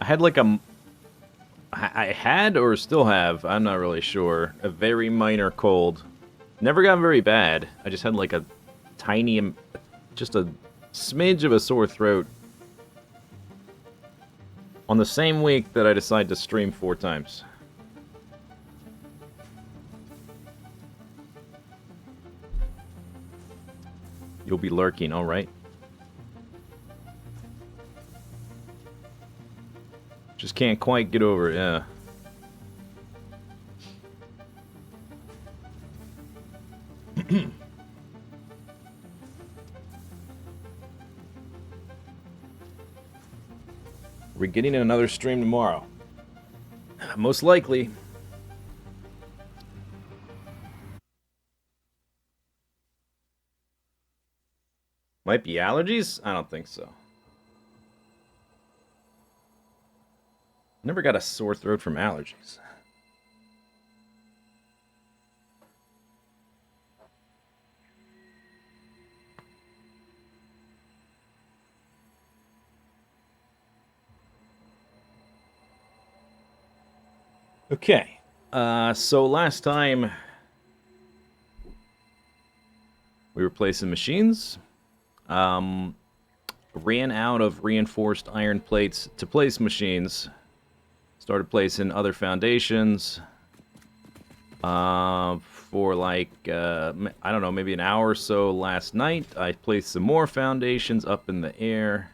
I had like a... I had or still have, I'm not really sure, a very minor cold. Never got very bad. I just had like a tiny, just a smidge of a sore throat on the same week that I decided to stream 4 times. You'll be lurking, alright. Just can't quite get over it, yeah. We're getting another stream tomorrow. Most likely. Might be allergies? I don't think so. Never got a sore throat from allergies. Okay. So last time we were placing machines. Ran out of reinforced iron plates to place machines. Started placing other foundations for like, I don't know, maybe an hour or so last night. I placed some more foundations up in the air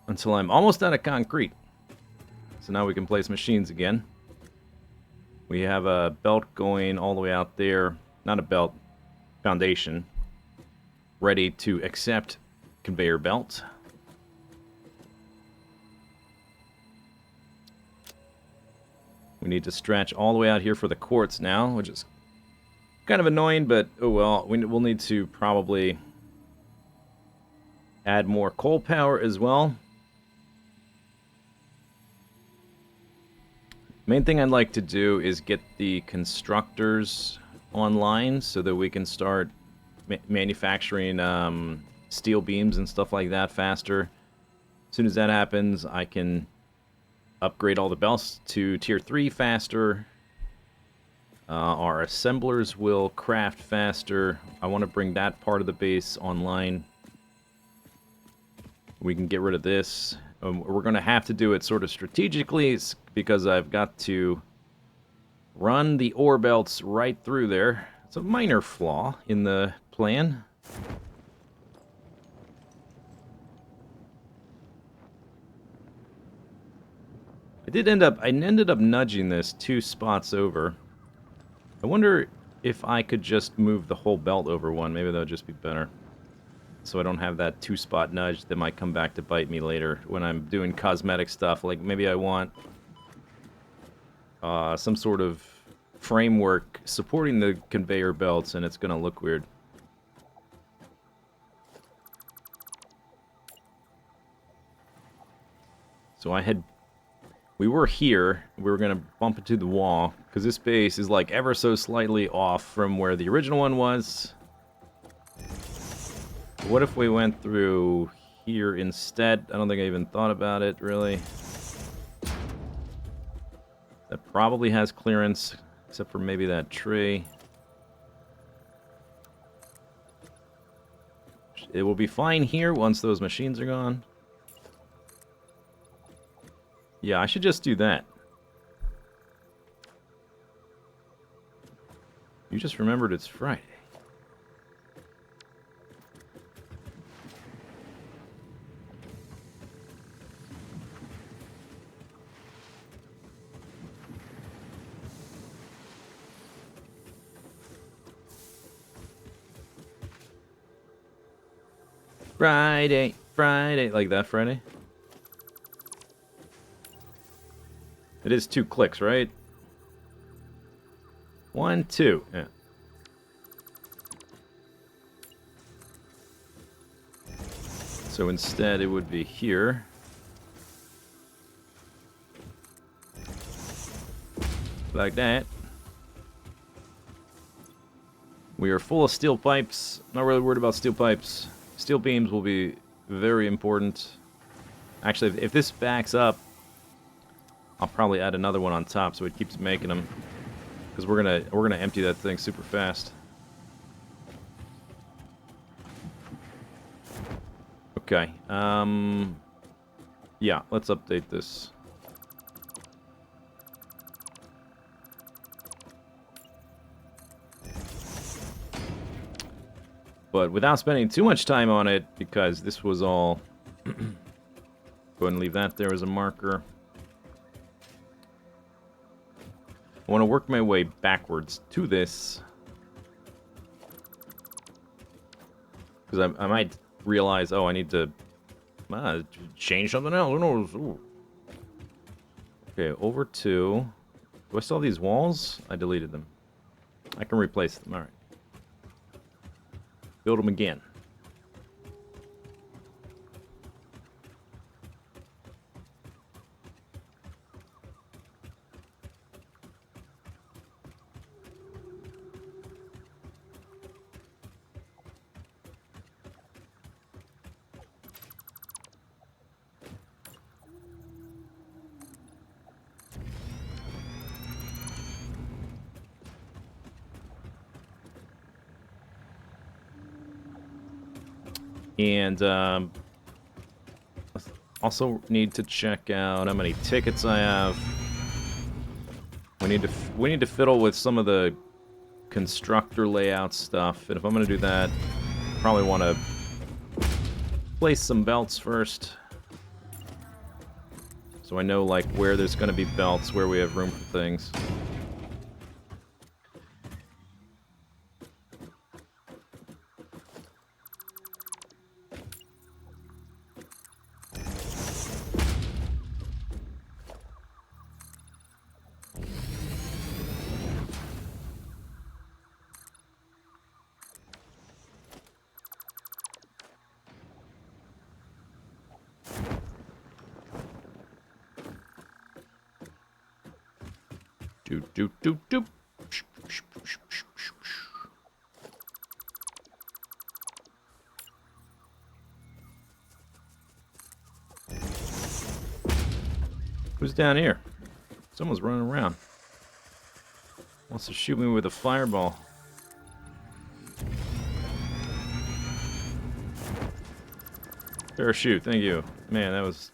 until I'm almost out of concrete. So now we can place machines again. We have a belt going all the way out there. Not a belt, foundation. Ready to accept conveyor belt. We need to stretch all the way out here for the quartz now, which is kind of annoying, but oh well. We'll need to probably add more coal power as well. Main thing I'd like to do is get the constructors online so that we can start manufacturing steel beams and stuff like that faster. As soon as that happens, I can upgrade all the belts to tier 3 faster. Our assemblers will craft faster. I want to bring that part of the base online. We can get rid of this. We're going to have to do it sort of strategically because I've got to run the ore belts right through there. It's a minor flaw in the plan. I ended up nudging this 2 spots over. I wonder if I could just move the whole belt over one. Maybe that would just be better. So I don't have that 2-spot nudge that might come back to bite me later when I'm doing cosmetic stuff. Like maybe I want some sort of framework supporting the conveyor belts and it's gonna look weird. So we were here, we were going to bump into the wall, because this base is like ever so slightly off from where the original one was. What if we went through here instead? I don't think I even thought about it, really. That probably has clearance, except for maybe that tree. It will be fine here once those machines are gone. Yeah, I should just do that. You just remembered it's Friday. Friday, Friday, like that Friday? It is 2 clicks, right? 1, 2, yeah. So instead it would be here. Like that. We are full of steel pipes. Not really worried about steel pipes. Steel beams will be very important. Actually, if this backs up, I'll probably add another one on top so it keeps making them. Because we're gonna empty that thing super fast. Okay. Yeah, let's update this. But without spending too much time on it, because this was all... Go ahead and leave that there as a marker. I want to work my way backwards to this. Because I might realize, oh, I need to change something else. Who knows? Ooh. Okay, over to... Do I still have these walls? I deleted them. I can replace them. All right. Build them again. And also need to check out how many tickets I have. We need to fiddle with some of the constructor layout stuff. And if I'm going to do that, probably want to place some belts first. So I know like where there's going to be belts, where we have room for things. Doop. Who's down here? Someone's running around. Wants to shoot me with a fireball. Parachute, thank you. Man, that was...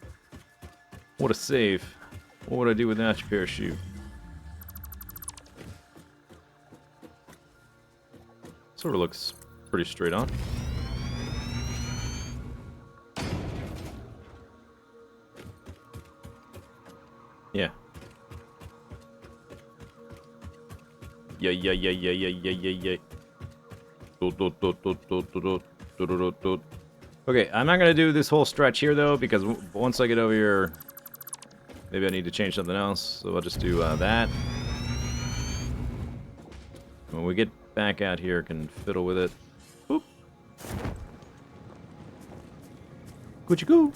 What a save. What would I do without your parachute? Sort of looks pretty straight on. Yeah. Yeah. Okay, I'm not gonna do this whole stretch here though, because once I get over here, maybe I need to change something else. So I'll just do that. When we get back out here, can fiddle with it. Boop. Good you go.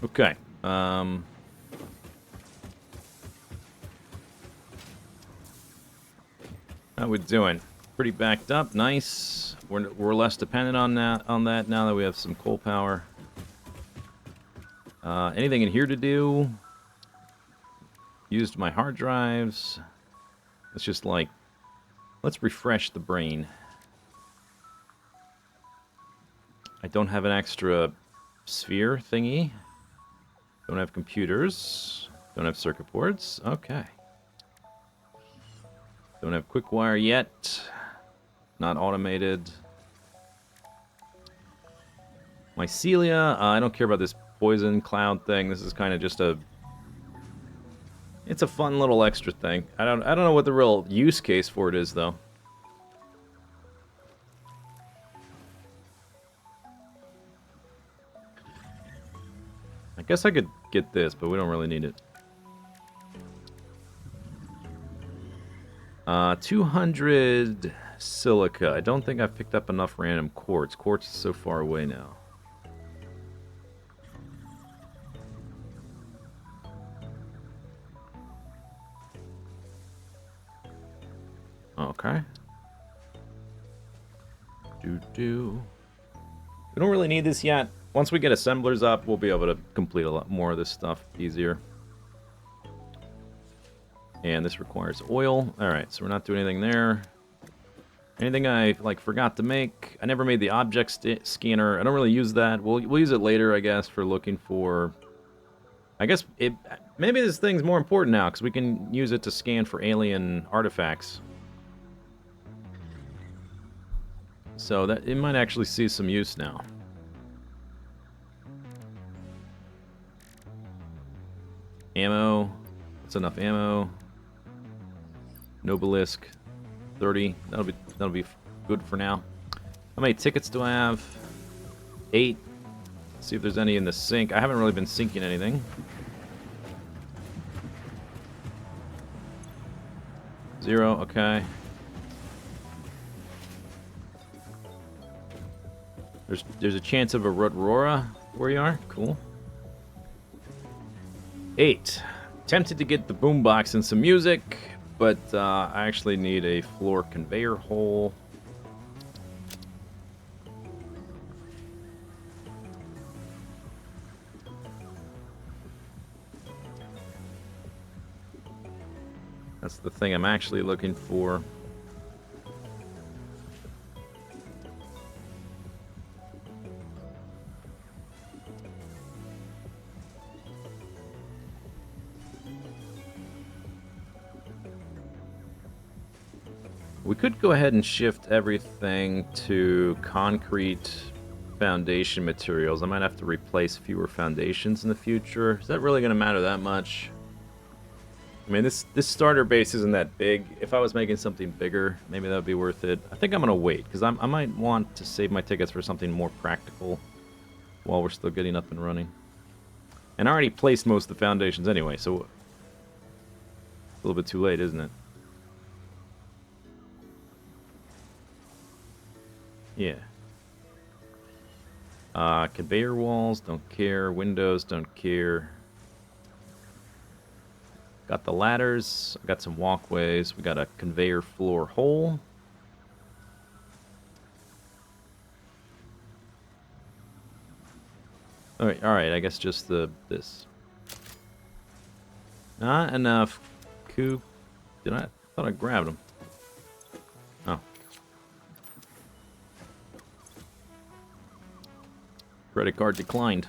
Okay. How we doing? Pretty backed up. Nice. We're less dependent on that now that we have some coal power. Anything in here to do? Used my hard drives. It's just like, let's refresh the brain. I don't have an extra sphere thingy. Don't have computers. Don't have circuit boards. Okay. Don't have quick wire yet. Not automated. Mycelia. I don't care about this poison cloud thing. This is kind of just a... It's a fun little extra thing. I don't know what the real use case for it is, though. I guess I could get this, but we don't really need it. 200 silica. I don't think I've picked up enough random quartz. Quartz is so far away now. Okay. We don't really need this yet. Once we get assemblers up, we'll be able to complete a lot more of this stuff easier. And this requires oil. Alright, so we're not doing anything there. Anything I, like, forgot to make? I never made the object scanner. I don't really use that. We'll use it later, I guess, for looking for... I guess maybe this thing's more important now, because we can use it to scan for alien artifacts. So that it might actually see some use now. Ammo. That's enough ammo. Nobelisk. 30. That'll be good for now. How many tickets do I have? 8. Let's see if there's any in the sink. I haven't really been sinking anything. 0, okay. There's a chance of a Rotorua where you are. Cool. 8. Tempted to get the boombox and some music, but I actually need a floor conveyor hole. That's the thing I'm actually looking for. We could go ahead and shift everything to concrete foundation materials. I might have to replace fewer foundations in the future. Is that really going to matter that much? I mean, this starter base isn't that big. If I was making something bigger, maybe that would be worth it. I think I'm going to wait, because I might want to save my tickets for something more practical while we're still getting up and running. And I already placed most of the foundations anyway, so a little bit too late, isn't it? Yeah. Conveyor walls, don't care. Windows, don't care. Got the ladders. Got some walkways. We got a conveyor floor hole. Alright, I guess just this. Not enough. Coop. I thought I grabbed them. Oh. Credit card declined.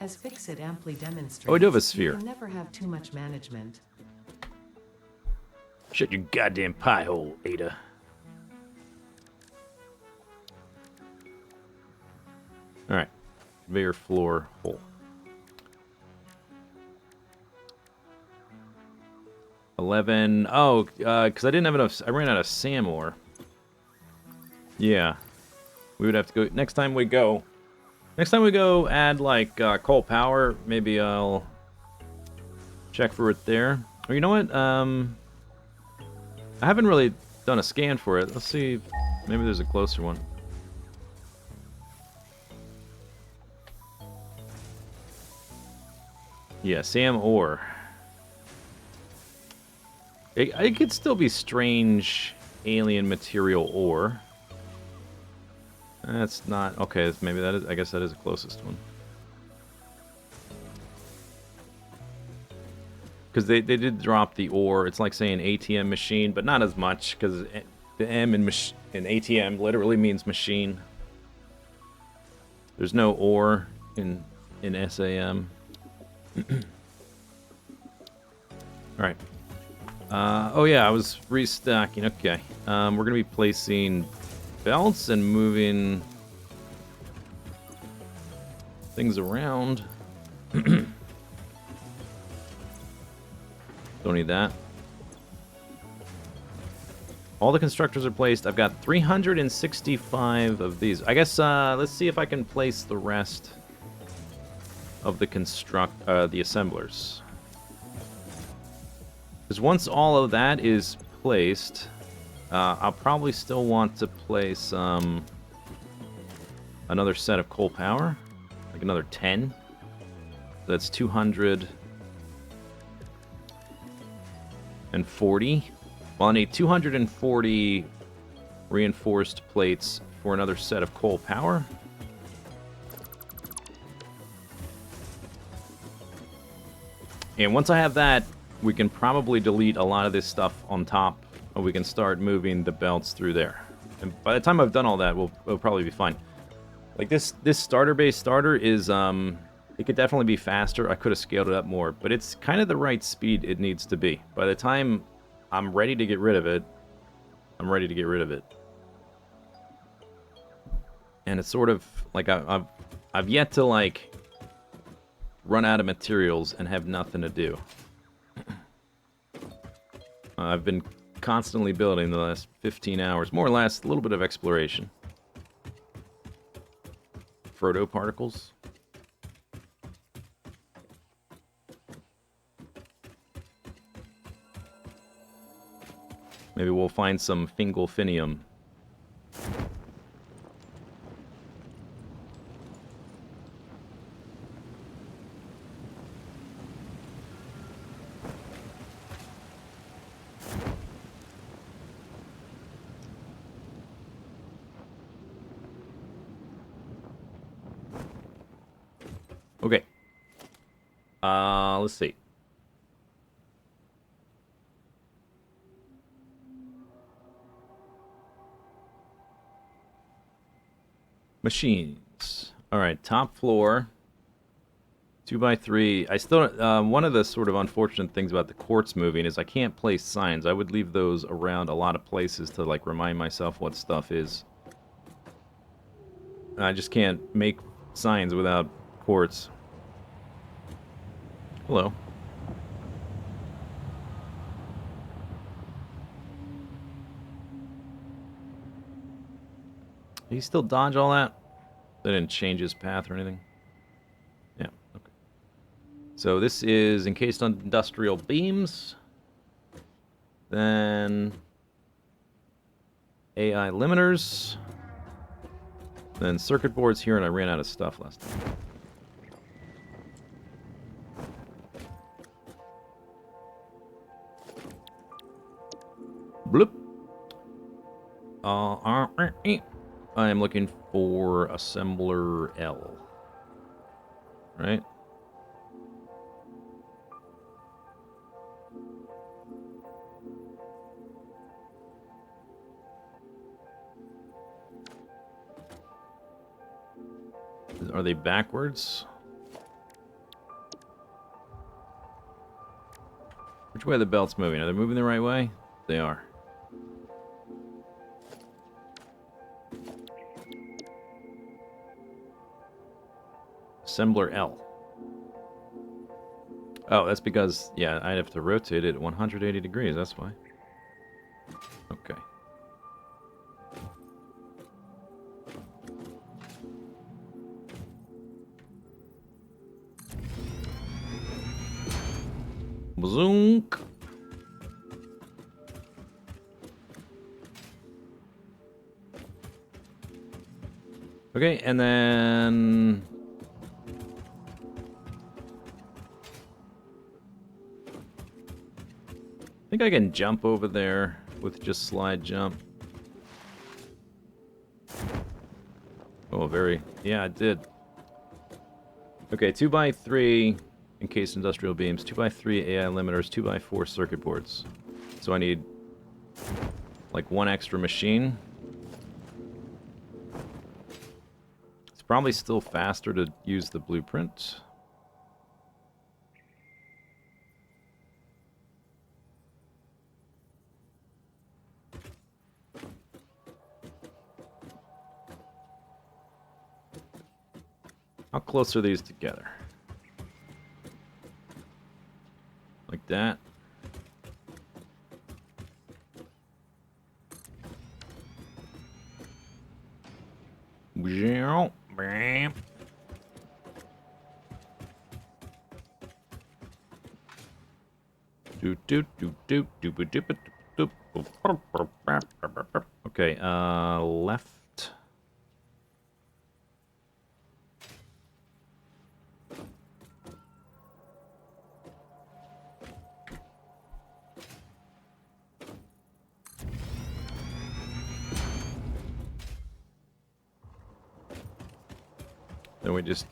As Fixit amply demonstrates, oh, I do have a sphere. You can never have too much management. Shut your goddamn pie hole, Ada. Alright. Conveyor floor hole. 11. Oh, because I didn't have enough. I ran out of SAM ore. Yeah. We would have to go. Next time we go, add like coal power. Maybe I'll check for it there. Or you know what? I haven't really done a scan for it. Let's see. Maybe there's a closer one. Yeah, SAM ore. It could still be strange alien material ore. That's not... Okay, maybe that is... I guess that is the closest one. Because they did drop the ore. It's like saying ATM machine, but not as much, because the M in ATM literally means machine. There's no ore in SAM. Alright. Oh yeah, I was restacking. Okay. We're going to be placing belts and moving things around. Don't need that. All the constructors are placed. I've got 365 of these. I guess let's see if I can place the rest of the assemblers. Because once all of that is placed. I'll probably still want to place another set of coal power, like another 10. That's 240. Well, I need 240 reinforced plates for another set of coal power. And once I have that, we can probably delete a lot of this stuff on top, and we can start moving the belts through there. And by the time I've done all that, we'll probably be fine. Like this starter-based starter is, it could definitely be faster. I could have scaled it up more, but it's kind of the right speed it needs to be. By the time I'm ready to get rid of it, I'm ready to get rid of it. And it's sort of like I've yet to like run out of materials and have nothing to do. I've been constantly building the last 15 hours, more or less, a little bit of exploration. Frodo particles. Maybe we'll find some Fingolfinium. Okay. Let's see. Machines. Alright, top floor. 2x3. I still... one of the sort of unfortunate things about the quartz moving is I can't place signs. I would leave those around a lot of places to, like, remind myself what stuff is. I just can't make signs without quartz. Hello. Did he still dodge all that? They didn't change his path or anything? Yeah, okay. So this is encased industrial beams. Then AI limiters. Then circuit boards here, and I ran out of stuff last time. Bloop. I am looking for assembler L. Right? Are they backwards? Which way are the belts moving? Are they moving the right way? They are. Assembler L. Oh, that's because, yeah, I'd have to rotate it at 180 degrees, that's why. Okay. Bazoonk. Okay, and then... I think I can jump over there with just slide jump. Oh, very... Yeah, I did. Okay, 2x3 encased industrial beams, 2x3 AI limiters, 2x4 circuit boards. So I need, like, one extra machine. It's probably still faster to use the blueprint. How close are these together? Like that. Do do do do do do do. Okay, left. Then we just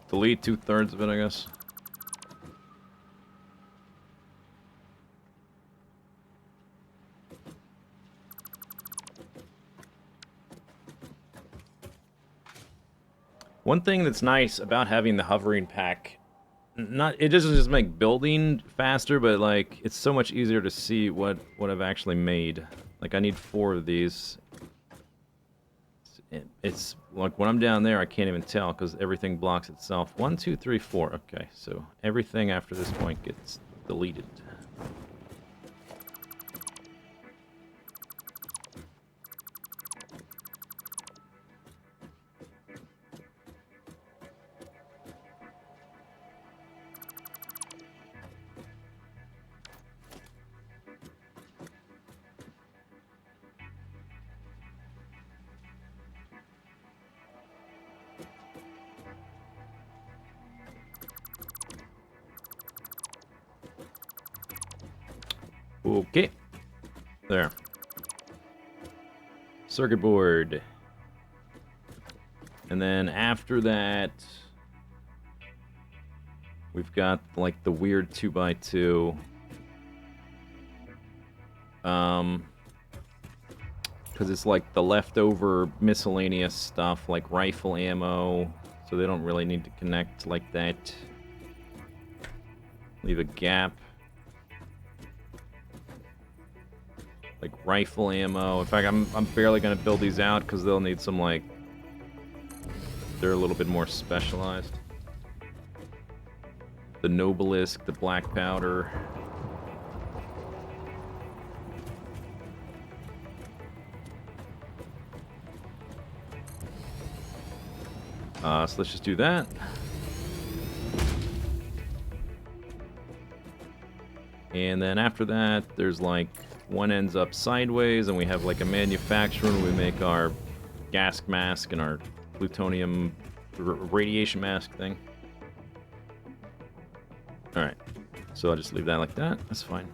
delete 2/3 of it, I guess. One thing that's nice about having the hovering pack, it doesn't just make building faster, but like it's so much easier to see what I've actually made. Like I need 4 of these. It's like when I'm down there, I can't even tell because everything blocks itself. 1, 2, 3, 4. Okay, so everything after this point gets deleted. Okay. There. Circuit board. And then after that, we've got like the weird 2x2. Because it's like the leftover miscellaneous stuff, like rifle ammo, so they don't really need to connect like that. Leave a gap. Like rifle ammo. In fact, I'm barely gonna build these out because they'll need some like. They're a little bit more specialized. The Nobelisk, the black powder. So let's just do that. And then after that, there's like one ends up sideways, and we have like a manufacturer, and we make our gas mask and our plutonium radiation mask thing. Alright, so I'll just leave that like that. That's fine.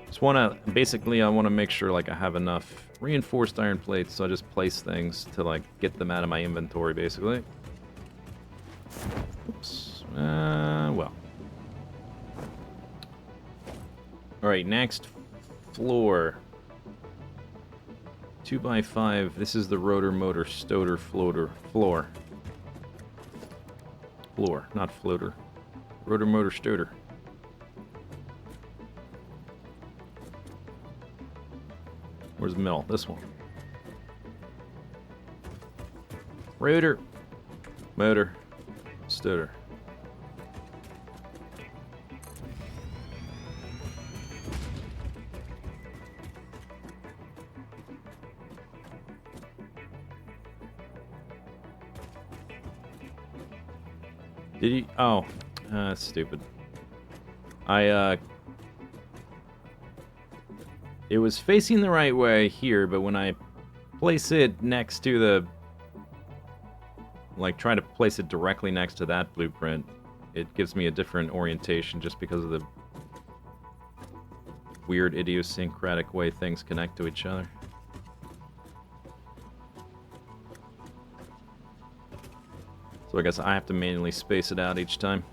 Just wanna, basically I wanna make sure like I have enough reinforced iron plates, so I just place things to like get them out of my inventory basically. Oops. Well. Alright, next floor. 2x5. This is the rotor motor stoter floater floor. Floor, not floater. Rotor motor stoter. Where's the middle? This one. Rotor. Motor. Stoter. Did you? Oh, that's stupid. It was facing the right way here, but when I place it next to the, like, try to place it directly next to that blueprint, it gives me a different orientation just because of the weird idiosyncratic way things connect to each other. So I guess I have to manually space it out each time.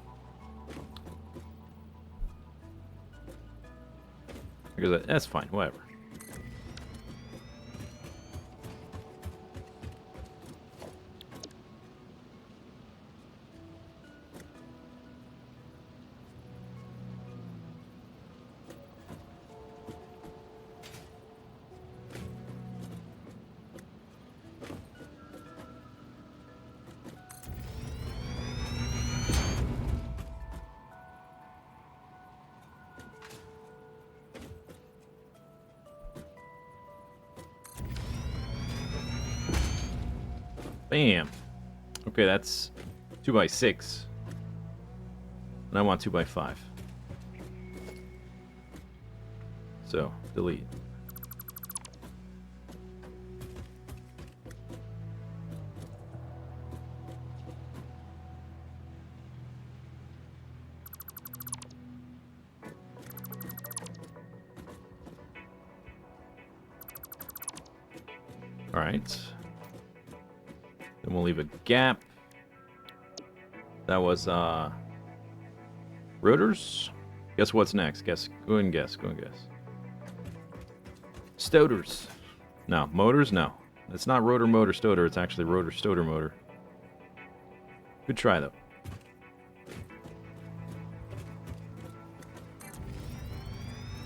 Because that's fine, whatever. Bam. Okay, that's 2x6. And I want 2x5. So, delete. Alright. Then we'll leave a gap. That was, rotors? Guess what's next? Guess. Go ahead and guess. Go and guess. Stoters. No. Motors? No. It's not rotor motor stoter. It's actually rotor stoter motor. Good try, though.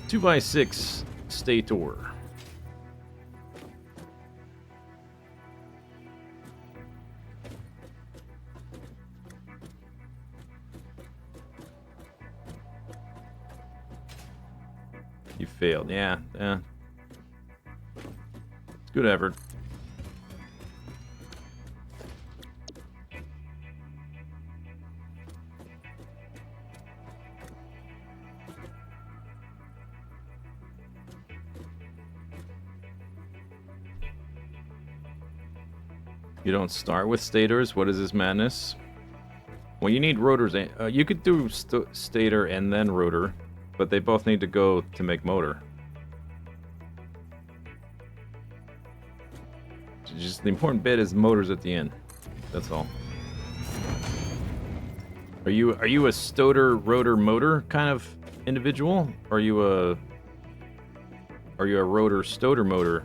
Two by 6 stator. You failed. Yeah. Yeah. It's good effort. You don't start with stators? What is this madness? Well, you need rotors. You could do stator and then rotor, but they both need to go to make motor. Just the important bit is motors at the end. That's all. Are you a stoter rotor motor kind of individual? Or are you a rotor stoter motor?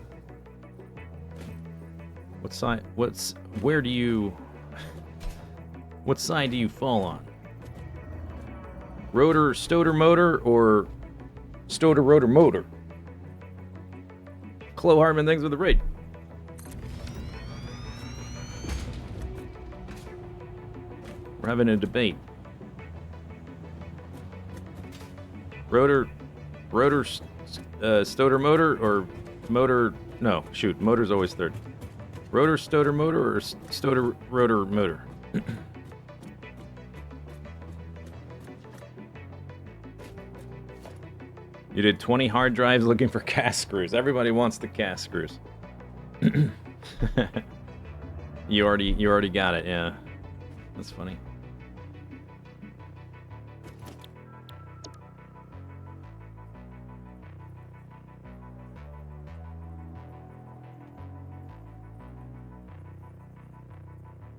What side? Where do you? What side do you fall on? Rotor stoter motor or stoter rotor motor? Chloe Hartman, thanks for the raid. We're having a debate. Rotor stoter motor or motor? No, shoot, motor's always third. Rotor stoter motor or stoter rotor motor? You did 20 hard drives looking for cast screws. Everybody wants the cast screws. You already got it, yeah. That's funny.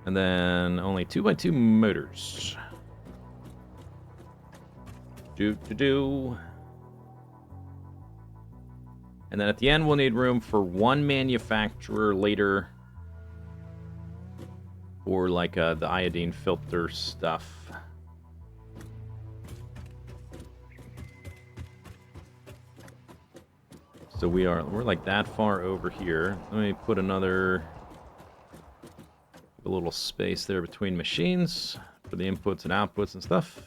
And then only 2x2 motors. Do. And then at the end, we'll need room for one manufacturer later. Or like the iodine filter stuff. So we're like that far over here. Let me put a little space there between machines for the inputs and outputs and stuff.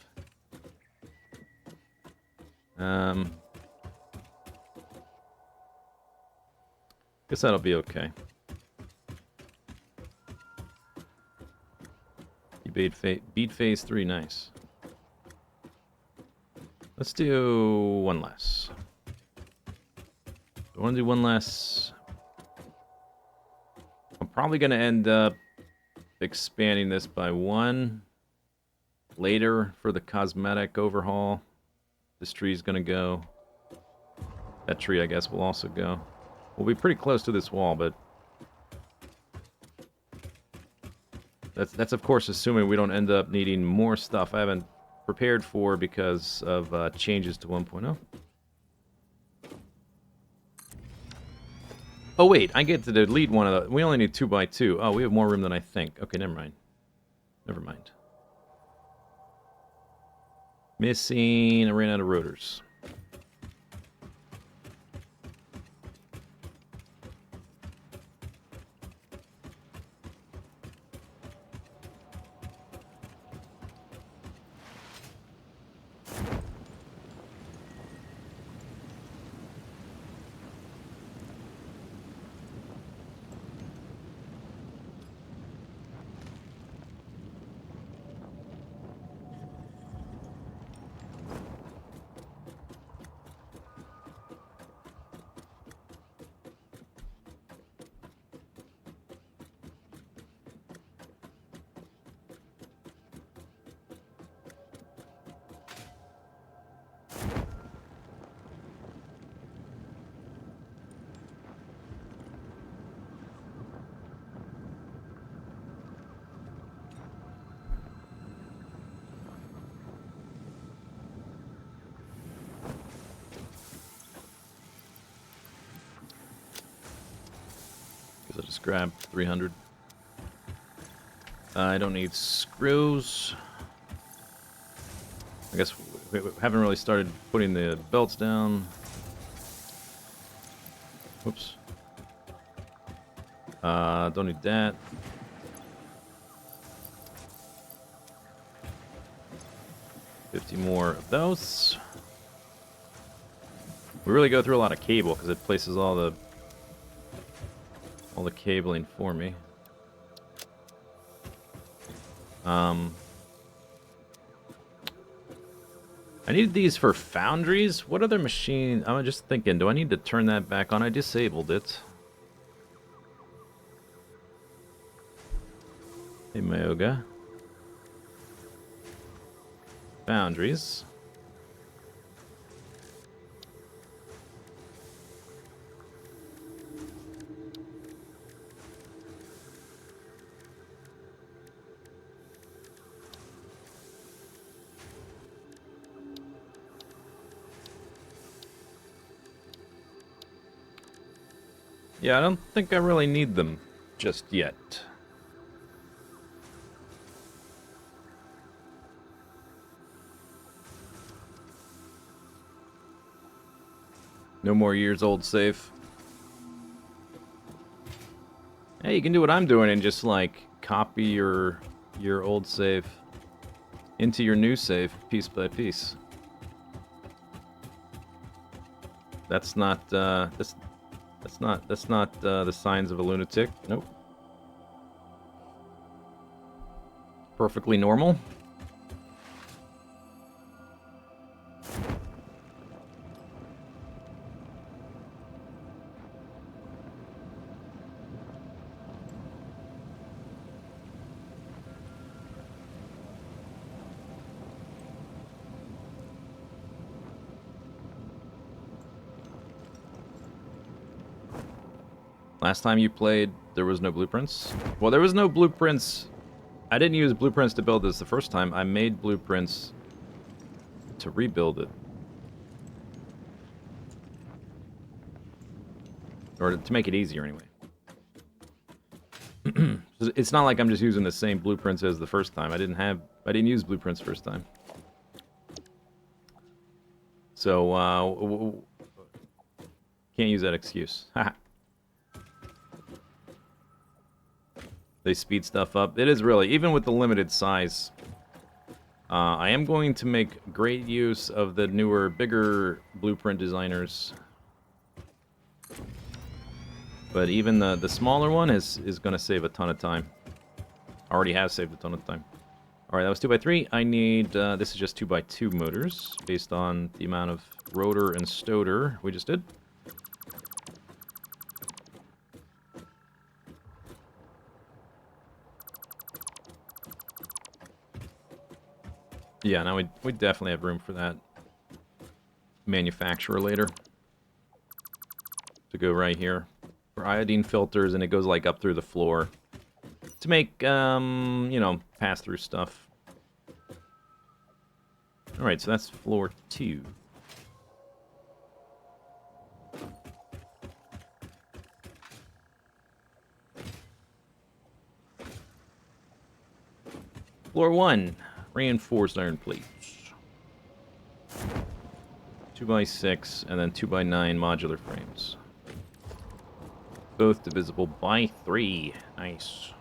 Guess that'll be okay. You beat phase 3, nice. Let's do one less. I want to do one less. I'm probably going to end up expanding this by one later for the cosmetic overhaul. This tree is going to go. That tree, I guess, will also go. We'll be pretty close to this wall, but that's of course assuming we don't end up needing more stuff I haven't prepared for because of changes to 1.0. Oh wait, I get to delete one of the. We only need 2x2. Oh, we have more room than I think. Okay, never mind. Never mind. Missing. I ran out of rotors. So just grab 300. I don't need screws. I guess we haven't really started putting the belts down. Whoops. Don't need that. $50 more of those. We really go through a lot of cable because it places all the cabling for me. I need these for foundries. What other machine? I'm just thinking, do I need to turn that back on? I disabled it. Hey, Myoga. Foundries. Yeah, I don't think I really need them just yet. No more years old safe. Hey, you can do what I'm doing and just like copy your old save into your new save piece by piece. That's not that's not the signs of a lunatic. Nope. Perfectly normal. Last time you played, there was no blueprints? Well, there was no blueprints. I didn't use blueprints to build this the first time. I made blueprints to rebuild it. Or to make it easier, anyway. It's not like I'm just using the same blueprints as the first time. I didn't use blueprints first time. So, can't use that excuse. They speed stuff up. It is really, even with the limited size, I am going to make great use of the newer, bigger blueprint designers. But even the smaller one is going to save a ton of time. Already has saved a ton of time. Alright, that was 2x3. I need, this is just 2x2 motors, based on the amount of rotor and stoter we just did. Yeah, now we definitely have room for that manufacturer later. To go right here. For iodine filters, and it goes like up through the floor. To make, you know, pass-through stuff. Alright, so that's floor 2. Floor 1. Reinforced iron plates. 2x6 and then 2x9 modular frames. Both divisible by 3. Nice.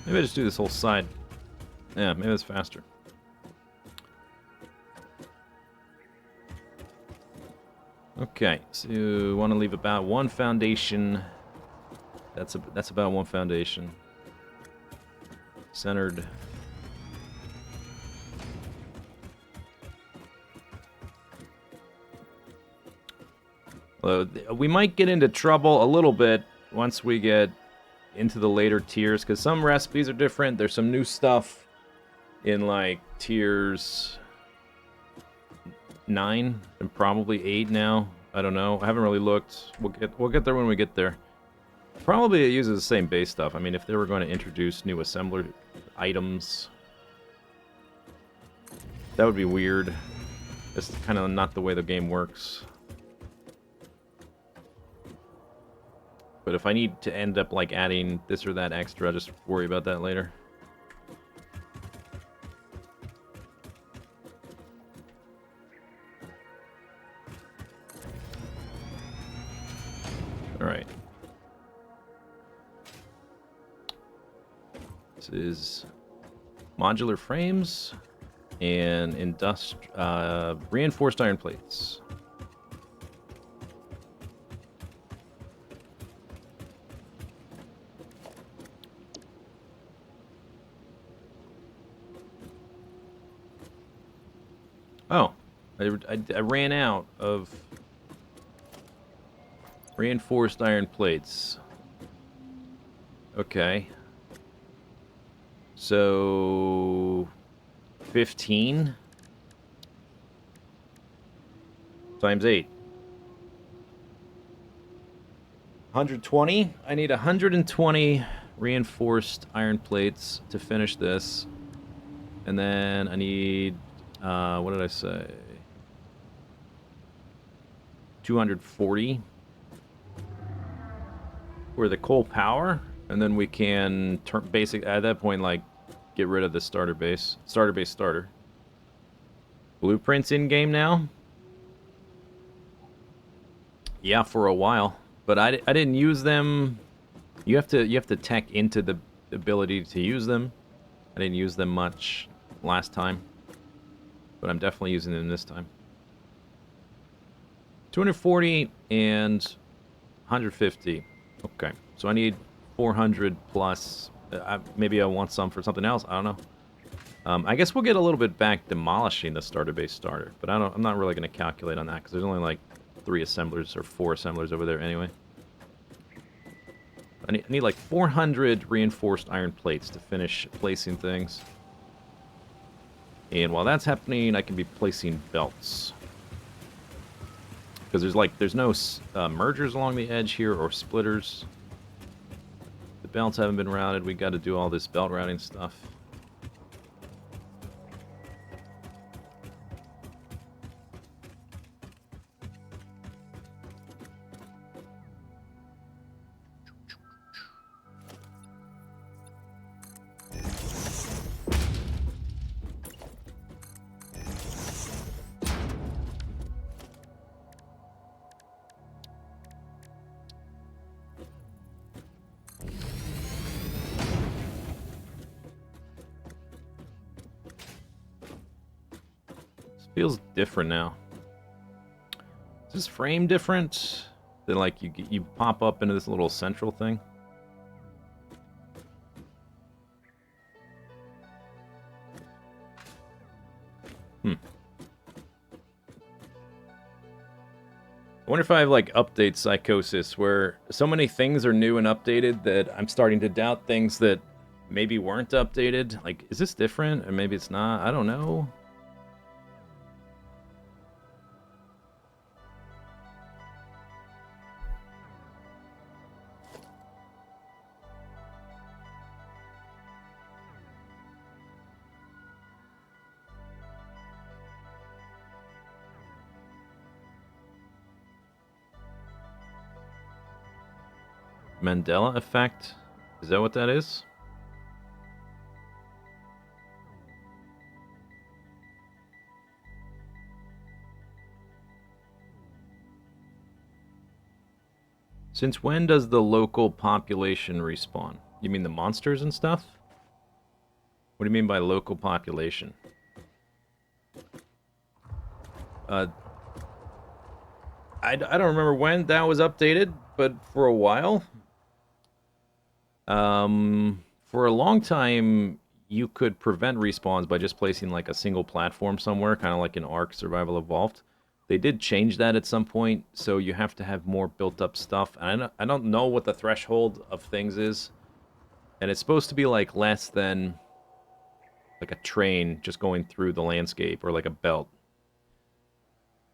Maybe I just do this whole side. Yeah, maybe it's faster. Okay, so you want to leave about 1 foundation. That's about 1 foundation. Centered. Well, we might get into trouble a little bit once we get into the later tiers, because some recipes are different. There's some new stuff in like tiers 9 and probably 8 now. I don't know. I haven't really looked. We'll get there when we get there. Probably it uses the same base stuff. I mean, if they were going to introduce new assembler items, that would be weird. It's kind of not the way the game works. But if I need to end up like adding this or that extra, I'll just worry about that later. Alright. This is modular frames and reinforced iron plates. Oh, I ran out of reinforced iron plates. Okay. So 15 times 8. 120. I need 120 reinforced iron plates to finish this. And then I need what did I say? 240 for the coal power, and then we can turn at that point, like, get rid of the starter base. Starter. Blueprints in game now? Yeah, for a while. But I didn't use them. You have to tech into the ability to use them. I didn't use them much last time, but I'm definitely using them this time. 240 and 150. Okay, so I need 400 plus. Maybe I want some for something else. I don't know. I guess we'll get a little bit back demolishing the starter base starter, but I'm not really going to calculate on that because there's only like 3 assemblers or 4 assemblers over there anyway. I need like 400 reinforced iron plates to finish placing things. And while that's happening, I can be placing belts. Because there's no mergers along the edge here or splitters. The belts haven't been routed. We got to do all this belt routing stuff. Feels different now. Is this frame different? Then like you pop up into this little central thing? I wonder if I have like update psychosis where so many things are new and updated that I'm starting to doubt things that maybe weren't updated. Like, is this different? Or maybe it's not. I don't know. Mandela effect? Is that what that is? Since when does the local population respawn? You mean the monsters and stuff? What do you mean by local population? I don't remember when that was updated, but for a while. For a long time, you could prevent respawns by just placing like a single platform somewhere, kind of like in Ark Survival Evolved. They did change that at some point, so you have to have more built-up stuff. And I don't know what the threshold of things is. And it's supposed to be, like, less than, like, a train just going through the landscape, or like a belt.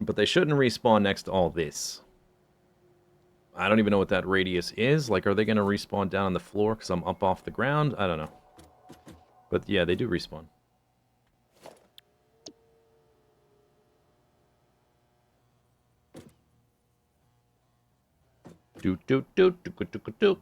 But they shouldn't respawn next to all this. I don't even know what that radius is. Like, are they going to respawn down on the floor because I'm up off the ground? I don't know. But yeah, they do respawn. Do do do do do do do.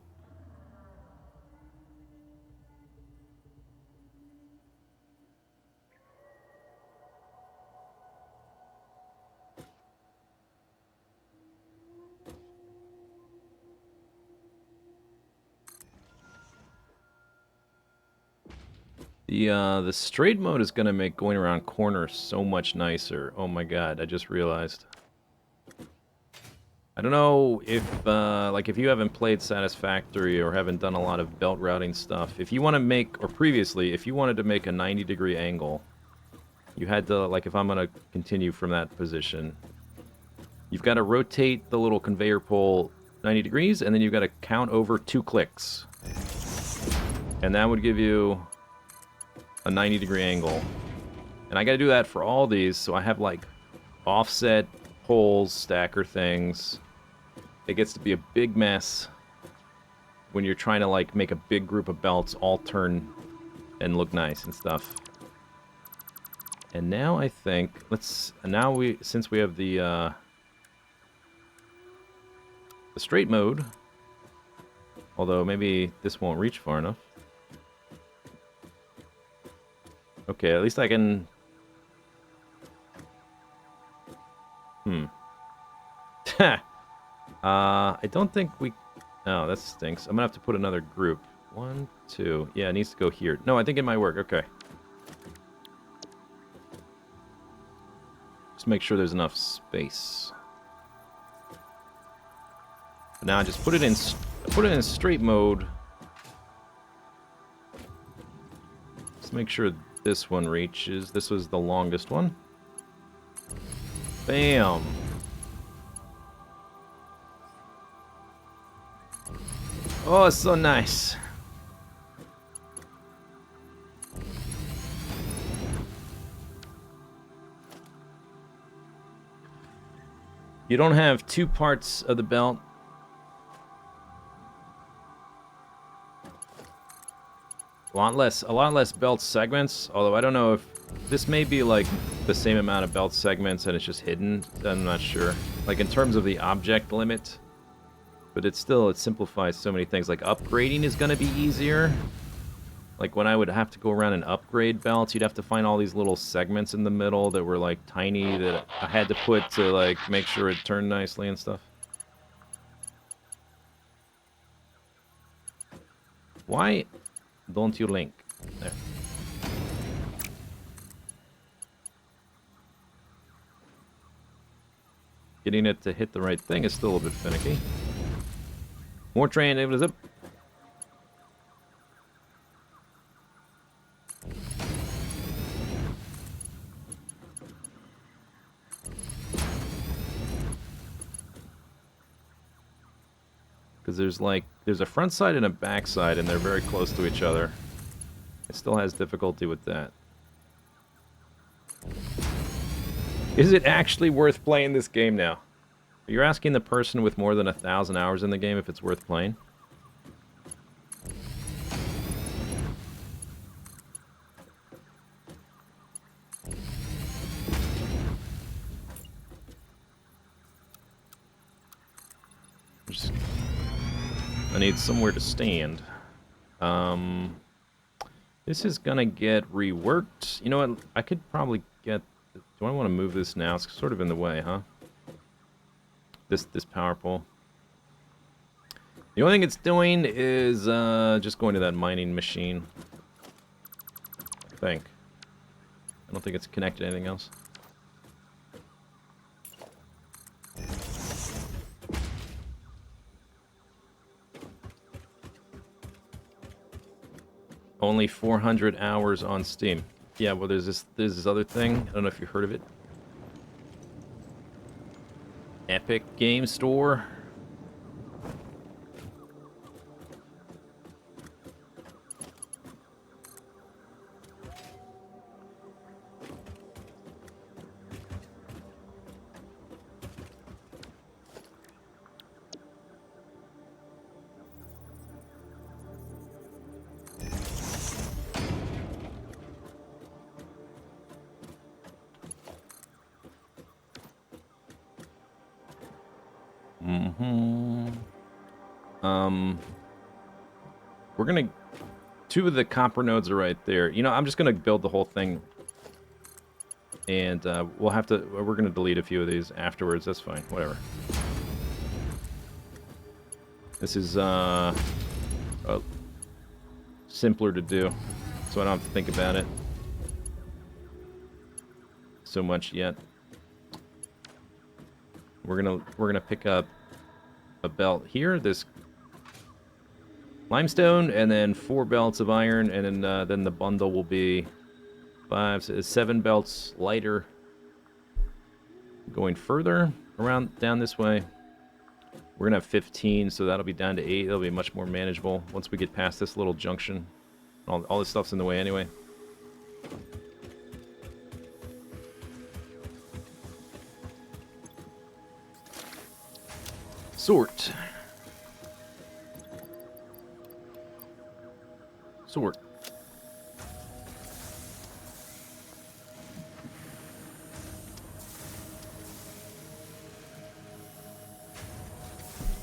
The straight mode is gonna make going around corners so much nicer. Oh my god, I just realized. I don't know if, like, if you haven't played Satisfactory or haven't done a lot of belt routing stuff, if you want to make, or previously, if you wanted to make a 90-degree angle, you had to, like, if I'm gonna continue from that position, you've got to rotate the little conveyor pole 90 degrees, and then you've got to count over 2 clicks. And that would give you a 90-degree angle. And I got to do that for all these, so I have, like, offset poles, stacker things. It gets to be a big mess when you're trying to, like, make a big group of belts all turn and look nice and stuff. And now I think, since we have the straight mode, although maybe this won't reach far enough. Okay, at least I can... I don't think we... Oh, that stinks. I'm gonna have to put another group. 1, 2... Yeah, it needs to go here. No, I think it might work. Okay. Just make sure there's enough space. But now I just put it in straight mode. Let's make sure this one reaches. This was the longest one. Bam! Oh, it's so nice. You don't have 2 parts of the belt. A lot less belt segments, although I don't know if this may be like the same amount of belt segments and it's just hidden. I'm not sure. Like in terms of the object limit, but it simplifies so many things. Like upgrading is going to be easier. Like when I would have to go around and upgrade belts, you'd have to find all these little segments in the middle that were like tiny that I had to put to like make sure it turned nicely and stuff. Why don't you link? There. Getting it to hit the right thing is still a bit finicky. More train, able to zip. Because there's a front side and a back side, and they're very close to each other. It still has difficulty with that. Is it actually worth playing this game now? You're asking the person with more than 1,000 hours in the game if it's worth playing? I need somewhere to stand. This is gonna get reworked. You know what? I could probably get... Do I want to move this now? It's sort of in the way, huh? This power pole. The only thing it's doing is just going to that mining machine. I think. I don't think it's connected to anything else. Only 400 hours on Steam. Yeah, well, there's this other thing. I don't know if you heard of it. Epic Game Store. We're gonna... 2 of the copper nodes are right there. You know, I'm just gonna build the whole thing. And we'll have to... We're gonna delete a few of these afterwards. That's fine. Whatever. This is simpler to do, so I don't have to think about it so much yet. We're gonna pick up a belt here, this limestone, and then 4 belts of iron, and then the bundle will be 7 belts lighter. Going further around down this way, we're gonna have 15, so that'll be down to 8. That'll be much more manageable once we get past this little junction. All this stuff's in the way anyway. Sort.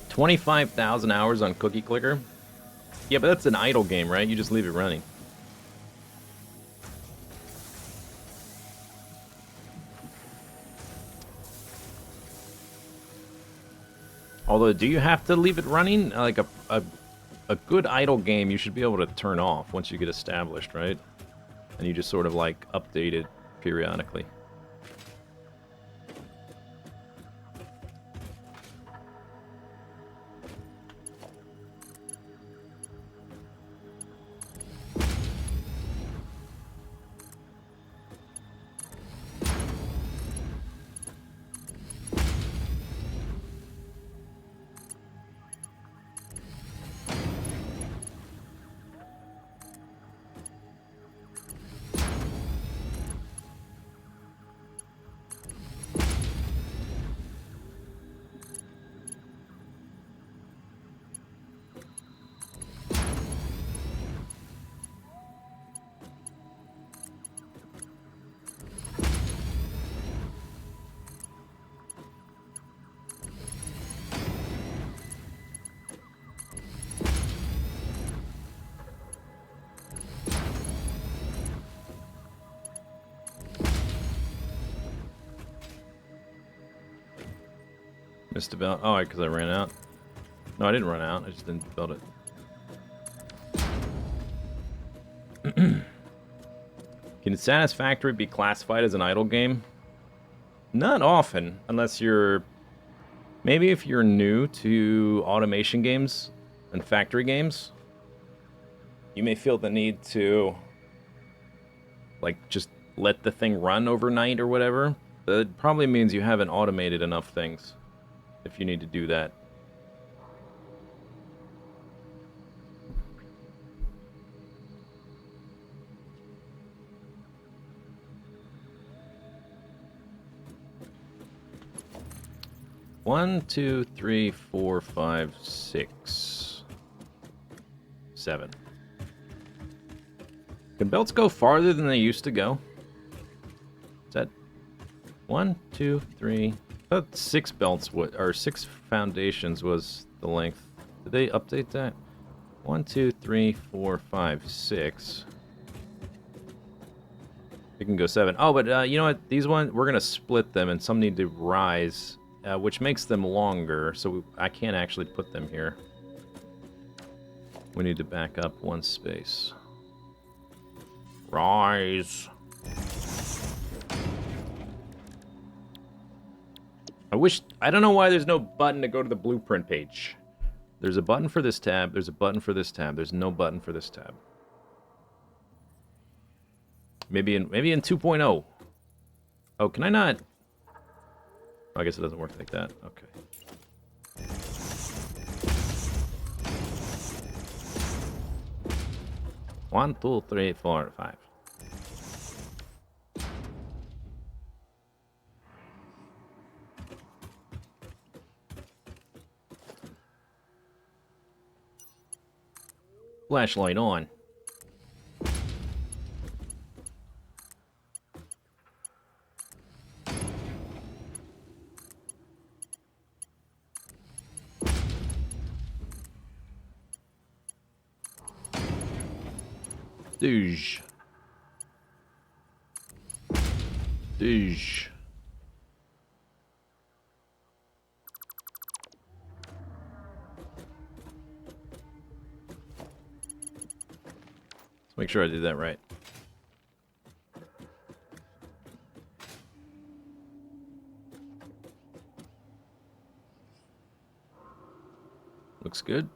25,000 hours on Cookie Clicker? Yeah, but that's an idle game, right? You just leave it running. Although, do you have to leave it running? Like a good idle game, you should be able to turn off once you get established, right? And you just sort of like update it periodically. Missed about... Oh, because I ran out. No, I didn't run out. I just didn't build it. Can Satisfactory be classified as an idle game? Not often, unless you're... Maybe if you're new to automation games and factory games, you may feel the need to, like, just let the thing run overnight or whatever. That probably means you haven't automated enough things if you need to do that. One, 2, 3, 4, 5, 6, 7. Can belts go farther than they used to go? Is that 1, 2, 3? I thought 6 belts or 6 foundations was the length. Did they update that? 1, 2, 3, 4, 5, 6. It can go 7. Oh, but you know what? These ones, we're gonna split them, and some need to rise, which makes them longer. So I can't actually put them here. We need to back up 1 space. Rise. I don't know why there's no button to go to the blueprint page. There's a button for this tab, there's a button for this tab, there's no button for this tab. Maybe in 2.0. Oh, can I not? I guess it doesn't work like that. Okay. One, two, three, four, five. Flashlight on. Douche. Douche. Let's make sure I did that right. Looks good.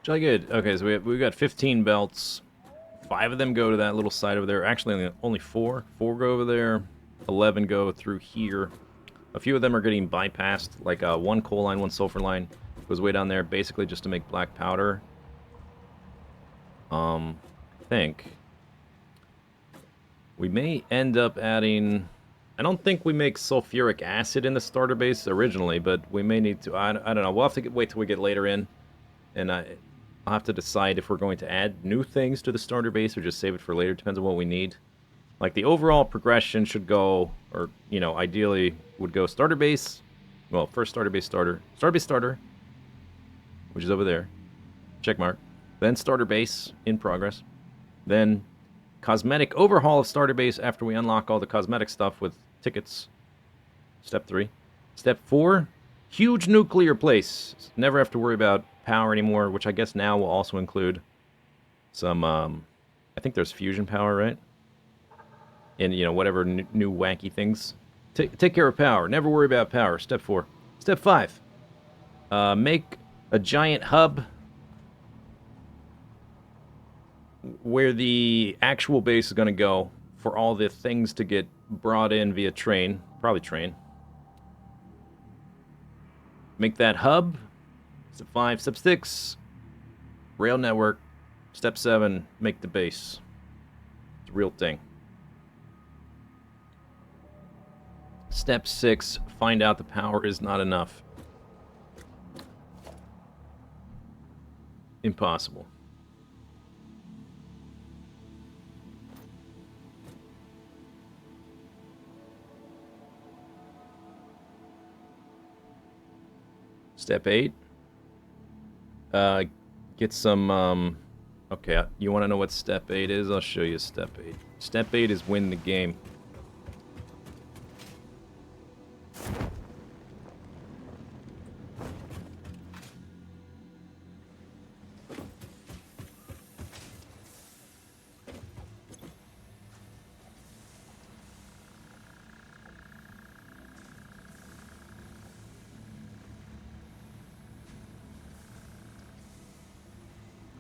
Jolly good. Okay, so we've got 15 belts. 5 of them go to that little side over there. Actually, only 4. 4 go over there. 11 go through here. A few of them are getting bypassed. Like one coal line, one sulfur line goes way down there, basically just to make black powder. I think we may end up adding. I don't think we make sulfuric acid in the starter base originally, but we may need to. I don't know. We'll have to wait till we get later in, and I'll have to decide if we're going to add new things to the starter base or just save it for later. Depends on what we need. Like the overall progression should go, or ideally would go starter base. Well, first starter base starter, which is over there, check mark. Then starter base in progress. Then cosmetic overhaul of starter base after we unlock all the cosmetic stuff with tickets. Step 3. Step 4, huge nuclear place. Never have to worry about power anymore, which I guess now will also include some, I think there's fusion power, right? And, whatever new wacky things. Take care of power. Never worry about power. Step 4. Step 5. Make a giant hub where the actual base is going to go for all the things to get brought in via train. Probably train. Make that hub. Step 5. Step 6. Rail network. Step 7. Make the base. It's a real thing. Step 6. Find out the power is not enough. Impossible. Step 8. Get some, okay, you want to know what Step 8 is? I'll show you Step 8. Step 8 is win the game.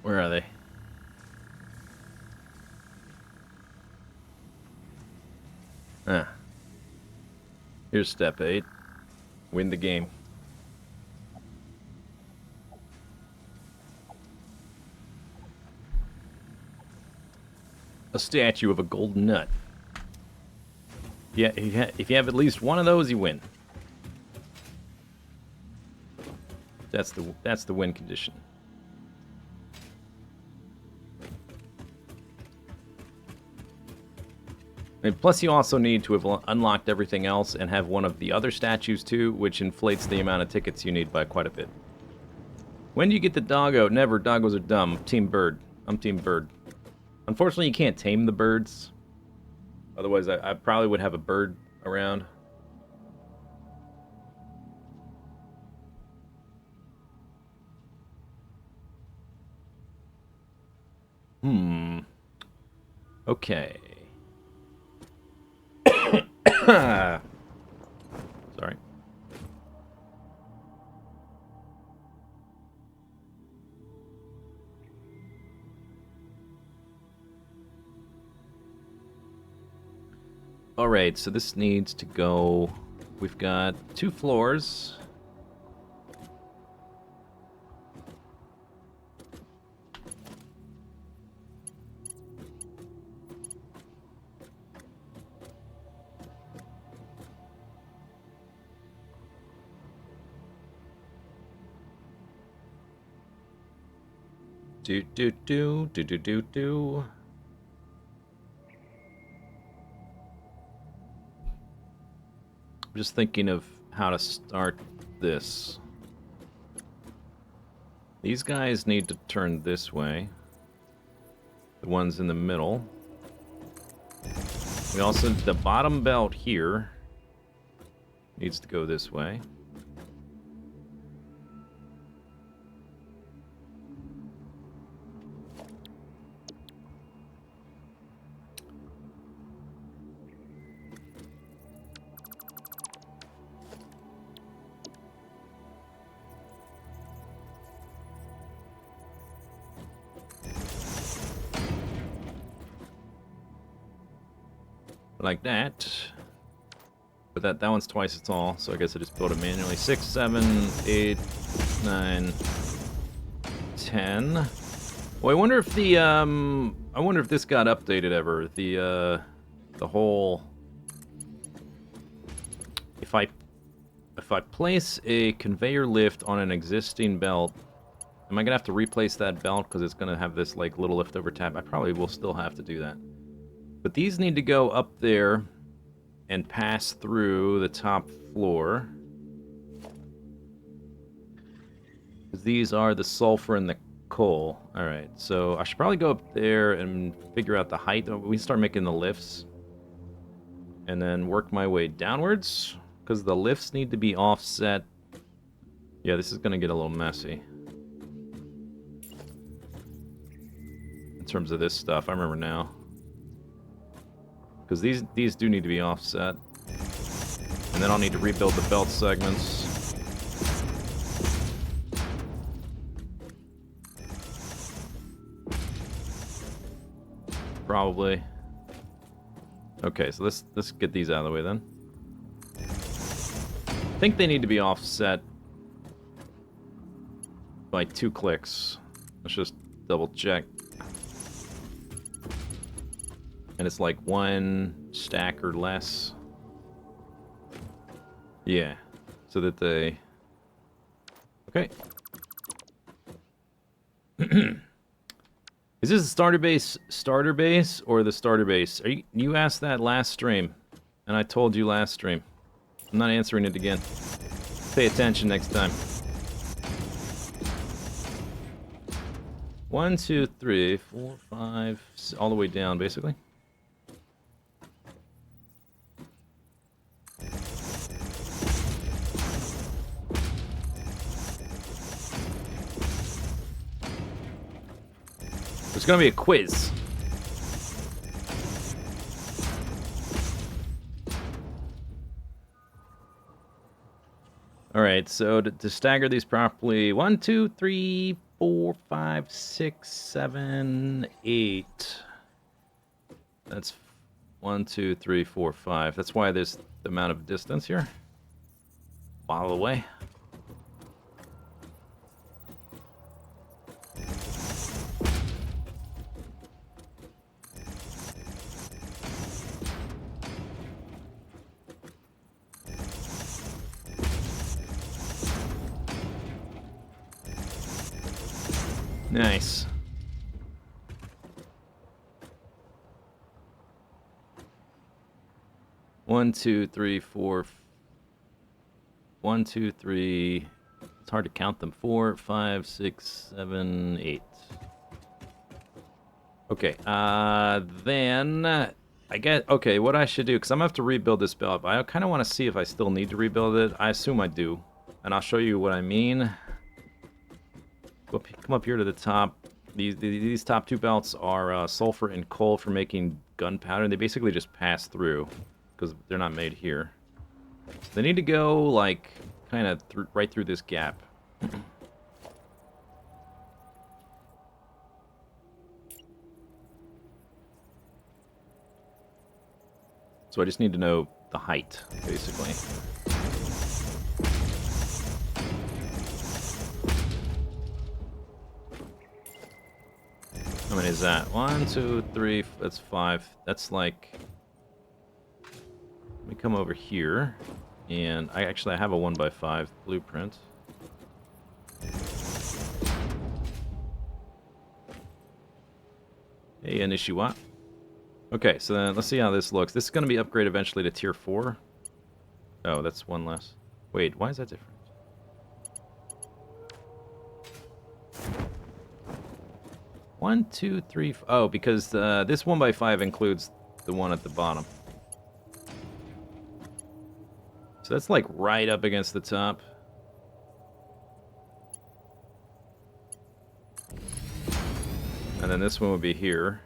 Where are they? Ah. Here's Step 8. Win the game. A statue of a golden nut. Yeah, if you have at least one of those, you win. That's the win condition. And plus, you also need to have unlocked everything else and have one of the other statues too, which inflates the amount of tickets you need by quite a bit. When do you get the doggo? Never. Doggos are dumb. Team Bird. I'm Team Bird. Unfortunately, you can't tame the birds. Otherwise, I probably would have a bird around. Okay. Sorry. Alright, so this needs to go... We've got 2 floors. Do. I'm just thinking of how to start this. These guys need to turn this way. The ones in the middle. We also, the bottom belt here needs to go this way. Like that. But that one's twice as tall, so I guess I just build it manually. 6, 7, 8, 9, 10. Well, I wonder if the I wonder if this got updated ever. The whole, if I place a conveyor lift on an existing belt, am I gonna have to replace that belt because it's gonna have this like little liftover tab? I probably will still have to do that. But these need to go up there and pass through the top floor. These are the sulfur and the coal. Alright, so I should probably go up there and figure out the height. We start making the lifts. And then work my way downwards. Because the lifts need to be offset. Yeah, this is going to get a little messy. In terms of this stuff, I remember now. Because these do need to be offset. And then I'll need to rebuild the belt segments. Probably. Okay, so let's get these out of the way then. I think they need to be offset by 2 clicks. Let's just double check. And it's like 1 stack or less. Yeah. So that they... Okay. Is this a starter base or the starter base? You asked that last stream. And I told you last stream. I'm not answering it again. Pay attention next time. 1, 2, 3, 4, 5, all the way down, basically. There's gonna be a quiz. Alright, so to stagger these properly, 1, 2, 3, 4, 5, 6, 7, 8. That's 1, 2, 3, 4, 5. That's why there's the amount of distance here. A while away. Nice. One, two, three, four. 1, 2, 3. It's hard to count them. 4, 5, 6, 7, 8. Okay. Then I get. Okay, what I should do, because I'm gonna have to rebuild this belt. But I kind of want to see if I still need to rebuild it. I assume I do, and I'll show you what I mean. Come up here to the top. These top two belts are sulfur and coal for making gunpowder. They basically just pass through because they're not made here. So they need to go like kind of right through this gap. So I just need to know the height, basically. How many is that? 1, 2, 3, that's 5. That's like... Let me come over here. And I have a 1x5 blueprint. Hey, Anishiwa. Okay, so then let's see how this looks. This is going to be upgraded eventually to tier 4. Oh, that's one less. Wait, why is that different? One, two, three. Oh, because this 1x5 includes the one at the bottom. So that's like right up against the top. And then this one would be here.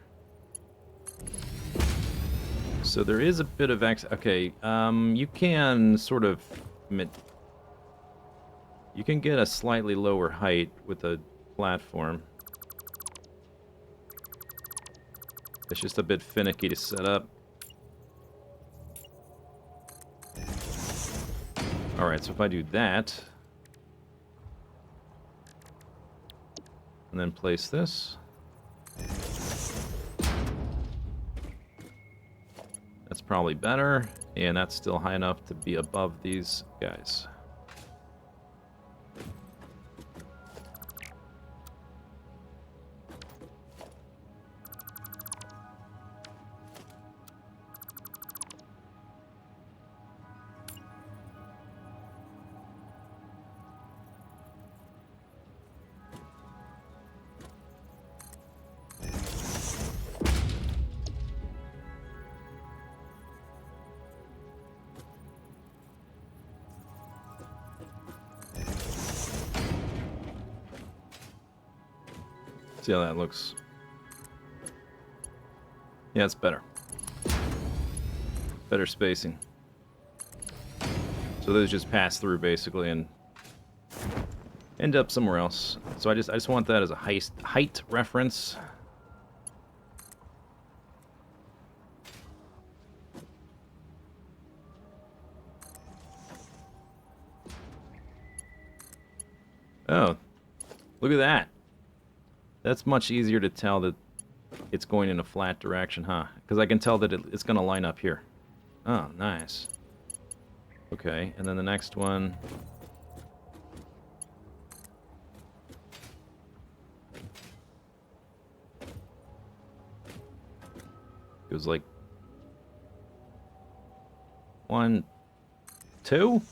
So there is a bit of okay, you can sort of... You can get a slightly lower height with a platform. It's just a bit finicky to set up. Alright, so if I do that... And then place this... That's probably better, and that's still high enough to be above these guys. See how that looks. Yeah, it's better. Better spacing. So those just pass through basically and end up somewhere else. So I just want that as a height reference. Oh, look at that. That's much easier to tell that it's going in a flat direction, huh? Because I can tell that it's going to line up here. Oh, nice. Okay, and then the next one... goes like... 1, 2?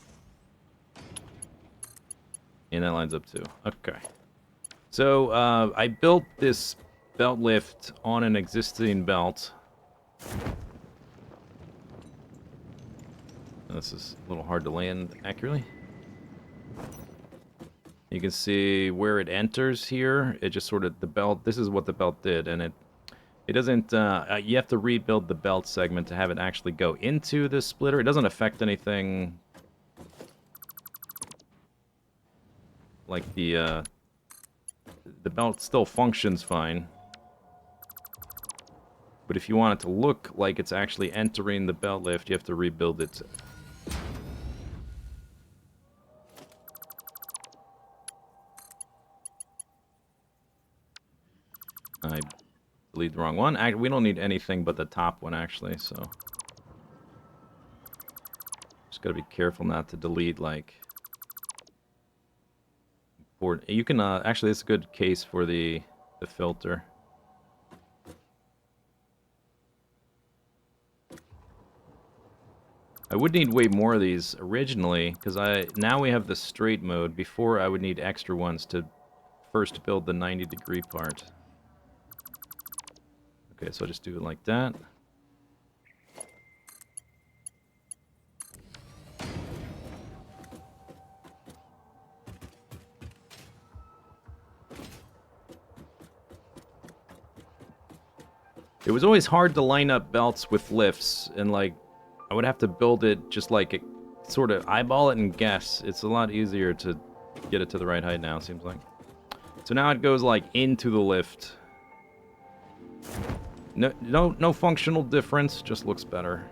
And that lines up too. Okay. So, I built this belt lift on an existing belt. This is a little hard to land accurately. You can see where it enters here. It just sort of, the belt, this is what the belt did, and it doesn't, you have to rebuild the belt segment to have it actually go into the splitter. It doesn't affect anything like the belt still functions fine. But if you want it to look like it's actually entering the belt lift, you have to rebuild it. I deleted the wrong one. We don't need anything but the top one, actually, so... Just gotta be careful not to delete, like... board. You can actually, it's a good case for the filter. I would need way more of these originally, because now we have the straight mode. Before, I would need extra ones to first build the 90-degree part. Okay, so I'll just do it like that. It was always hard to line up belts with lifts, and like, I would have to build it just like, sort of eyeball it and guess. It's a lot easier to get it to the right height now, seems like. So now it goes like into the lift. No functional difference, just looks better.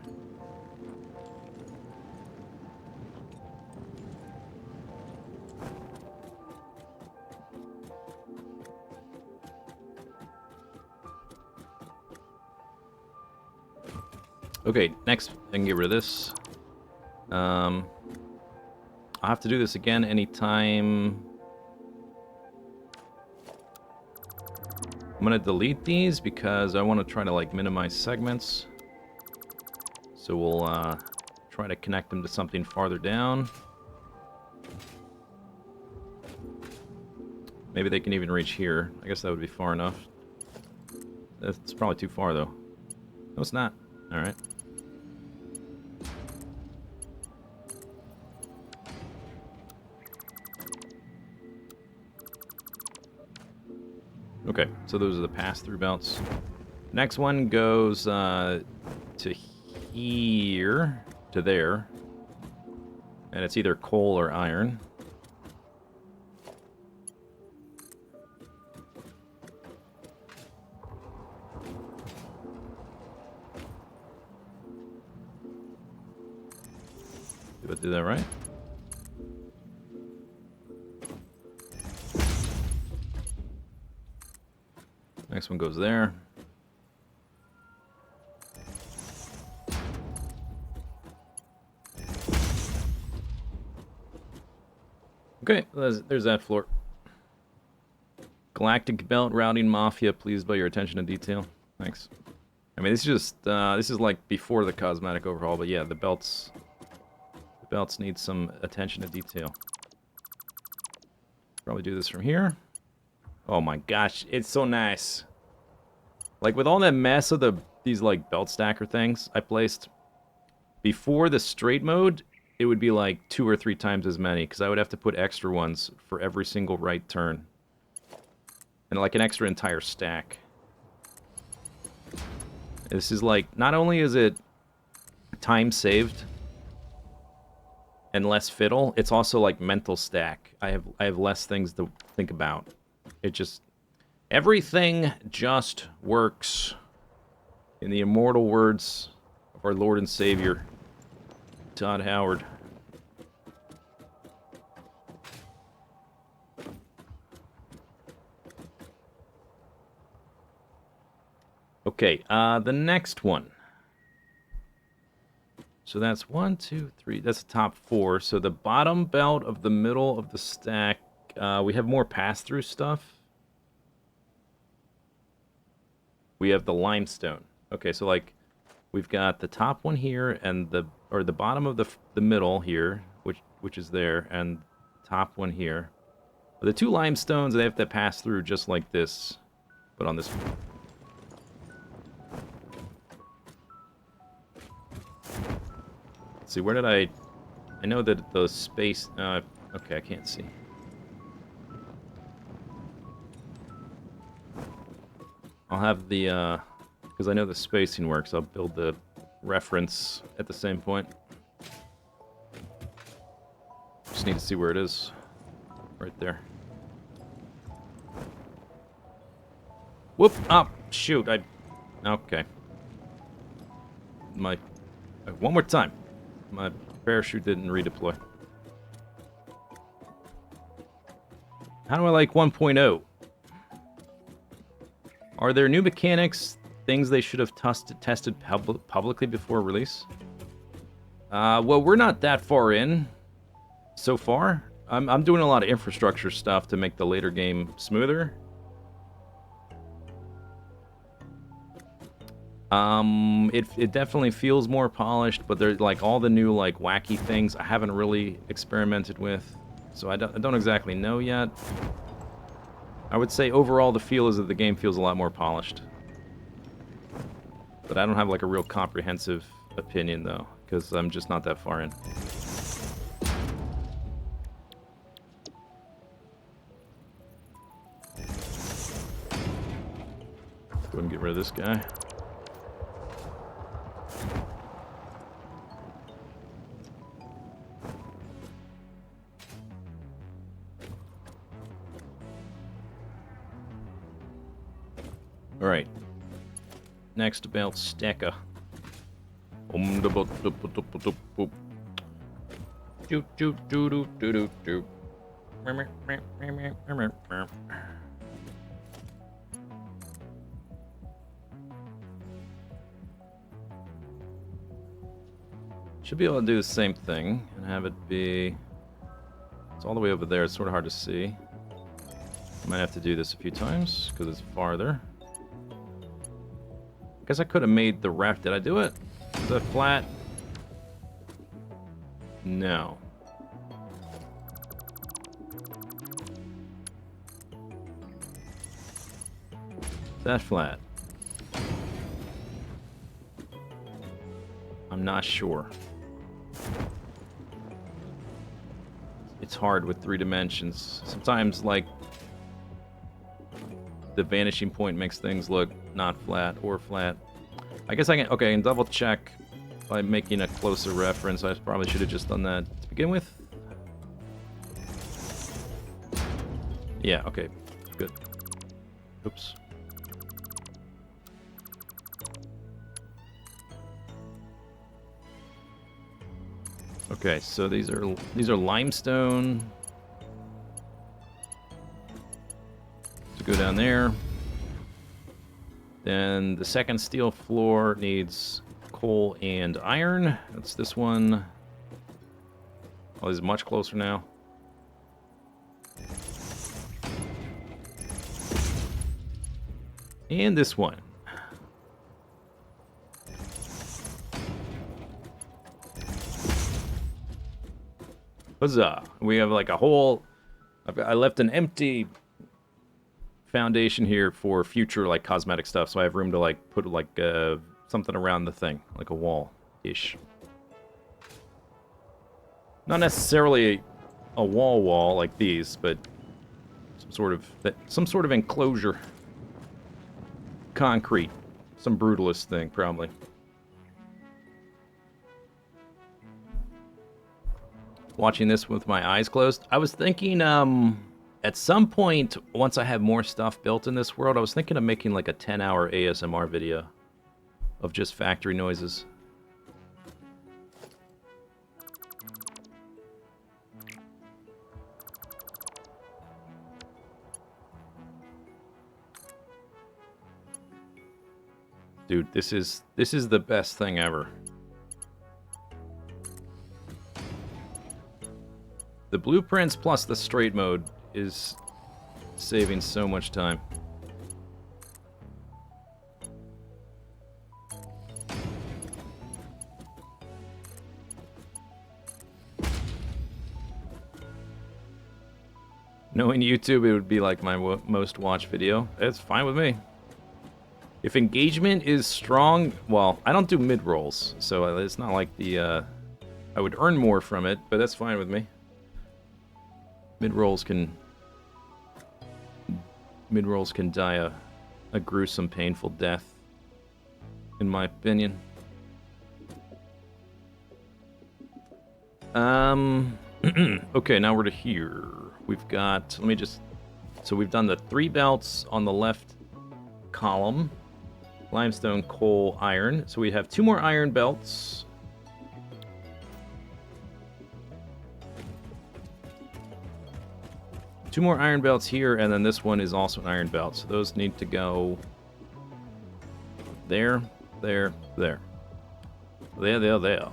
Okay, next, I can get rid of this. I'll have to do this again anytime. I'm gonna delete these because I want to try to like minimize segments. So we'll try to connect them to something farther down. Maybe they can even reach here. I guess that would be far enough. It's probably too far though. No, it's not. All right. Okay, so those are the pass-through belts. Next one goes to here, to there. And it's either coal or iron. Did I do that right? Next one goes there. Okay, there's that floor. Galactic Belt Routing Mafia, pleased by your attention to detail. Thanks. I mean, this is just this is like before the cosmetic overhaul, but yeah, the belts need some attention to detail. Probably do this from here. Oh my gosh, it's so nice. Like with all that mess of these like belt stacker things I placed before the straight mode, it would be like 2 or 3 times as many because I would have to put extra ones for every single right turn. And like an extra entire stack. This is like, not only is it time saved and less fiddle, it's also like mental stack. I have less things to think about. It just, everything just works. In the immortal words of our Lord and Savior, Todd Howard. Okay, the next one. So that's 1, 2, 3. That's the top 4. So the bottom belt of the middle of the stack, we have more pass-through stuff. We have the limestone. Okay, so like we've got the top one here and the bottom of the middle here, which is there, and top one here. The 2 limestones, they have to pass through just like this, but on this one. Let's see, where did I know that the space, okay, I can't see. I'll have the, because I know the spacing works, I'll build the reference at the same point. Just need to see where it is. Right there. Whoop! Oh, shoot, okay. One more time. My parachute didn't redeploy. How do I like 1.0? Are there new mechanics, things they should have tested publicly before release? Well, we're not that far in so far. I'm doing a lot of infrastructure stuff to make the later game smoother. It definitely feels more polished, but there's like all the new like wacky things I haven't really experimented with, so I don't exactly know yet. I would say overall the feel is that the game feels a lot more polished, but I don't have like a real comprehensive opinion though, because I'm just not that far in. Let's go ahead and get rid of this guy. Alright. Next belt stacker. Should be able to do the same thing and have it be... It's all the way over there. It's sort of hard to see. Might have to do this a few times because it's farther. I guess I could have made the ref. Did I do it? Is that flat? No. Is that flat? I'm not sure. It's hard with 3 dimensions. Sometimes, like, the vanishing point makes things look not flat or flat. I guess I can, okay, I can double check by making a closer reference. I probably should have just done that to begin with. Yeah, okay, good. Oops. Okay, so these are limestone. To go down there. Then the second steel floor needs coal and iron. That's this one. Oh, this is much closer now. And this one. Huzzah. We have like a whole... I left an empty foundation here for future like cosmetic stuff, so I have room to like put like something around the thing, like a wall-ish. Not necessarily a wall like these, but some sort of enclosure. Concrete. Some brutalist thing, probably. Watching this with my eyes closed. I was thinking, at some point, once I have more stuff built in this world, I was thinking of making like a 10-hour ASMR video of just factory noises. Dude, this is the best thing ever. The blueprints plus the straight mode is saving so much time. Knowing YouTube, it would be like my most watched video. It's fine with me. If engagement is strong, well, I don't do mid-rolls, so it's not like the, I would earn more from it, but that's fine with me. Mid-rolls can die a gruesome, painful death, in my opinion. Okay, now we're to here. We've got, let me just, so we've done the 3 belts on the left column. Limestone, coal, iron. So we have 2 more iron belts. Two more iron belts here, and then this one is also an iron belt. So those need to go there, there, there. There.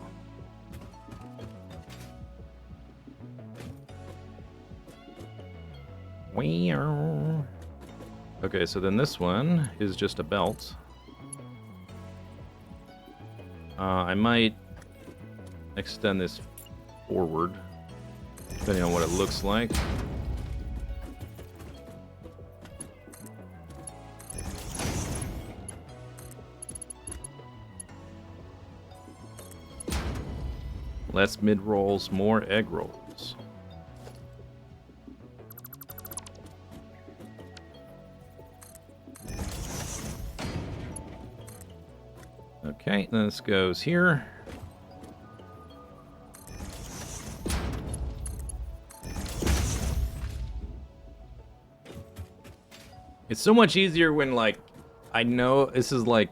Okay, so then this one is just a belt. I might extend this forward, depending on what it looks like. Less mid-rolls, more egg rolls. Okay, then this goes here. It's so much easier when, like, I know this is like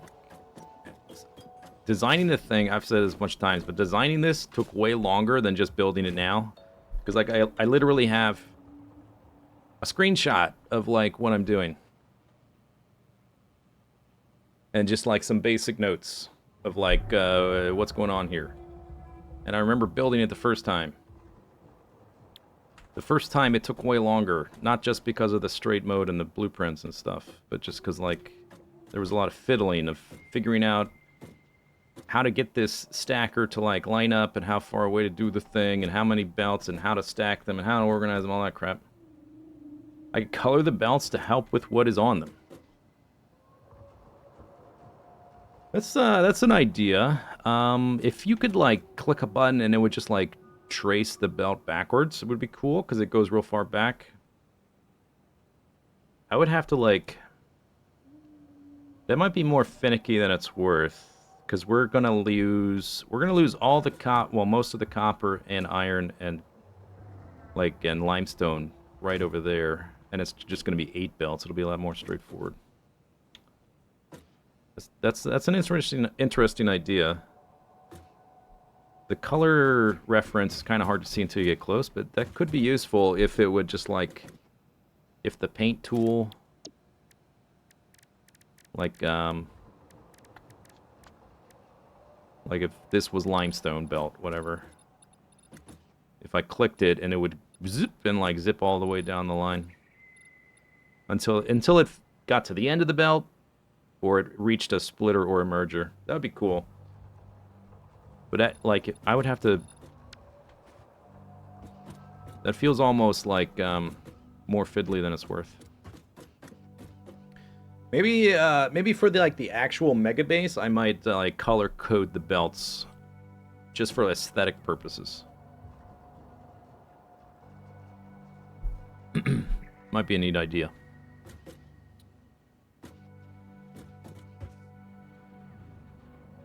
designing the thing. I've said this much times, but designing this took way longer than just building it now. Because, like, I literally have a screenshot of, like, what I'm doing. And just, like, some basic notes of, like, what's going on here. And I remember building it the first time. The first time it took way longer, not just because of the straight mode and the blueprints and stuff, but just because, like, there was a lot of fiddling of figuring out how to get this stacker to, like, line up and how far away to do the thing and how many belts and how to stack them and how to organize them, all that crap. I could color the belts to help with what is on them. That's an idea. If you could, like, click a button and it would just, like, trace the belt backwards, it would be cool because it goes real far back. I would have to, like, that might be more finicky than it's worth because we're gonna lose all the most of the copper and iron and, like, and limestone right over there, and it's just gonna be 8 belts. It'll be a lot more straightforward. That's an interesting idea. The color reference is kind of hard to see until you get close, but that could be useful if it would just, like, if the paint tool, like if this was limestone belt, whatever. If I clicked it and it would zip and, like, zip all the way down the line until it got to the end of the belt or it reached a splitter or a merger. That would be cool. But like, I would have to. That feels almost like more fiddly than it's worth. Maybe for the actual mega base, I might like color code the belts, just for aesthetic purposes. Might be a neat idea.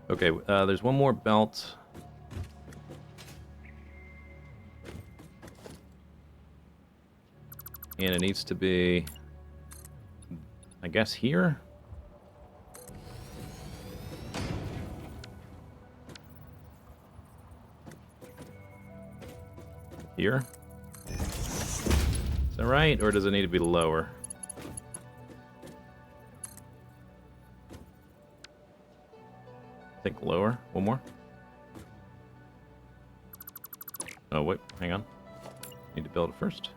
Okay, there's one more belt. And it needs to be, I guess, here? Here? Is that right? Or does it need to be lower? I think lower. One more. Oh, wait. Hang on. Need to build it first.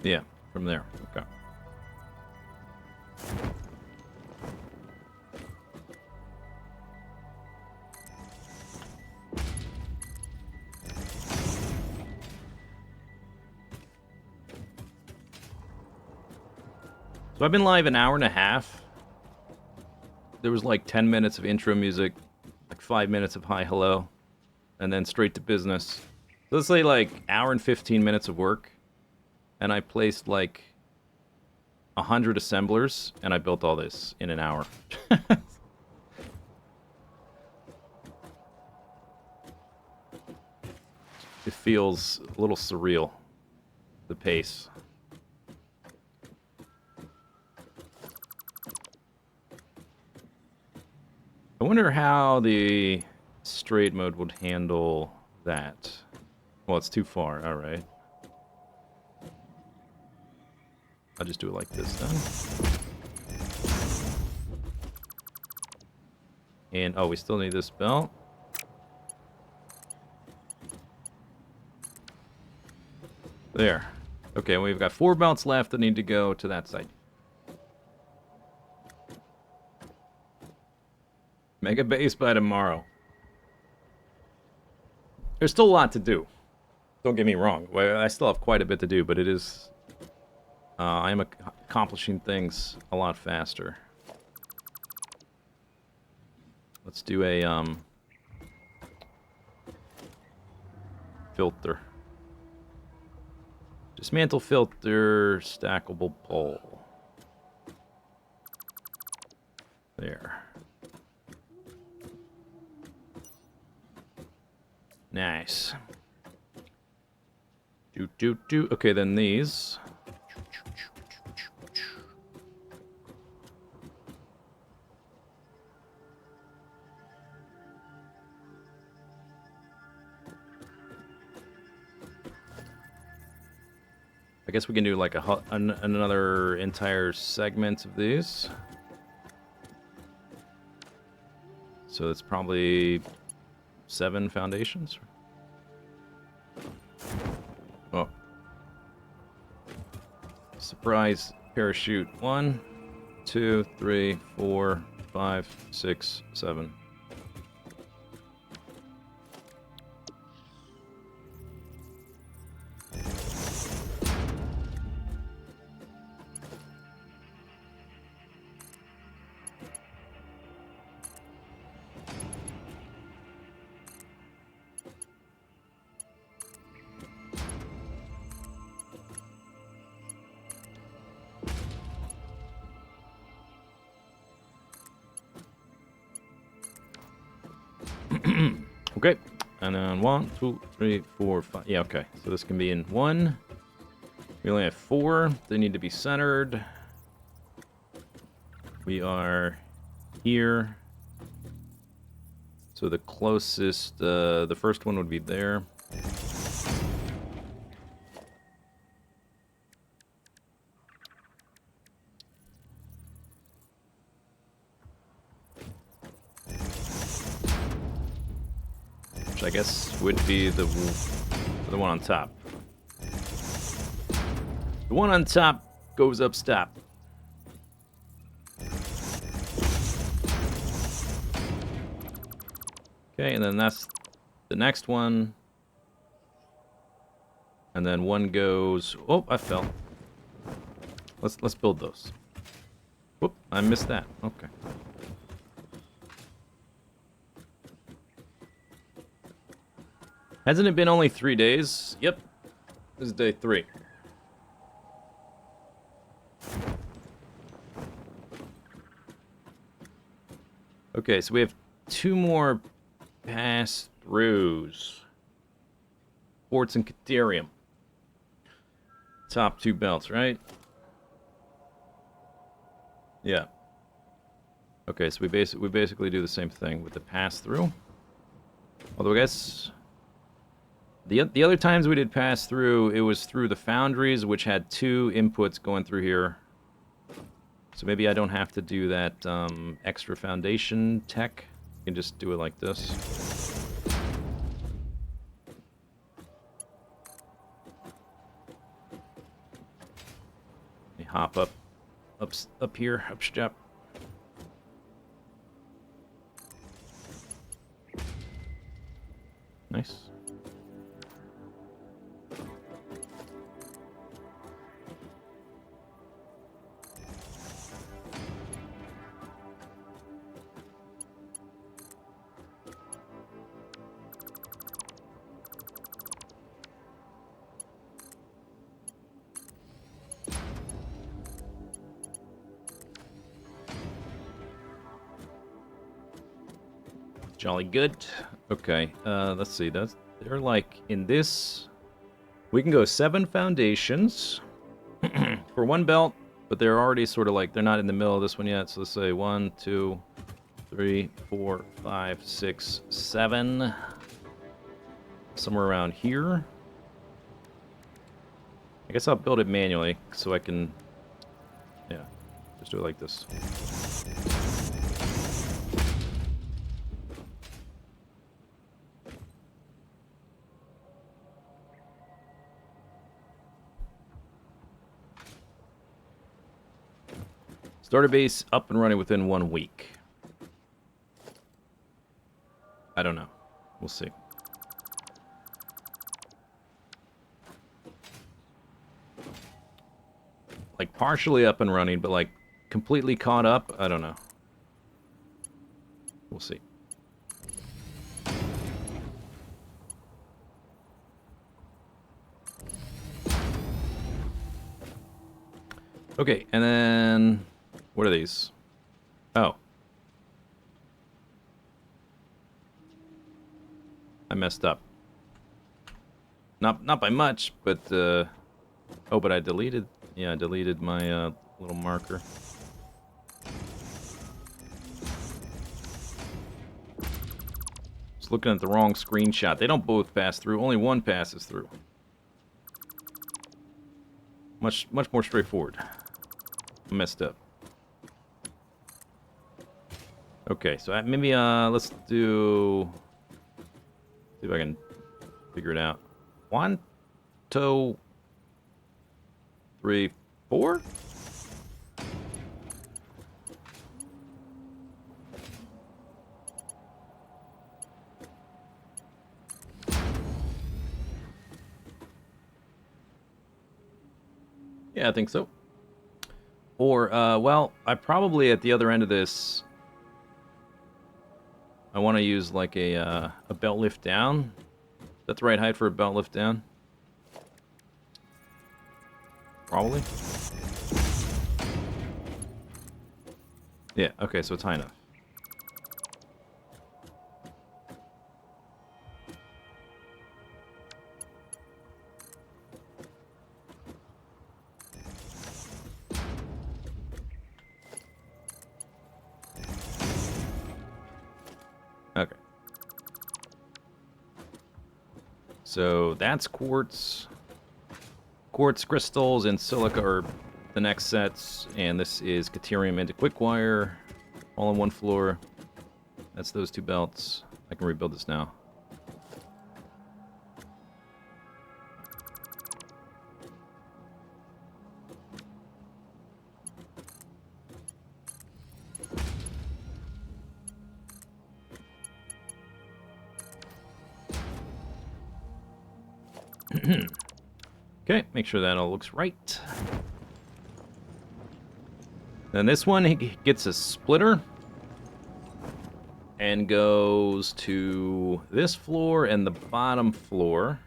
Yeah, from there. Okay. So I've been live an hour and a half. There was like 10 minutes of intro music, like 5 minutes of hi, hello, and then straight to business. So let's say like hour and 15 minutes of work. And I placed like 100 assemblers, and I built all this in an hour. It feels a little surreal, the pace. I wonder how the straight mode would handle that. Well, it's too far. All right. I'll just do it like this then. And, oh, we still need this belt. There. Okay, we've got 4 belts left that need to go to that site. Mega base by tomorrow. There's still a lot to do. Don't get me wrong. I still have quite a bit to do, but it is... I am accomplishing things a lot faster. Let's do a, filter. Dismantle filter, stackable pole. There. Nice. Do. Okay, then these. I guess we can do like another entire segment of these. So it's probably 7 foundations. Oh. Surprise parachute. 1, 2, 3, 4, 5, 6, 7. Okay, and then 1, 2, 3, 4, 5. Yeah, okay. So this can be in 1. We only have 4. They need to be centered. We are here. So the closest, the first one would be there. I guess would be the one on top. The one on top goes up stop. Okay, and then that's the next one. And then one goes... Oh, I fell. Let's build those. Whoop, I missed that. Okay. Hasn't it been only 3 days? Yep. This is day 3. Okay, so we have 2 more pass-throughs. Forts and Caterium. Top 2 belts, right? Yeah. Okay, so we basically do the same thing with the pass-through. Although I guess... The other times we did pass through, it was through the foundries, which had 2 inputs going through here. So maybe I don't have to do that extra foundation tech. I can just do it like this. Let me hop up here, up step. Nice. Jolly good. Okay, let's see. They're like in this. We can go 7 foundations for 1 belt, but they're already sort of like they're not in the middle of this one yet. So let's say 1, 2, 3, 4, 5, 6, 7. Somewhere around here. I guess I'll build it manually so I can, yeah, just do it like this. Starter base up and running within 1 week. I don't know. We'll see. Like partially up and running, but like completely caught up, I don't know. We'll see. Okay, and then what are these? Oh. I messed up. Not by much, but oh, but I deleted. Yeah, I deleted my little marker. Just looking at the wrong screenshot. They don't both pass through. Only one passes through. Much more straightforward. I messed up. Okay, so maybe let's do. See if I can figure it out. 1, 2, 3, 4. Yeah, I think so. Or, well, I probably at the other end of this, I want to use like a belt lift down. Is that the right height for a belt lift down? Probably. Yeah, okay, so it's high enough. Okay. So that's quartz. Quartz crystals and silica are the next sets, and this is Caterium into Quickwire, all on one floor. That's those 2 belts. I can rebuild this now. Okay, make sure that all looks right. Then this one he gets a splitter and goes to this floor and the bottom floor.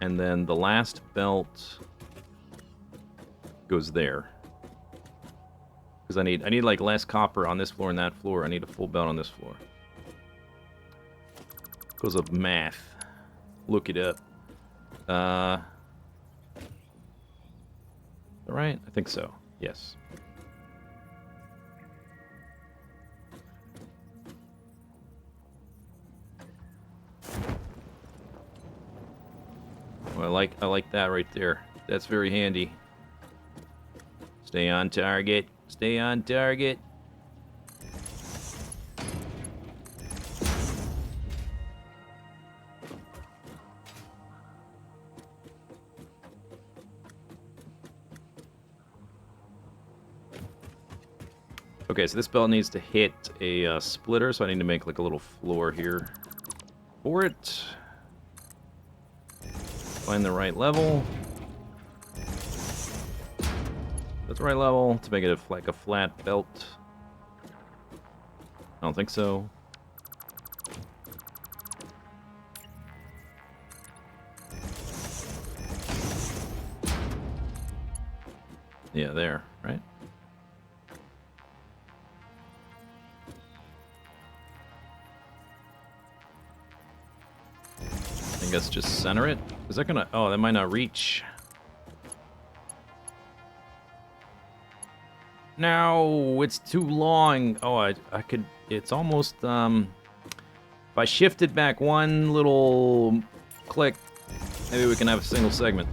And then the last belt goes there. Because I need like less copper on this floor and that floor. I need a full belt on this floor. Goes up math. Look it up. Alright, I think so. Yes. Well, I like that right there. That's very handy. Stay on target. Stay on target. Okay, so this belt needs to hit a splitter, so I need to make like a little floor here for it. Find the right level. That's the right level to make it like a flat belt. I don't think so. Yeah, there, right? I guess just center it. Is that gonna... Oh, that might not reach. No, it's too long. Oh, I could. It's almost If I shifted back one little click, maybe we can have a single segment.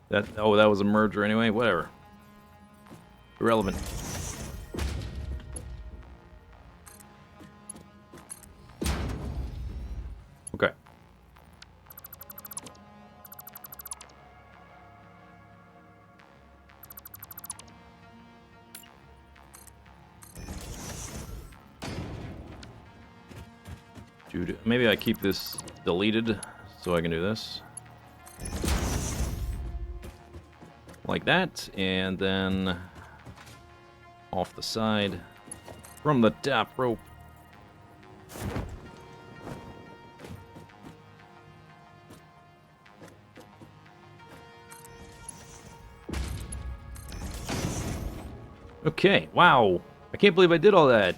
That was a merger anyway. Whatever. Irrelevant. Okay. Dude, maybe I keep this deleted so I can do this. Like that, and then off the side from the top rope. Okay, wow. I can't believe I did all that.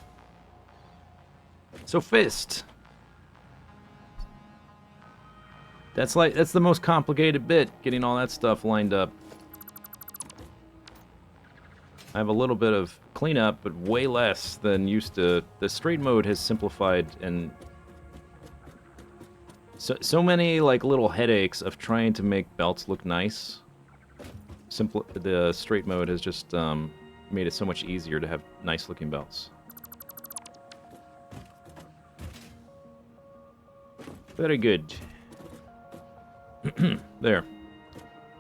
So fist. That's the most complicated bit, getting all that stuff lined up. I have a little bit of cleanup, but way less than used to. The straight mode has simplified, and so many like little headaches of trying to make belts look nice. The straight mode has just made it so much easier to have nice looking belts. Very good. There.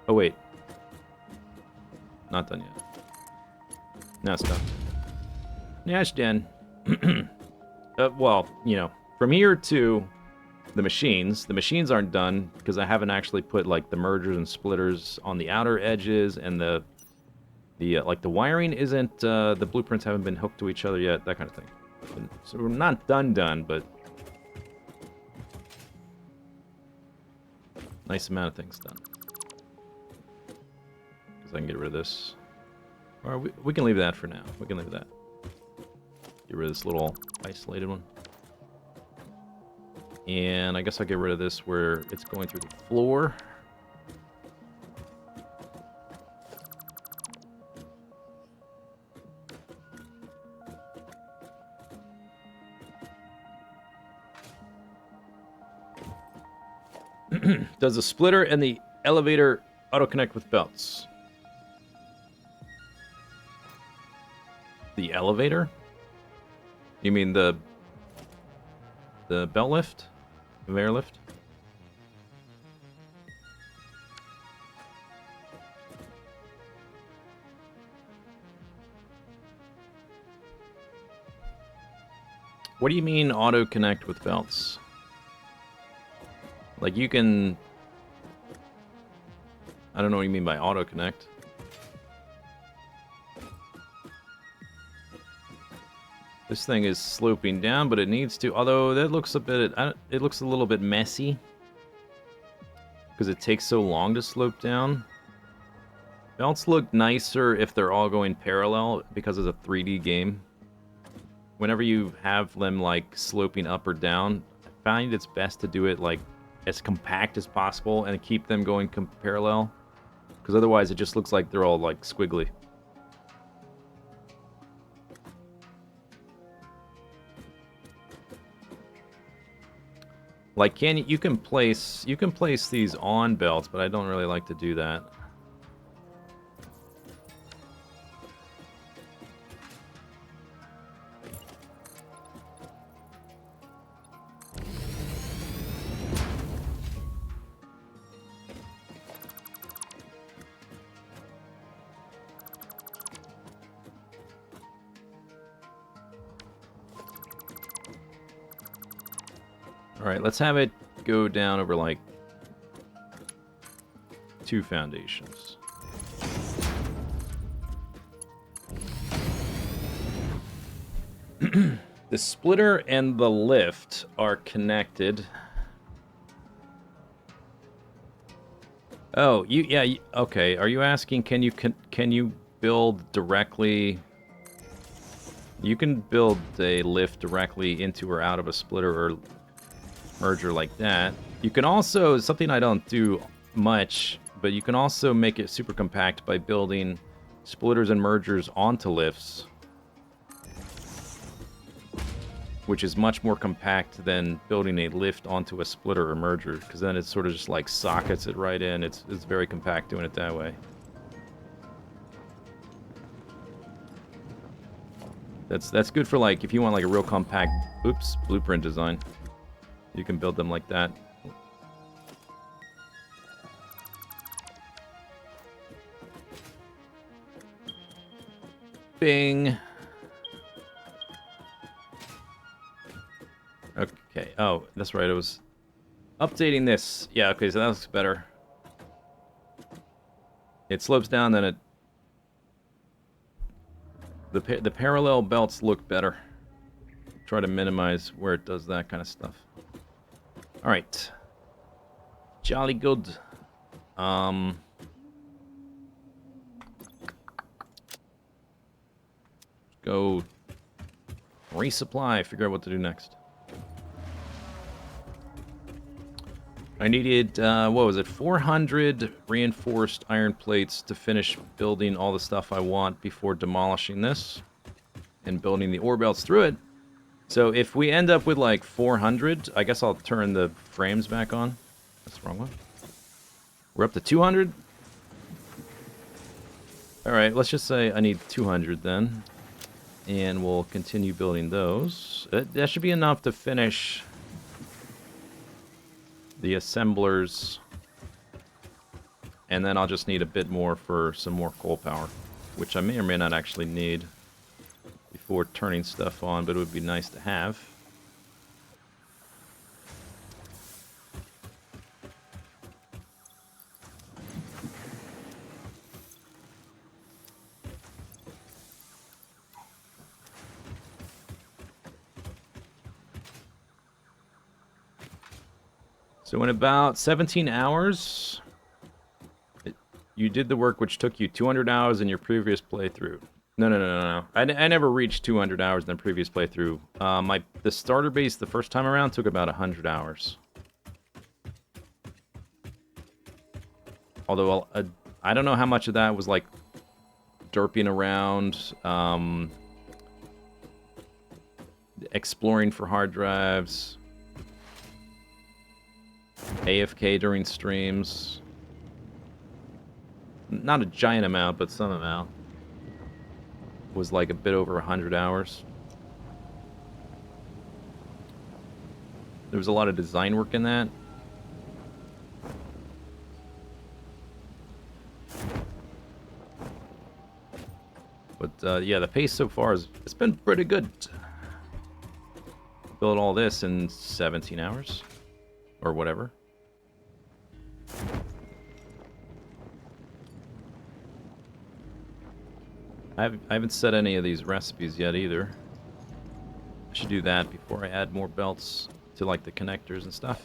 Oh wait. Not done yet. Now it's done. Yeah, it's done. Well, you know, from here to the machines aren't done because I haven't actually put like the mergers and splitters on the outer edges, and the wiring isn't, the blueprints haven't been hooked to each other yet, that kind of thing. So we're not done, but nice amount of things done. Because I can get rid of this. Or we can leave that for now. We can leave that. Get rid of this little isolated one. And I guess I'll get rid of this where it's going through the floor. Does the splitter and the elevator auto-connect with belts? The elevator? You mean the belt lift? Conveyor lift? What do you mean auto-connect with belts? Like you can... I don't know what you mean by auto-connect. This thing is sloping down, but it needs to. Although that looks a bit, it looks a little bit messy because it takes so long to slope down. Belts look nicer if they're all going parallel because it's a 3D game. Whenever you have them like sloping up or down, I find it's best to do it like as compact as possible and keep them going parallel, because otherwise it just looks like they're all like squiggly. Like, you can place these on belts, but I don't really like to do that. Alright, let's have it go down over, like, 2 foundations. The splitter and the lift are connected. Oh, okay. Are you asking, can you build directly... You can build a lift directly into or out of a splitter or merger like that. You can also, something I don't do much, but you can also make it super compact by building splitters and mergers onto lifts, which is much more compact than building a lift onto a splitter or merger, because then it sort of just like sockets it right in. It's very compact doing it that way. That's good for like if you want like a real compact blueprint design. You can build them like that. Bing. Okay. Oh, that's right. It was updating this. Yeah, okay, so that looks better. It slopes down, then it... The parallel belts look better. Try to minimize where it does that kind of stuff. Alright. Jolly good. Go resupply, figure out what to do next. I needed, what was it, 400 reinforced iron plates to finish building all the stuff I want before demolishing this and building the ore belts through it. So if we end up with like 400, I guess I'll turn the frames back on. That's the wrong one. We're up to 200? Alright, let's just say I need 200 then. And we'll continue building those. That should be enough to finish the assemblers, and then I'll just need a bit more for some more coal power, which I may or may not actually need before turning stuff on, but it would be nice to have. So in about 17 hours, you did the work which took you 200 hours in your previous playthrough. No. I never reached 200 hours in the previous playthrough. The starter base the first time around took about 100 hours. Although, I don't know how much of that was like derping around, exploring for hard drives, AFK during streams. Not a giant amount, but some amount. Was like a bit over 100 hours. There was a lot of design work in that. But yeah, the pace so far it's been pretty good. Built all this in 17 hours. Or whatever. I haven't set any of these recipes yet either. I should do that before I add more belts to like the connectors and stuff.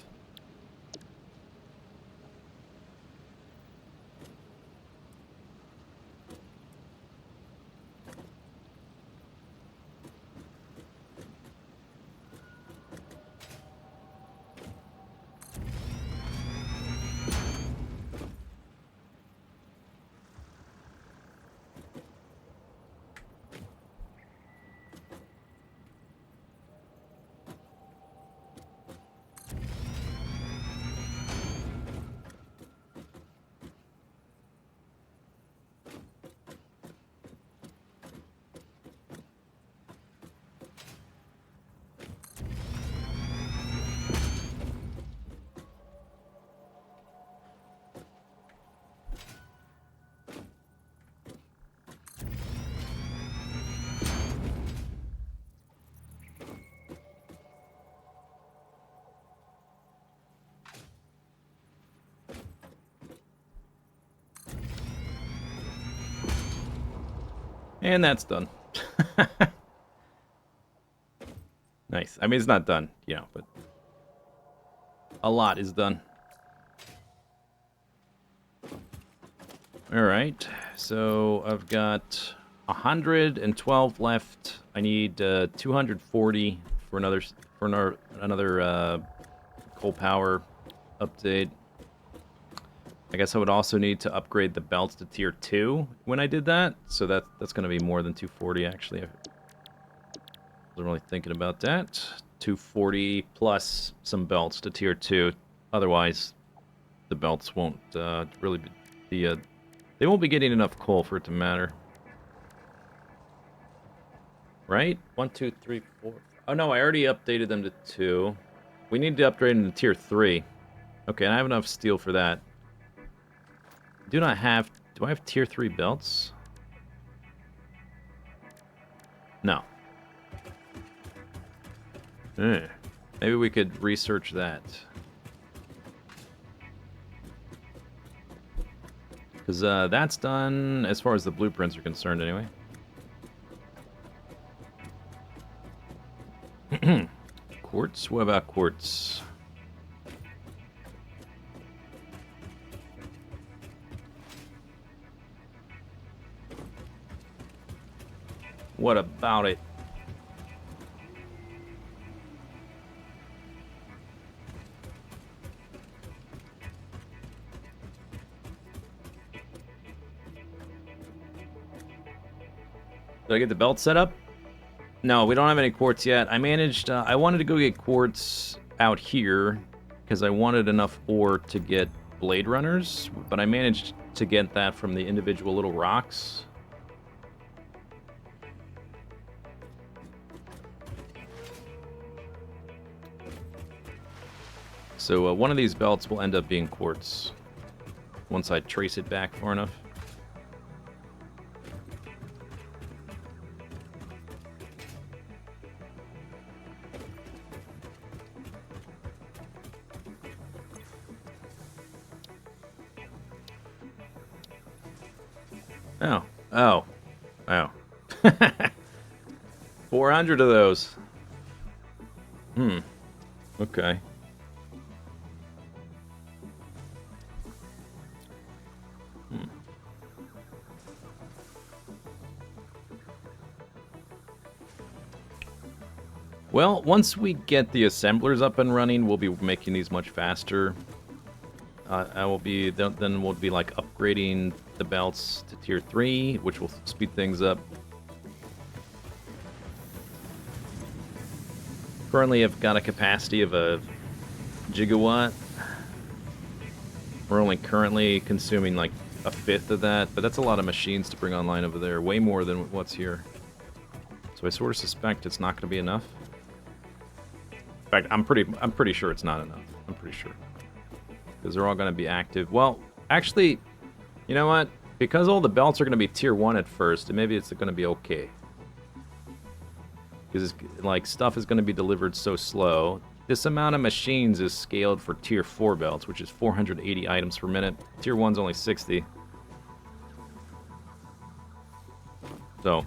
And that's done. Nice. I mean, it's not done, you know, but a lot is done. Alright, so I've got 112 left. I need 240 for another coal power. update. I guess I would also need to upgrade the belts to tier 2 when I did that. So that's going to be more than 240, actually. I wasn't really thinking about that. 240 plus some belts to tier 2. Otherwise, the belts won't really be... they won't be getting enough coal for it to matter. Right? 1, 2, 3, 4... Oh, no, I already updated them to 2. We need to upgrade them to tier 3. Okay, and I have enough steel for that. Do not have... Do I have tier 3 belts? No. Maybe we could research that. Because that's done as far as the blueprints are concerned, anyway. Quartz? What about quartz? What about it? Did I get the belt set up? No, we don't have any quartz yet. I managed... I wanted to go get quartz out here because I wanted enough ore to get blade runners, but I managed to get that from the individual little rocks. So one of these belts will end up being quartz once I trace it back far enough. Oh. Oh. Oh. 400 of those. Okay. Well, once we get the assemblers up and running, we'll be making these much faster. Then we'll be like upgrading the belts to tier 3, which will speed things up. Currently, I've got a capacity of a gigawatt. We're only currently consuming like a fifth of that, but that's a lot of machines to bring online over there. Way more than what's here. So I sort of suspect it's not going to be enough. In fact, I'm pretty sure it's not enough. I'm pretty sure. Because they're all going to be active. Well, actually, you know what? Because all the belts are going to be tier 1 at first, and maybe it's going to be okay. Because like stuff is going to be delivered so slow. This amount of machines is scaled for tier 4 belts, which is 480 items per minute. Tier 1's only 60. So,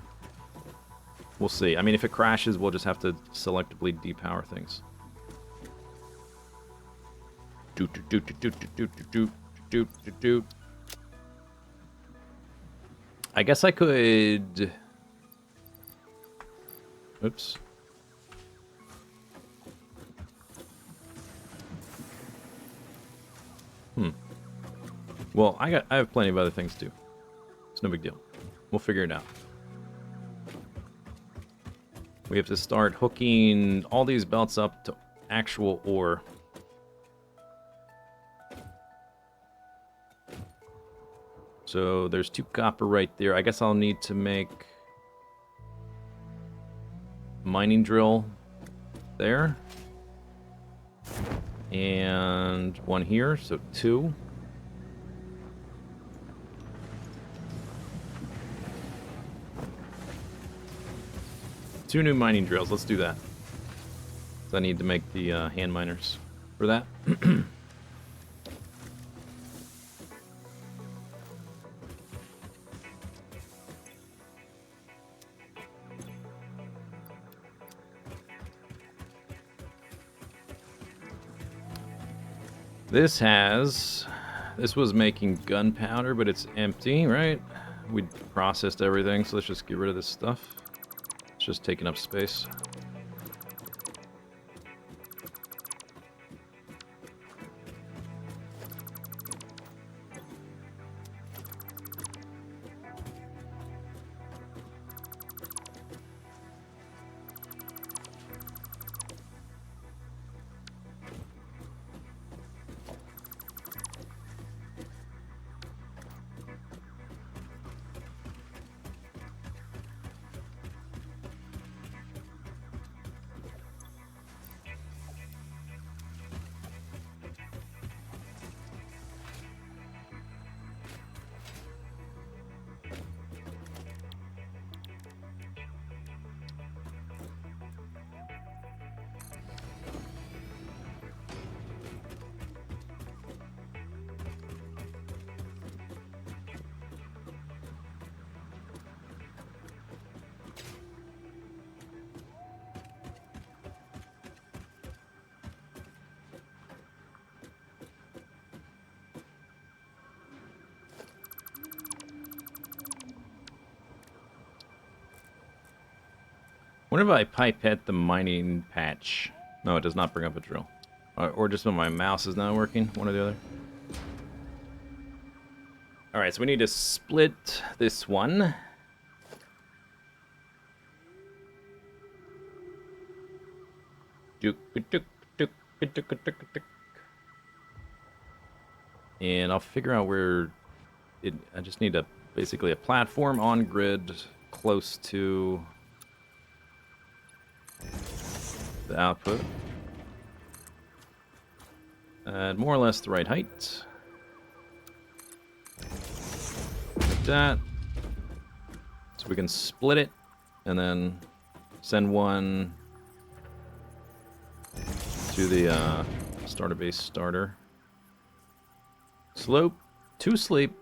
we'll see. I mean, if it crashes, we'll just have to selectively depower things. I guess I could... Oops. Well, I have plenty of other things to do. It's no big deal. We'll figure it out. We have to start hooking all these belts up to actual ore. So there's 2 copper right there. I guess I'll need to make mining drill there. And 1 here, so 2. Two new mining drills. Let's do that. So I need to make the hand miners for that. This was making gunpowder, but it's empty, right? We processed everything, so let's just get rid of this stuff. It's just taking up space. Wonder if I pipette the mining patch. No, it does not bring up a drill. Or just when my mouse is not working, one or the other. Alright, so we need to split this one. And I'll figure out where it. I just need basically a platform on grid close to the output. At more or less the right height. Like that. So we can split it and then send one to the starter base starter. Slope to sleep.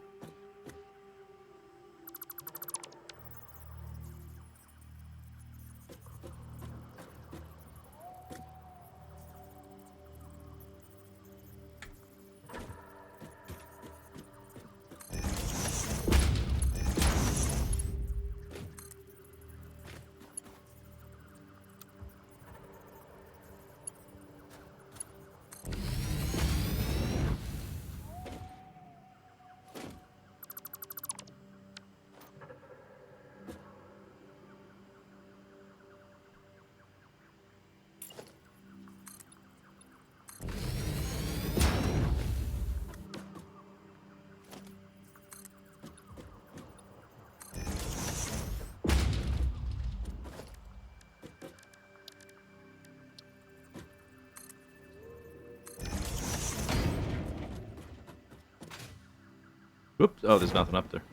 Oops. Oh, there's nothing up there.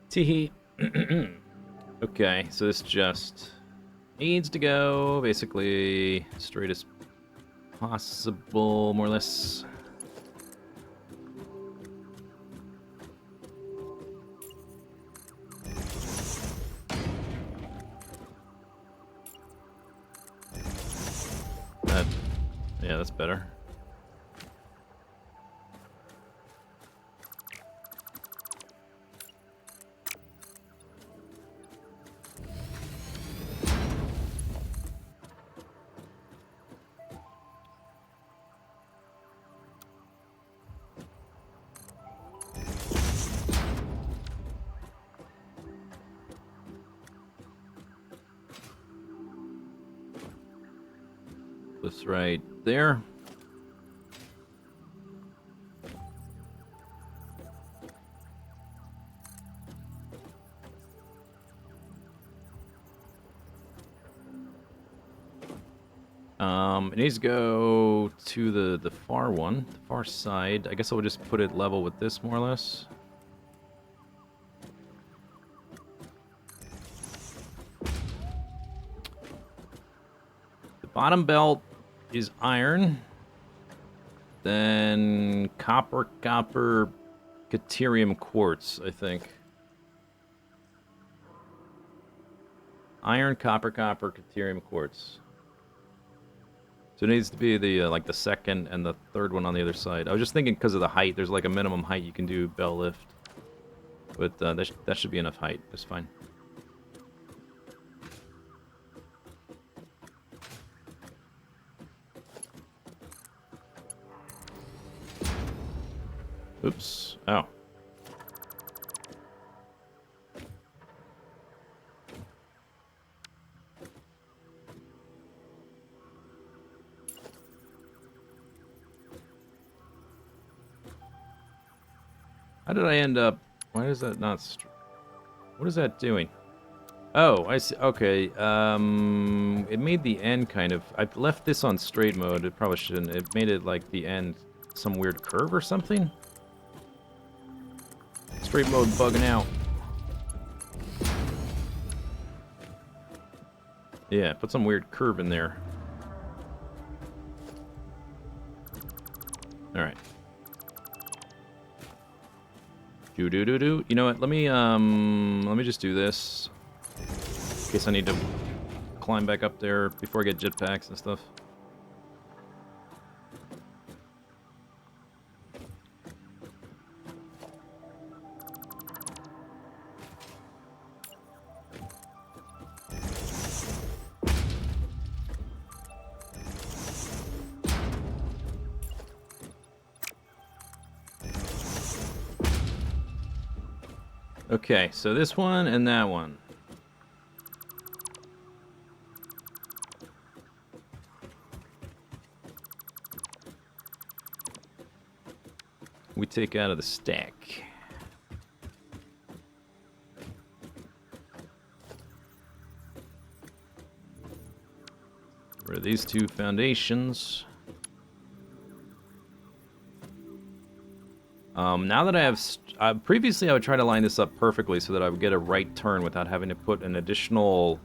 Teehee. Okay, so this just needs to go basically straight as possible, more or less. Yeah, that's better. This right there. It needs to go to the far one, the far side. I guess I'll just put it level with this, more or less. The bottom belt is iron. Then copper, caterium quartz, I think. Iron, copper, caterium quartz. So it needs to be the like the second and the third one on the other side. I was just thinking because of the height. There's like a minimum height you can do bell lift, but that should be enough height. That's fine. Oops. Oh. How did I end up? Why is that not? What is that doing? Oh, I see. Okay. It made the end kind of. I left this on straight mode. It probably shouldn't. It made it like the end some weird curve or something. Straight mode bugging out. Yeah, put some weird curve in there. All right. Do. You know what? Let me just do this in case I need to climb back up there before I get jetpacks and stuff. Okay, so this one and that one. We take out of the stack. Rid of these two foundations. Now that I have... previously, I would try to line this up perfectly so that I would get a right turn without having to put an additional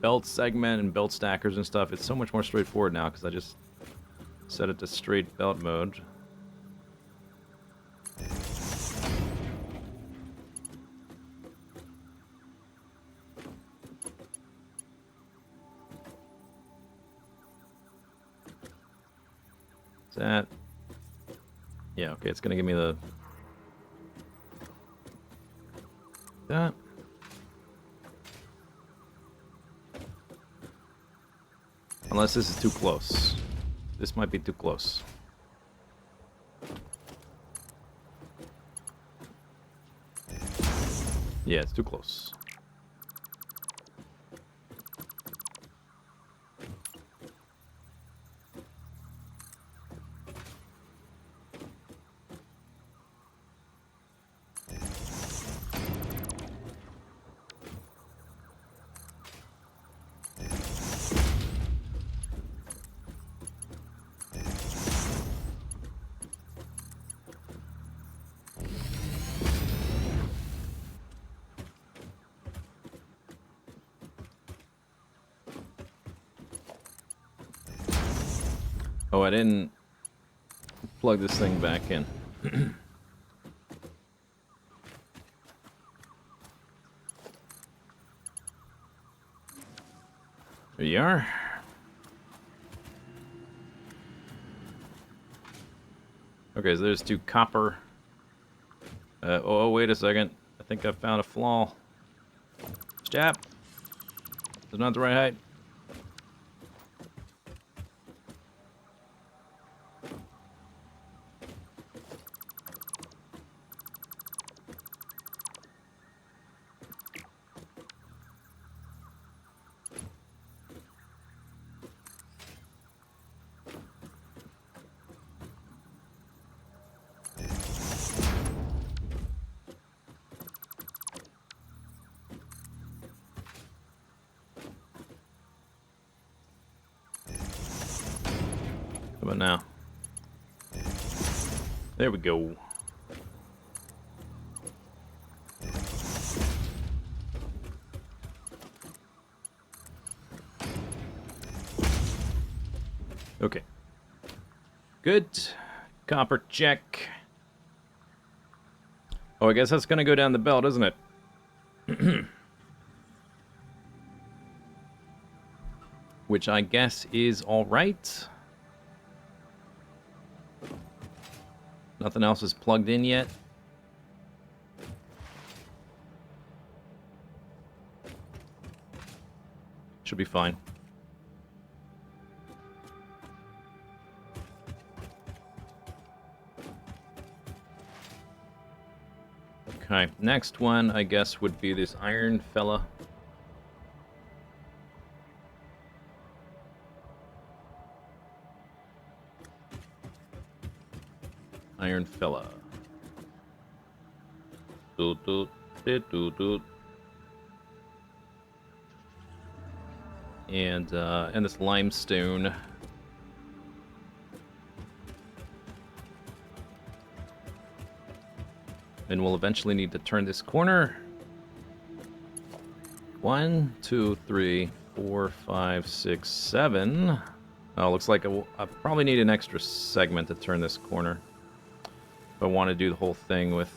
belt segment and belt stackers and stuff. It's so much more straightforward now because I just set it to straight belt mode. That... Yeah, okay, it's gonna give me the... That. Unless this is too close. This might be too close. Yeah, it's too close. Oh, I didn't plug this thing back in. There you are. Okay, so there's two copper. Oh, wait a second. I think I found a flaw. Jab. It's not the right height. How about now? There we go. Okay. Good. Copper check. Oh, I guess that's gonna go down the belt, isn't it? Which I guess is alright. Nothing else is plugged in yet. Should be fine. Okay, next one, I guess, would be this iron fella. Iron fella. Doot, doot, doot, doot, doot. And this limestone. And we'll eventually need to turn this corner. 1, 2, 3, 4, 5, 6, 7. Oh, looks like I probably need an extra segment to turn this corner. If I want to do the whole thing with...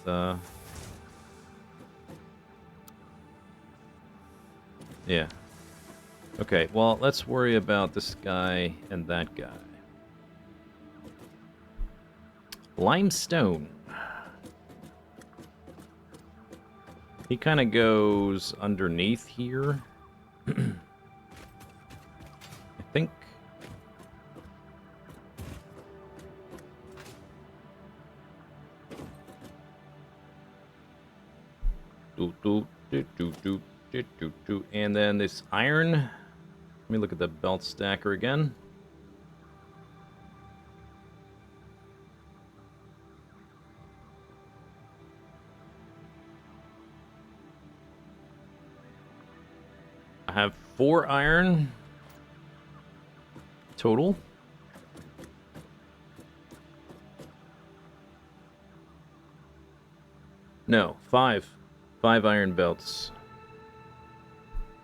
Yeah. Okay, well, let's worry about this guy and that guy. Limestone. He kind of goes underneath here. I think. And then this iron. Let me look at the belt stacker again. I have 4 iron total. No, 5. 5 iron belts.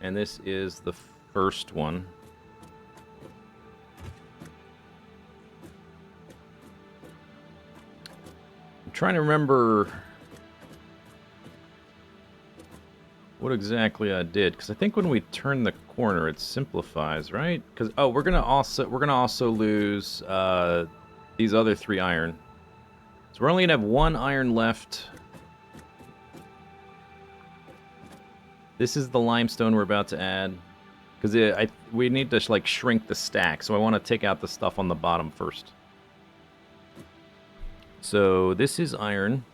And this is the first one. I'm trying to remember what exactly I did, because I think when we turn the corner, it simplifies, right? Because we're gonna also lose these other 3 iron, so we're only gonna have 1 iron left. This is the limestone we're about to add, because we need to like shrink the stack, so I want to take out the stuff on the bottom first. So this is iron.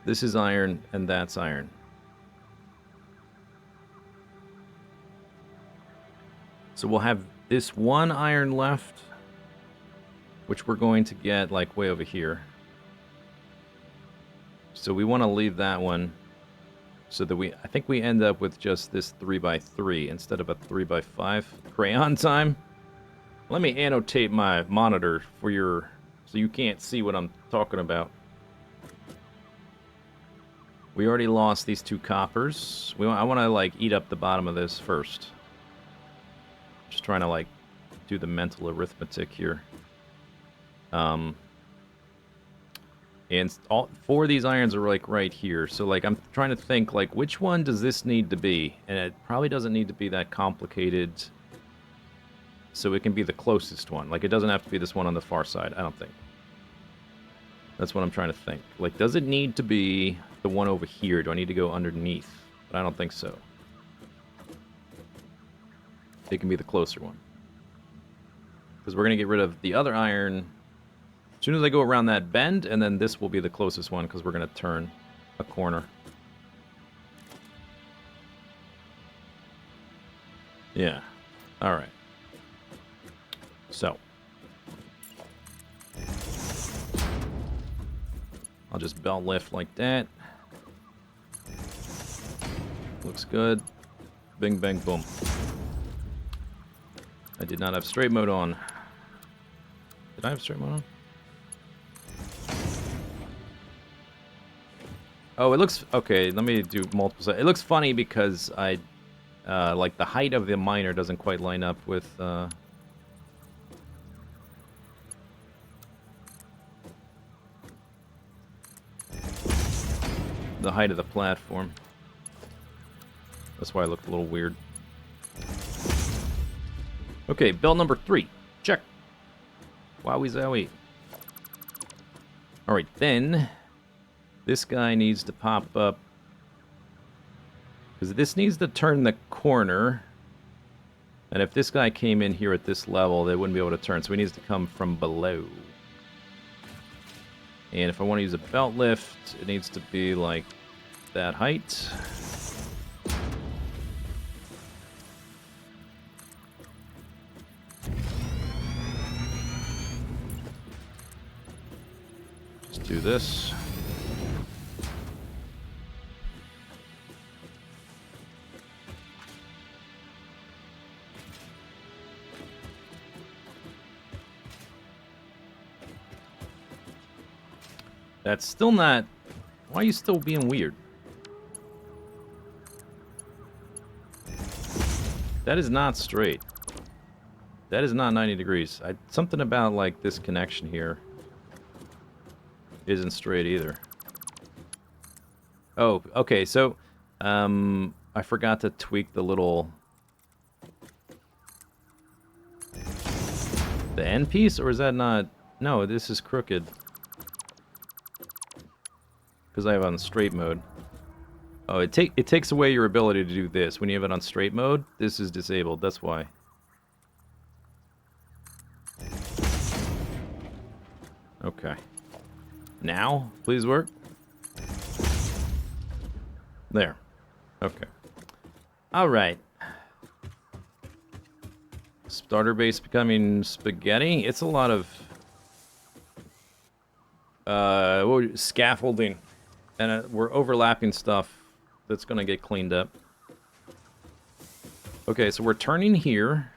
This is iron, and that's iron. So we'll have this 1 iron left, which we're going to get like way over here. So we want to leave that one so that I think we end up with just this 3x3 instead of a 3x5 crayon time. Let me annotate my monitor so you can't see what I'm talking about. We already lost these 2 coppers. I want to like eat up the bottom of this first. Just trying to like do the mental arithmetic here. And all 4 of these irons are like right here. So like I'm trying to think like which one does this need to be? And it probably doesn't need to be that complicated. So it can be the closest one. Like it doesn't have to be this one on the far side, I don't think. That's what I'm trying to think. Like, does it need to be the one over here? Do I need to go underneath? But I don't think so. It can be the closer one. Because we're going to get rid of the other iron as soon as I go around that bend, and then this will be the closest one because we're going to turn a corner. Yeah. All right. So. I'll just belt lift like that. Looks good. Bing, bang, boom. I did not have straight mode on. Did I have straight mode on? Oh, it looks... Okay, let me do multiple... It looks funny because like, the height of the miner doesn't quite line up with... the height of the platform. That's why it looked a little weird. Okay, belt number 3. Check. Wowie zowie. Alright, then... This guy needs to pop up. Because this needs to turn the corner. And if this guy came in here at this level, they wouldn't be able to turn. So he needs to come from below. And if I want to use a belt lift, it needs to be like that height. Just do this. That's still not... Why are you still being weird? That is not straight. That is not 90 degrees. Something about, like, this connection here isn't straight either. Oh, okay, so, I forgot to tweak the little... The end piece, or is that not... No, this is crooked. Because I have it on straight mode. Oh, it takes away your ability to do this. When you have it on straight mode, this is disabled, that's why. Okay. Now, please work. There. Okay. Alright. Starter base becoming spaghetti. It's a lot of... scaffolding. And we're overlapping stuff that's going to get cleaned up. Okay, so we're turning here.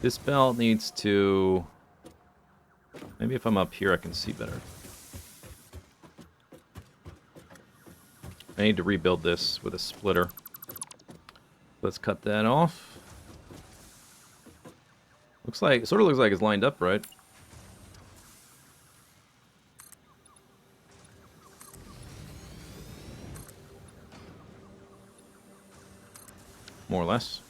This belt needs to... Maybe if I'm up here I can see better. I need to rebuild this with a splitter. Let's cut that off. Looks like, sort of looks like it's lined up, right? More or less.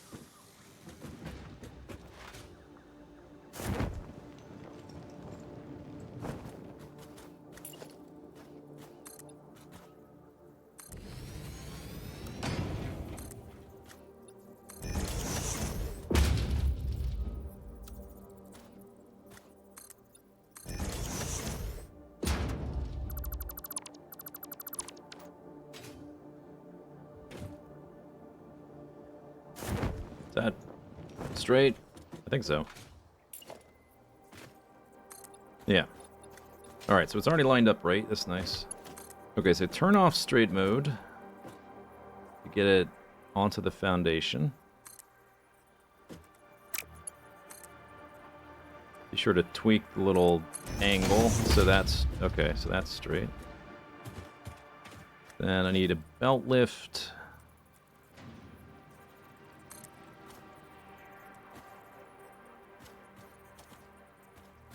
Is that straight? I think so. Yeah. Alright, so it's already lined up right. That's nice. Okay, so turn off straight mode to get it onto the foundation. Be sure to tweak the little angle. So that's... Okay, so that's straight. Then I need a belt lift.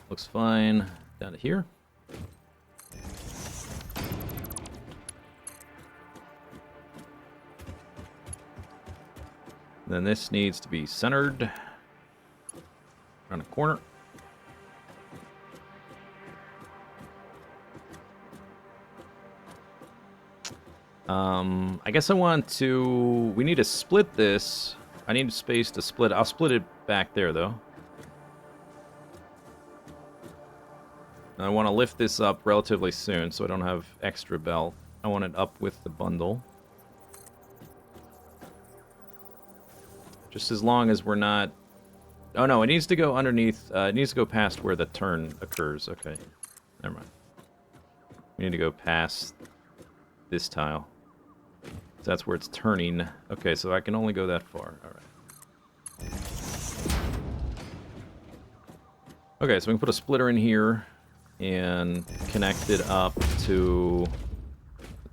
Looks fine. Down to here. Then this needs to be centered around the corner. I guess I want to... We need to split this. I need space to split. I'll split it back there, though. I want to lift this up relatively soon so I don't have extra belt. I want it up with the bundle. Just as long as we're not... Oh no, it needs to go underneath... it needs to go past where the turn occurs. Okay. Never mind. We need to go past this tile. So that's where it's turning. Okay, so I can only go that far. Alright. Okay, so we can put a splitter in here and connect it up to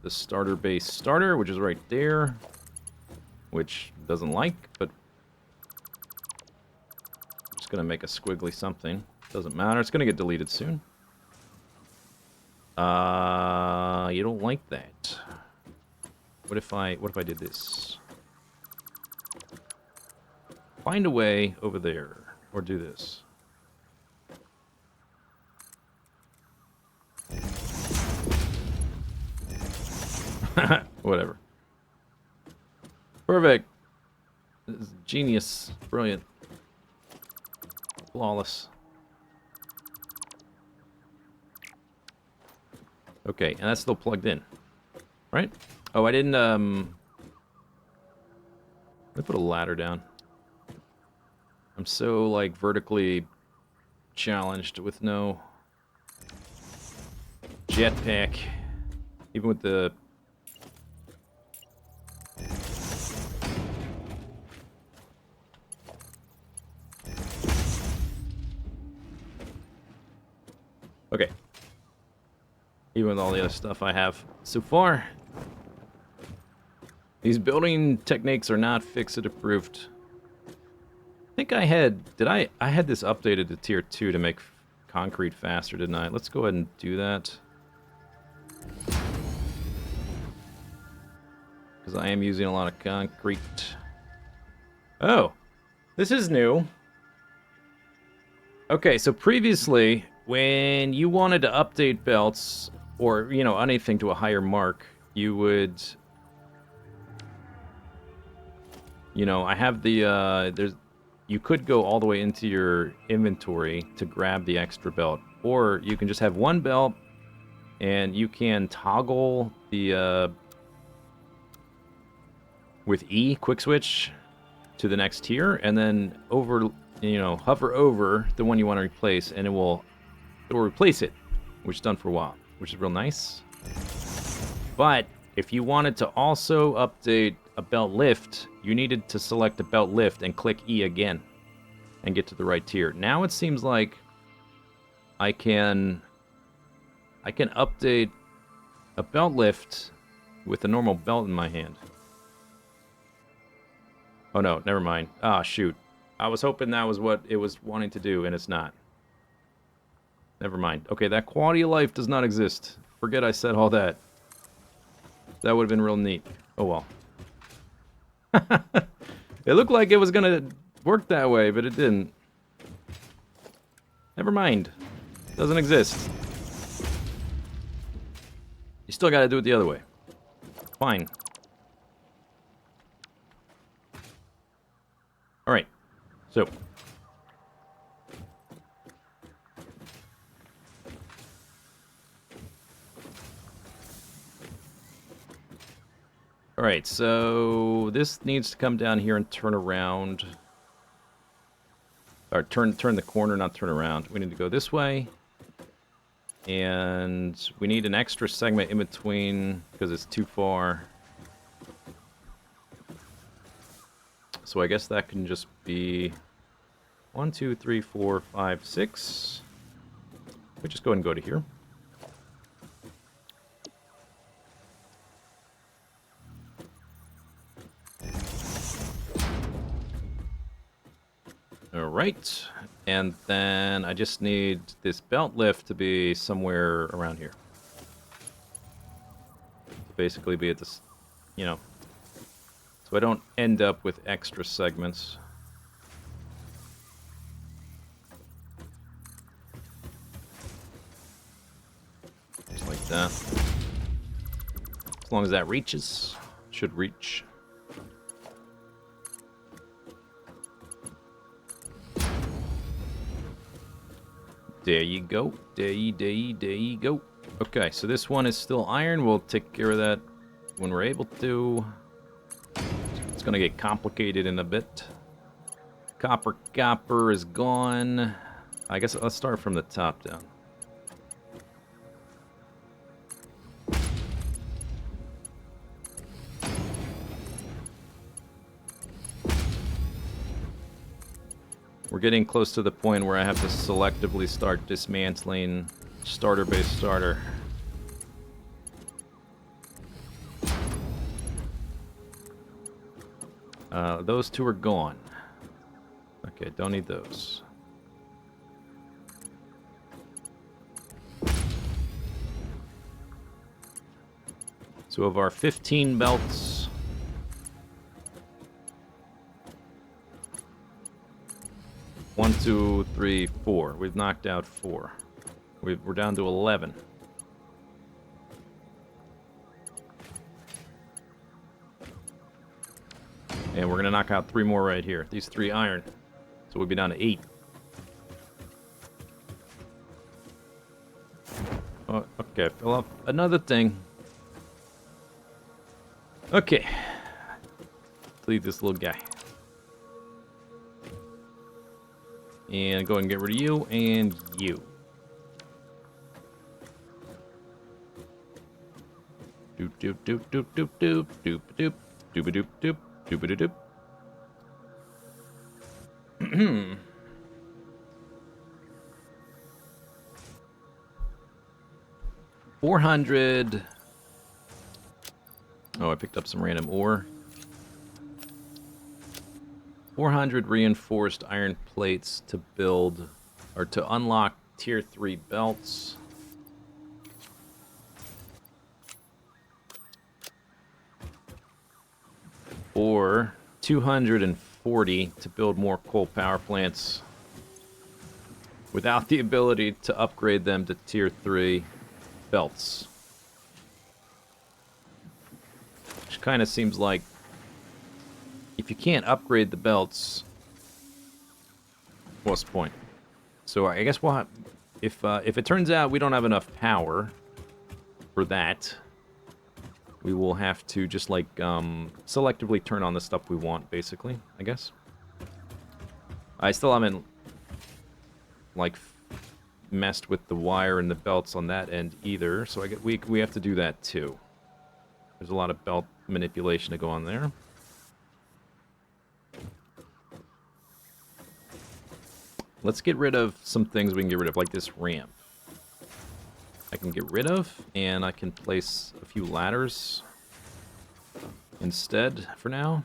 the starter base starter, which is right there, which doesn't like, but I'm just gonna make a squiggly something. Doesn't matter. It's gonna get deleted soon. You don't like that. What if I did this? Find a way over there, or do this. Whatever. Perfect. This is genius. Brilliant. Flawless. Okay, and that's still plugged in. Right? Oh, I didn't, let me put a ladder down. I'm so, like, vertically challenged with no jetpack. Even with the... Okay. Even with all the other stuff I have so far, These building techniques are not fix-it approved. I think I had... I had this updated to tier 2 to make concrete faster, didn't I? Let's go ahead and do that. Because I am using a lot of concrete. Oh, this is new. Okay, so previously, when you wanted to update belts, or, you know, anything to a higher mark, you would... You know, I have the, you could go all the way into your inventory to grab the extra belt. Or you can just have one belt, and you can toggle the, with E, quick switch, to the next tier, and then hover over the one you want to replace, and it will replace it, which is done for a while, which is real nice. But if you wanted to also update a belt lift, you needed to select a belt lift and click E again and get to the right tier. Now it seems like I can update a belt lift with a normal belt in my hand. Oh no, never mind. Ah, shoot. I was hoping that was what it was wanting to do, and it's not. Never mind. Okay, that quality of life does not exist. Forget I said all that. That would have been real neat. Oh well. It looked like it was gonna work that way, but it didn't. Never mind. Doesn't exist. You still gotta do it the other way. Fine. Alright. So. Alright, so this needs to come down here and turn around. Or turn the corner, not turn around. We need to go this way. And we need an extra segment in between because it's too far. So I guess that can just be 1, 2, 3, 4, 5, 6. We just go ahead and go to here. Alright, and then I just need this belt lift to be somewhere around here. To basically be at this, you know, so I don't end up with extra segments. Just like that. As long as that reaches, should reach. There you go. There you go. Okay, so this one is still iron. We'll take care of that when we're able to. It's gonna get complicated in a bit. Copper is gone. I guess let's start from the top down. We're getting close to the point where I have to selectively start dismantling starter-based starter. Those two are gone. Okay, don't need those. So of our 15 belts, one, two, three, four. We've knocked out 4. We're down to 11. And we're gonna knock out 3 more right here. These 3 iron. So we'll be down to 8. Oh, okay, fill up another thing. Okay. Leave this little guy. And go ahead and get rid of you and you. Doop doop doop doop doop doop doop doop doop doop doop doop doop. 400. Oh, I picked up some random ore. 400 reinforced iron plates to build, or to unlock tier 3 belts. Or 240 to build more coal power plants without the ability to upgrade them to tier 3 belts. Which kind of seems like if you can't upgrade the belts, what's the point? So I guess we'll have, if it turns out we don't have enough power for that, we will have to just like selectively turn on the stuff we want, basically, I guess. I still haven't like messed with the wire and the belts on that end either, so I get we have to do that too. There's a lot of belt manipulation to go on there. Let's get rid of some things we can get rid of, like this ramp. I can get rid of, and I can place a few ladders instead for now.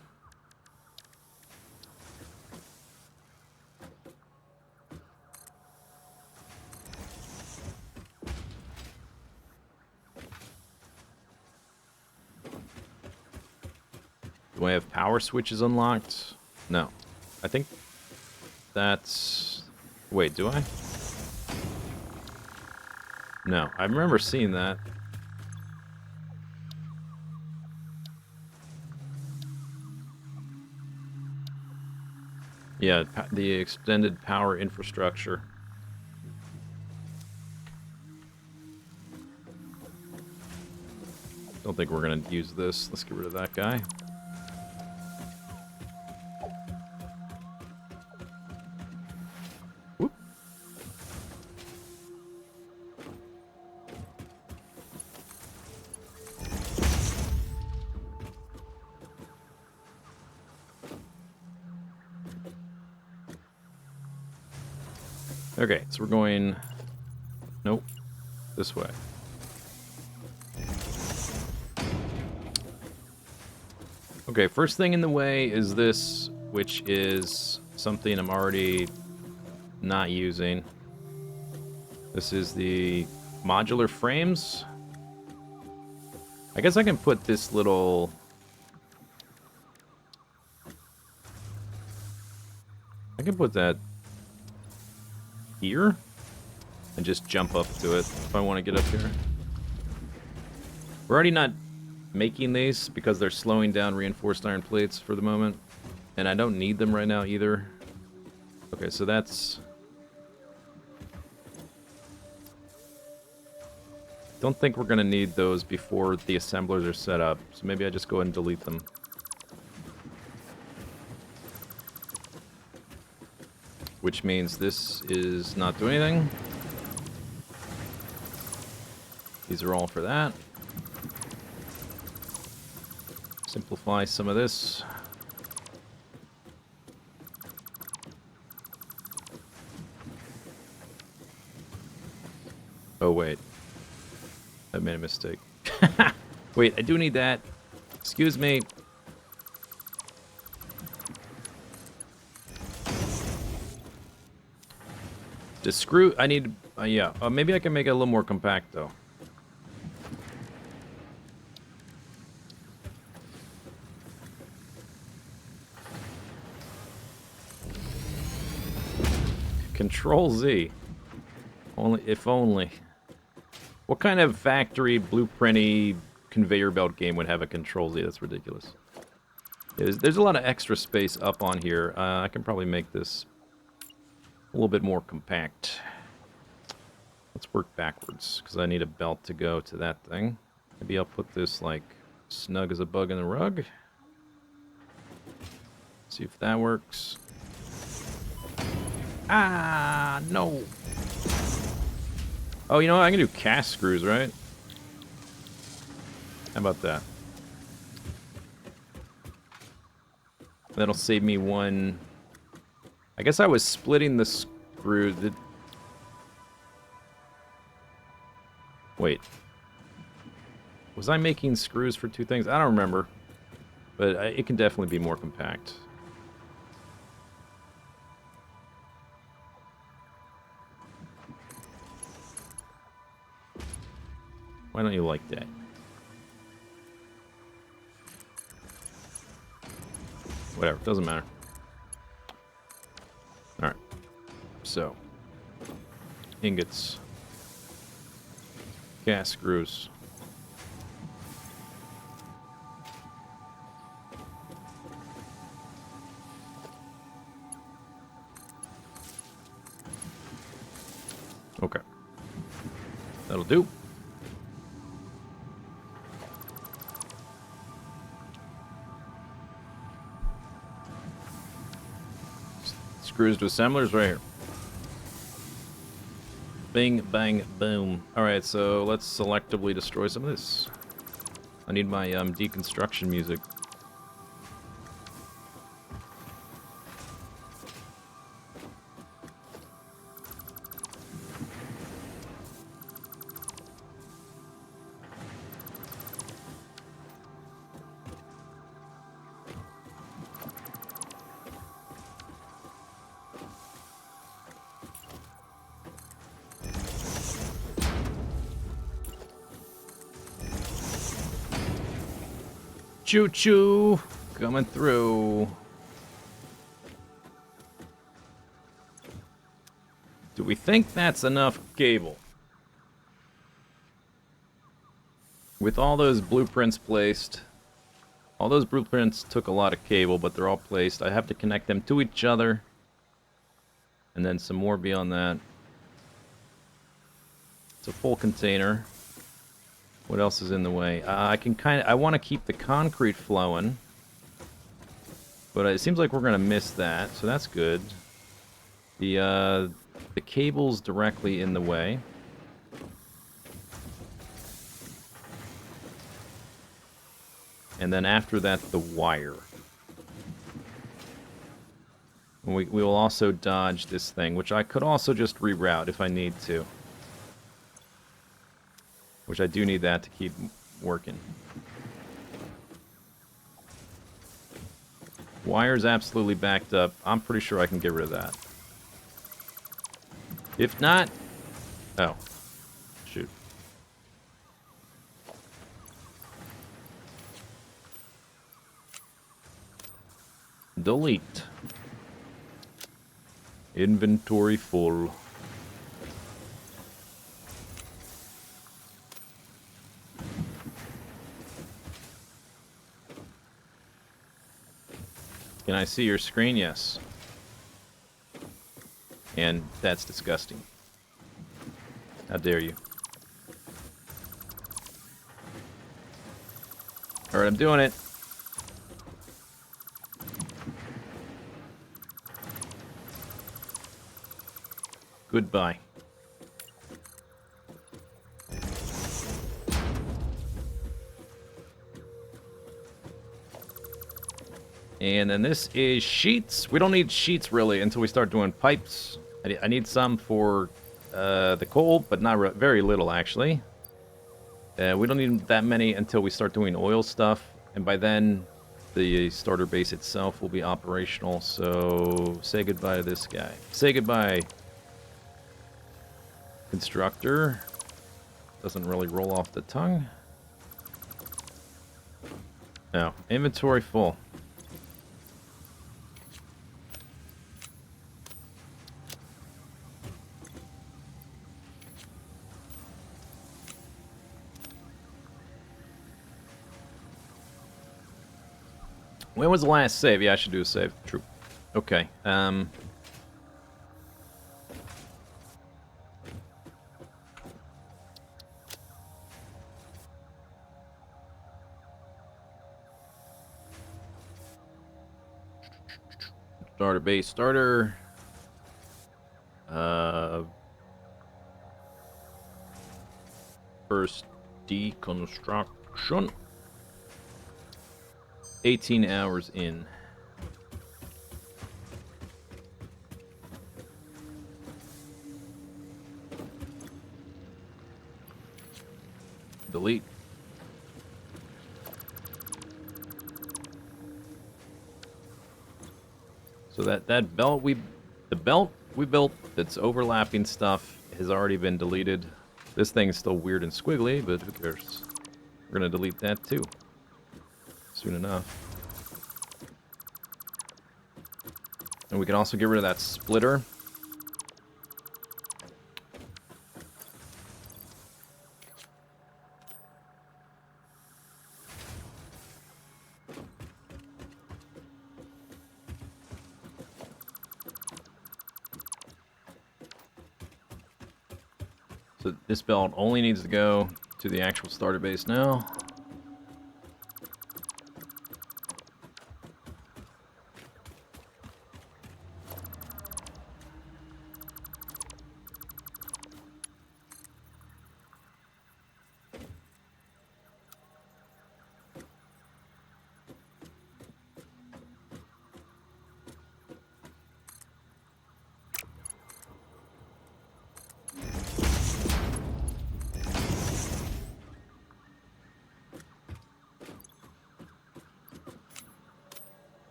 Do I have power switches unlocked? No. I think that's... Wait, do I? No, I remember seeing that. Yeah, the extended power infrastructure. Don't think we're gonna use this. Let's get rid of that guy. Whoop. Okay, so we're going... Nope. This way. Okay, first thing in the way is this, which is something I'm already not using. This is the modular frames. I guess I can put this little... I can put that here and just jump up to it if I want to get up here. We're already not making these because they're slowing down reinforced iron plates for the moment, and I don't need them right now either. Okay, so that's... Don't think we're gonna need those before the assemblers are set up, so maybe I just go ahead and delete them. Which means this is not doing anything. These are all for that. Simplify some of this. Oh, wait. I made a mistake. Wait, I do need that. Excuse me. The screw, I need, yeah. Maybe I can make it a little more compact, though. Control Z. Only, if only. What kind of factory, blueprinty, conveyor belt game would have a Control Z? That's ridiculous. Yeah, there's a lot of extra space up on here. I can probably make this a little bit more compact. Let's work backwards, because I need a belt to go to that thing. Maybe I'll put this, like, snug as a bug in the rug. See if that works. Ah, no. Oh, you know what? I can do cast screws, right? How about that? That'll save me one... I guess I was splitting the screw. Wait. Was I making screws for two things? I don't remember. But it can definitely be more compact. Why don't you like that? Whatever, doesn't matter. Alright. So. Ingots. Gas screws. Okay. That'll do. Screws to assemblers right here. Bing, bang, boom. Alright, so let's selectively destroy some of this. I need my deconstruction music. Choo-choo! Coming through. Do we think that's enough cable? With all those blueprints placed, all those blueprints took a lot of cable, but they're all placed. I have to connect them to each other. And then some more beyond that. It's a full container. What else is in the way? I want to keep the concrete flowing. But it seems like we're going to miss that, so that's good. The cable's directly in the way. And then after that, the wire. We will also dodge this thing, which I could also just reroute if I need to. Which I do need that to keep working. Wire's absolutely backed up. I'm pretty sure I can get rid of that. If not... Oh. Shoot. Delete. Inventory full. Can I see your screen? Yes. And that's disgusting. How dare you? Alright, I'm doing it. Goodbye. And then this is sheets. We don't need sheets, really, until we start doing pipes. I need some for the coal, but not very little, actually. We don't need that many until we start doing oil stuff. And by then, the starter base itself will be operational. So, say goodbye to this guy. Say goodbye, constructor. Doesn't really roll off the tongue. No, inventory full. When was the last save? Yeah, I should do a save. True. Okay. Starter base starter. First deconstruction. 18 hours in. Delete. So the belt we built that's overlapping stuff has already been deleted. This thing's still weird and squiggly, but who cares? We're gonna delete that too. Soon enough. And we can also get rid of that splitter. So this belt only needs to go to the actual starter base now.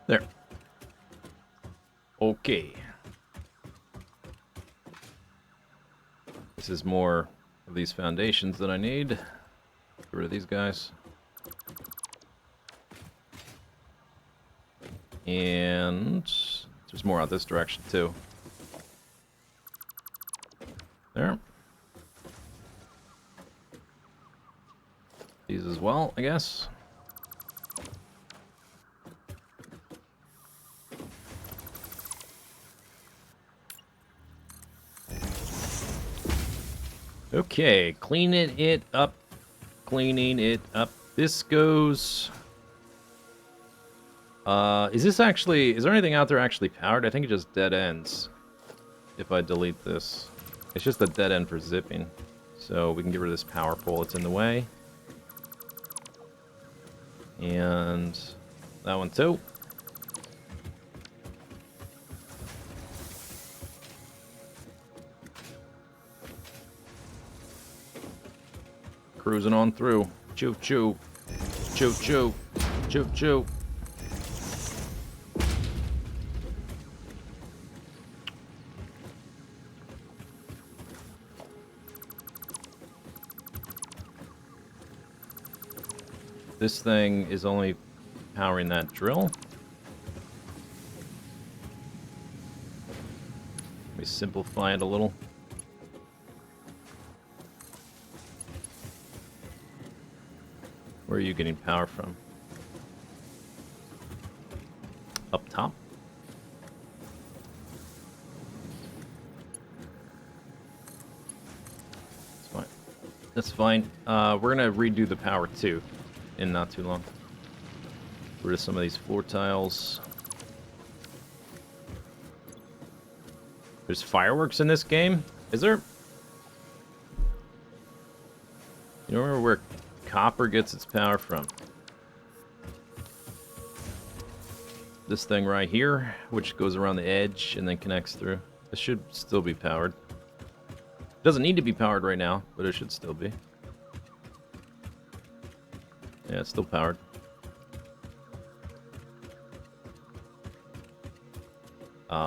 There. Okay. This is more of these foundations that I need. Get rid of these guys. And there's more out this direction too. There. These as well, I guess. Okay, cleaning it up. Cleaning it up. This goes... is this actually... Is there anything out there actually powered? I think it just dead ends. If I delete this. It's just a dead end for zipping. So we can get rid of this power pole that's in the way. And that one too. Cruising on through. Choo choo. Choo choo. Choo choo. This thing is only powering that drill. Let me simplify it a little. Where are you getting power from? Up top? That's fine. That's fine. We're gonna redo the power too in not too long. Get rid of some of these floor tiles. There's fireworks in this game? Is there? You remember where copper gets its power from? This thing right here, which goes around the edge and then connects through. This should still be powered. Doesn't need to be powered right now, but it should still be. Yeah, it's still powered.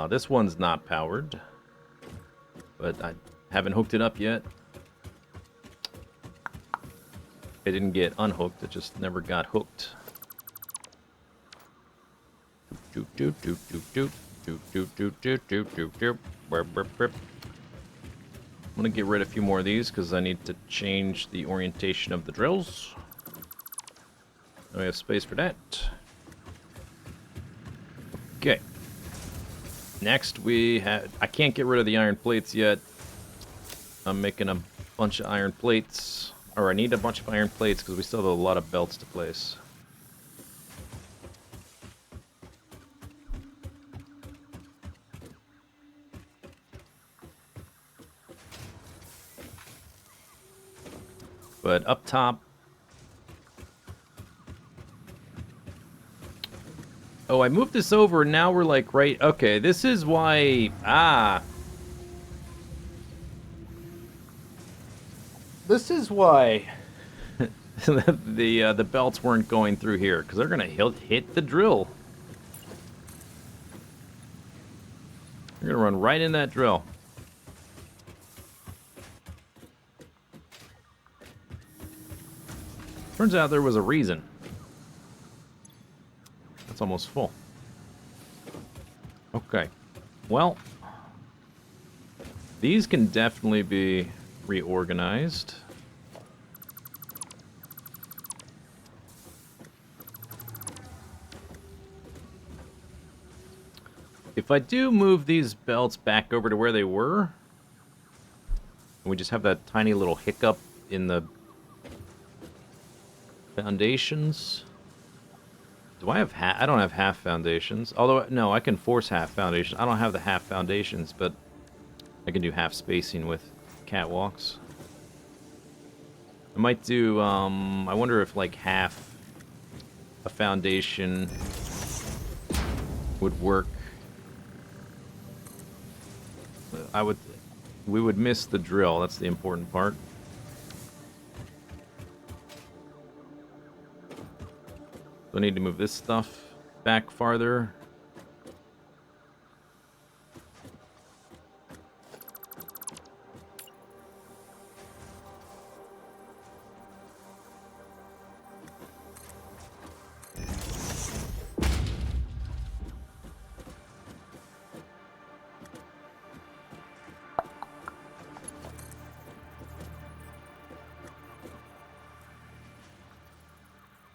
This one's not powered, but I haven't hooked it up yet. It didn't get unhooked, it just never got hooked. I'm gonna get rid of a few more of these because I need to change the orientation of the drills. We have space for that. Okay. Next we have... I can't get rid of the iron plates yet. I'm making a bunch of iron plates. Or I need a bunch of iron plates because we still have a lot of belts to place. But up top... Oh, I moved this over, and now we're like right... Okay, this is why... Ah. This is why the belts weren't going through here, because they're going to hit the drill. They're going to run right in that drill. Turns out there was a reason. That's almost full. Okay. Well, these can definitely be reorganized. If I do move these belts back over to where they were, and we just have that tiny little hiccup in the foundations. Do I have I don't have half foundations. Although, no, I can force half foundations. I don't have the half foundations, but I can do half spacing with catwalks. I might do, I wonder if, like, half a foundation would work. We would miss the drill. That's the important part. So I need to move this stuff back farther.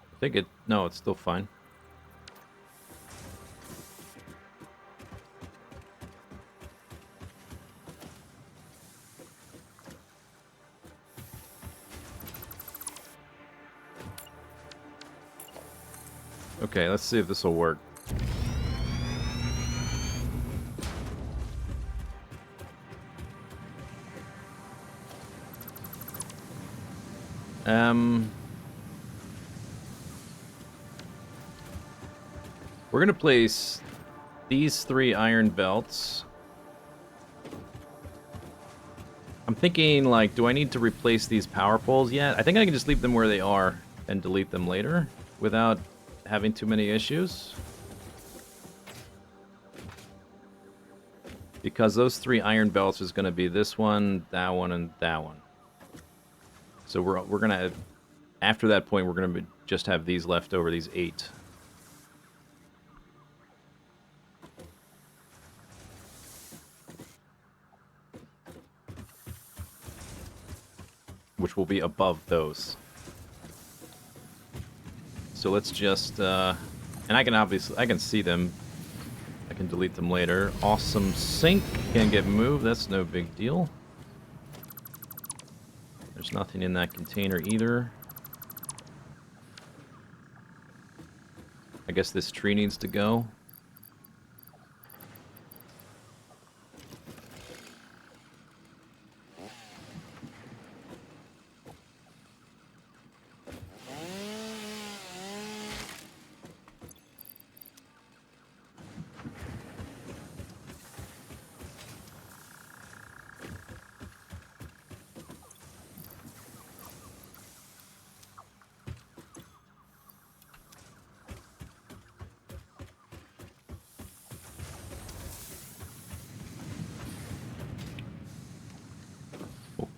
I think it... No, it's still fine. Okay, let's see if this will work. We're gonna place these 3 iron belts. I'm thinking, like, do I need to replace these power poles yet? I think I can just leave them where they are and delete them later without having too many issues. Because those 3 iron belts is gonna be this one, that one, and that one. So we're gonna, after that point, we're gonna just have these left over, these 8. Which will be above those. So let's just, and I can see them. I can delete them later. Awesome sink can get moved. That's no big deal. There's nothing in that container either. I guess this tree needs to go.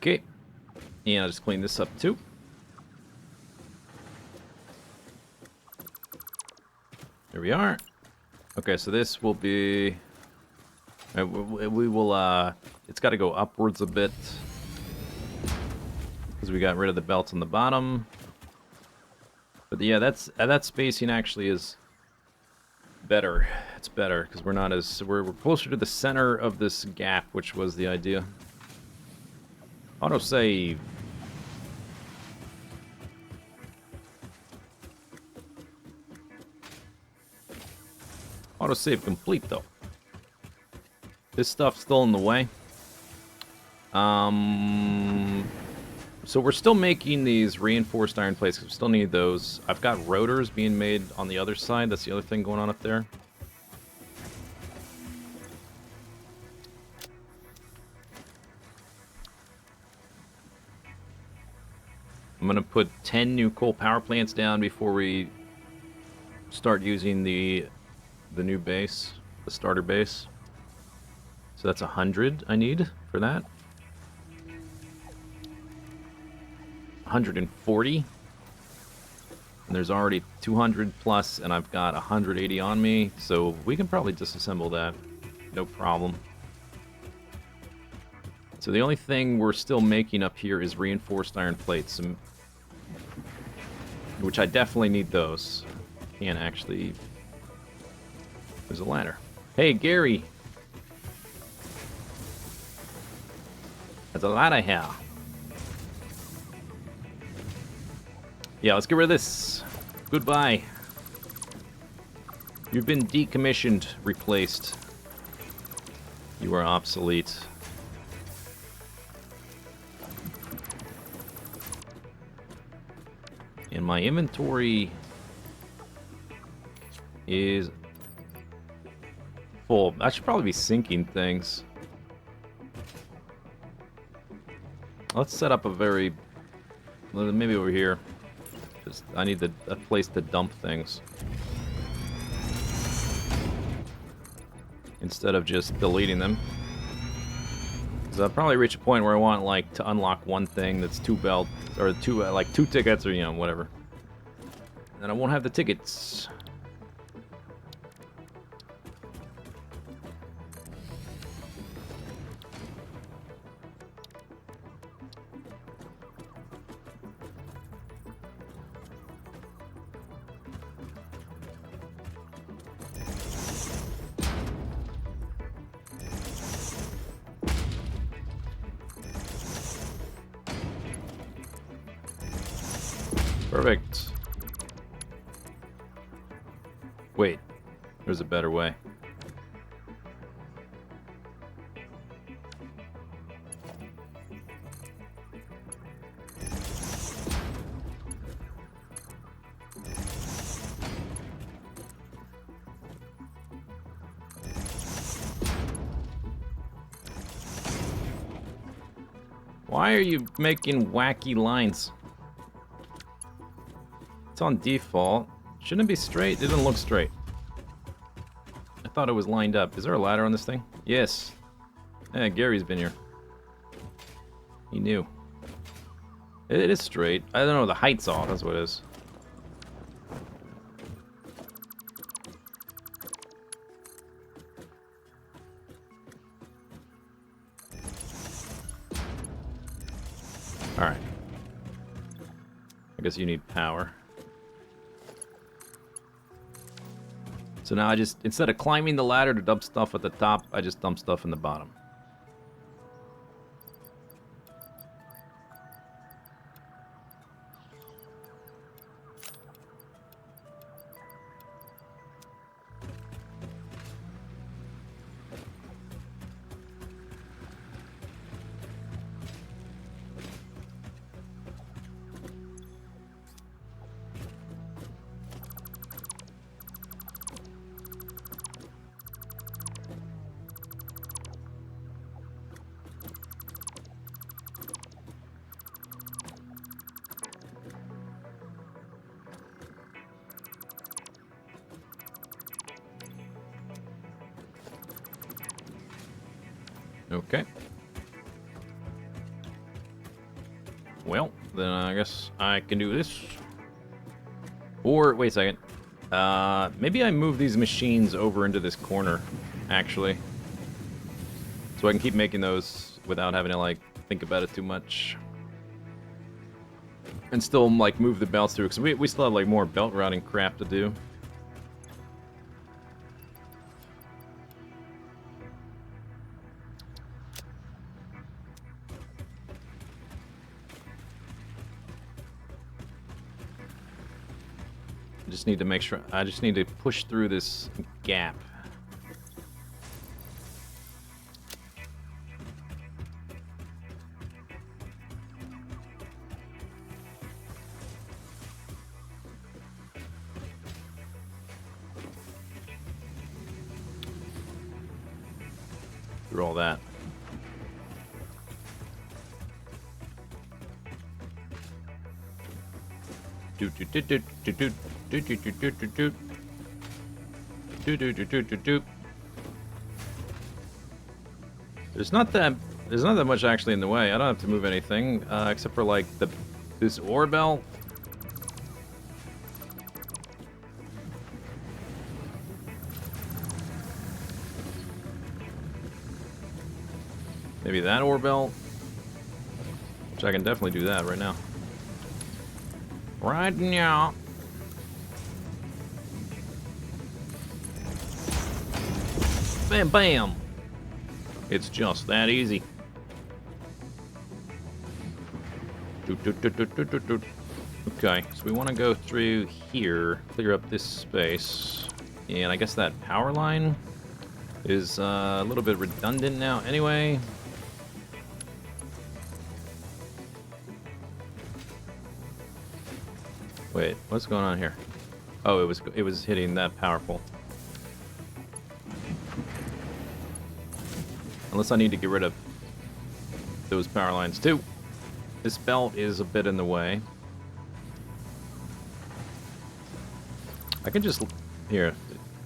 Okay. And I'll just clean this up too. There we are. Okay, so this will be... we will, it's got to go upwards a bit. Because we got rid of the belts on the bottom. But yeah, that spacing actually is better. It's better, because we're not as... We're closer to the center of this gap, which was the idea. Autosave. Autosave complete, though. This stuff's still in the way. So we're still making these reinforced iron plates, because we still need those. I've got rotors being made on the other side. That's the other thing going on up there. I'm going to put 10 new coal power plants down before we start using the new base, the starter base. So that's 100 I need for that. 140. And there's already 200 plus, and I've got 180 on me, so we can probably disassemble that. No problem. So the only thing we're still making up here is reinforced iron plates, which I definitely need those. Can't actually... There's a ladder. Hey, Gary! There's a ladder here. Yeah, let's get rid of this. Goodbye. You've been decommissioned, replaced. You are obsolete. And my inventory is full. I should probably be sinking things. Let's set up a very... Maybe over here. Just, I need a place to dump things. Instead of just deleting them. So I'll probably reach a point where I want, like, to unlock one thing that's 2 belts, or 2, like, 2 tickets, or, you know, whatever. And then I won't have the tickets. Perfect. Wait, there's a better way. Why are you making wacky lines? It's on default. Shouldn't it be straight? It doesn't look straight. I thought it was lined up. Is there a ladder on this thing? Yes. Yeah, Gary's been here. He knew. It is straight. I don't know, the height's off. That's what it is. Alright. I guess you need power. So now I just, instead of climbing the ladder to dump stuff at the top, I just dump stuff in the bottom. Okay. Well, then I guess I can do this. Or, wait a second. Maybe I move these machines over into this corner, actually. So I can keep making those without having to, like, think about it too much. And still, like, move the belts through, because we still have, like, more belt routing crap to do. I just need to make sure, I just need to push through this gap. Through all that. Do do do do do do. Do do do do do do. Do do do do do do. There's not that much actually in the way. I don't have to move anything except for like this ore belt. Maybe that ore belt. Which I can definitely do that right now. Right now. Bam, bam. It's just that easy. Okay, so we want to go through here, clear up this space. And I guess that power line is a little bit redundant now anyway. Wait, what's going on here? Oh, it was hitting that power pole. Unless I need to get rid of those power lines too. This belt is a bit in the way. I can just here.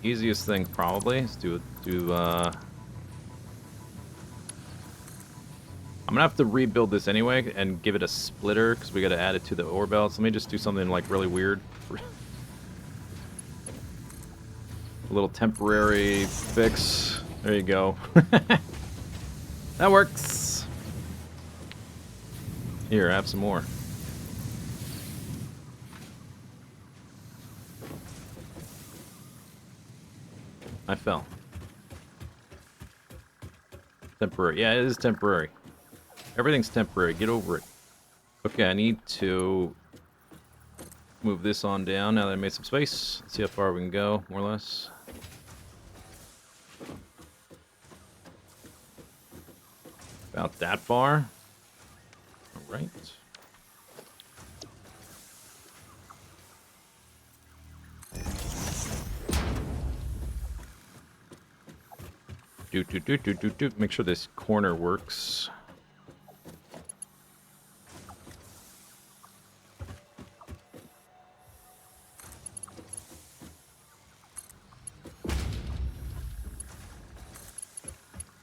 The easiest thing probably is I'm gonna have to rebuild this anyway and give it a splitter because we got to add it to the ore belts. Let me just do something like really weird. A little temporary fix. There you go. That works. Here, have some more. I fell. Temporary. Yeah, it is temporary. Everything's temporary. Get over it. Okay, I need to move this on down now that I made some space. Let's see how far we can go, more or less. About that far. All right. Do. Make sure this corner works.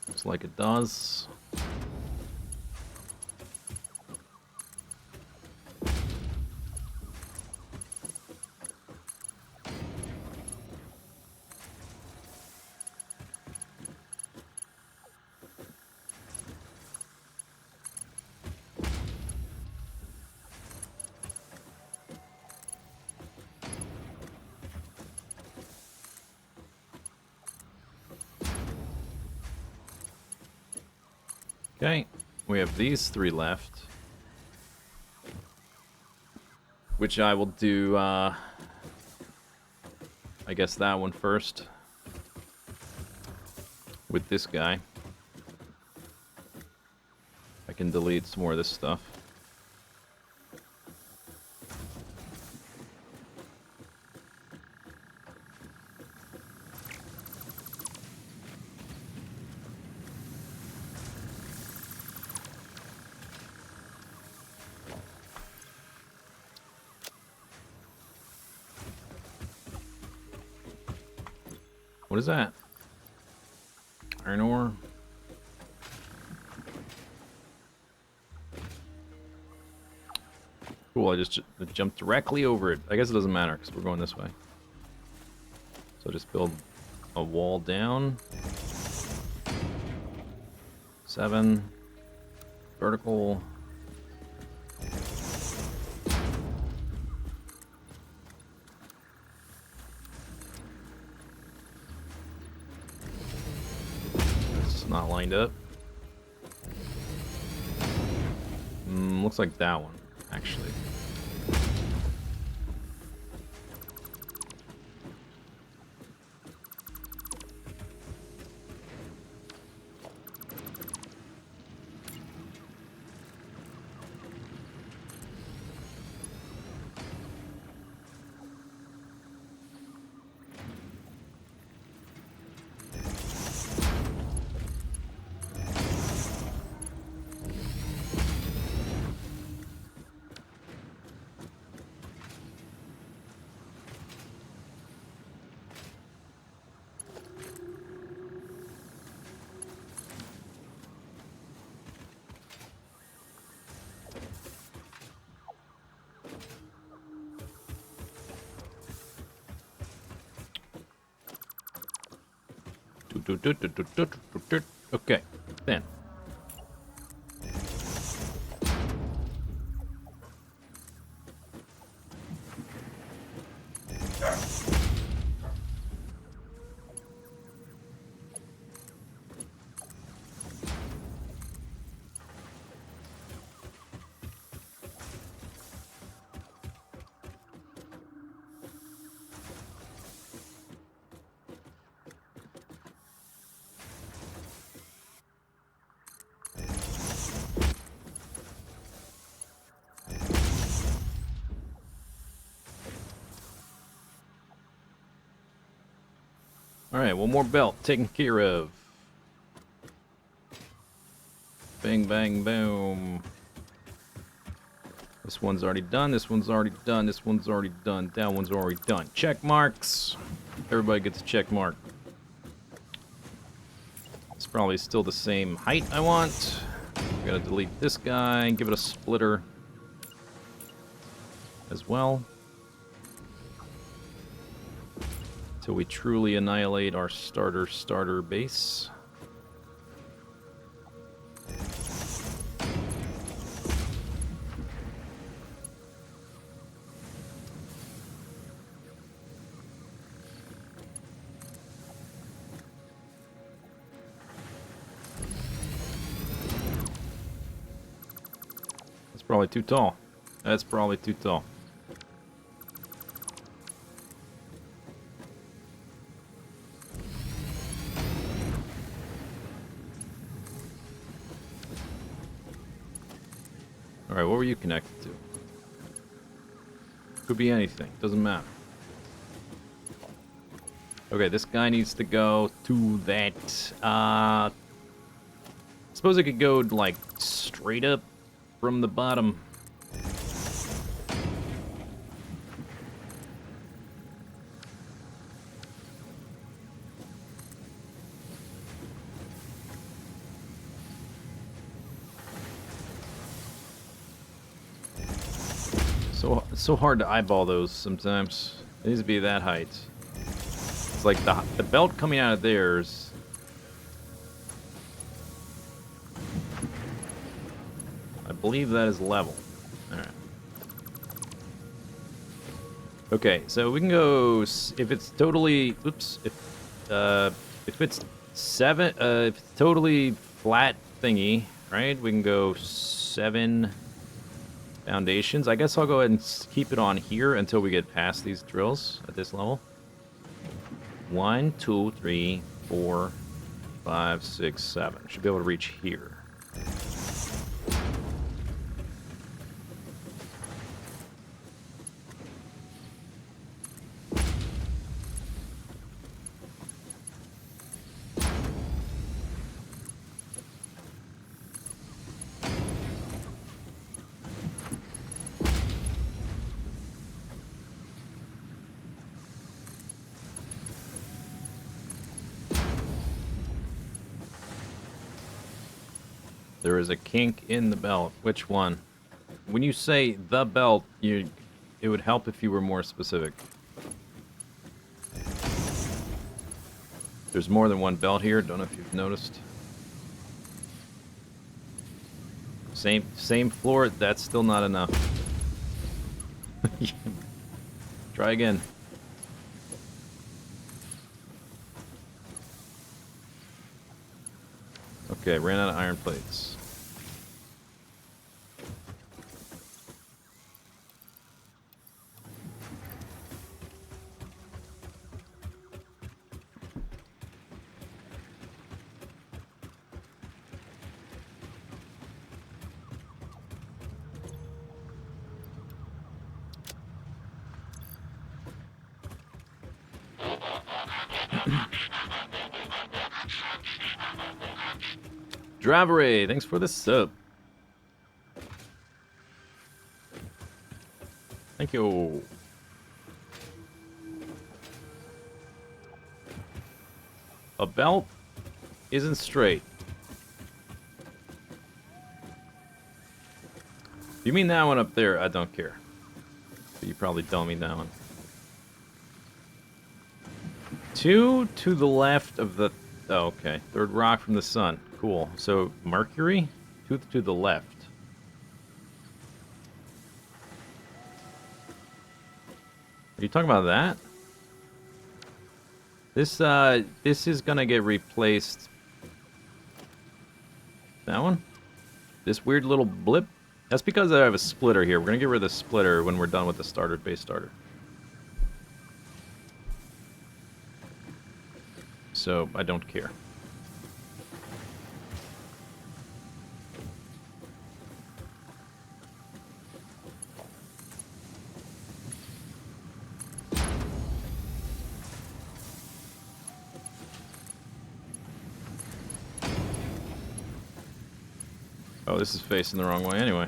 Looks like it does. Okay, we have these three left, which I will do, I guess that one first, with this guy. I can delete some more of this stuff. What is that? Iron ore? Cool, I just jumped directly over it. I guess it doesn't matter because we're going this way. So just build a wall down. 7. Vertical. Not lined up. Looks like that one, actually. Okay, then Alright, one more belt taken care of. Bang, bang, boom. This one's already done, this one's already done, this one's already done, that one's already done. Check marks. Everybody gets a check mark. It's probably still the same height I want. Gotta delete this guy and give it a splitter as well. Till we truly annihilate our starter base. That's probably too tall. That's probably too tall. Alright, what were you connected to? Could be anything, doesn't matter. Okay, this guy needs to go to that. Suppose it could go, like, straight up from the bottom. It's so hard to eyeball those sometimes. It needs to be that height. It's like the belt coming out of theirs. I believe that is level. Alright. Okay, so we can go if it's totally if it's if it's totally flat thingy, right? We can go 7 foundations. I guess I'll go ahead and keep it on here until we get past these drills at this level. 1, 2, 3, 4, 5, 6, 7. Should be able to reach here. There is a kink in the belt. Which one? When you say the belt, it would help if you were more specific. There's more than one belt here. Don't know if you've noticed. Same floor. That's still not enough. Try again. Okay, ran out of iron plates. Draveray, thanks for the sub. Thank you. A belt isn't straight. You mean that one up there? I don't care. But you probably don't mean that one. 2 to the left of the... Oh, okay. Third rock from the sun. Cool. So, Mercury? 2 to the left. Are you talking about that? This is gonna get replaced. That one? This weird little blip? That's because I have a splitter here. We're gonna get rid of the splitter when we're done with the base starter. So, I don't care. Oh, this is facing the wrong way anyway.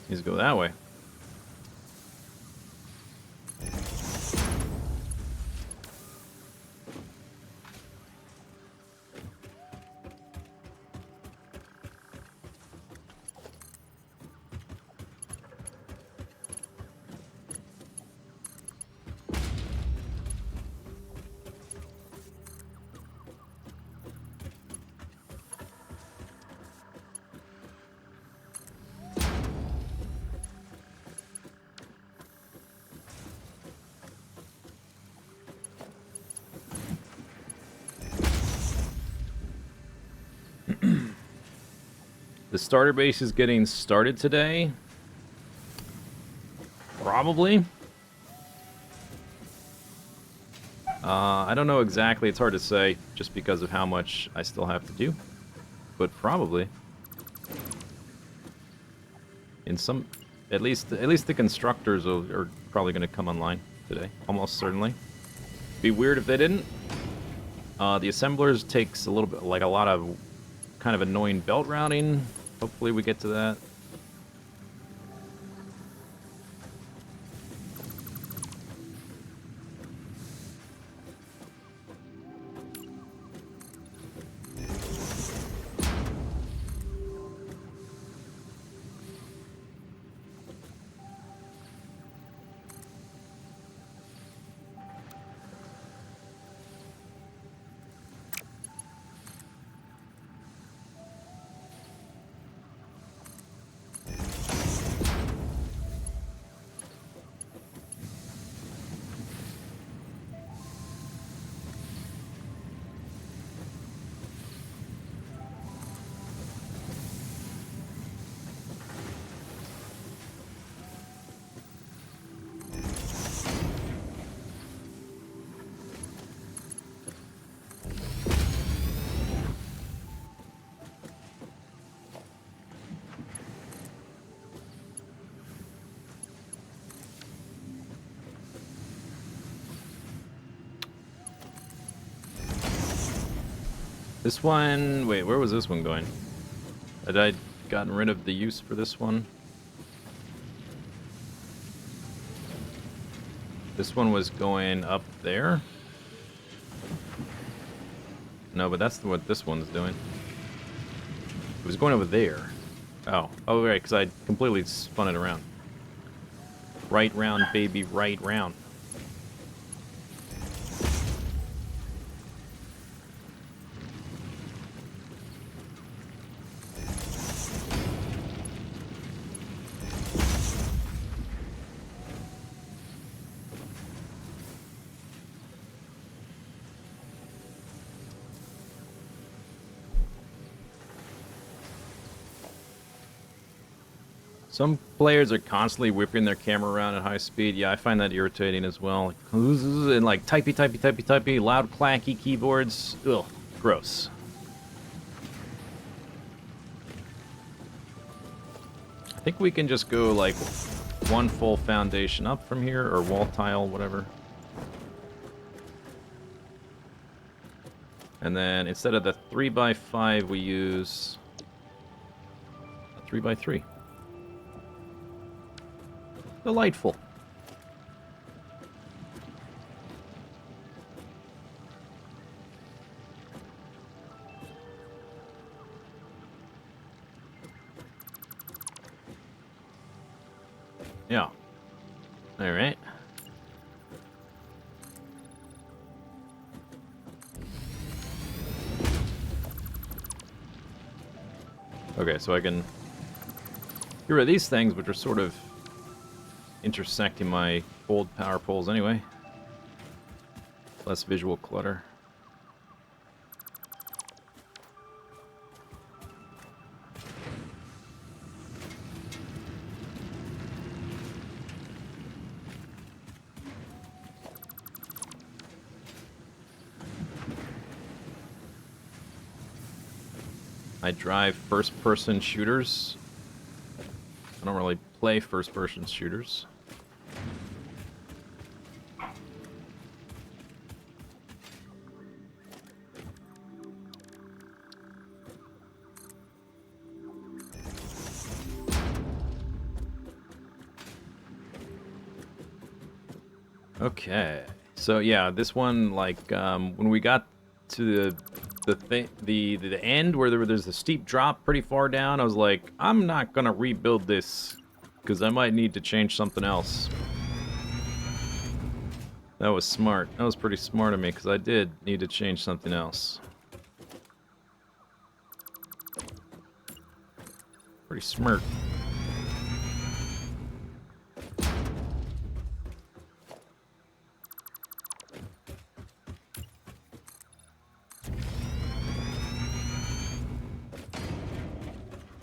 Needs to go that way. The starter base is getting started today. Probably. I don't know exactly. It's hard to say just because of how much I still have to do. But probably. In some... At least the constructors are probably going to come online today. Almost certainly. Be weird if they didn't. The assemblers takes a little bit... Like a lot of kind of annoying belt routing. Hopefully we get to that. This one... Wait, where was this one going? Had I gotten rid of the use for this one? This one was going up there? No, but that's what this one's doing. It was going over there. Oh. Oh, right, because I completely spun it around. Right round, baby, right round. Some players are constantly whipping their camera around at high speed. Yeah, I find that irritating as well. And like typey, loud clacky keyboards. Ugh, gross. I think we can just go like one full foundation up from here, or wall tile, whatever. And then instead of the 3x5, we use a 3x3. Delightful. Yeah. All right. Okay, so I can get rid of these things, which are sort of intersecting my old power poles anyway. Less visual clutter. I drive first-person shooters. I don't really play first-person shooters. Okay. So yeah, this one, like, when we got to the end where there's a steep drop pretty far down, I was like, I'm not gonna rebuild this because I might need to change something else. That was smart. That was pretty smart of me because I did need to change something else. Pretty smart.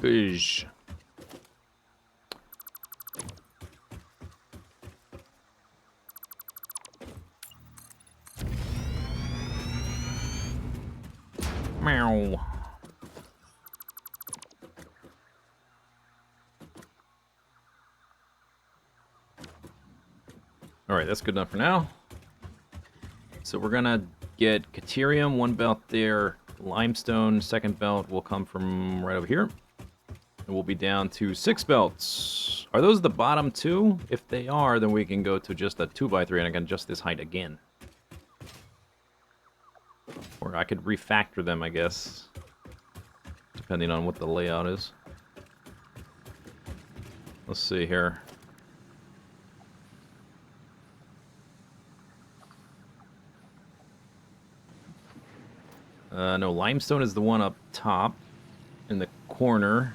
Fish. Meow. Alright, that's good enough for now. So we're gonna get Caterium, one belt there. Limestone, second belt will come from right over here. And we'll be down to 6 belts. Are those the bottom 2? If they are, then we can go to just a 2x3 and I can adjust this height again. Or I could refactor them, I guess. Depending on what the layout is. Let's see here. No, limestone is the one up top in the corner.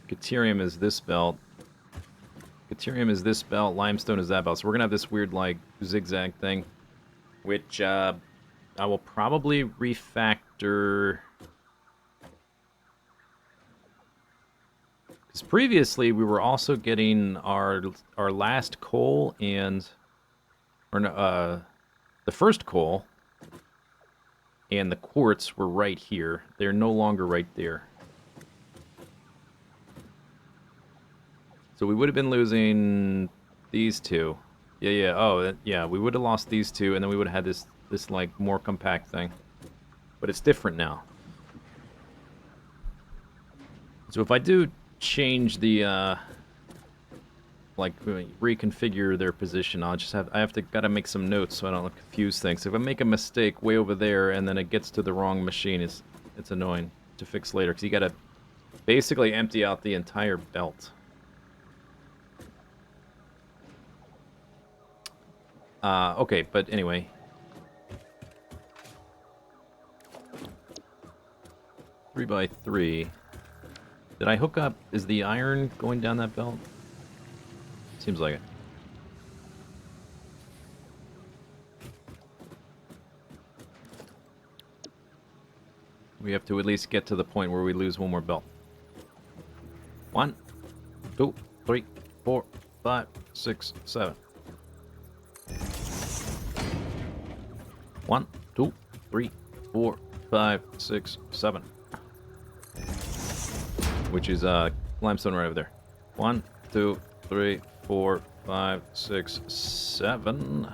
Caterium is this belt. Caterium is this belt. Limestone is that belt. So we're going to have this weird, like, zigzag thing. Which, I will probably refactor. Because previously we were also getting our last coal and... Or, the first coal and the quartz were right here. They're no longer right there. So we would have been losing these two. Yeah. Oh, yeah. We would have lost these two, and then we would have had this like more compact thing. But it's different now. So if I do change the like reconfigure their position, gotta make some notes so I don't confuse things. If I make a mistake way over there and then it gets to the wrong machine, it's annoying to fix later because you gotta basically empty out the entire belt. Okay, but anyway. 3x3. Did I hook up? Is the iron going down that belt? Seems like it. We have to at least get to the point where we lose one more belt. 1, 2, 3, 4, 5, 6, 7. 1, 2, 3, 4, 5, 6, 7. Which is limestone right over there. 1, 2, 3, 4, 5, 6, 7.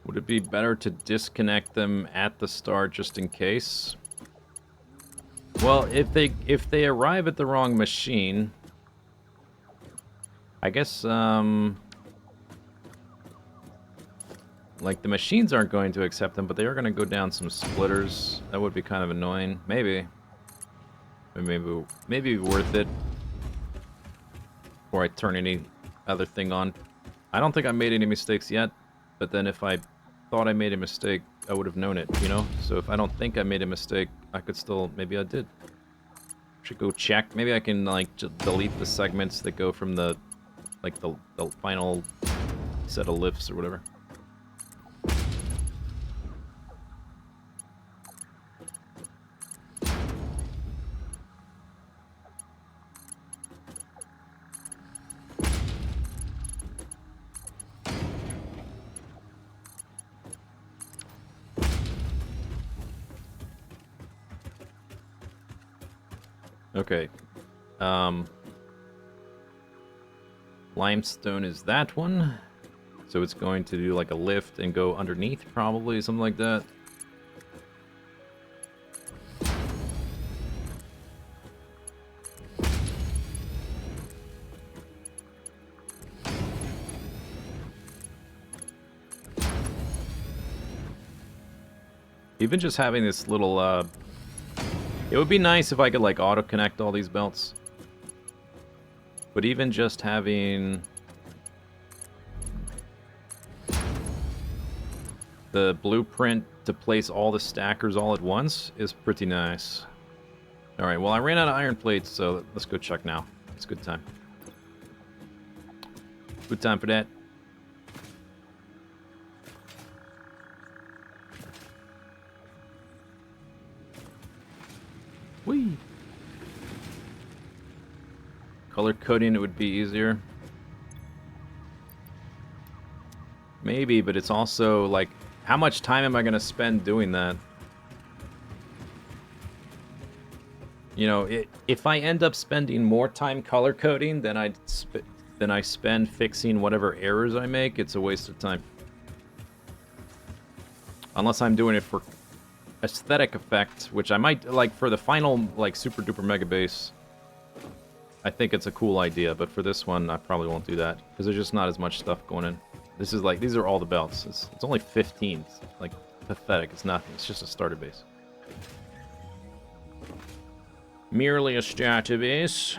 Would it be better to disconnect them at the start just in case? Well, if they arrive at the wrong machine, I guess like the machines aren't going to accept them, but they are going to go down some splitters. That would be kind of annoying. Maybe worth it before I turn any other thing on. I don't think I made any mistakes yet, but then if I thought I made a mistake, I would have known it, you know? So if I don't think I made a mistake, I could still... Maybe I did. Should go check. Maybe I can, like, just delete the segments that go from the... Like, the final set of lifts or whatever. Okay. Limestone is that one. So it's going to do like a lift and go underneath, probably, something like that. Even just having this little, it would be nice if I could, like, auto-connect all these belts. But even just having the blueprint to place all the stackers all at once is pretty nice. Alright, well, I ran out of iron plates, so let's go check now. It's a good time. Good time for that. Whee! Color coding, it would be easier. Maybe, but it's also, like, how much time am I going to spend doing that? You know, if I end up spending more time color coding than I spend fixing whatever errors I make, it's a waste of time. Unless I'm doing it for aesthetic effect, which I might, like, for the final, like, super duper mega base, I think it's a cool idea, but for this one, I probably won't do that, because there's just not as much stuff going in. This is like, these are all the belts. It's only 15. It's, like, pathetic. It's nothing. It's just a starter base. Merely a starter base.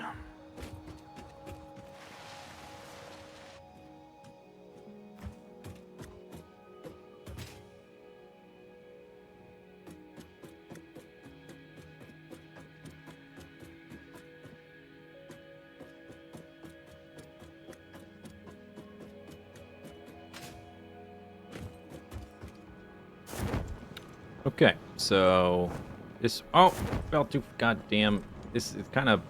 Okay, so this, oh, fell too goddamn. This is kind of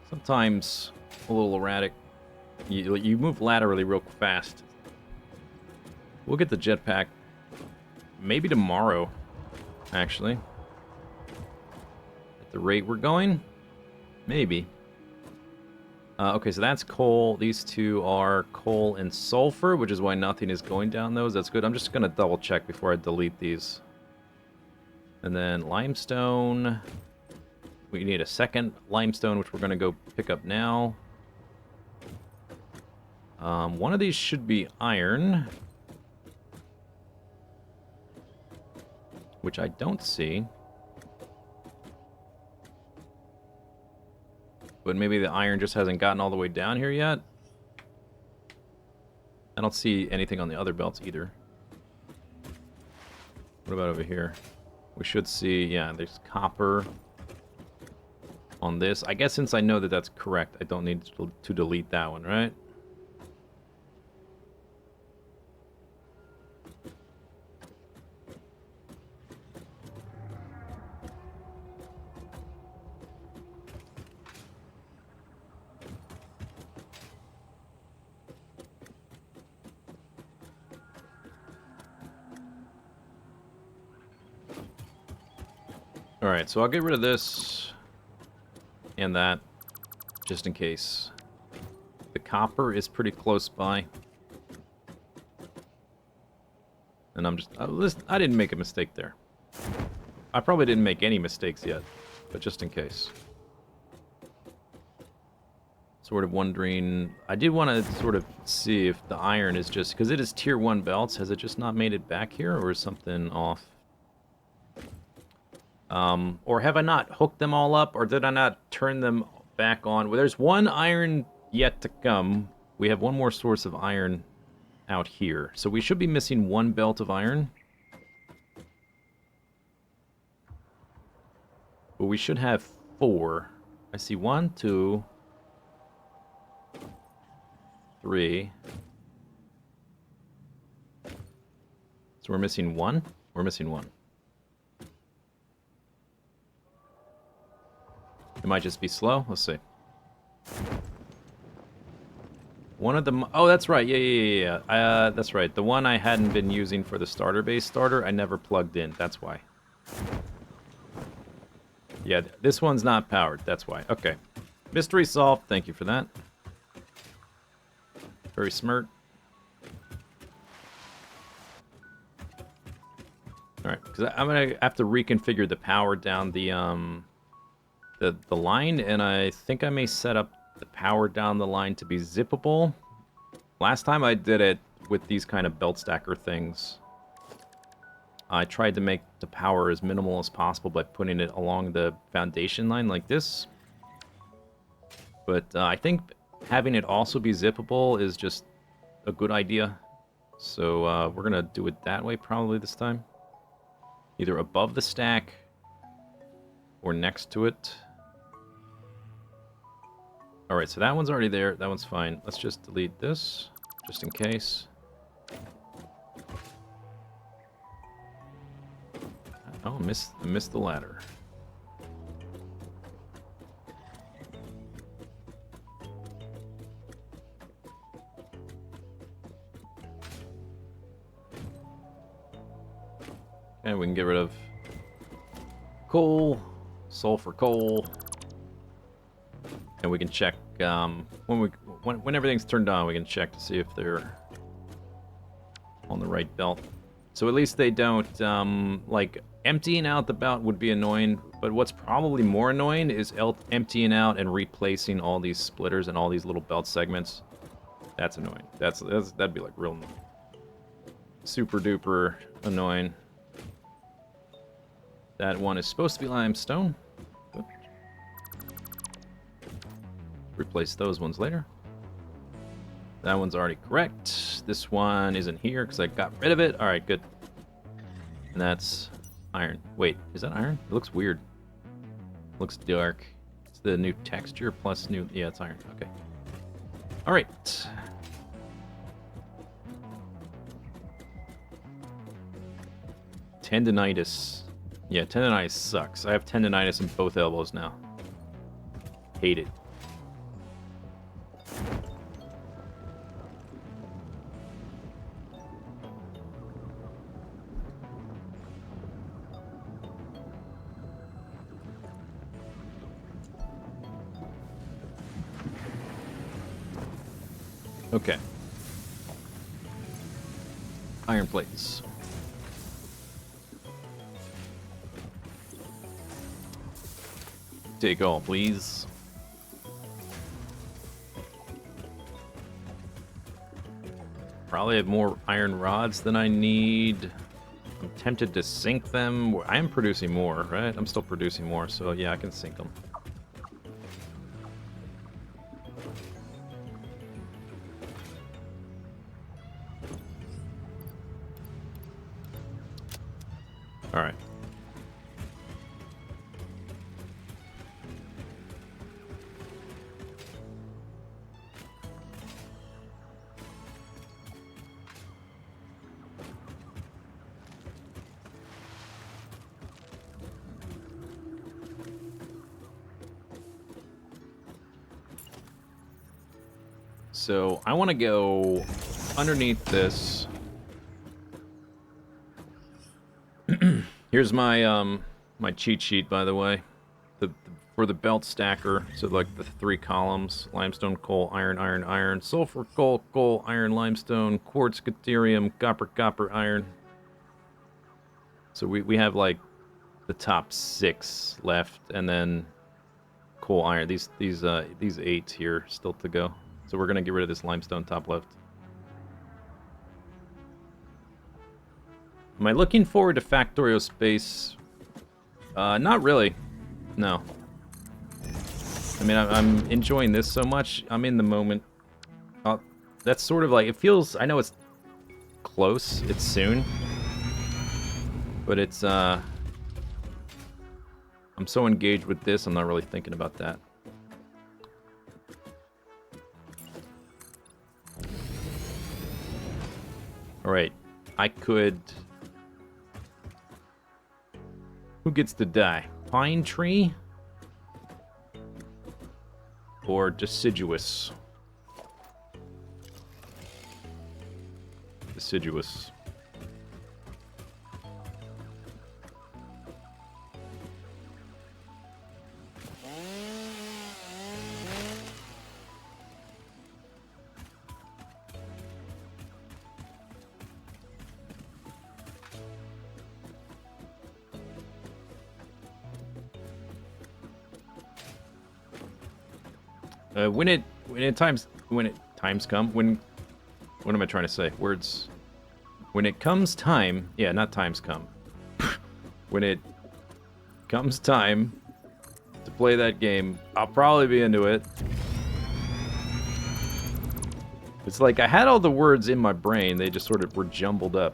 sometimes a little erratic. You move laterally real fast. We'll get the jetpack maybe tomorrow, actually. At the rate we're going, maybe. Okay, so that's coal. These two are coal and sulfur, which is why nothing is going down those. That's good. I'm just going to double check before I delete these. And then limestone. We need a second limestone, which we're going to go pick up now. One of these should be iron, which I don't see. But maybe the iron just hasn't gotten all the way down here yet. I don't see anything on the other belts either. What about over here? We should see, yeah, there's copper on this. I guess since I know that that's correct, I don't need to delete that one, right? Alright, so I'll get rid of this and that, just in case. The copper is pretty close by. And I'm just... I didn't make a mistake there. I probably didn't make any mistakes yet, but just in case. Sort of wondering... I did want to sort of see if the iron is just... Because it is tier 1 belts, has it just not made it back here, or is something off? Or have I not hooked them all up, or did I not turn them back on? Well, there's one iron yet to come. We have one more source of iron out here. So we should be missing one belt of iron. But we should have 4. I see 1, 2, 3. So we're missing 1? We're missing 1. It might just be slow. Let's see. One of them... Oh, that's right. Yeah. That's right. The one I hadn't been using for the starter base starter, I never plugged in. That's why. Yeah, this one's not powered. That's why. Okay. Mystery solved. Thank you for that. Very smart. Alright, because I'm going to have to reconfigure the power down the line, and I think I may set up the power down the line to be zippable. Last time I did it with these kind of belt stacker things, I tried to make the power as minimal as possible by putting it along the foundation line like this. But I think having it also be zippable is just a good idea. So we're going to do it that way probably this time. Either above the stack or next to it. Alright, so that one's already there. That one's fine. Let's just delete this, just in case. Oh, I missed the ladder. And we can get rid of coal, sulfur coal, and we can check when everything's turned on. We can check to see if they're on the right belt. So at least they don't like emptying out the belt would be annoying. But what's probably more annoying is emptying out and replacing all these splitters and all these little belt segments. That's annoying. That'd be like real super duper annoying. That one is supposed to be limestone. Good. Replace those ones later. That one's already correct. This one isn't here because I got rid of it. Alright, good. And that's iron. Wait, is that iron? It looks weird. It looks dark. It's the new texture plus new... Yeah, it's iron. Okay. Alright. Tendinitis. Yeah, tendinitis sucks. I have tendinitis in both elbows now. Hate it. Okay. Iron plates. Take all, please. Probably have more iron rods than I need. I'm tempted to sink them. I am producing more, right? I'm still producing more, so yeah, I can sink them. Alright. So I want to go underneath this. Here's my my cheat sheet, by the way, for the belt stacker. So like the 3 columns: limestone, coal, iron, iron, iron, sulfur, coal, coal, iron, limestone, quartz, caterium, copper, copper, iron. So we have like the top 6 left, and then coal, iron. These 8 here still to go. So we're gonna get rid of this limestone top left. Am I looking forward to Factorio Space? Not really. No. I mean, I'm enjoying this so much. I'm in the moment. That's sort of like, it feels, I know it's close, it's soon. But it's, I'm so engaged with this, I'm not really thinking about that. Alright, I could... Who gets to die? Pine tree? Or deciduous? Deciduous. When it times come, when what am I trying to say? Words. When it comes time, yeah, not times come. When it comes time to play that game, I'll probably be into it. It's like I had all the words in my brain, they just sort of were jumbled up.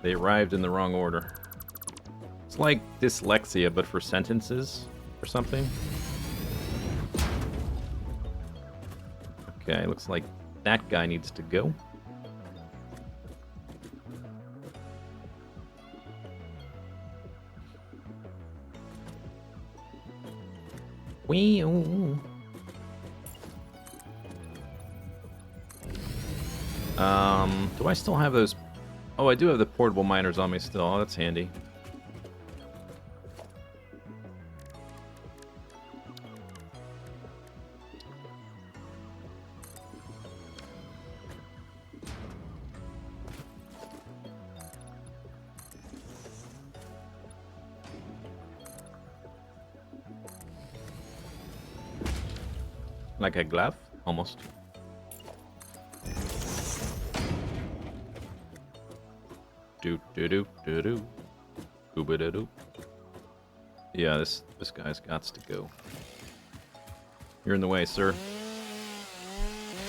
They arrived in the wrong order. It's like dyslexia, but for sentences or something. Okay, looks like that guy needs to go. Wee. Do I still have those? Oh, I do have the portable miners on me still. Oh, that's handy. Like a glove? Almost. Do-do-do-do-do. Ooba-da-doo. Yeah, this guy's gots to go. You're in the way, sir.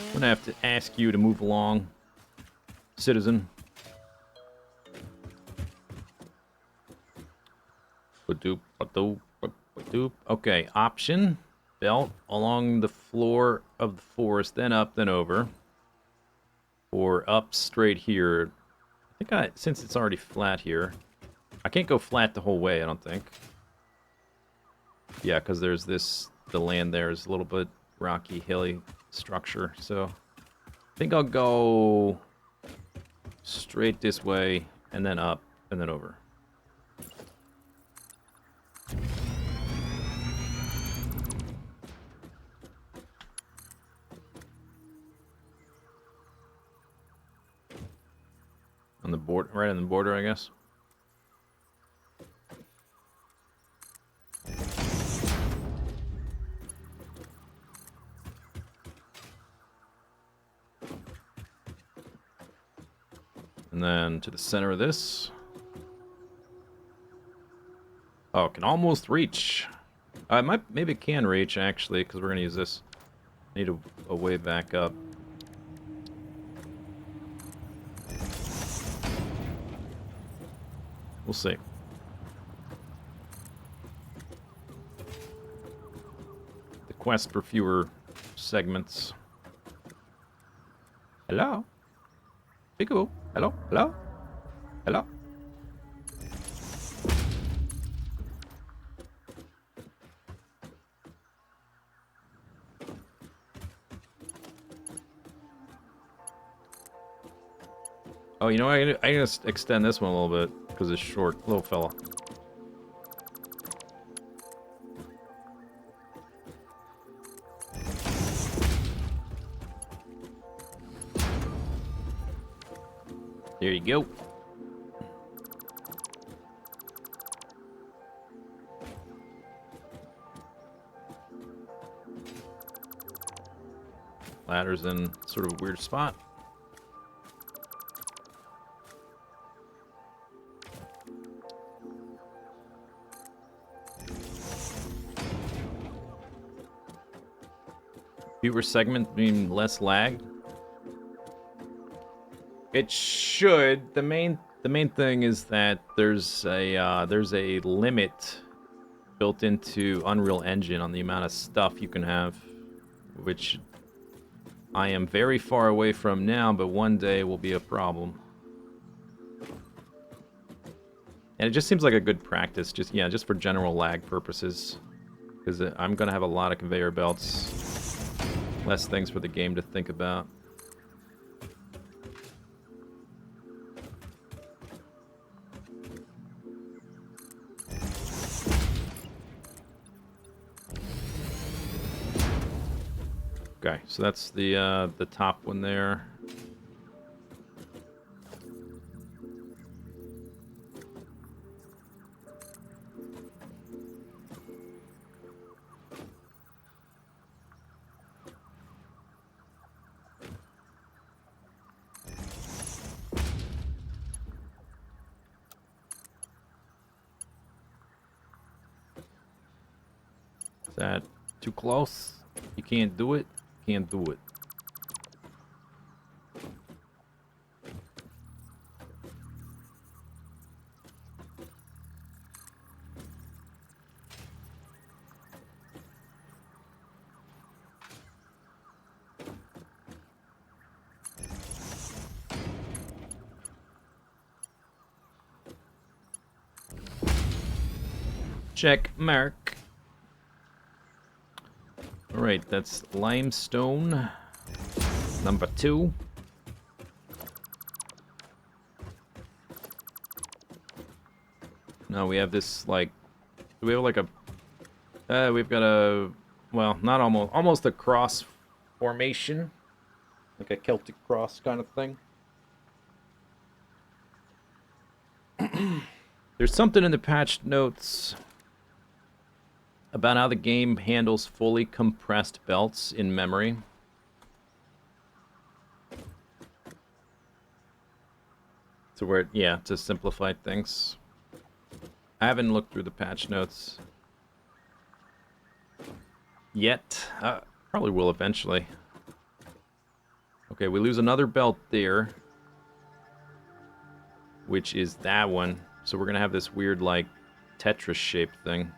I'm gonna have to ask you to move along, citizen. Ba-doop, ba-doop, ba-doop. Okay, option. Belt along the floor of the forest, then up, then over. Or up straight here. I think since it's already flat here, I can't go flat the whole way, I don't think. Yeah, because there's the land there is a little bit rocky, hilly structure, so I think I'll go straight this way, and then up, and then over. On the board, right on the border, I guess. And then to the center of this. Oh, it can almost reach. Maybe it can reach, actually, because we're going to use this. Need a way back up. We'll see. The quest for fewer segments. Hello? Peekaboo. Hello? Hello? Hello? Oh, you know, I'm gonna extend this one a little bit, because it's short. Little fella. There you go. Ladder's in sort of a weird spot. Fewer segment mean less lag. It should. The main thing is that there's a limit built into Unreal Engine on the amount of stuff you can have, which I am very far away from now, but one day will be a problem. And it just seems like a good practice, just for general lag purposes, because I'm gonna have a lot of conveyor belts, less things for the game to think about. Okay, so that's the top one there. that too close? You can't do it? Can't do it. Check mark. Alright, that's limestone. Number 2. Now we have this, like... Do we have, like, a... we've got a... Well, not almost... Almost a cross formation. Like a Celtic cross kind of thing. There's something in the patch notes about how the game handles fully compressed belts in memory. So where, yeah, to simplify things. I haven't looked through the patch notes yet. Probably will eventually. Okay, we lose another belt there, which is that one. So we're gonna have this weird, like, Tetris-shaped thing.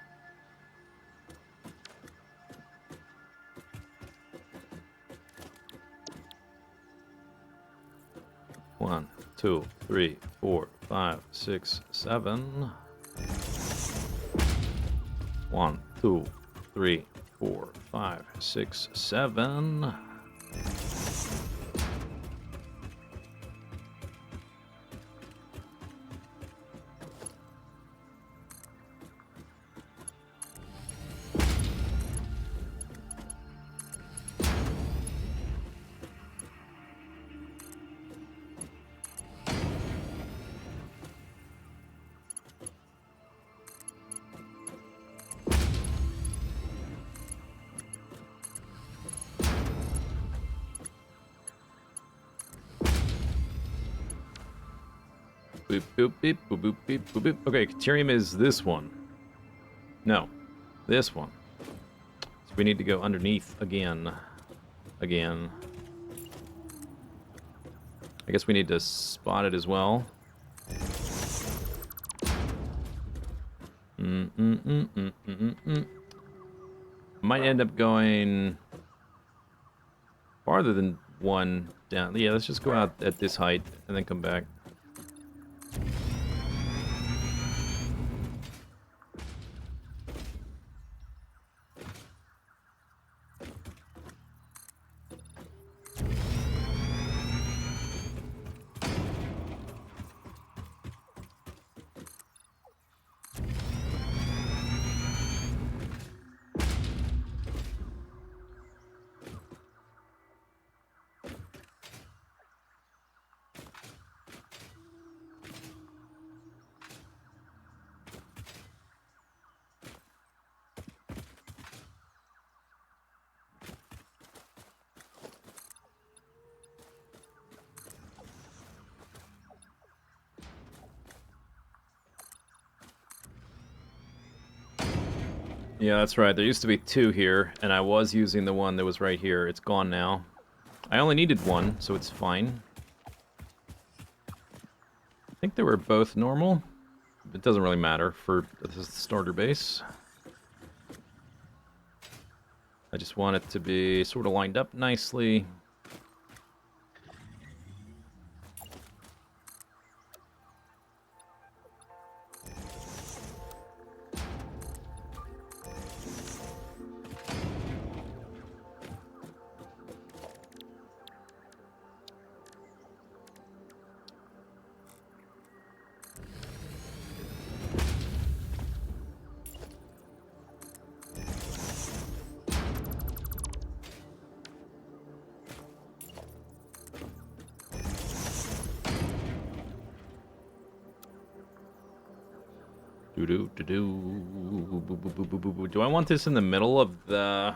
One, 2, 3, 4, 5, 6, 7. 1, 2, 3, 4, 5, 6, 7. Boop, boop, beep, boop, boop, beep, boop, boop. Okay, Caterium is this one. No, this one. So we need to go underneath again. Again. I guess we need to spot it as well. Might end up going farther than one down. Yeah, let's just go out at this height and then come back. Yeah, that's right. There used to be 2 here, and I was using the one that was right here. It's gone now. I only needed 1, so it's fine. I think they were both normal. It doesn't really matter for the starter base. I just want it to be sort of lined up nicely. Do I want this in the middle of the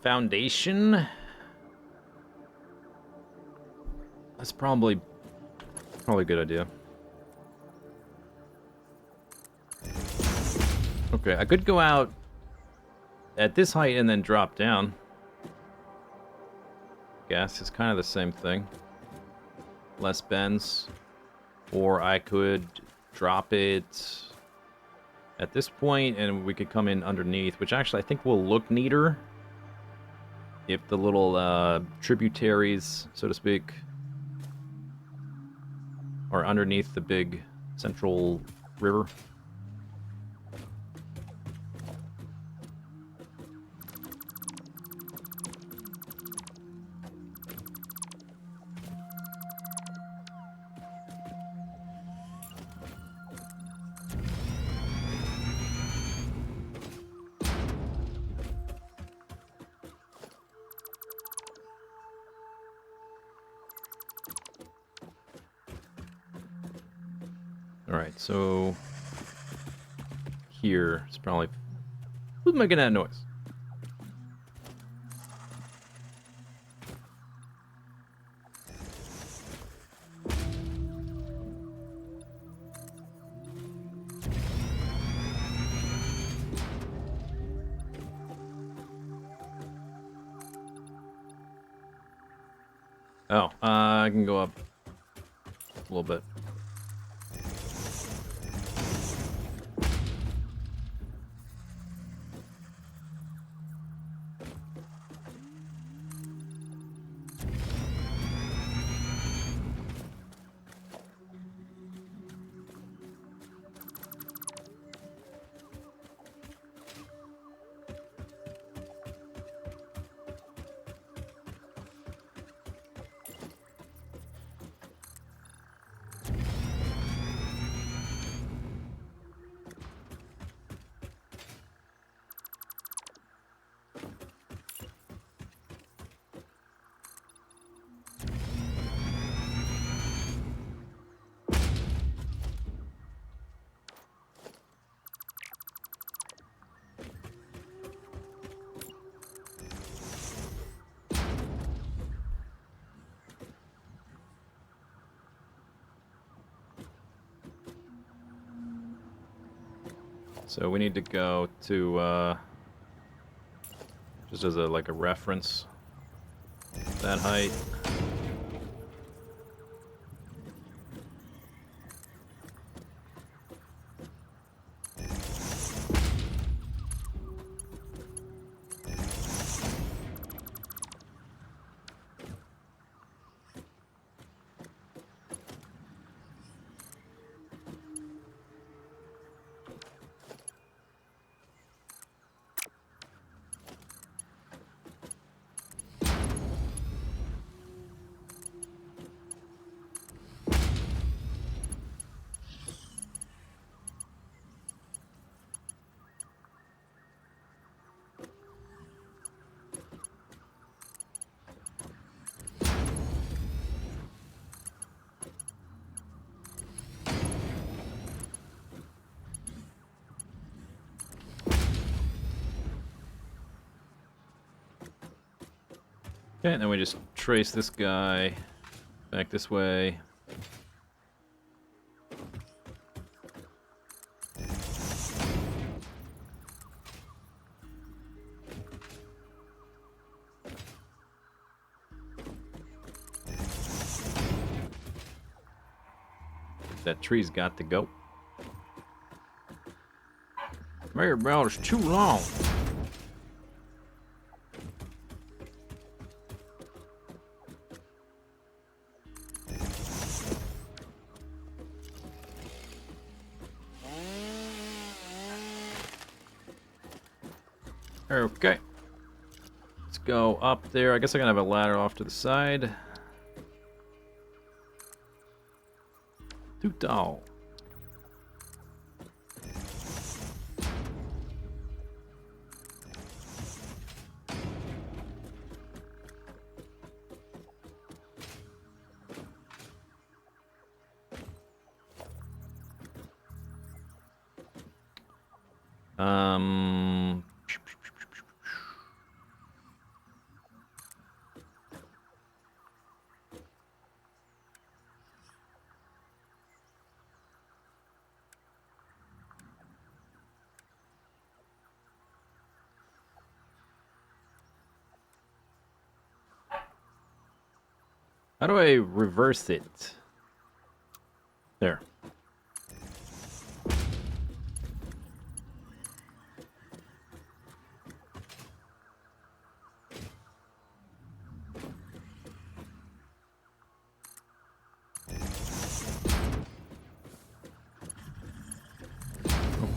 foundation? That's probably a good idea. Okay, I could go out at this height and then drop down. Guess it's kind of the same thing. Less bends. Or I could drop it at this point and we could come in underneath, which actually I think will look neater if the little tributaries, so to speak, are underneath the big central river. Alright, so here it's probably... Who's making that noise? Oh, I can go up a little bit. So we need to go to, just as a, like a reference, that height. Okay, and then we just trace this guy back this way. That tree's got to go. Conveyor belt is too long. Okay. Let's go up there. I guess I can have a ladder off to the side. Too tall. Um... How do I reverse it? There.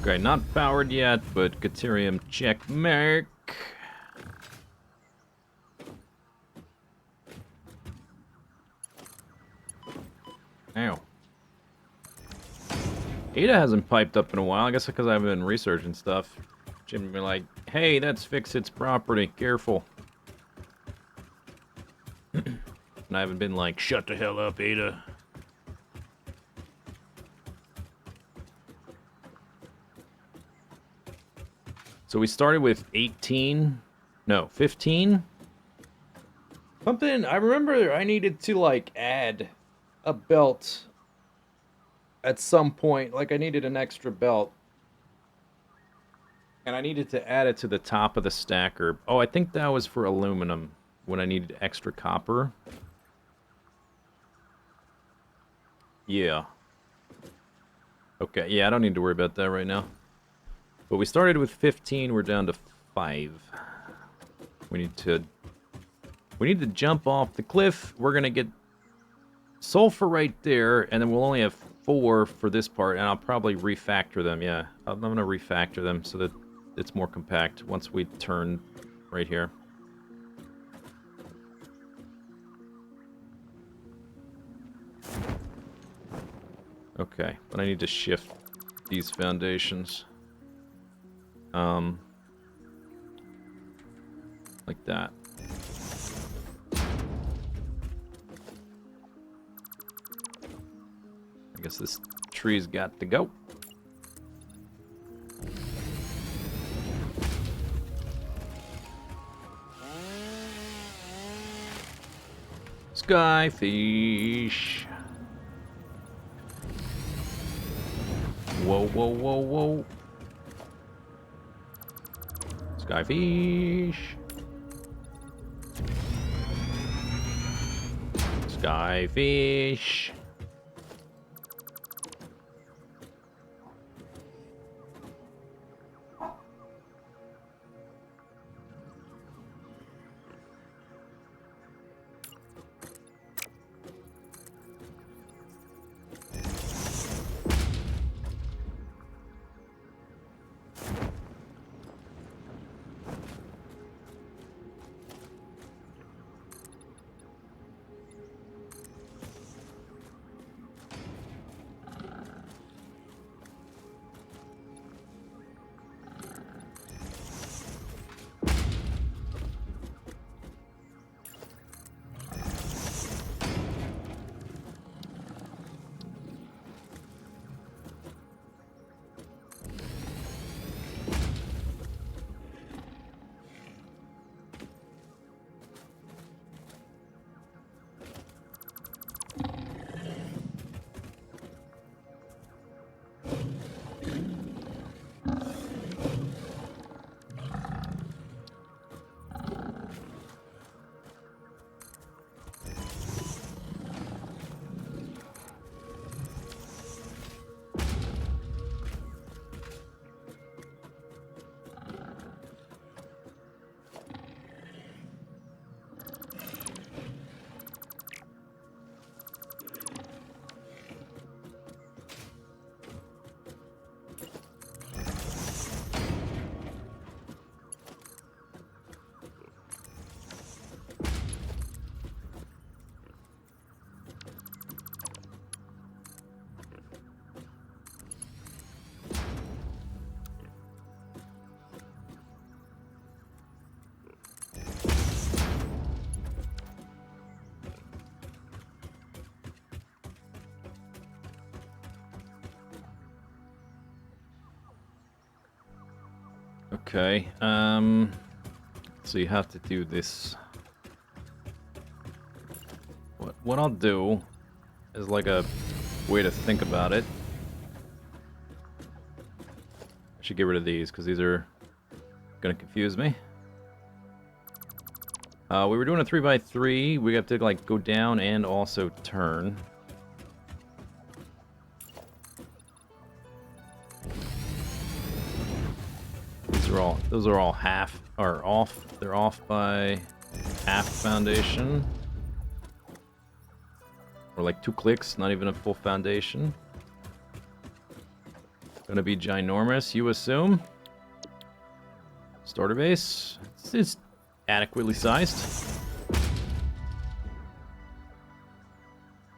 Okay, not powered yet, but Caterium check mark. Ow. Ada hasn't piped up in a while. I guess because I haven't been researching stuff. Jim be like, hey, that's Fix-It's property. Careful. And I haven't been like, shut the hell up, Ada. So we started with 18. No, 15. Something, I remember I needed to, like, add a belt at some point. Like, I needed an extra belt. And I needed to add it to the top of the stacker. Oh, I think that was for aluminum, when I needed extra copper. Yeah. Okay, yeah, I don't need to worry about that right now. But we started with 15, we're down to 5. We need to jump off the cliff. We're gonna get sulfur right there, and then we'll only have 4 for this part, and I'll probably refactor them, yeah. I'm gonna refactor them so that it's more compact once we turn right here. Okay, but I need to shift these foundations. Like that. I guess this tree's got to go. Skyfish. Whoa, whoa, whoa, whoa. Skyfish. Skyfish. Okay, so you have to do this. What I'll do is like a way to think about it. I should get rid of these because these are gonna confuse me. We were doing a 3x3. We have to like go down and also turn. Those are all half or off. They're off by half foundation. Or like 2 clicks, not even a full foundation. Gonna be ginormous, you assume? Starter base. It's adequately sized.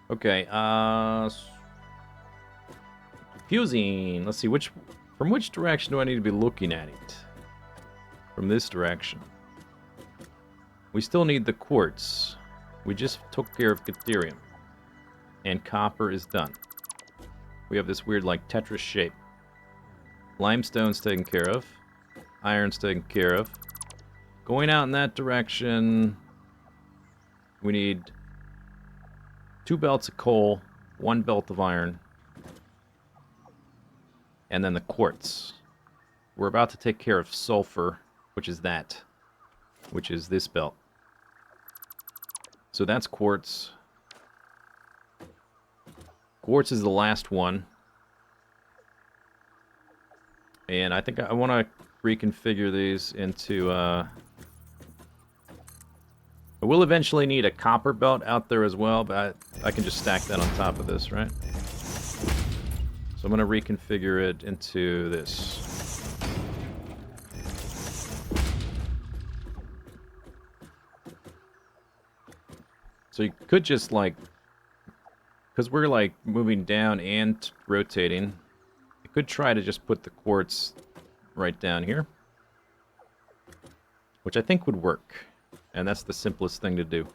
Okay, confusing. Let's see, from which direction do I need to be looking at it? From this direction. We still need the quartz. We just took care of Caterium. And copper is done. We have this weird, like, Tetris shape. Limestone's taken care of. Iron's taken care of. Going out in that direction, we need 2 belts of coal, 1 belt of iron, and then the quartz. We're about to take care of sulfur, which is this belt. So that's quartz. Quartz is the last one. And I think I want to reconfigure these into... I will eventually need a copper belt out there as well, but I can just stack that on top of this, right? So I'm going to reconfigure it into this. So you could just, like... Because we're, like, moving down and rotating, you could try to just put the quartz right down here. Which I think would work. And that's the simplest thing to do.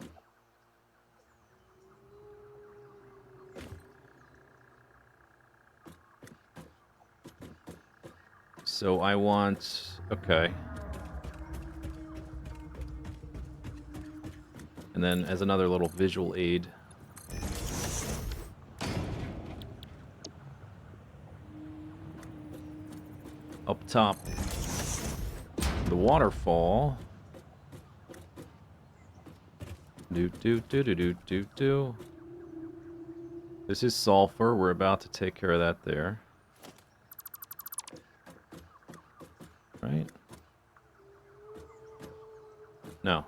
So I want... Okay. And then as another little visual aid... Up top, the waterfall. Do. This is sulfur. We're about to take care of that there. Right? No.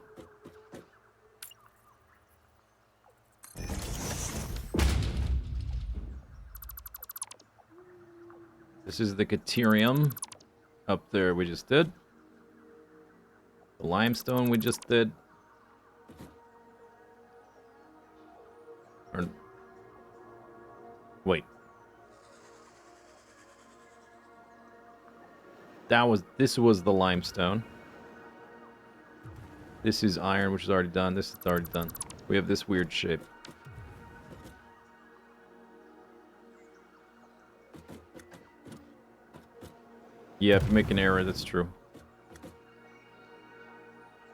This is the Caterium. Up there we just did. The limestone we just did. Or... Wait. This was the limestone. This is iron, which is already done. This is already done. We have this weird shape. Yeah, if you make an error, that's true.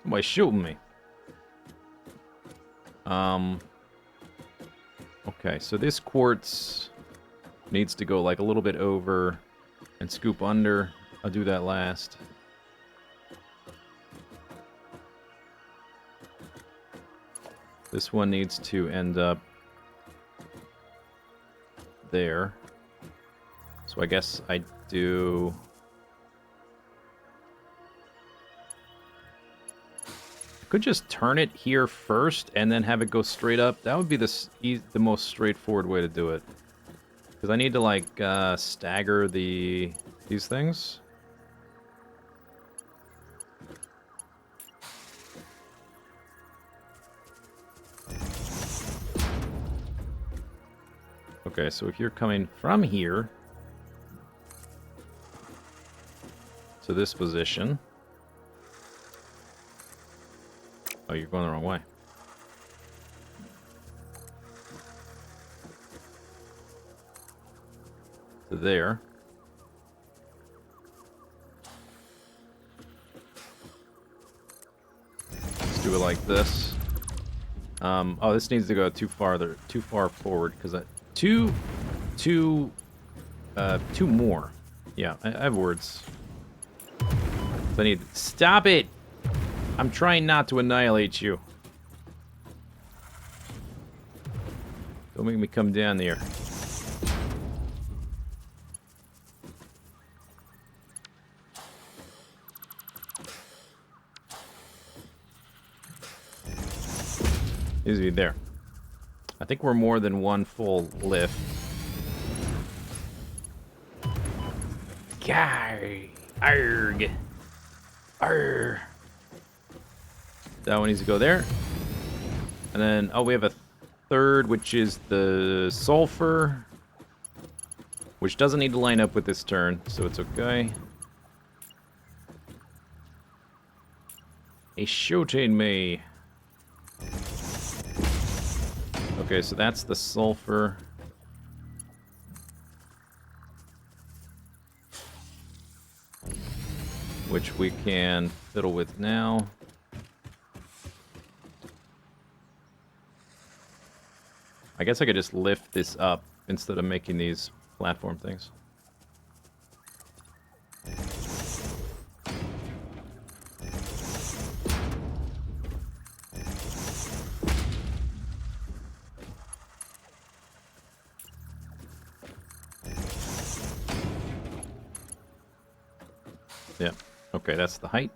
Somebody's shooting me. Okay, so this quartz needs to go like a little bit over and scoop under. I'll do that last. This one needs to end up there. So I guess I do... Could just turn it here first and then have it go straight up. That would be the most straightforward way to do it. Because I need to like stagger these things. Okay, so if you're coming from here to this position. Oh, you're going the wrong way. To there. Let's do it like this. Oh, this needs to go too far forward because two more. Yeah, I have words. So I need. Stop it! I'm trying not to annihilate you. Don't make me come down there. Easy there. I think we're more than one full lift. Gah! Arg! Arr! That one needs to go there. And then, oh, we have a third, which is the sulfur. Which doesn't need to line up with this turn, so it's okay. He's shooting me. Okay, so that's the sulfur. Which we can fiddle with now. I guess I could just lift this up instead of making these platform things. Yeah. Okay, that's the height.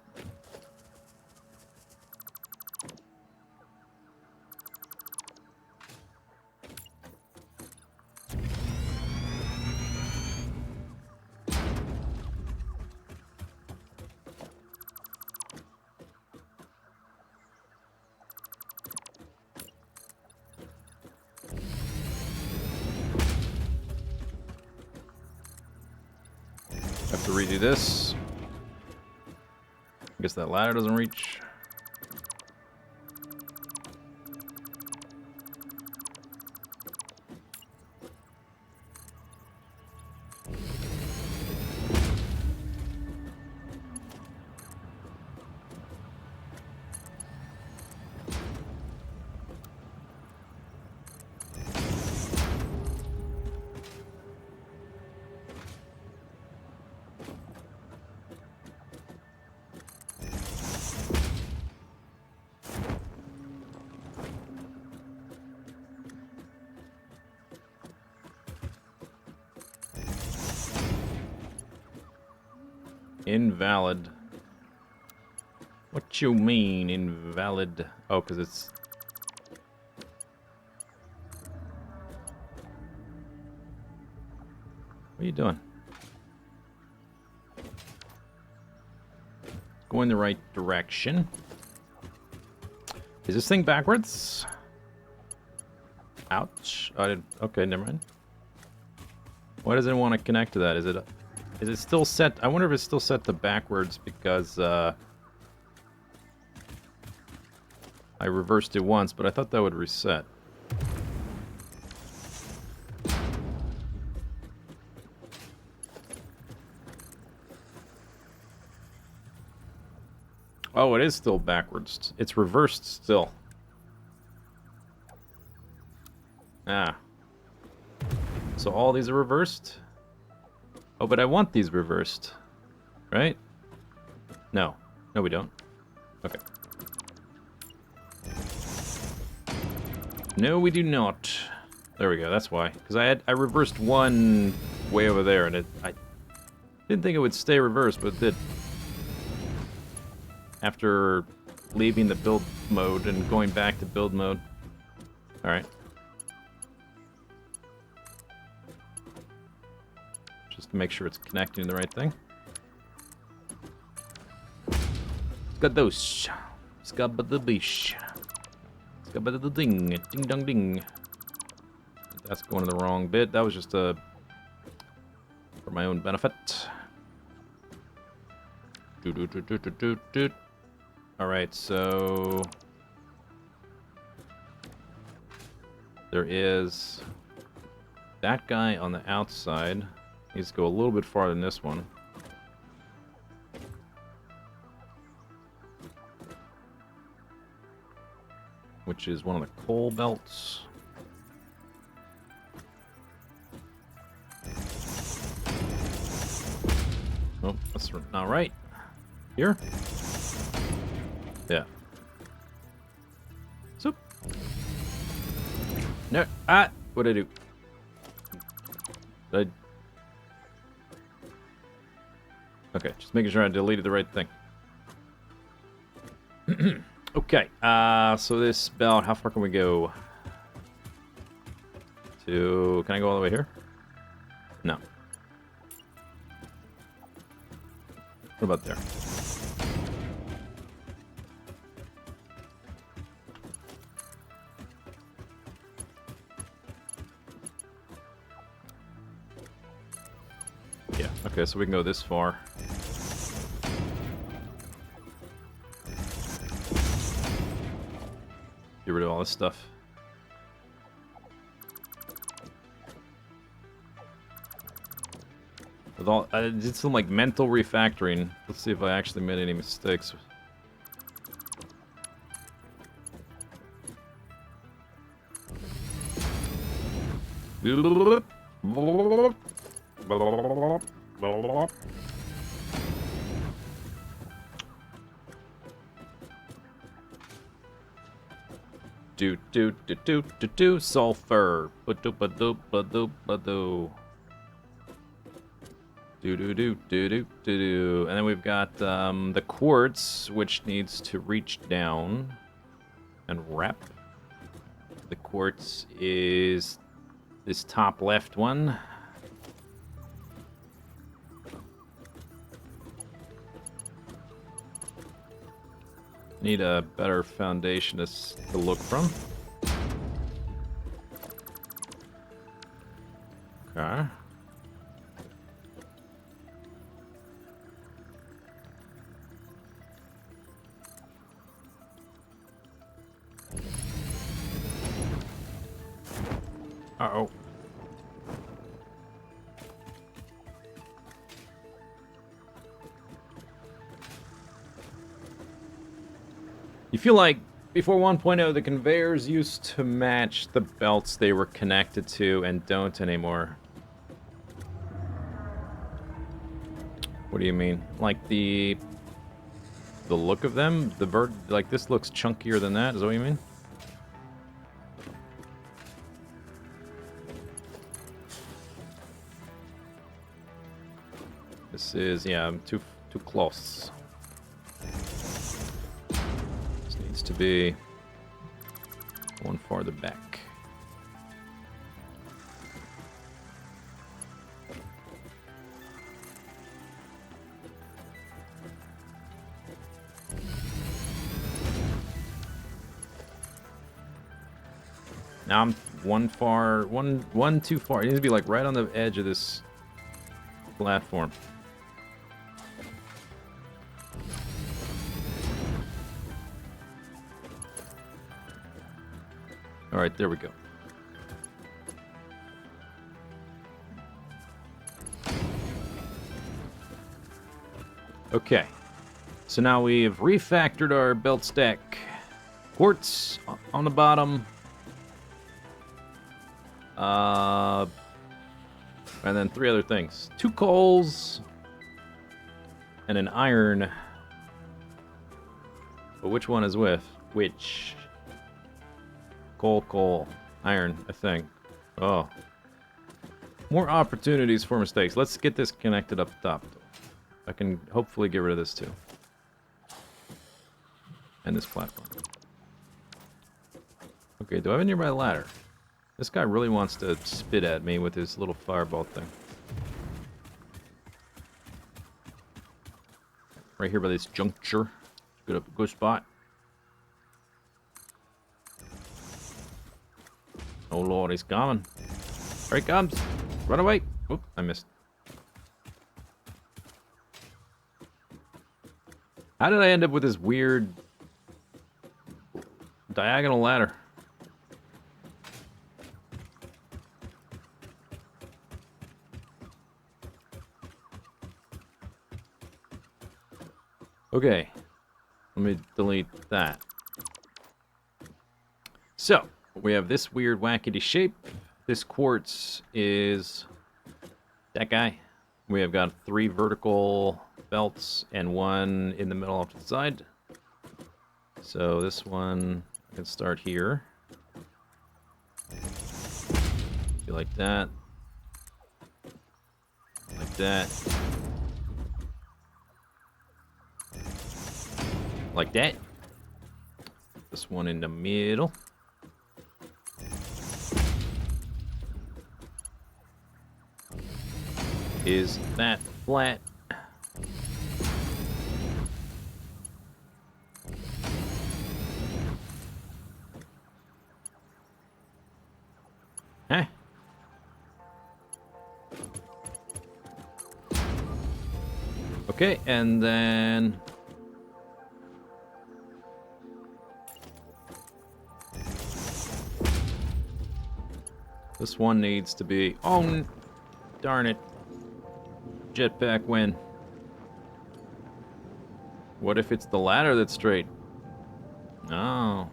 Have to redo this. I guess that ladder doesn't reach. Invalid. What you mean, invalid? Oh, because it's... What are you doing? Go in the right direction. Is this thing backwards? Ouch. I didn't... Okay, never mind. Why does it want to connect to that? Is it still set? I wonder if it's still set to backwards because I reversed it once, but I thought that would reset. Oh, it is still backwards. It's reversed still. Ah. So all these are reversed? Oh, but I want these reversed. Right? No. No, we don't. Okay. No, we do not. There we go, that's why. Because I reversed one way over there, and I didn't think it would stay reversed, but it did. After leaving the build mode and going back to build mode. Alright. Just to make sure it's connecting to the right thing. Skadosh. Skabadabish. Skabadading. Ding dong ding. That's going to the wrong bit. That was just for my own benefit. Alright, so there is that guy on the outside. Needs to go a little bit farther than this one. Which is one of the coal belts. Oh, that's not right. Here? Yeah. So. No. Ah! What'd I do? Did Okay, just making sure I deleted the right thing. Okay, so this belt, how far can we go? Can I go all the way here? No. What about there? Yeah, okay, so we can go this far. Get rid of all this stuff. With all, I did some like mental refactoring. Let's see if I actually made any mistakes. Do sulfur. Ba-do. Do. And then we've got the quartz, which needs to reach down and wrap. The quartz is this top left one. Need a better foundation to look from. Okay. Uh-oh. You feel like before 1.0, the conveyors used to match the belts they were connected to and don't anymore. What do you mean? Like the look of them? The bird, like this looks chunkier than that, is that what you mean? This is, yeah, too close. This needs to be one farther back. Now I'm one too far. It needs to be like right on the edge of this platform. All right, there we go. Okay, so now we have refactored our belt stack. Quartz on the bottom. And then 3 other things. 2 coals and an iron. But which one is with? Which? Coal, iron, I think. Oh. More opportunities for mistakes. Let's get this connected up top. I can hopefully get rid of this too. And this platform. Okay, do I have a nearby ladder? This guy really wants to spit at me with his little fireball thing. Right here by this juncture. Good spot. Oh lord, he's coming. Here he comes. Run away. Oop, I missed. How did I end up with this weird diagonal ladder? Okay, let me delete that. So, we have this weird wackety shape. This quartz is that guy. We have got 3 vertical belts and 1 in the middle off to the side. So this one, I can start here. Do like that. Like that. Like that. This one in the middle. Is that flat? Huh? Okay, and then this one needs to be... Oh, darn it. Jetpack win. What if it's the ladder that's straight? No.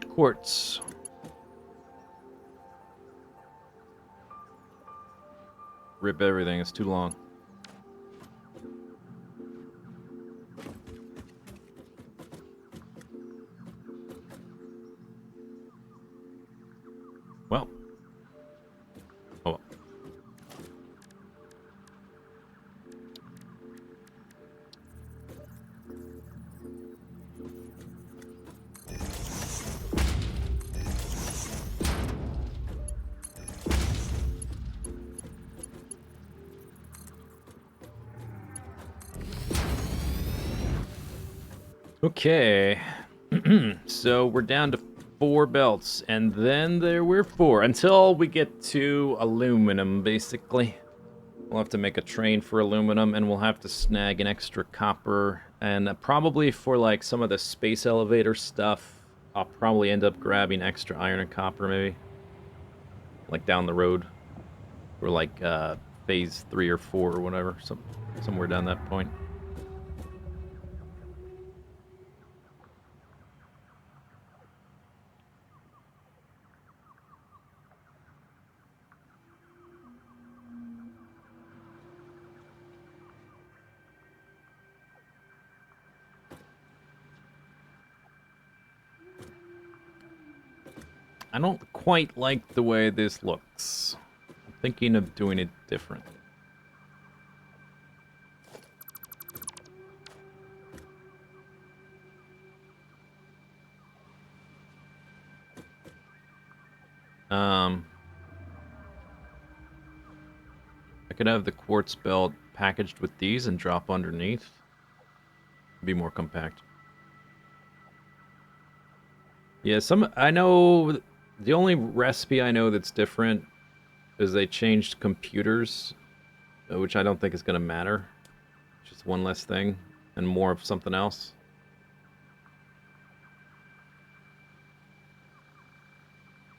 Quartz. Rip everything, it's too long. Well. Oh well. Okay. So we're down to 4 belts, and then there were 4 until we get to aluminum, basically. We'll have to make a train for aluminum, and we'll have to snag an extra copper. And probably for like some of the space elevator stuff, I'll probably end up grabbing extra iron and copper, maybe. Like down the road. Or like phase 3 or 4 or whatever. Somewhere down that point. I don't quite like the way this looks. I'm thinking of doing it different. I could have the quartz belt packaged with these and drop underneath. Be more compact. Yeah, I know the only recipe I know that's different is they changed computers, which I don't think is going to matter. Just one less thing and more of something else.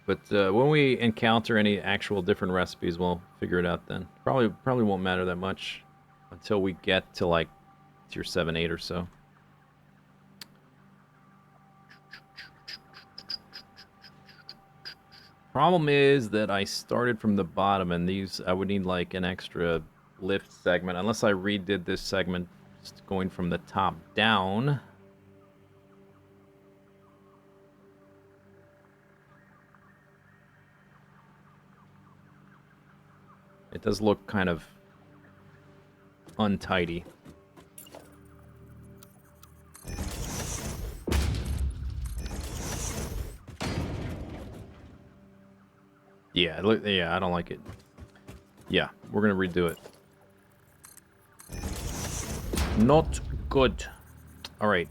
But when we encounter any actual different recipes, we'll figure it out then. Probably won't matter that much until we get to like tier 7, 8 or so. Problem is that I started from the bottom, and these I would need like an extra lift segment, unless I redid this segment just going from the top down. It does look kind of untidy. Yeah, I don't like it. Yeah, we're gonna redo it. Not good. All right,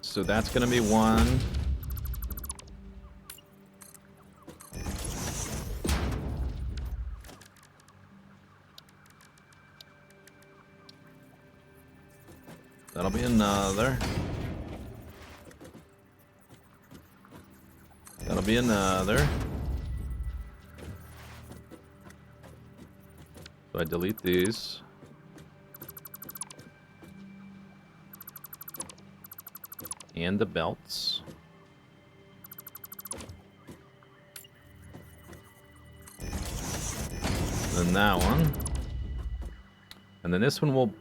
so that's gonna be 1. That'll be another. That'll be another. So I delete these. And the belts. Then that one. And then this one will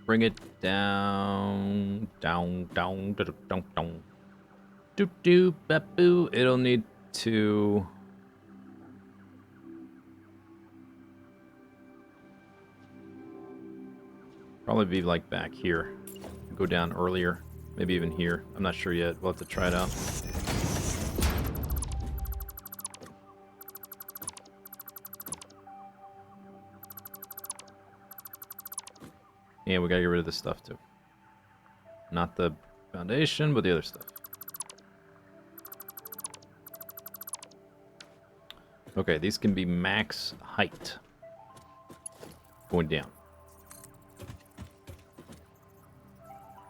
bring it down, down, down, down, down, down. Doop doop, bap-boo. It'll need to... probably be like back here. Go down earlier. Maybe even here. I'm not sure yet. We'll have to try it out. And we gotta get rid of this stuff too. Not the foundation, but the other stuff. Okay, these can be max height. Going down.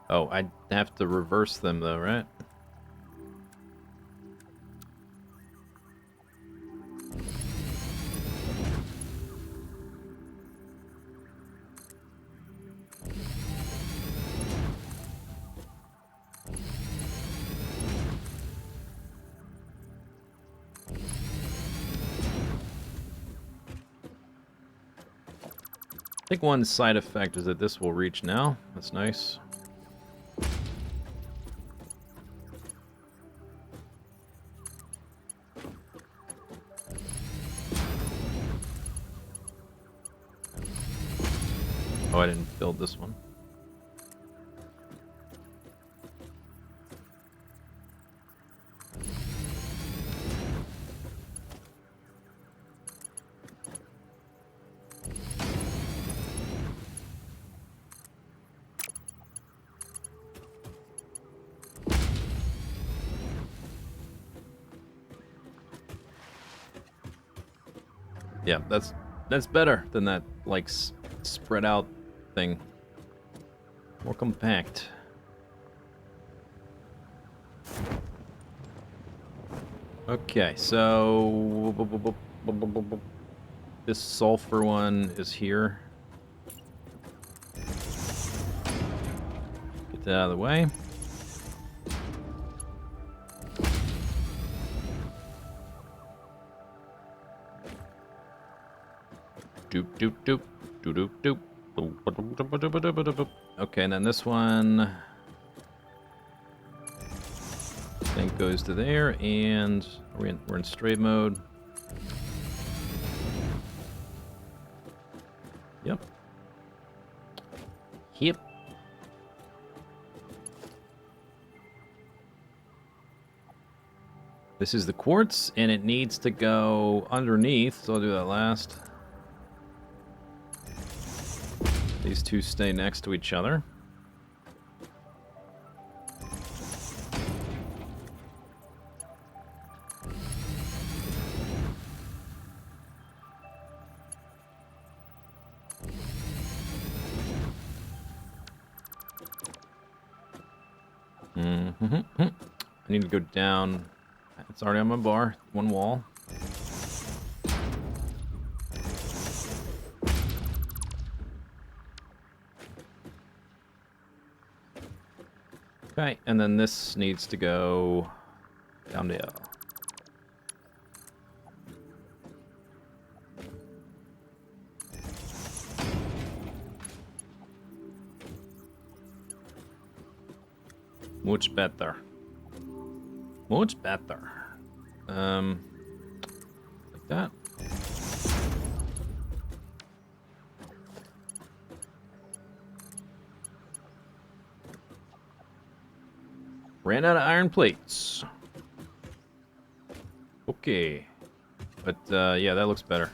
Oh, I'd have to reverse them though, right? I think one side effect is that this will reach now. That's nice. Oh, I didn't build this one. Yeah, that's better than that, like, spread out thing. More compact. Okay, so... this sulfur one is here. Get that out of the way. Doop doop doop. Doop doop doop. Okay, and then this one I think goes to there, and we're in straight mode. Yep. Yep. This is the quartz, and it needs to go underneath, so I'll do that last. These two stay next to each other. I need to go down. It's already on my bar. One wall. Okay, and then this needs to go down to L. Much better. Much better. Like that. Ran out of iron plates. Okay. But, yeah, that looks better.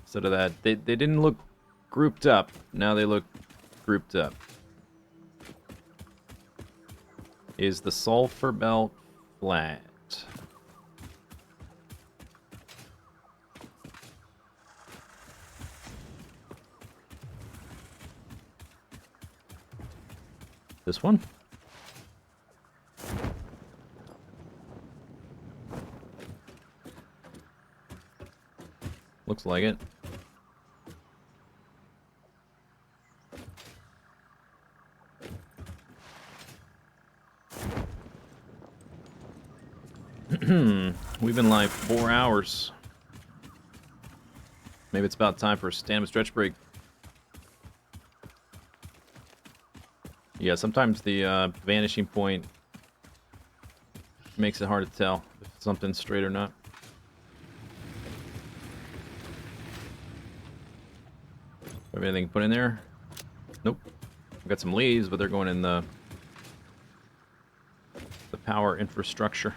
Instead of that, they didn't look grouped up. Now they look grouped up. Is the sulfur belt flat? This one? Looks like it. We've been live 4 hours. Maybe it's about time for a stamina stretch break. Yeah, sometimes the vanishing point makes it hard to tell if something's straight or not. Have anything to put in there? Nope. I've got some leaves, but they're going in the power infrastructure.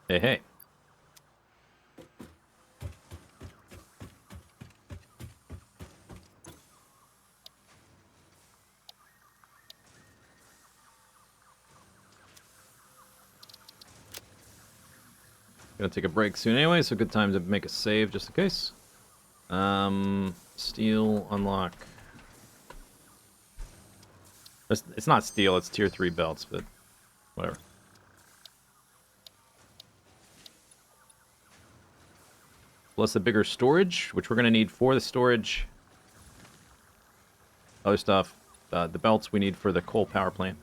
Hey, hey. Gonna take a break soon anyway, so good time to make a save just in case. Steel unlock. It's not steel, it's tier 3 belts, but whatever. Plus the bigger storage, which we're gonna need for the storage. Other stuff, the belts we need for the coal power plant.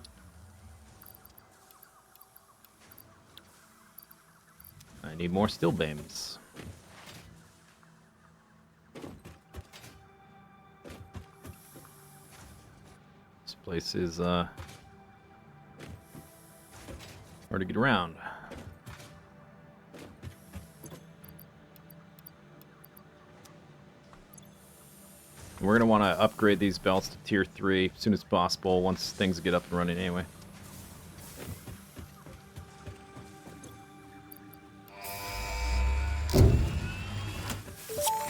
I need more steel beams. This place is hard to get around. We're going to want to upgrade these belts to tier 3 as soon as possible once things get up and running anyway.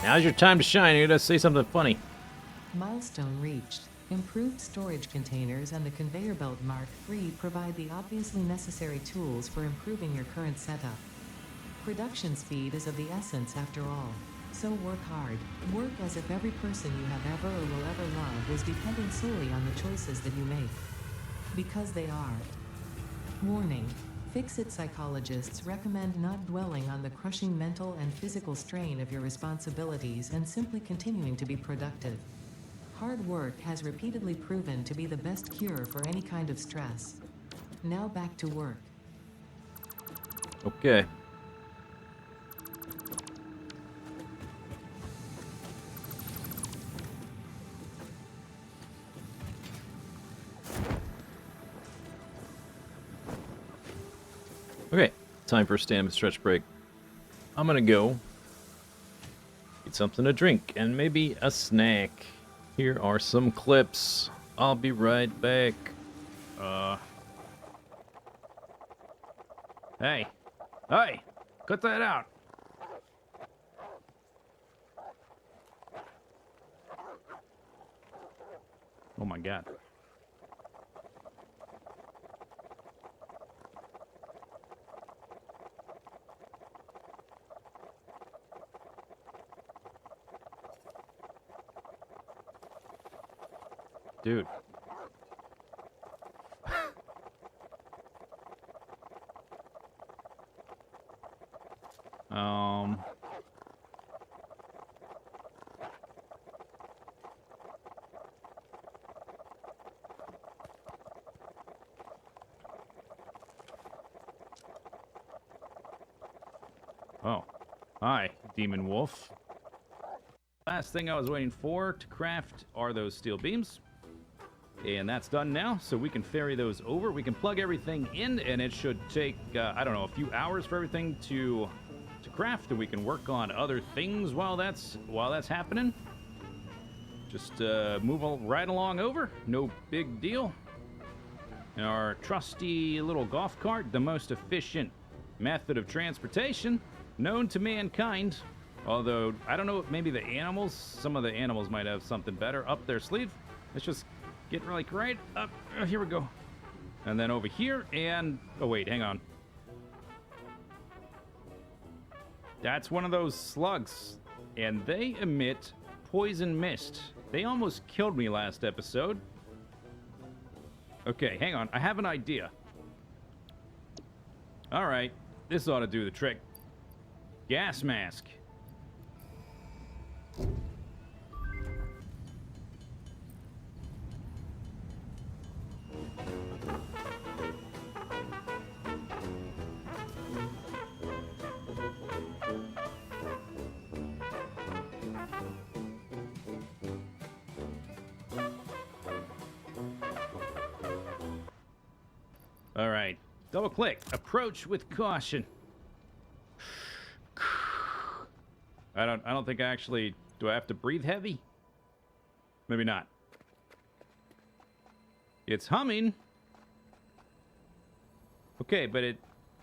Now's your time to shine. You're going to say something funny. Milestone reached. Improved storage containers and the conveyor belt Mark III provide the obviously necessary tools for improving your current setup. Production speed is of the essence after all. So work hard. Work as if every person you have ever or will ever love is depending solely on the choices that you make. Because they are. Warning. Fix-It psychologists recommend not dwelling on the crushing mental and physical strain of your responsibilities and simply continuing to be productive. Hard work has repeatedly proven to be the best cure for any kind of stress. Now back to work. Okay. Okay, time for a stamina stretch break. I'm gonna go get something to drink and maybe a snack. Here are some clips. I'll be right back. Hey. Hey! Cut that out! Oh my god. Dude. Oh. Hi, Demon Wolf. Last thing I was waiting for to craft are those steel beams. And that's done now, so we can ferry those over. We can plug everything in, and it should take, I don't know, a few hours for everything to craft, and we can work on other things while that's happening. Just move right along over, no big deal. And our trusty little golf cart, the most efficient method of transportation known to mankind. Although, I don't know, maybe the animals, some of the animals might have something better up their sleeve. Let's just get like right up. Here we go. And then over here, and oh wait, hang on. That's one of those slugs, and they emit poison mist. They almost killed me last episode. Okay, hang on. I have an idea. All right, this ought to do the trick. Gas mask. All right, double click. Approach with caution. I don't think I actually... Do I have to breathe heavy? Maybe not. It's humming. Okay, but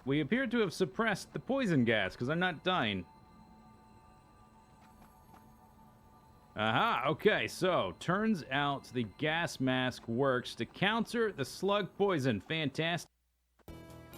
we appear to have suppressed the poison gas, because I'm not dying. Aha, okay, so, turns out the gas mask works to counter the slug poison. Fantastic.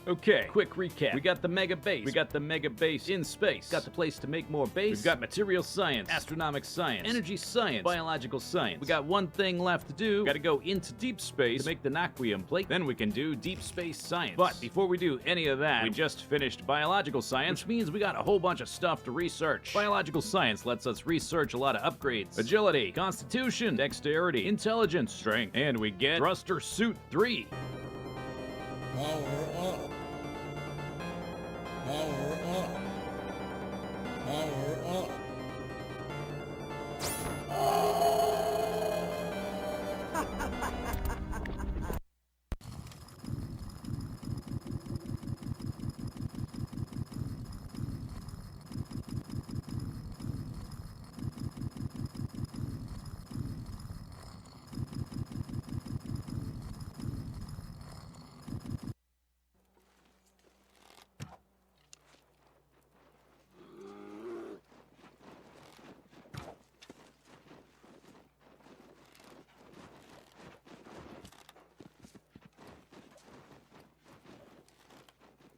Okay, quick recap. We got the mega base. We got the mega base in space. Got the place to make more base. We've got material science, astronomic science, energy science, biological science. We got one thing left to do. Got to go into deep space to make the Naquium plate. Then we can do deep space science. But before we do any of that, we just finished biological science, which means we got a whole bunch of stuff to research. Biological science lets us research a lot of upgrades. Agility, constitution, dexterity, intelligence, strength, and we get thruster suit 3.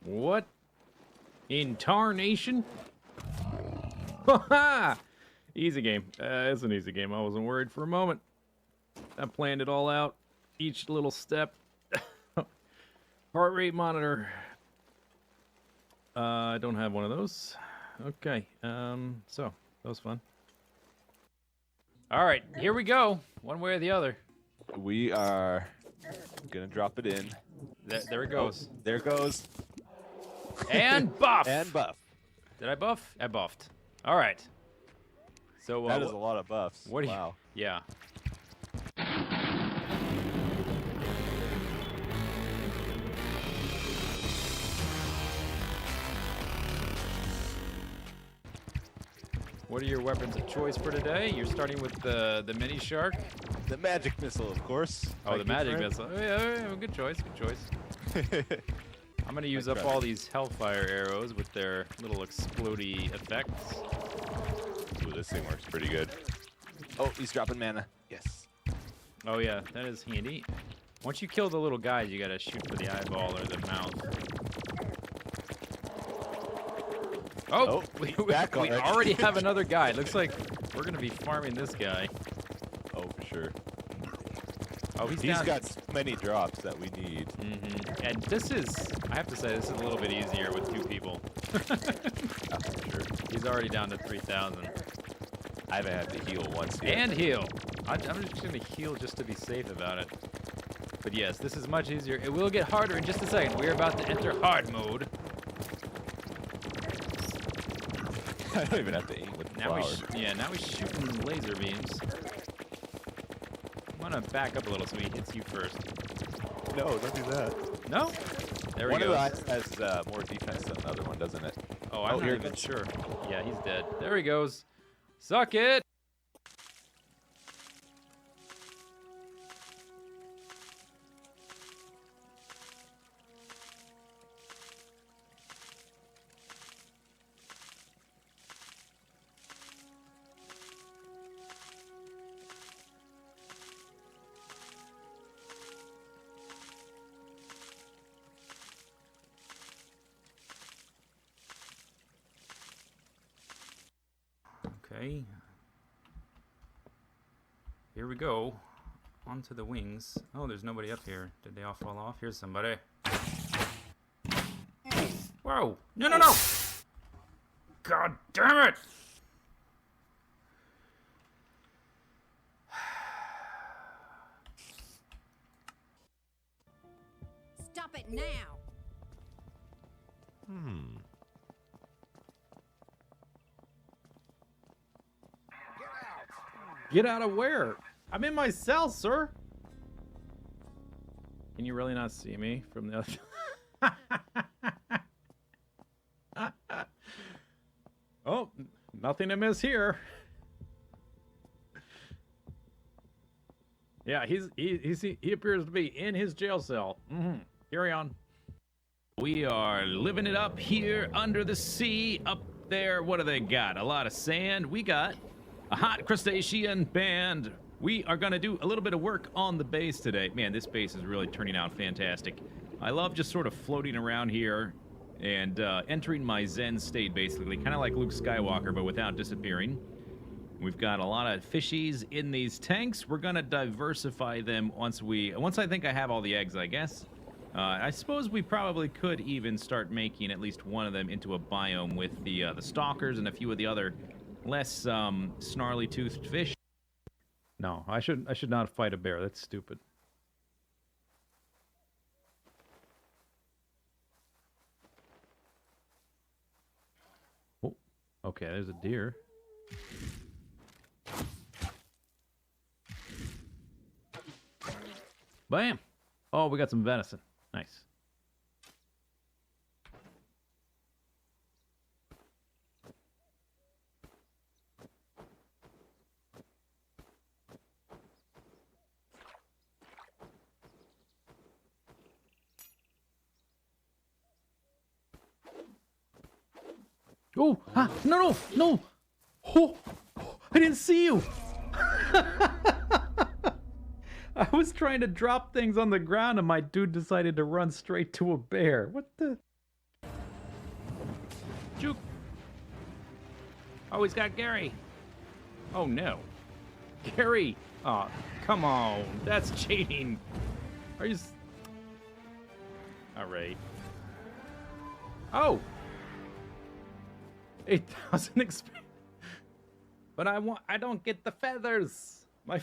What in tarnation? Ha! Easy game. It's an easy game. I wasn't worried for a moment. I planned it all out. Each little step. Heart rate monitor. I don't have one of those. Okay. So that was fun. All right, here we go. One way or the other. We are gonna drop it in. There it goes. There it goes. And buff. And buff. Did I buff? I buffed. All right. So That is a lot of buffs. What do you? Wow. Yeah. What are your weapons of choice for today? You're starting with the mini shark. The magic missile, of course. Oh, the magic missile. Oh, yeah, good choice. Good choice. I'm gonna use up all these hellfire arrows with their little explodey effects. Ooh, this thing works pretty good. Oh, he's dropping mana. Yes. Oh yeah, that is handy. Once you kill the little guys, you gotta shoot for the eyeball or the mouth. Oh, we already have another guy. Looks like we're gonna be farming this guy. Oh, for sure. Oh, he's got many drops that we need. Mm-hmm. And this is, I have to say, this is a little bit easier with 2 people. Yeah, for sure. He's already down to 3,000. I haven't had to heal once yet. And heal. I'm just gonna heal just to be safe about it. But yes, this is much easier. It will get harder in just a second. We're about to enter hard mode. I don't even have to aim with the Now flower. now he's shooting laser beams. I'm gonna back up a little so he hits you first. No, don't do that. No? There One he of goes. the eyes has more defense than the other one, doesn't it? Oh, I'm not here it even goes. sure. Yeah, he's dead. There he goes. Suck it! Okay. Here we go. onto the wings. Oh, there's nobody up here. Did they all fall off? Here's somebody. Whoa! No, no, no! God damn it! Stop it now! Get out of where? I'm in my cell, sir. Can you really not see me from the other? Oh, nothing to miss here. Yeah, he appears to be in his jail cell. Carry on. We are living it up here under the sea. Up there, what do they got? A lot of sand. We got a hot crustacean band. We are going to do a little bit of work on the base today. Man, this base is really turning out fantastic. I love just sort of floating around here and entering my Zen state, basically. Kind of like Luke Skywalker, but without disappearing. We've got a lot of fishies in these tanks. We're going to diversify them once I think I have all the eggs, I guess. I suppose we probably could even start making at least one of them into a biome with the stalkers and a few of the other less snarly-toothed fish. No, I should not fight a bear. That's stupid. Oh, okay, there's a deer. Bam! Oh, we got some venison. Nice. Oh, ah, no, no, no! Oh, I didn't see you! I was trying to drop things on the ground and my dude decided to run straight to a bear. What the? Juke! Oh, he's got Gary. Oh, no. Gary! Oh, come on. That's cheating. Are you... Alright. Oh! 8,000 XP. But I don't get the feathers. My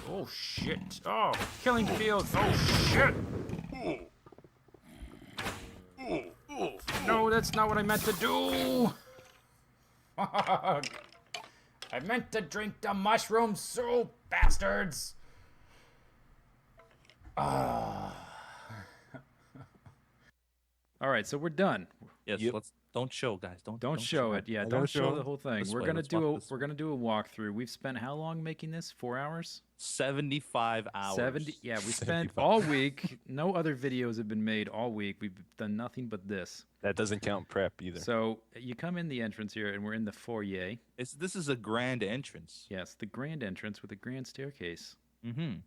Oh, shit. Oh, killing fields. Oh, shit. No, that's not what I meant to do. I meant to drink the mushroom soup, bastards. All right, so we're done. Yes, let's don't show, guys. Don't show it. Yeah, don't show the whole thing. This We're way, gonna let's do walk we're gonna do a walkthrough. We've spent how long making this? 4 hours? 75 hours. 70. Yeah, we spent 75. all week. No other videos have been made all week. We've done nothing but this. That doesn't count prep either. So you come in the entrance here, and we're in the foyer. This is a grand entrance. Yes, the grand entrance with a grand staircase. Mm-hmm. And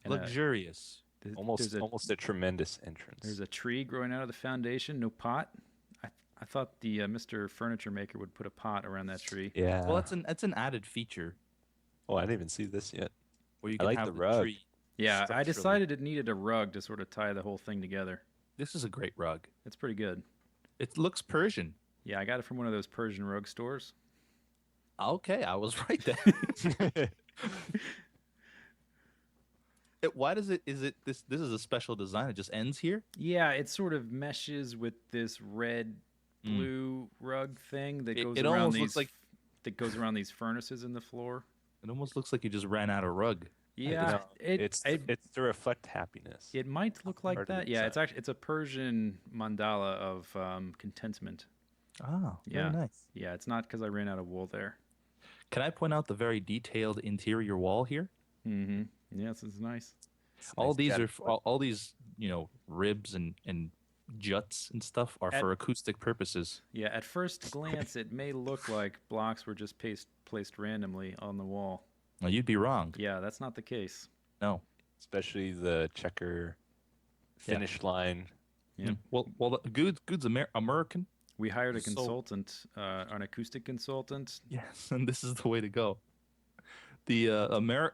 Luxurious. Almost a tremendous entrance. There's a tree growing out of the foundation. No pot. I thought the Mr. Furniture Maker would put a pot around that tree. Yeah. Well, that's an added feature Oh, I didn't even see this yet. where you I can like have the the rug. tree. Yeah, I structurally. decided it needed a rug to sort of tie the whole thing together. This is a great rug. It's pretty good. It looks Persian. Yeah, I got it from one of those Persian rug stores. Okay, I was right there. Why does it? Is it this? This is a special design. It just ends here. Yeah, it sort of meshes with this red blue rug thing that goes It around almost these looks like that goes around these furnaces in the floor. it almost looks like you just ran out of rug. Yeah, It's to reflect happiness. it might look like Part of that. the Yeah, it's design. actually it's a Persian mandala of contentment. Oh, Yeah. very nice. Yeah, it's not because I ran out of wool there. Can I point out the very detailed interior wall here? Mm-hmm. Yes, it's nice. All Nice these data are point. all these ribs and juts and stuff are for acoustic purposes. Yeah, at first glance, it may look like blocks were just placed randomly on the wall. Now you'd be wrong. Yeah, that's not the case. No. Especially the checker finish line. Yeah. Well, Good's American. We hired a So- consultant, an acoustic consultant. Yes, and this is the way to go. The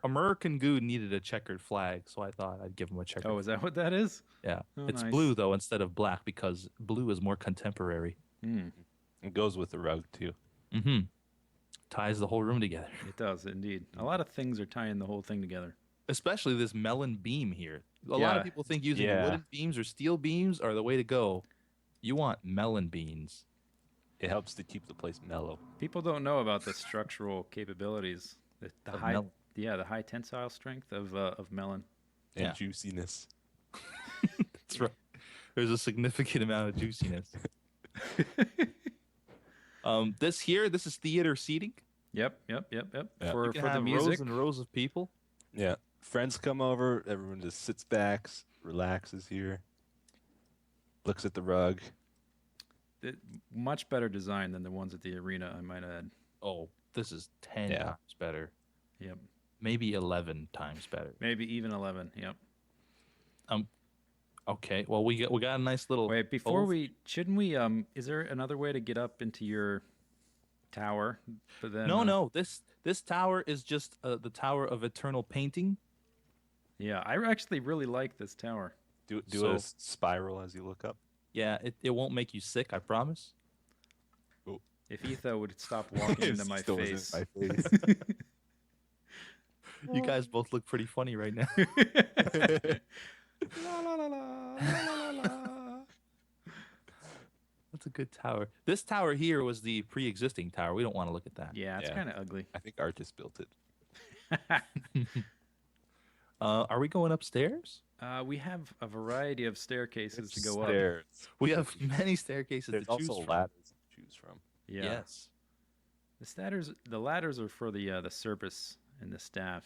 American Goo needed a checkered flag, so I thought I'd give him a checkered. Oh, is that what that is? Yeah, Oh, it's nice. blue though instead of black because blue is more contemporary. It goes with the rug too. Mm-hmm. Ties the whole room together. It does, indeed. A lot of things are tying the whole thing together. Especially this melon beam here. A lot Yeah. of people think using Yeah. wooden beams or steel beams are the way to go. You want melon beams. It helps to keep the place mellow. People don't know about the structural capabilities, the Of high, melon. the high tensile strength of melon. And Yeah. juiciness. That's right. There's a significant amount of juiciness. This is theater seating. Yep. Yeah. For You can the have music. rows and rows of people. Yeah. Friends come over, everyone just sits back, relaxes here, looks at the rug. Much better design than the ones at the arena, I might add. Oh, this is 10 Yeah. times better. Yep. Maybe 11 times better. Maybe even 11. Yep. Okay. Well, we got a nice little. Wait, before ov- shouldn't we is there another way to get up into your tower? But then No. This tower is just the Tower of Eternal Painting. Yeah, I actually really like this tower. Do So- a spiral as you look up. Yeah, it won't make you sick. I promise. If Etho would stop walking into my Still was in face. my face. You guys both look pretty funny right now. La, la, la, la, la, la, la. That's a good tower. This tower here was the pre-existing tower. We don't want to look at that. Yeah, it's Yeah. kind of ugly. I think Art just built it. Are we going upstairs? We have a variety of staircases to go up. Stairs. We have many staircases There's to choose also from. ladders to choose from. Yeah. Yes. The ladders are for the service and the staff.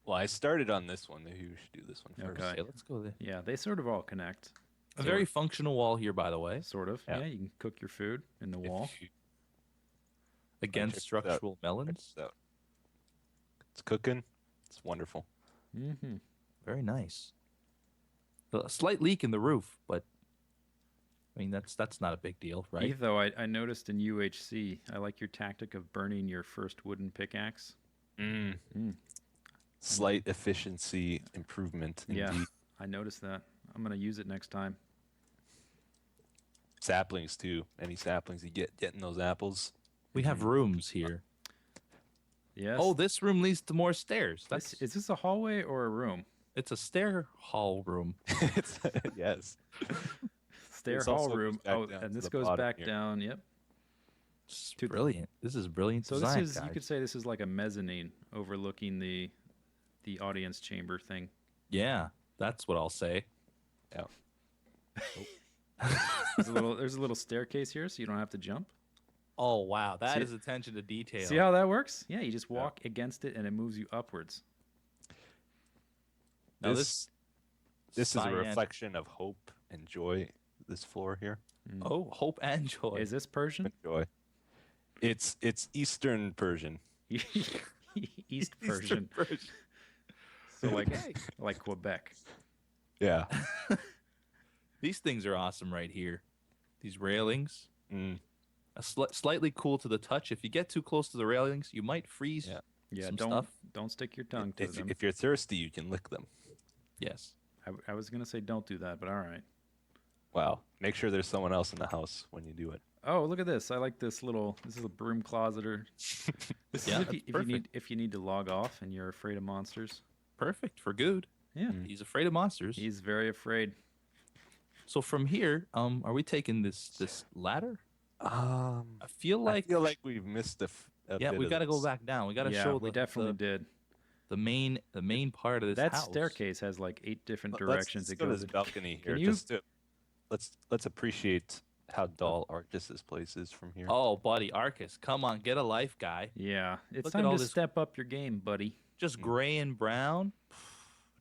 Well, I started on this one. Maybe we should do this one first. Okay. Okay, let's go there. Yeah, they sort of all connect. A very functional wall here, by the way, Sort of. Yeah. Yeah, you can cook your food in the If wall. you- against check this out. structural check melons. this out. It's cooking. It's wonderful. Mm-hmm. Very nice. A slight leak in the roof, but I mean that's not a big deal, right? Etho, I noticed in UHC, I like your tactic of burning your first wooden pickaxe. Slight efficiency improvement. Yeah. Indeed. I noticed that. I'm gonna use it next time. Saplings too. Any saplings you getting those apples? We have rooms here. Yes. Oh, this room leads to more stairs. is this a hallway or a room? It's a stair hall room. It's, yes. Stair This hall also room. goes back Oh, down and to this the goes bottom back here. down. Yep. It's To- brilliant. This is brilliant So design, this is guys. you could say this is like a mezzanine overlooking the audience chamber thing. Yeah, that's what I'll say. Yeah. There's a little staircase here, so you don't have to jump. Oh wow, that See- is attention to detail. See how that works? Yeah, you just walk against it and it moves you upwards. Now This is a cyan- reflection of hope and joy. This floor here. Oh, hope and joy. Is this Persian? And joy. It's Eastern Persian. East Persian. So like Quebec. Yeah. These things are awesome right here. These railings, Mm. slightly cool to the touch. If you get too close to the railings, you might freeze. Yeah. Yeah, some don't stuff. don't stick your tongue to If, them. if you're thirsty, you can lick them. Yes. I was gonna say don't do that, but all right. Wow. Make sure there's someone else in the house when you do it. Oh, look at this! I like this little. This is a broom closet. Or this Yeah, is that's if you need to log off and you're afraid of monsters. Perfect for good. Yeah, He's afraid of monsters. he's very afraid. So from here, are we taking this ladder? I feel I like feel like we've missed a yeah, bit we of got to go this. back down. We got to Yeah, show we the, definitely the, did. the main part of this That house. staircase has like 8 different Let's directions it go to goes. this balcony here. Can you- Just to, let's appreciate how dull Arcus's place is from here. Oh, buddy, Arcus, come on, get a life, guy. Yeah, it's Look at time all to this- step up your game, buddy. Just gray and brown,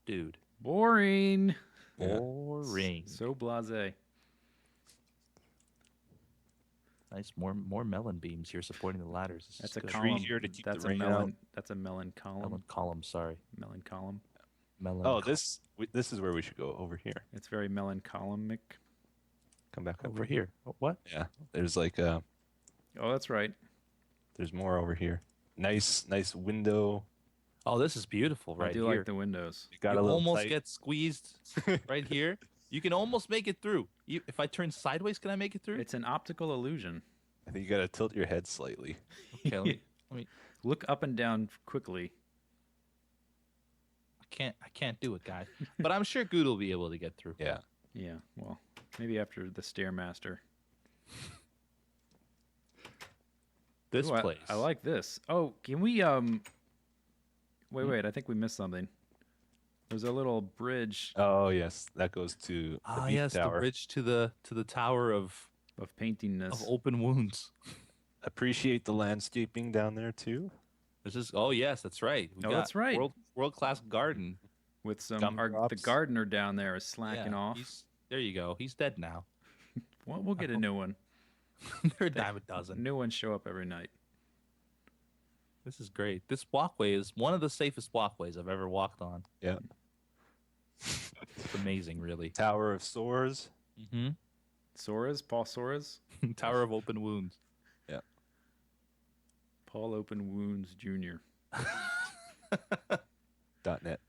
dude. Boring. Yeah. Boring. So blasé. Nice, more melon beams here supporting the ladders. This That's is a good. tree column. here to keep the That's a rain melon. out. That's a melon column. melon column. Sorry, Melon column. melon. Oh, col- this is where we should go. Over here. It's very melon columnic. Come back over here. Oh, what? Yeah. There's like Oh, that's right. there's more over here. Nice window Oh, this is beautiful right I do here. like the windows. You got You a little almost tight. get squeezed right here. You can almost make it through. If I turn sideways, can I make it through? It's an optical illusion. I think you got to tilt your head slightly. Okay, let me. Look up and down quickly. I can't do it, guys. But I'm sure Good will be able to get through. Yeah. Yeah, well, maybe after the Stairmaster. This Ooh, place. I like this. Oh, can we wait, I think we missed something. There's a little bridge Oh yes, that goes to the Ah, beef yes, tower. the bridge to the tower of paintingness. open wounds. Appreciate the landscaping down there too. This is yes, that's right. We Oh, got that's right. World-class garden. With some the Gumdrops. gardener down there is slacking off. There you go. He's dead now. Well, we'll get a new one. They're a dime a dozen. New ones show up every night. This is great. This walkway is one of the safest walkways I've ever walked on. Yeah. It's amazing, really. Tower of Sores. Mm-hmm. Paul Soares? Tower of Open Wounds. Yeah. Paul Open Wounds Jr. .net.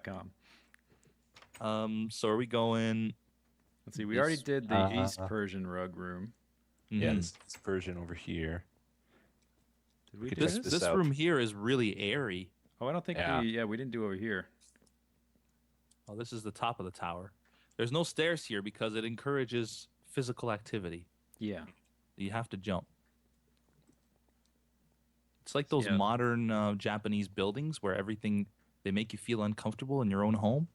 .com. So are we going? Let's see, we already did the Uh-huh. East Persian rug room. Yeah, Mhm. this version over here. Did we could do test this? this This out. room here is really airy. Oh, I don't think we didn't do over here. Oh, this is the top of the tower. There's no stairs here because it encourages physical activity. Yeah. You have to jump. It's like those Yeah. modern Japanese buildings where they make you feel uncomfortable in your own home.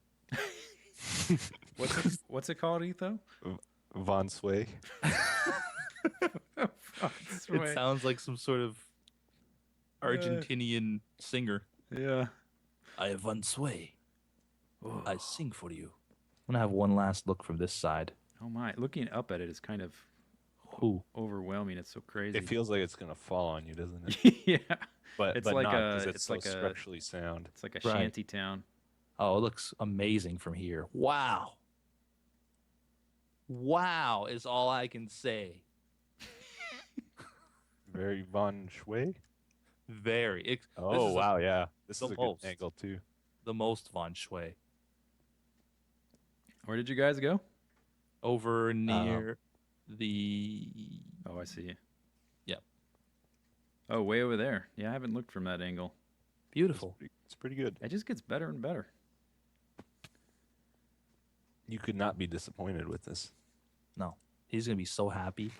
What's it called, Etho? Von Sway. It sounds like some sort of Argentinian singer. Yeah. I have one sway. I sing for you. I'm gonna have one last look from this side. Oh my! Looking up at it is kind of Ooh. overwhelming. It's so crazy. It feels like it's gonna fall on you, doesn't it? yeah. But It's but like not, a- 'cause it's it's so like a- structurally sound. It's like a Right. shanty town. Oh, it looks amazing from here. Wow. Wow is all I can say. Very Von Sway. Very. this Oh is wow, yeah. This the is a most. good angle too. The most von Shui. Where did you guys go? Over near the. Oh, I see. Yep. Oh, way over there. Yeah, I haven't looked from that angle. Beautiful. It's pretty good. It just gets better and better. You could not be disappointed with this. No. He's going to be so happy.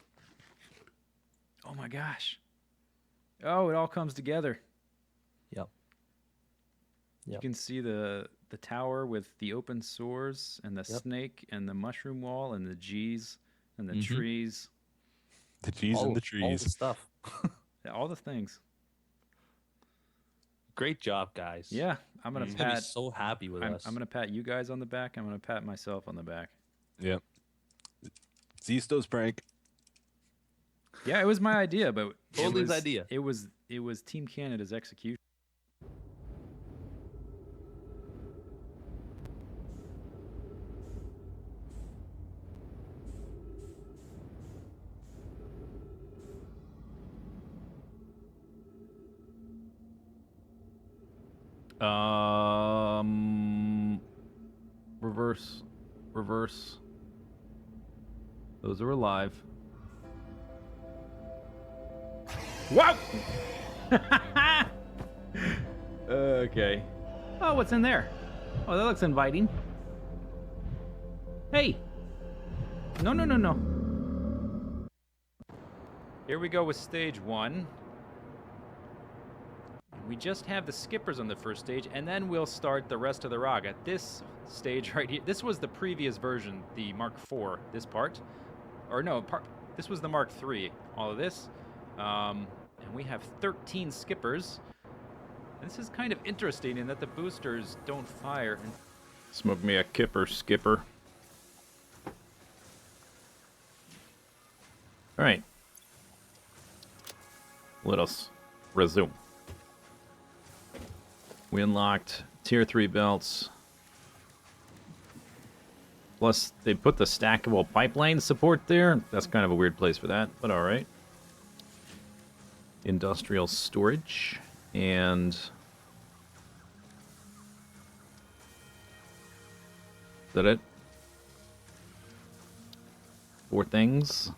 Oh my gosh. Oh, it all comes together. Yep. You Yep. can see the tower with the open sores and the Yep. snake and the mushroom wall and the G's and the Mhm. trees. The G's and the trees. All the stuff. All the things. Great job, guys. Yeah, I'm gonna He's going to be pat. so happy with I'm us. gonna pat you guys on the back. I'm gonna pat myself on the back. Yep. Zistau's prank. Yeah, it was my idea, but Totally his idea. It was Team Canada's execution. Reverse. Those are alive. Whoa! Okay. Oh, what's in there? Oh, that looks inviting. Hey! No. Here we go with stage 1. We just have the skippers on the first stage, and then we'll start the rest of the raga. This stage right here, this was the previous version, the Mark IV, this part. Or no, this was the Mark III, all of this. And we have 13 skippers. This is kind of interesting in that the boosters don't fire. Smoke me a kipper, skipper. All right. Let us resume. We unlocked tier 3 belts. Plus, they put the stackable pipeline support there. That's kind of a weird place for that, but all right. Industrial storage and did it. 4 things.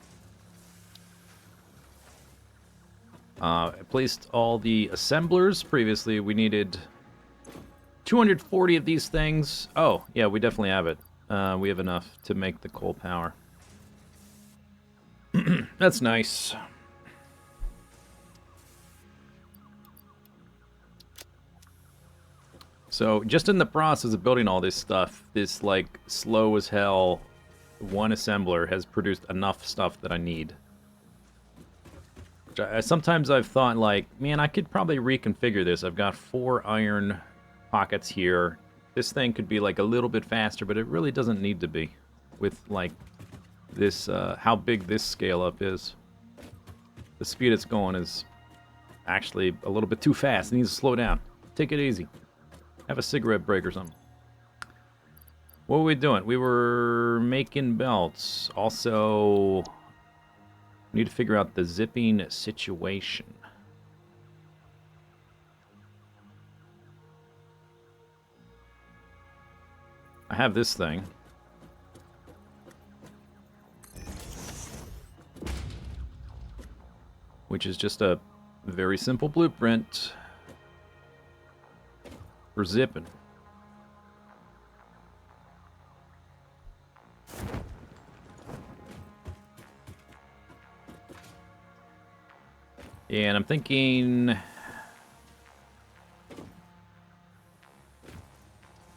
I placed all the assemblers. Previously, we needed 240 of these things. Oh, yeah, we definitely have it. We have enough to make the coal power. That's nice. So, just in the process of building all this stuff, this, like, slow as hell one assembler has produced enough stuff that I need. Sometimes I've thought, like, man, I could probably reconfigure this. I've got 4 iron pockets here. This thing could be, like, a little bit faster, but it really doesn't need to be. With, like, this, how big this scale-up is. The speed it's going is actually a little bit too fast. It needs to slow down. Take it easy. Have a cigarette break or something. What were we doing? We were making belts. Also, we need to figure out the zipping situation. I have this thing. Which is just a very simple blueprint for zipping. And I'm thinking,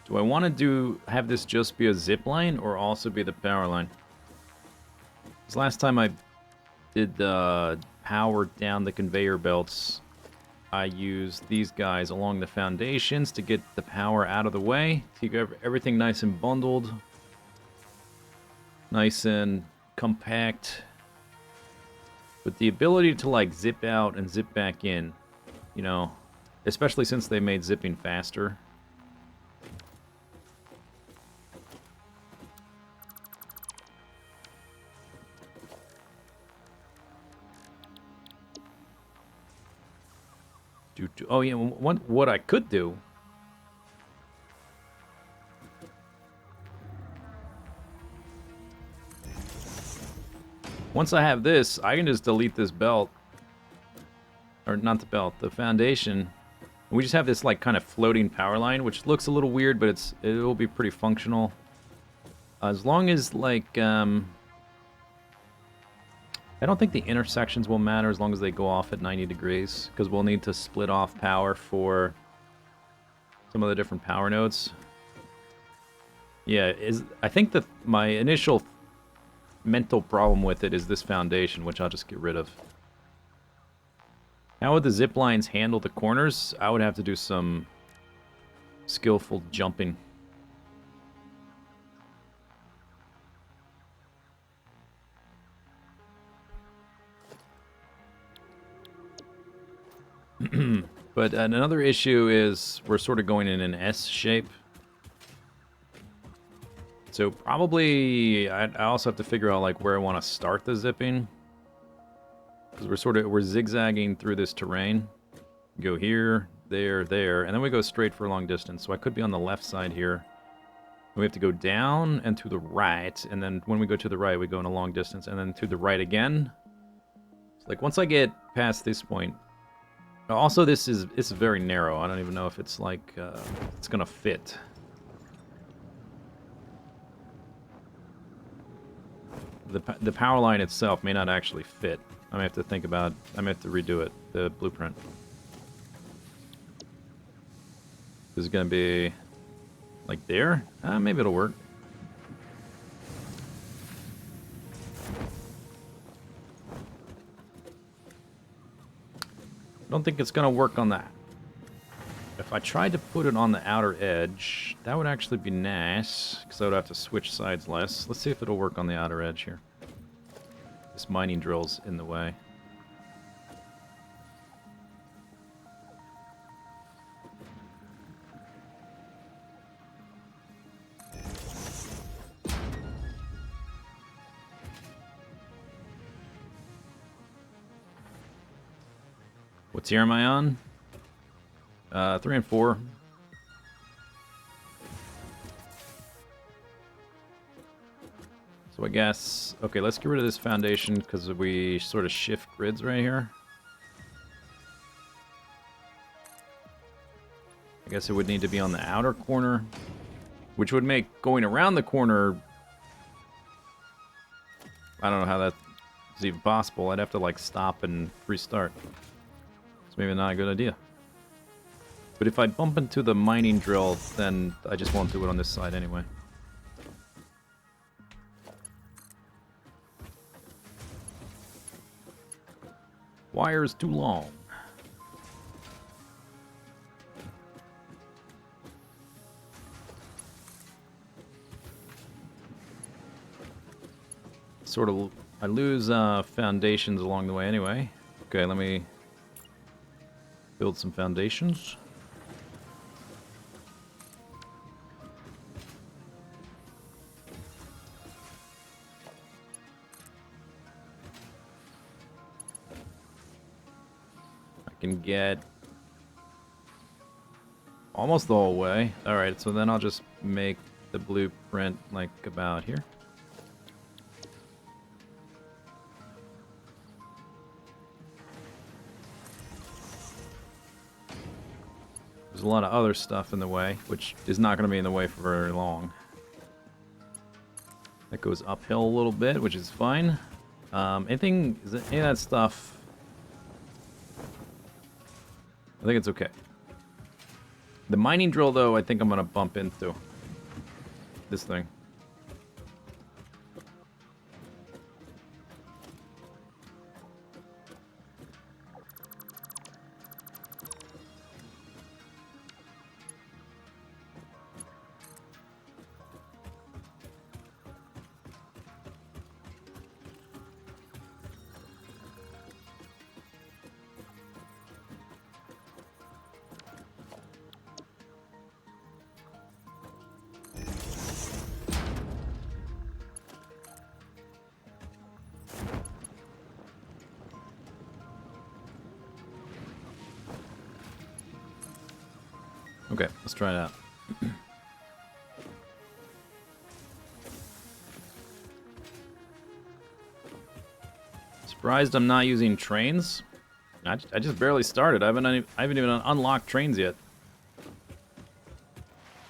do I want to have this just be a zip line or also be the power line? Because last time I did the power down the conveyor belts, I used these guys along the foundations to get the power out of the way, to keep everything nice and bundled, nice and compact. But the ability to, like, zip out and zip back in, you know, especially since they made zipping faster. Oh, yeah, what I could do... Once I have this, I can just delete this belt. Or not the belt, the foundation. We just have this, like, kind of floating power line, which looks a little weird, but it will be pretty functional. As long as, like, I don't think the intersections will matter as long as they go off at 90 degrees, because we'll need to split off power for some of the different power nodes. Yeah, I think that my initial mental problem with it is this foundation, which I'll just get rid of. How would the zip lines handle the corners? I would have to do some skillful jumping. But another issue is we're sort of going in an S shape. So probably I also have to figure out, like, where I want to start the zipping. Because we're zigzagging through this terrain. Go here, there, there, and then we go straight for a long distance. So I could be on the left side here. We have to go down and to the right, and then when we go to the right, we go in a long distance, and then to the right again. So, like, once I get past this point... Also, this is very narrow. I don't even know if it's, like, it's gonna fit. The power line itself may not actually fit. I may have to think about... I may have to redo it, the blueprint. This is gonna be... like there? Maybe it'll work. I don't think it's gonna work on that. If I tried to put it on the outer edge, that would actually be nice, because I would have to switch sides less. Let's see if it'll work on the outer edge here. This mining drill's in the way. What tier am I on? 3 and 4. So I guess, okay, let's get rid of this foundation because we sort of shift grids right here. I guess it would need to be on the outer corner, which would make going around the corner, I don't know how that's even possible. I'd have to like stop and restart. It's maybe not a good idea. But if I bump into the mining drill, then I just won't do it on this side anyway. Wire's too long. Sort of, I lose foundations along the way anyway. Okay, let me build some foundations. I can get almost the whole way. Alright, so then I'll just make the blueprint like about here. There's a lot of other stuff in the way, which is not going to be in the way for very long. That goes uphill a little bit, which is fine. Any of that stuff, I think it's okay. The mining drill, though, I think I'm going to bump into this thing. Okay, let's try it out. Surprised I'm not using trains. I just barely started. I haven't even unlocked trains yet.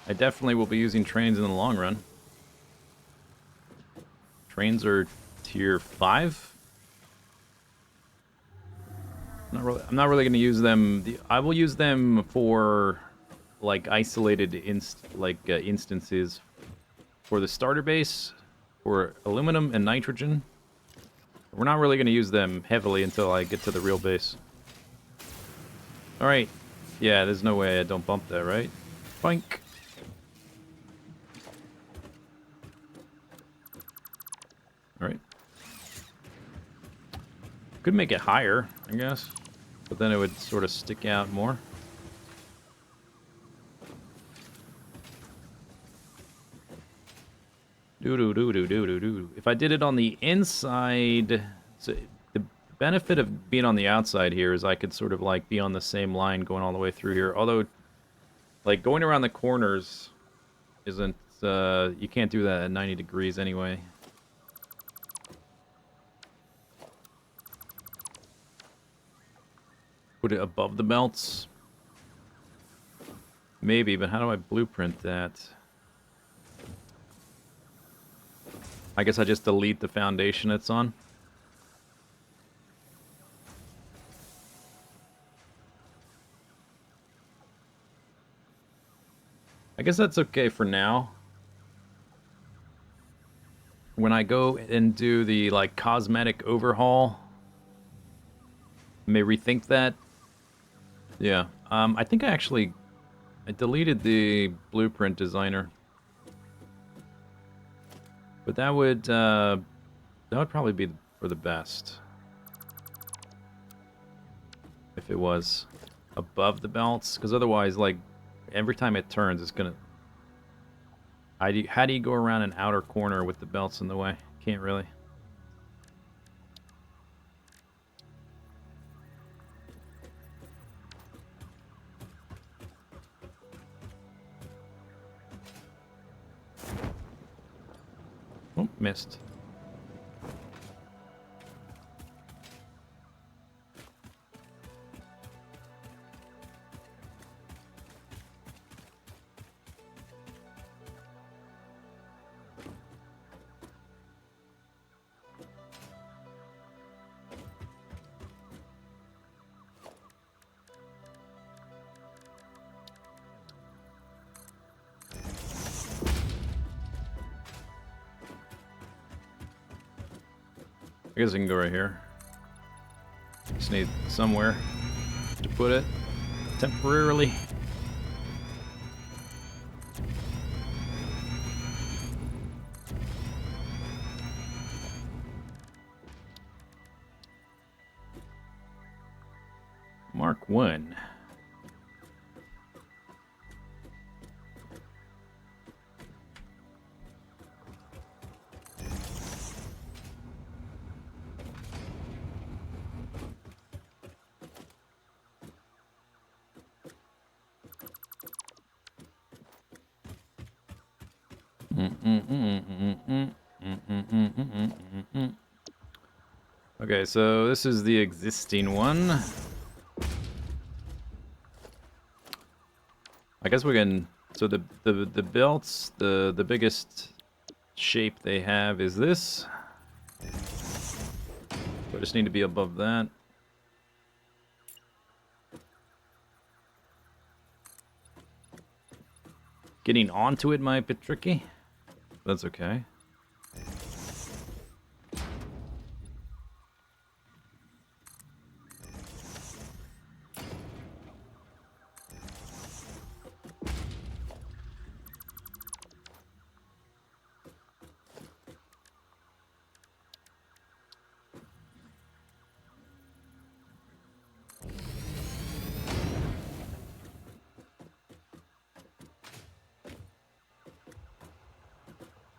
I definitely will be using trains in the long run. Trains are tier 5. I'm not really going to use them. I will use them for like isolated instances for the starter base, for aluminum and nitrogen. We're not really going to use them heavily until I get to the real base. Alright. Yeah, there's no way I don't bump that, right? Boink. Alright. Could make it higher, I guess. But then it would sort of stick out more. Do-do-do-do-do-do-do. If I did it on the inside... So the benefit of being on the outside here is I could sort of like be on the same line going all the way through here. Although, like going around the corners isn't... you can't do that at 90 degrees anyway. Put it above the belts? Maybe, but how do I blueprint that? I guess I just delete the foundation it's on. I guess that's okay for now. When I go and do the, like, cosmetic overhaul, I may rethink that. Yeah. I think I deleted the blueprint designer. But that would probably be for the best. If it was above the belts, because otherwise, like, every time it turns, it's gonna... How do you go around an outer corner with the belts in the way? Can't really. Oh, missed. I guess I can go right here. Just need somewhere to put it temporarily. Mark 1. Okay, so this is the existing one. I guess we can. So the belts, the biggest shape they have is this. So I just need to be above that. Getting onto it might be tricky. That's okay.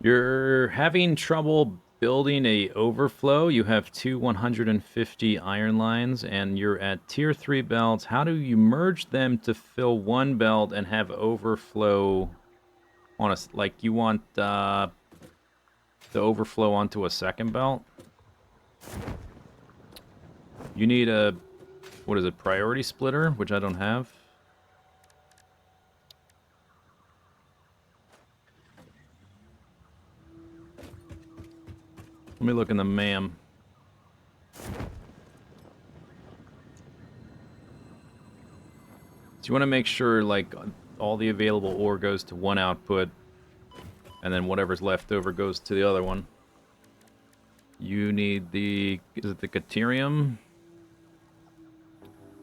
You're having trouble building a overflow. You have two 150 iron lines, and you're at tier 3 belts. How do you merge them to fill one belt and have overflow on a... Like, you want the overflow onto a second belt? You need a... What is it? Priority splitter, which I don't have. Let me look in the MAM. So you want to make sure, like, all the available ore goes to one output, and then whatever's left over goes to the other one. You need the... Is it the Caterium?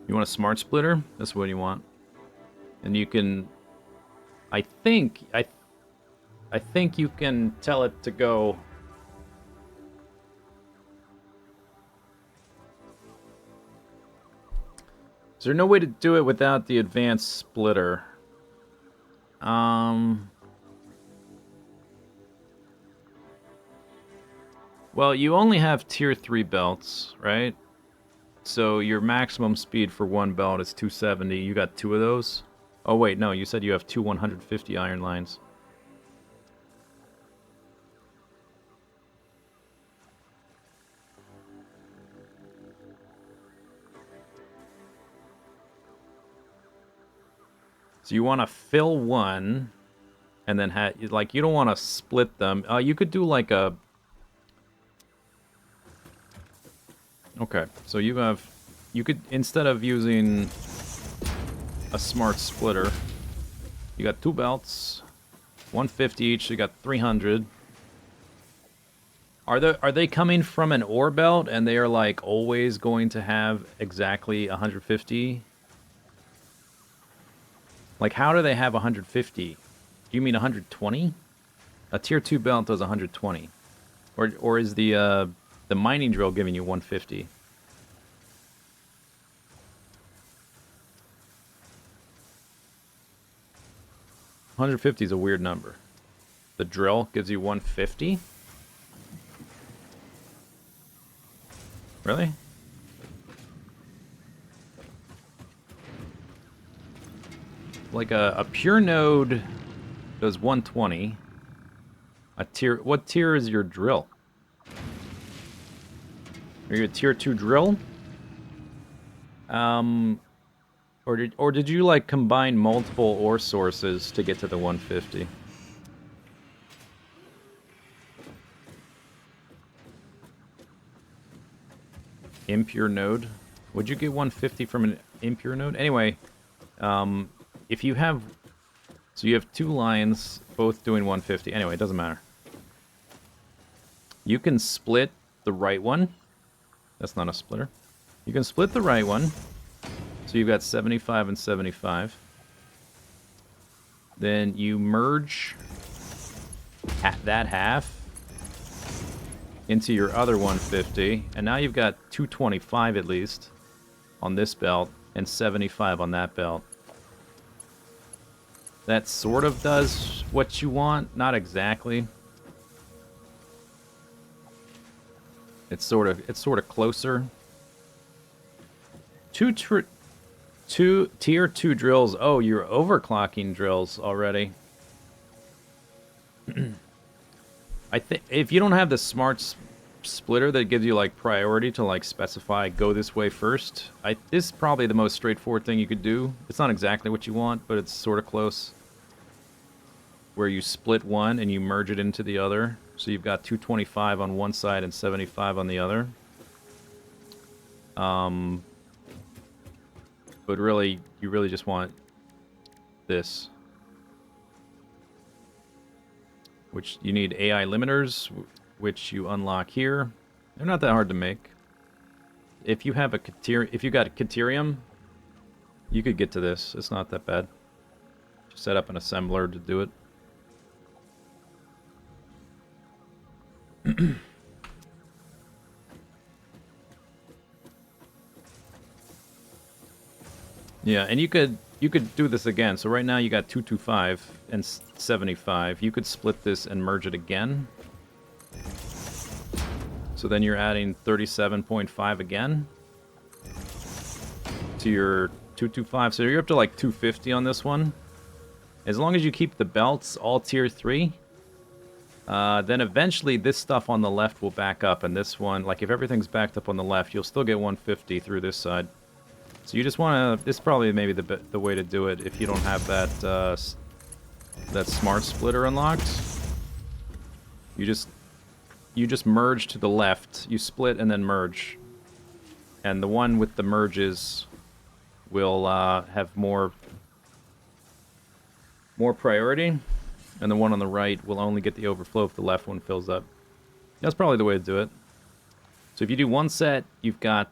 You want a smart splitter? That's what you want. And you can... I think you can tell it to go... Is there no way to do it without the advanced splitter? Well, you only have tier 3 belts, right? So your maximum speed for one belt is 270. You got two of those? Oh wait, no, you said you have two 150 iron lines. So you want to fill one, and then like, you don't want to split them. You could do like a... Okay, so you could, instead of using a smart splitter, you got two belts, 150 each, so you got 300. Are they coming from an ore belt, and they are like always going to have exactly 150? Like, how do they have 150? Do you mean 120? A tier 2 belt does 120. Or is the mining drill giving you 150? $150 is a weird number. The drill gives you 150? Really? Like a pure node does 120. What tier is your drill? Are you a tier 2 drill? Or did you like combine multiple ore sources to get to the 150? Impure node? Would you get 150 from an impure node? Anyway, if you have... So you have two lines, both doing 150. Anyway, it doesn't matter. You can split the right one That's not a splitter. You can split the right one. So you've got 75 and 75. Then you merge that half into your other 150. And now you've got 225 at least on this belt and 75 on that belt. That sort of does what you want. Not exactly. It's sort of closer. Two tier 2 drills. Oh, you're overclocking drills already. I think if you don't have the smart splitter that gives you like priority to like specify go this way first, this is probably the most straightforward thing you could do. It's not exactly what you want, but it's sort of close. Where you split one and you merge it into the other. So you've got 225 on one side and 75 on the other. But really, you really just want this. Which you need AI limiters, which you unlock here. They're not that hard to make. If you have if you got a Caterium, you could get to this. It's not that bad. Just set up an assembler to do it. Yeah, and you could do this again. So right now you got 225 and 75. You could split this and merge it again. So then you're adding 37.5 again to your 225. So you're up to like 250 on this one. As long as you keep the belts all tier 3, then eventually this stuff on the left will back up. And this one, like if everything's backed up on the left, you'll still get 150 through this side. So you just want to... This is probably maybe the way to do it if you don't have that that smart splitter unlocked. You just merge to the left. You split and then merge. And the one with the merges will have more priority. And the one on the right will only get the overflow if the left one fills up. That's probably the way to do it. So if you do one set, you've got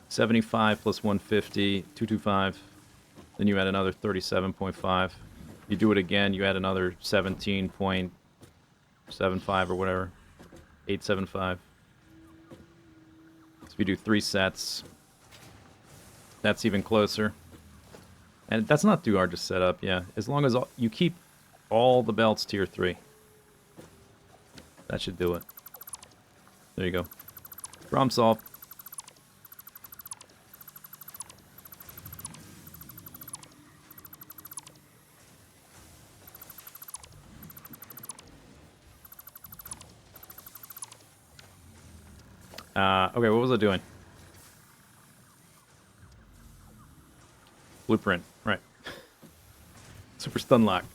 75 plus 150, 225. Then you add another 37.5. You do it again, you add another 17.75 or whatever. 875. So if you do 3 sets, that's even closer. And that's not too hard to set up, yeah. As long as you keep all the belts tier 3. That should do it. There you go. Problem solved. Okay, what was I doing? Blueprint, right. Super stun lock.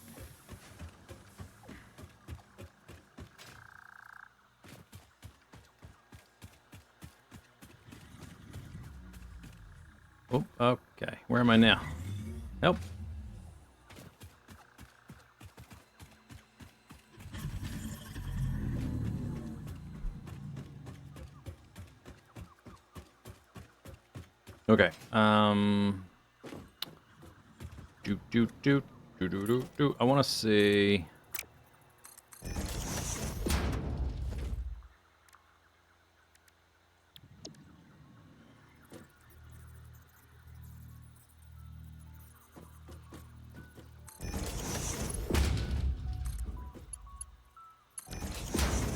Oh, okay. Where am I now? Nope. Okay. I want to see.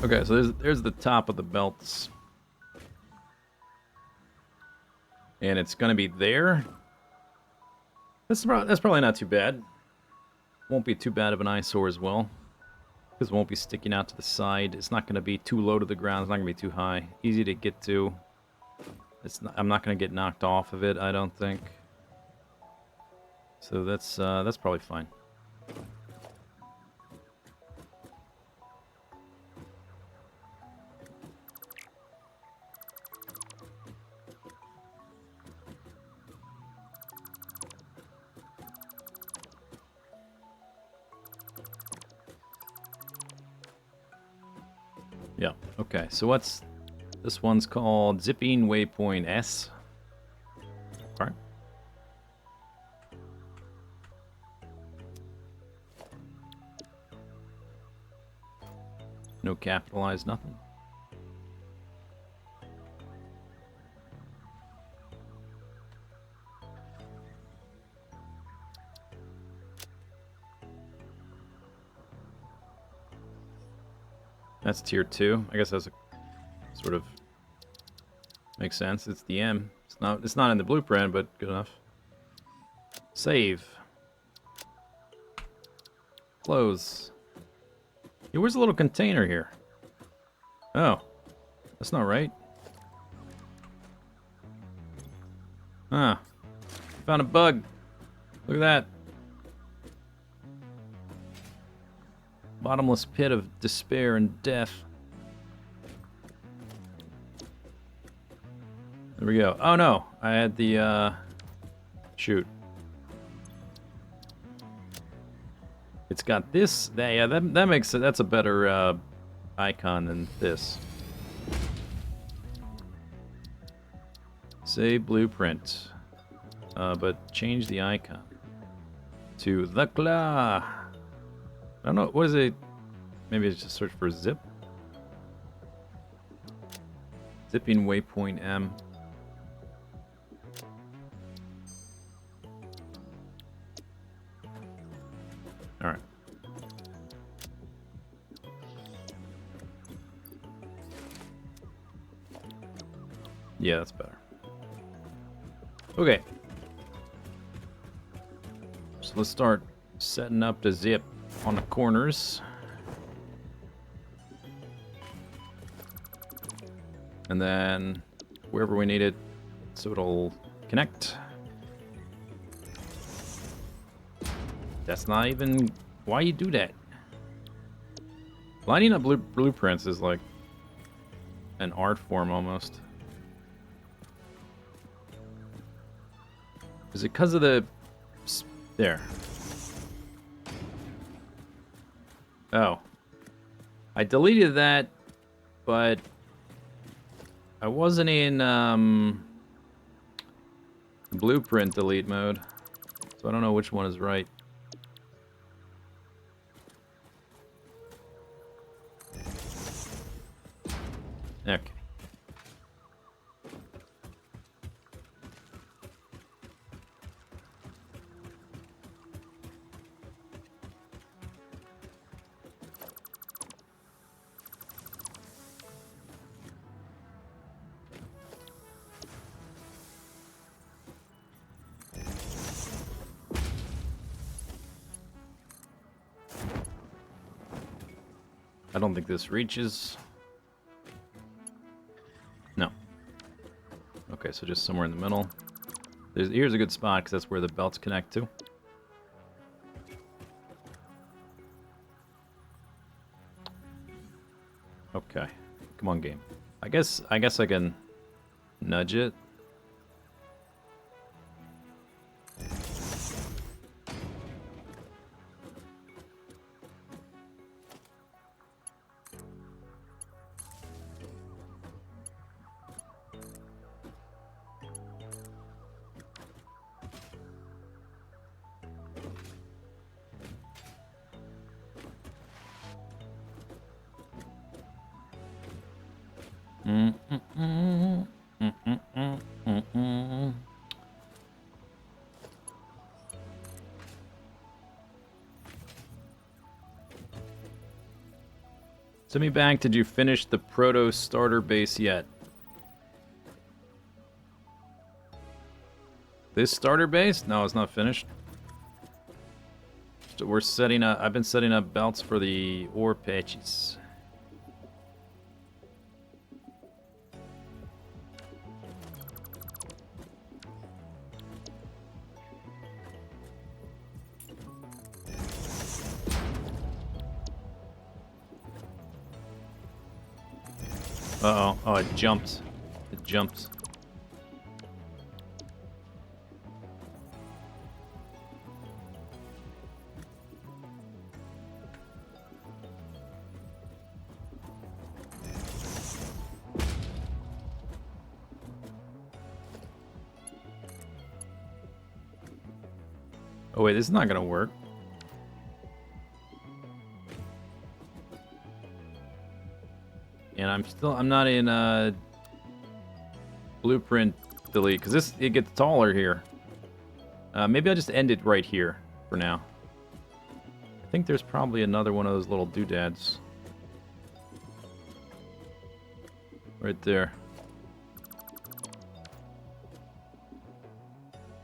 Okay, so there's the top of the belts. And it's going to be there. That's probably not too bad. Won't be too bad of an eyesore as well. Because it won't be sticking out to the side. It's not going to be too low to the ground. It's not going to be too high. Easy to get to. I'm not going to get knocked off of it, I don't think. So that's probably fine. Yeah, okay, so what's This one's called Zipping Waypoint S. Alright. No capitalized nothing. That's tier 2. I guess that's a sort of makes sense. It's the M. It's not in the blueprint, but good enough. Save. Close. Yeah, where's the little container here? Oh. That's not right. Ah. Found a bug. Look at that. Bottomless pit of despair and death. There we go. Oh no, I had the, shoot. It's got this, yeah, that makes it, that's a better, icon than this. Save blueprint. But change the icon to the claw. I don't know, what is it? Maybe it's just search for zip. Zipping waypoint M. Alright. Yeah, that's better. Okay. So let's start setting up the zip on the corners. And then wherever we need it, so it'll connect. That's not even... Why you do that? Lining up blueprints is like an art form almost. Is it because of the... There. Oh. I deleted that, but I wasn't in blueprint delete mode, so I don't know which one is right. Okay. I don't think this reaches. No. Okay, so just somewhere in the middle. Here's a good spot because that's where the belts connect to. Okay. Come on, game. I guess I can nudge it. Send me back, did you finish the proto starter base yet? This starter base? No, it's not finished. So we're setting up, I've been setting up belts for the ore patches. Uh-oh. Oh, it jumped. It jumped. Oh wait, this is not gonna work. And I'm not in blueprint delete because it gets taller here. Maybe I'll just end it right here for now. I think there's probably another one of those little doodads. Right there.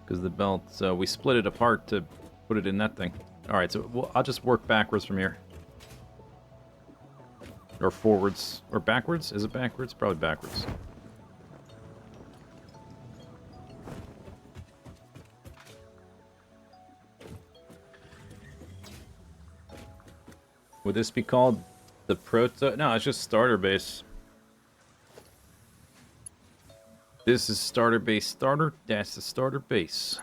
Because the belt, so we split it apart to put it in that thing. Alright, so I'll just work backwards from here. Or forwards. Or backwards? Is it backwards? Probably backwards. Would this be called the proto? No, it's just starter base. This is starter base starter. That's the starter base.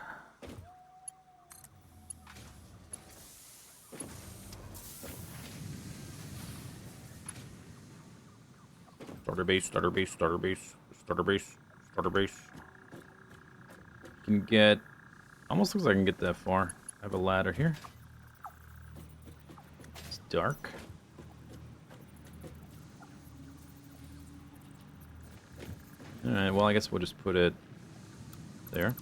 Starter base, starter base, starter base, starter base, starter base. Can get... Almost looks like I can get that far. I have a ladder here. It's dark. Alright, well I guess we'll just put it there.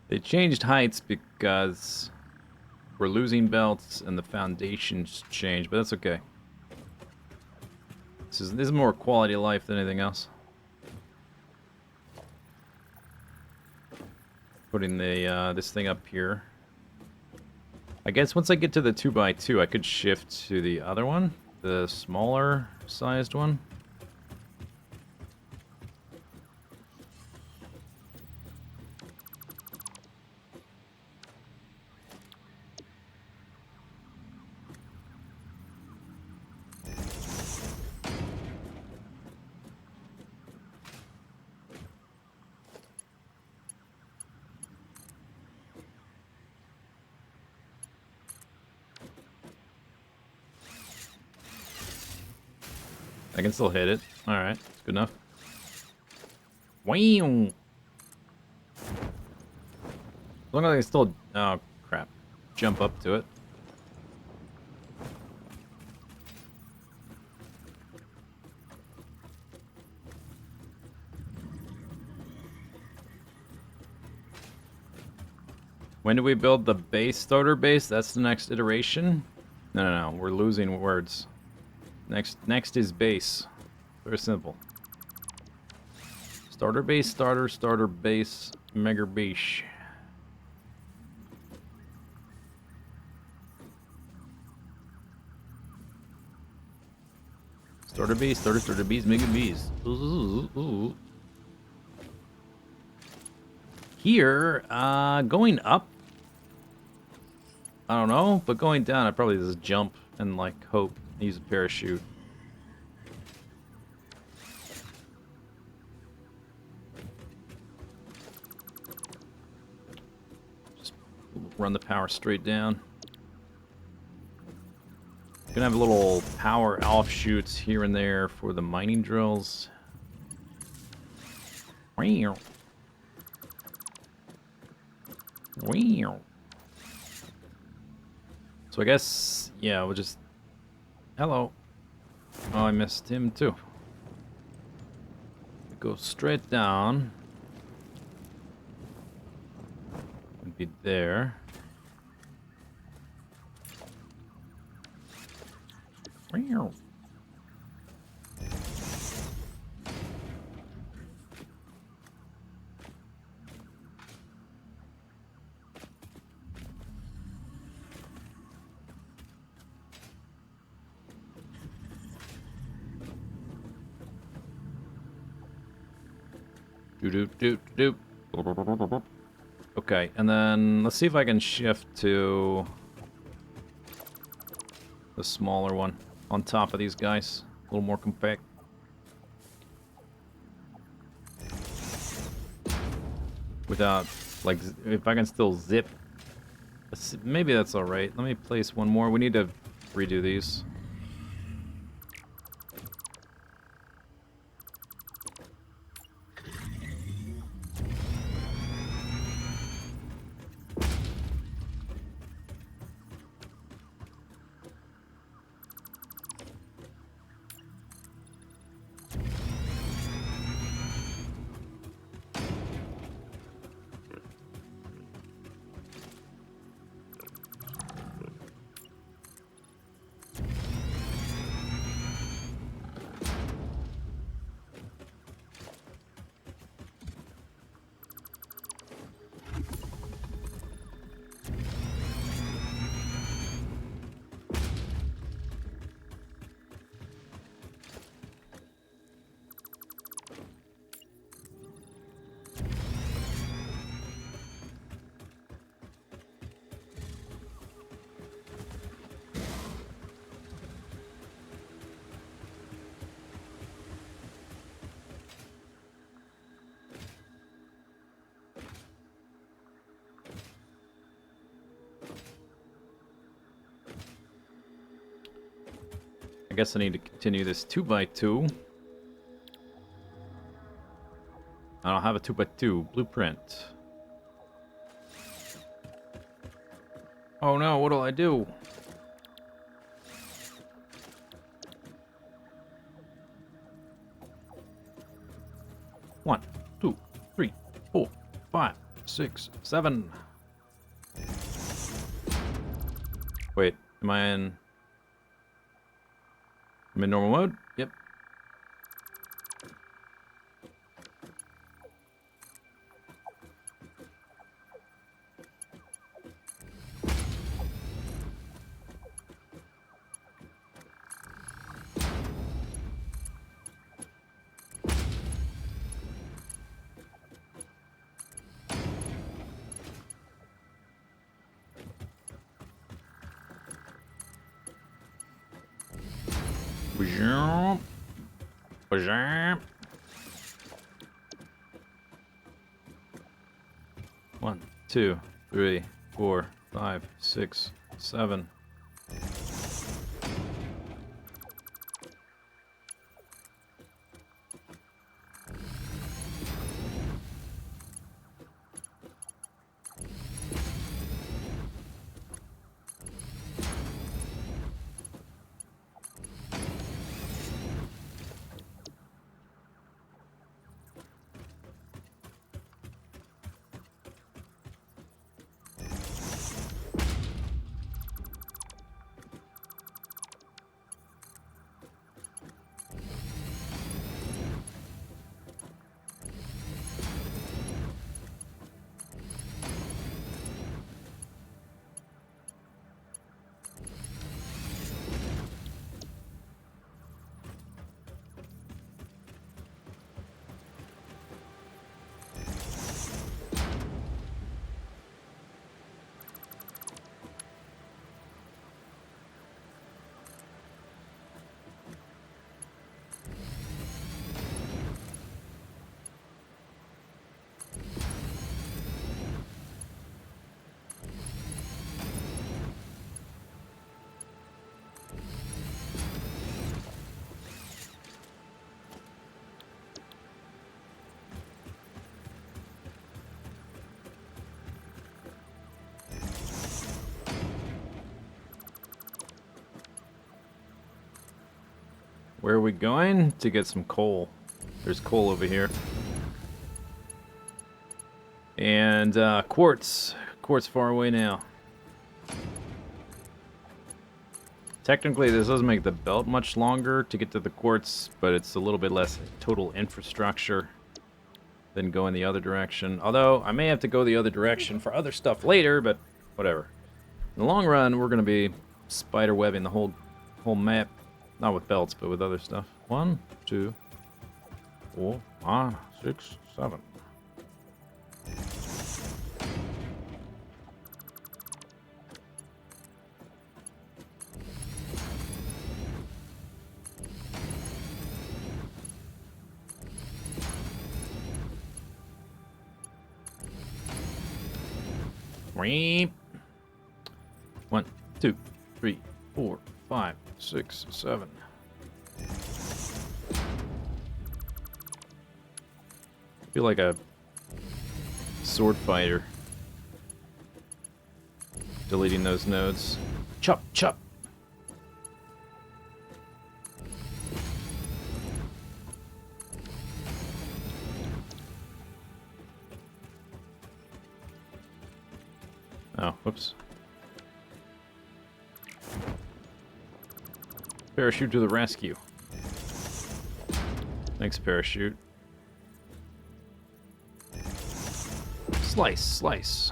They changed heights because we're losing belts and the foundations changed, but that's okay. This is more quality of life than anything else. Putting the this thing up here. I guess once I get to the 2x2, I could shift to the other one, the smaller sized one. I can still hit it. Alright, that's good enough. Wow! As long as I can still... Oh, crap. Jump up to it. When do we build the base starter base? That's the next iteration? No. We're losing words. Next is base. Very simple. Starter base, starter base, mega base. Starter base, starter bees, mega bees. Ooh. Here, going up. I don't know, but going down, I'd probably just jump and like hope. Use a parachute. Just run the power straight down. Gonna have little power offshoots here and there for the mining drills. Wow. So I guess, yeah, we'll just... Hello. Oh, I missed him too. Go straight down. be there. Meow. Doop. Okay, and then let's see if I can shift to the smaller one on top of these guys. A little more compact. Without, like, if I can still zip. Maybe that's alright. Let me place one more. We need to redo these. I guess I need to continue this 2x2. I don't have a 2x2 blueprint. Oh no, what do I do? One, two, three, 4, 5, 6, 7. Wait, am I in... I'm in normal mode? Yep. One, 2, 3, 4, 5, 6, 7. Where are we going? To get some coal. There's coal over here. And quartz. quartz far away now. Technically, this doesn't make the belt much longer to get to the quartz, but it's a little bit less total infrastructure than going the other direction. Although, I may have to go the other direction for other stuff later, but whatever. In the long run, we're going to be spider webbing the whole map. Not with belts, but with other stuff. 1, 2, 4, 5, 6, 7. Weep. 1, 2, 3, 4, 5, 6, 7. I feel like a sword fighter. Deleting those nodes. Chop, chop. Oh, whoops. Parachute to the rescue. Thanks, parachute. Slice, slice.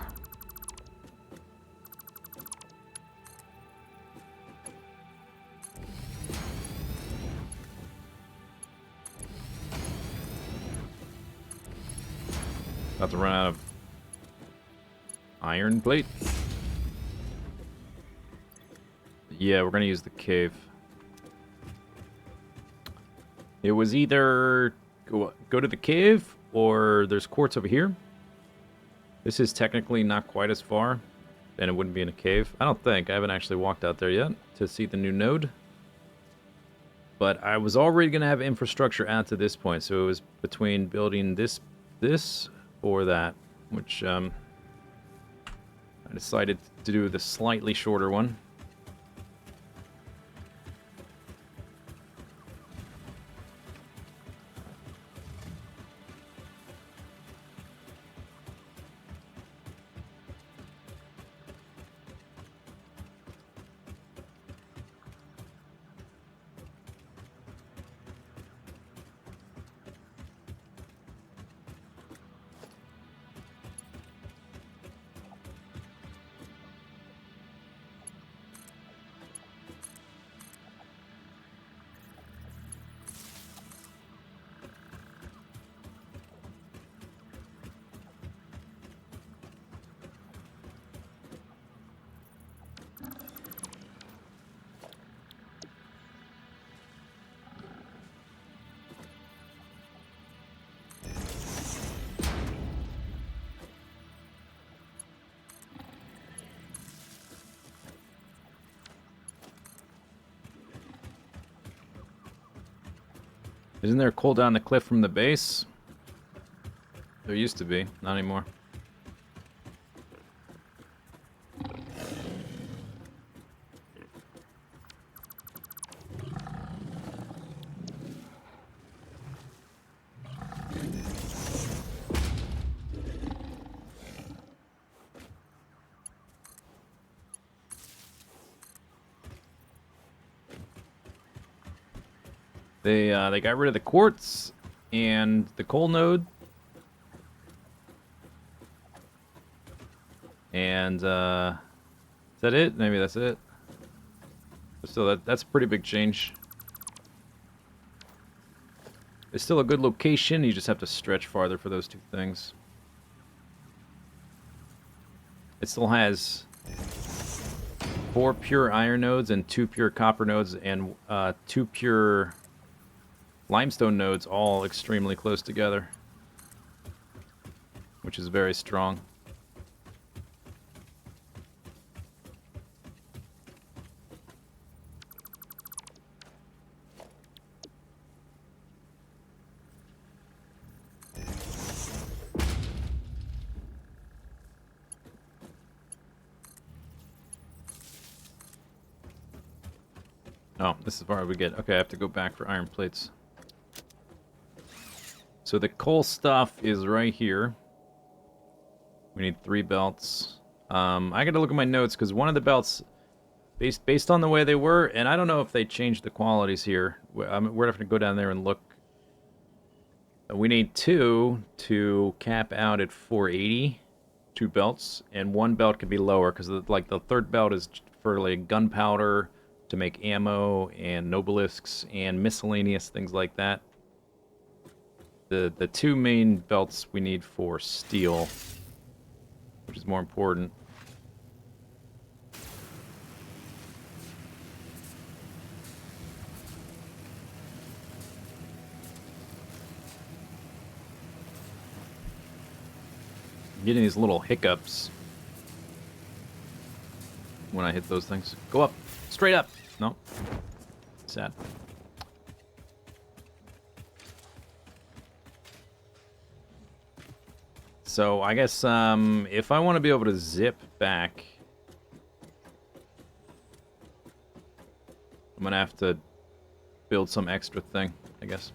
About to run out of iron plate. Yeah, we're gonna use the cave. It was either go to the cave or there's quartz over here. This is technically not quite as far, and it wouldn't be in a cave. I don't think. I haven't actually walked out there yet to see the new node. But I was already gonna have infrastructure out to this point, so it was between building this or that, which I decided to do the slightly shorter one. Isn't there a coal down the cliff from the base? There used to be, not anymore. They got rid of the quartz and the coal node. And, is that it? Maybe that's it. But still, that's a pretty big change. It's still a good location, you just have to stretch farther for those two things. It still has 4 pure iron nodes and 2 pure copper nodes and 2 pure limestone nodes, all extremely close together, which is very strong. Oh, this is far we get. Okay, I have to go back for iron plates. So the coal stuff is right here. We need 3 belts. I gotta look at my notes because one of the belts, based on the way they were, and I don't know if they changed the qualities here. We're gonna have to go down there and look. We need 2 to cap out at 480, 2 belts, and 1 belt can be lower because like the third belt is for like gunpowder to make ammo and nobelisks and miscellaneous things like that. The 2 main belts we need for steel, which is more important. Getting these little hiccups when I hit those things. Go up. Straight up. No. Sad. So I guess if I want to be able to zip back, I'm going to have to build some extra thing, I guess.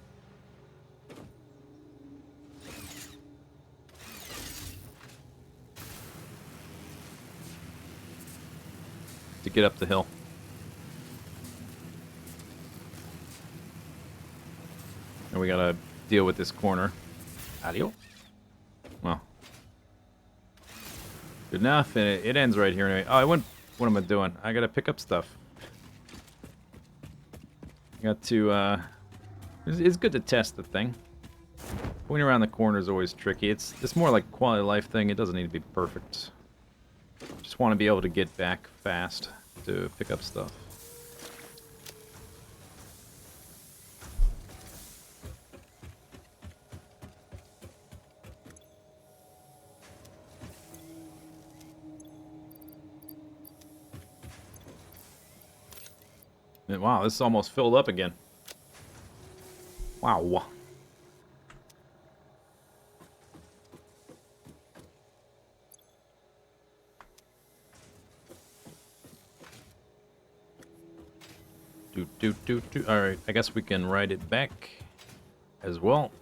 To get up the hill. And we gotta deal with this corner. Adio. Well. Good enough, and it ends right here anyway. Oh, I went. What am I doing? I gotta pick up stuff. I got to, it's good to test the thing. Going around the corner is always tricky. It's more like a quality of life thing. It doesn't need to be perfect. Just want to be able to get back fast to pick up stuff. And wow, this is almost filled up again. Wow. Alright, I guess we can ride it back as well.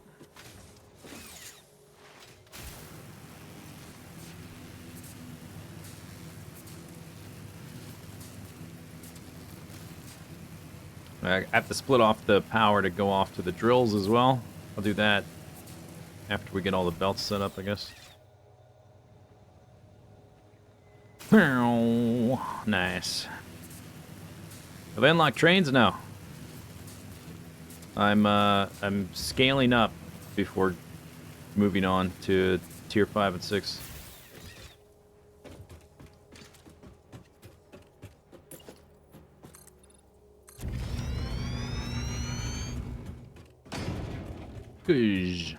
I have to split off the power to go off to the drills as well. I'll do that after we get all the belts set up, I guess. Nice. Have I unlocked trains? No. I'm scaling up before moving on to tier 5 and 6. Good.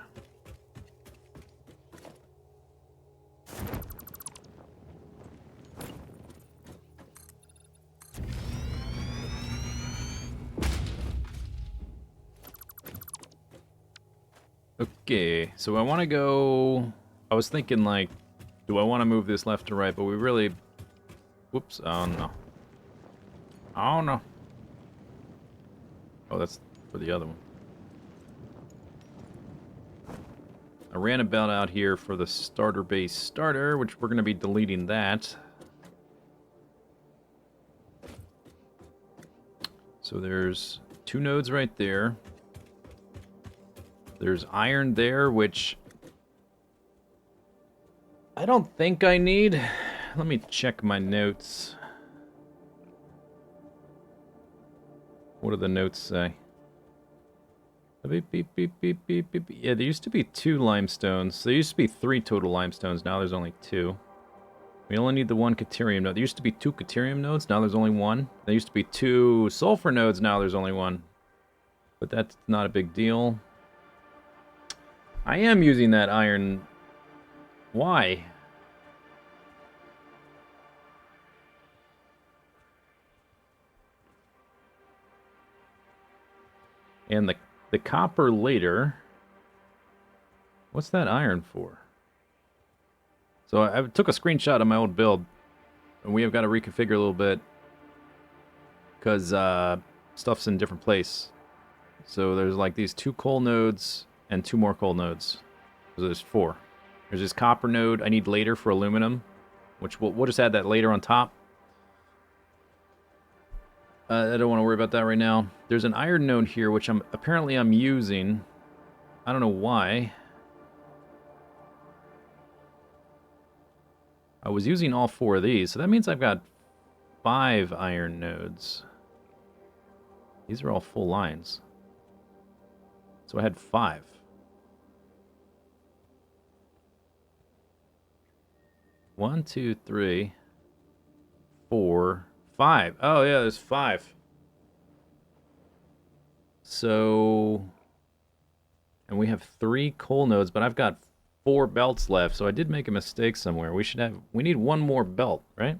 Okay, so I want to go... I was thinking, like, do I want to move this left or right? But we really... Whoops, oh no. Oh no. Oh, that's for the other one. I ran a belt out here for the starter base starter, which we're going to be deleting that. So there's 2 nodes right there. There's iron there, which I don't think I need. Let me check my notes. What do the notes say? Beep, beep, beep, beep, beep, beep. Yeah, there used to be 2 limestones. There used to be 3 total limestones. Now there's only 2. We only need the 1 caterium node. There used to be 2 caterium nodes. Now there's only 1. There used to be 2 sulfur nodes. Now there's only 1. But that's not a big deal. I am using that iron. Why? And the copper later. What's that iron for? So I took a screenshot of my old build, and we have got to reconfigure a little bit because stuff's in a different place. So there's like these 2 coal nodes and 2 more coal nodes. So there's 4. There's this copper node I need later for aluminum. which we'll just add that later on top. I don't want to worry about that right now. There's an iron node here, which I'm using. I don't know why. I was using all 4 of these, so that means I've got 5 iron nodes. These are all full lines. So I had 5. One, 2, 3, 4, 5. Oh yeah, there's 5. So, and we have 3 coal nodes, but I've got 4 belts left, so I did make a mistake somewhere. We need 1 more belt, right?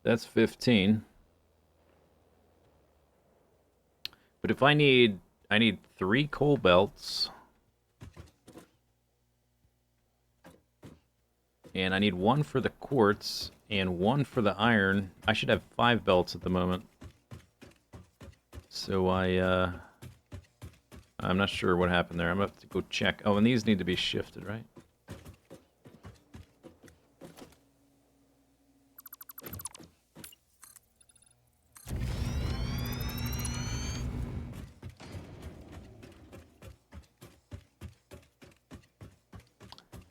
That's 15. But if I need 3 coal belts. And I need 1 for the quartz and 1 for the iron. I should have 5 belts at the moment. So I'm not sure what happened there. I'm gonna have to go check. Oh, and these need to be shifted, right?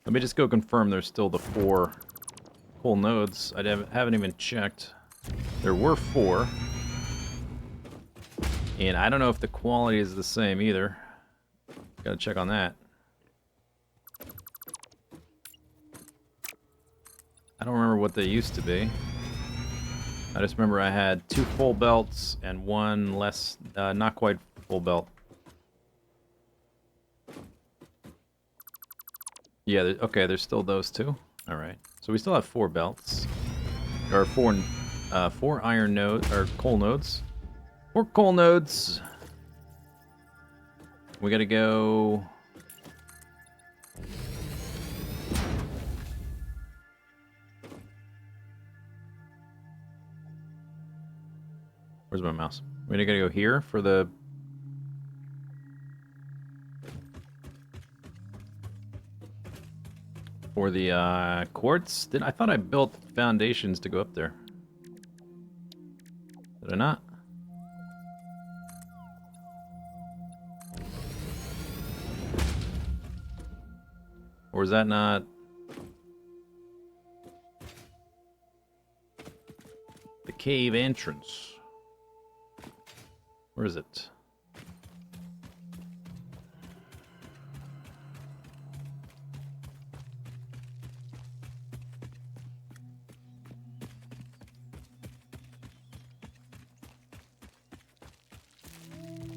Let me just go confirm there's still the 4 coal nodes. I haven't even checked. There were 4. And I don't know if the quality is the same either. Gotta check on that. I don't remember what they used to be. I just remember I had 2 full belts and 1 less, not quite full belt. Yeah, okay, there's still those 2. All right, so we still have 4 belts, or 4 iron nodes or coal nodes. 4 coal nodes. We gotta go. Where's my mouse? We're gonna go here for the. For the quartz. I thought I built foundations to go up there. Did I not? Or is that not? The cave entrance. Where is it?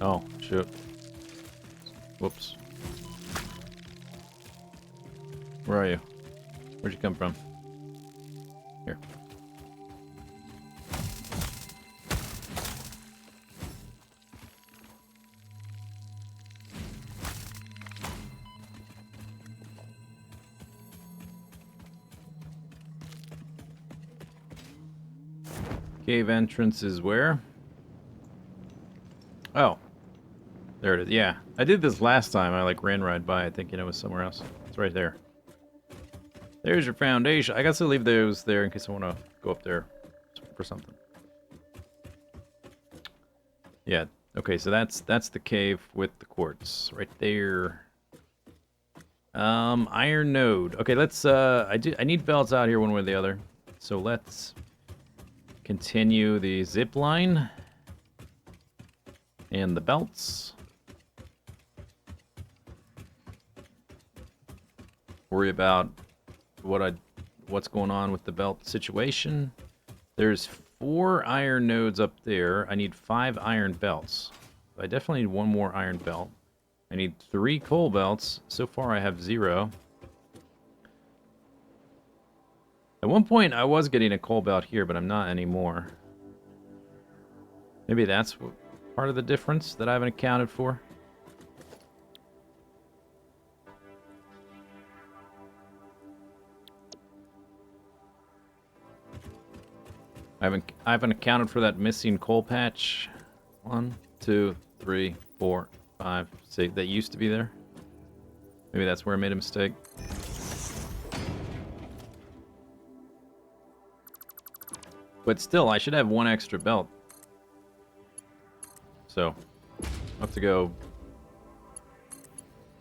Oh, shoot. Whoops. Where are you? Where'd you come from? Here. Cave entrance is where? Oh. There it is. Yeah. I did this last time. I like ran right by it thinking it was somewhere else. It's right there. There's your foundation. I guess I'll leave those there in case I want to go up there for something. Yeah. Okay, so that's the cave with the quartz right there. Iron node. Okay, let's I need belts out here one way or the other. So let's continue the zip line and the belts. Worry about what's going on with the belt situation. There's 4 iron nodes up there. I need 5 iron belts. I definitely need 1 more iron belt. I need 3 coal belts. So far I have 0. At one point I was getting a coal belt here, but I'm not anymore. Maybe that's part of the difference that I haven't accounted for. I haven't accounted for that missing coal patch 1, 2, 3, 4, 5, 6. That used to be there. Maybe that's where I made a mistake. But still, I should have one extra belt. So, I'll have to go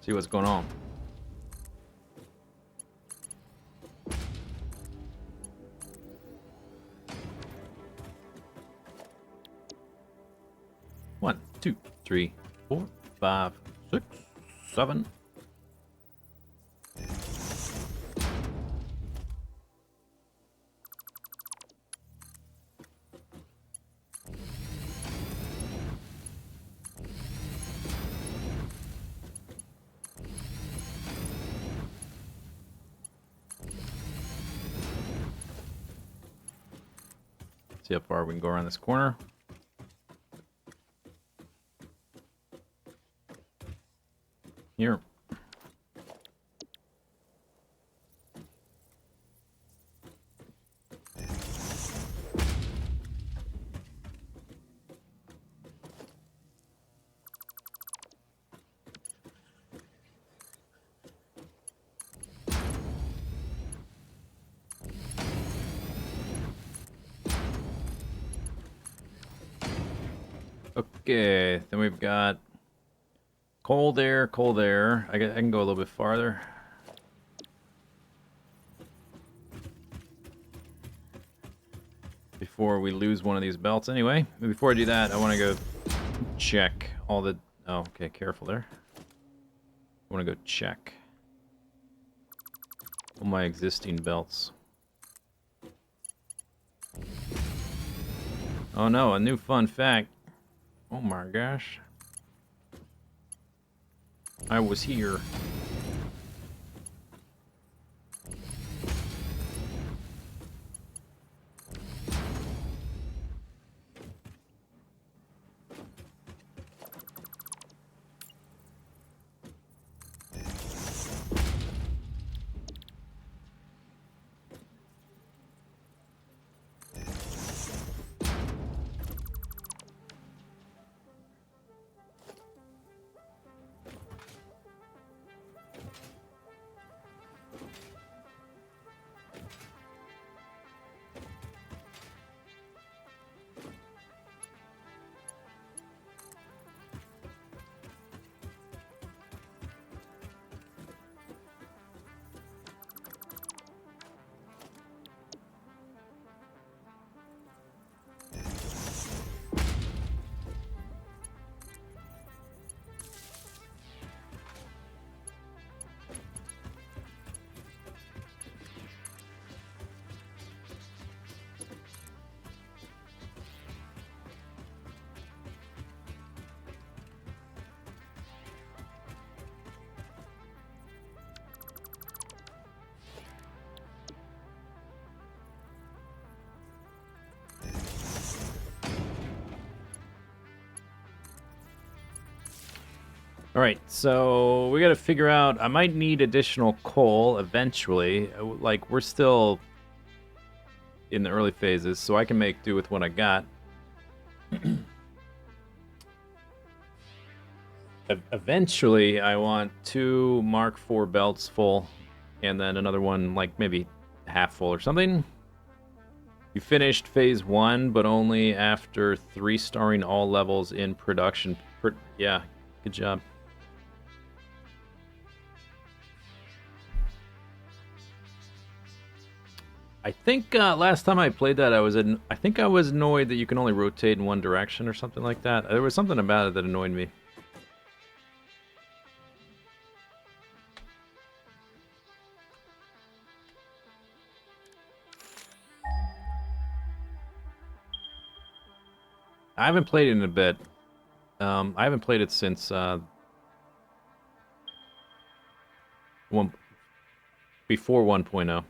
see what's going on. One, 2, 3, 4, 5, 6, 7. See how far we can go around this corner. Here. Okay, then we've got coal there, coal there. I can go a little bit farther. Before we lose one of these belts anyway. But before I do that, I want to go check all the... Oh, okay, careful there. I want to go check all my existing belts. Oh no, a new fun fact. Oh my gosh. I was here. Alright, so we gotta figure out... I might need additional coal eventually. Like, we're still in the early phases, so I can make do with what I got. Eventually, I want 2 Mark IV belts full, and then another one, like, maybe half full or something. You finished phase 1, but only after 3-starring all levels in production. Yeah, good job. I think last time I played that, I think I was annoyed that you can only rotate in one direction or something like that. There was something about it that annoyed me. I haven't played it in a bit. I haven't played it since before 1.0.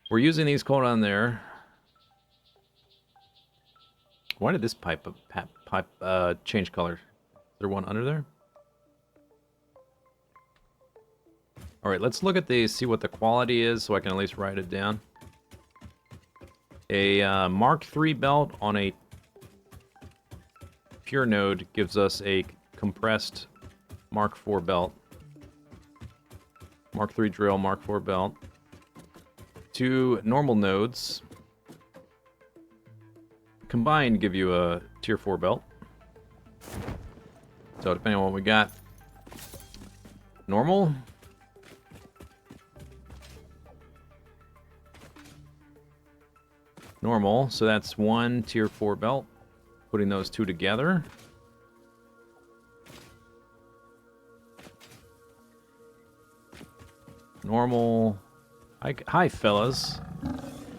We're using these coal on there. Why did this pipe change color? Is there one under there? All right, let's look at these, see what the quality is, so I can at least write it down. A Mark III belt on a pure node gives us a compressed Mark IV belt. Mark III drill, Mark IV belt. 2 normal nodes combined give you a tier 4 belt. So depending on what we got. Normal. Normal, so that's 1 tier 4 belt. Putting those 2 together. Normal. Hi, fellas.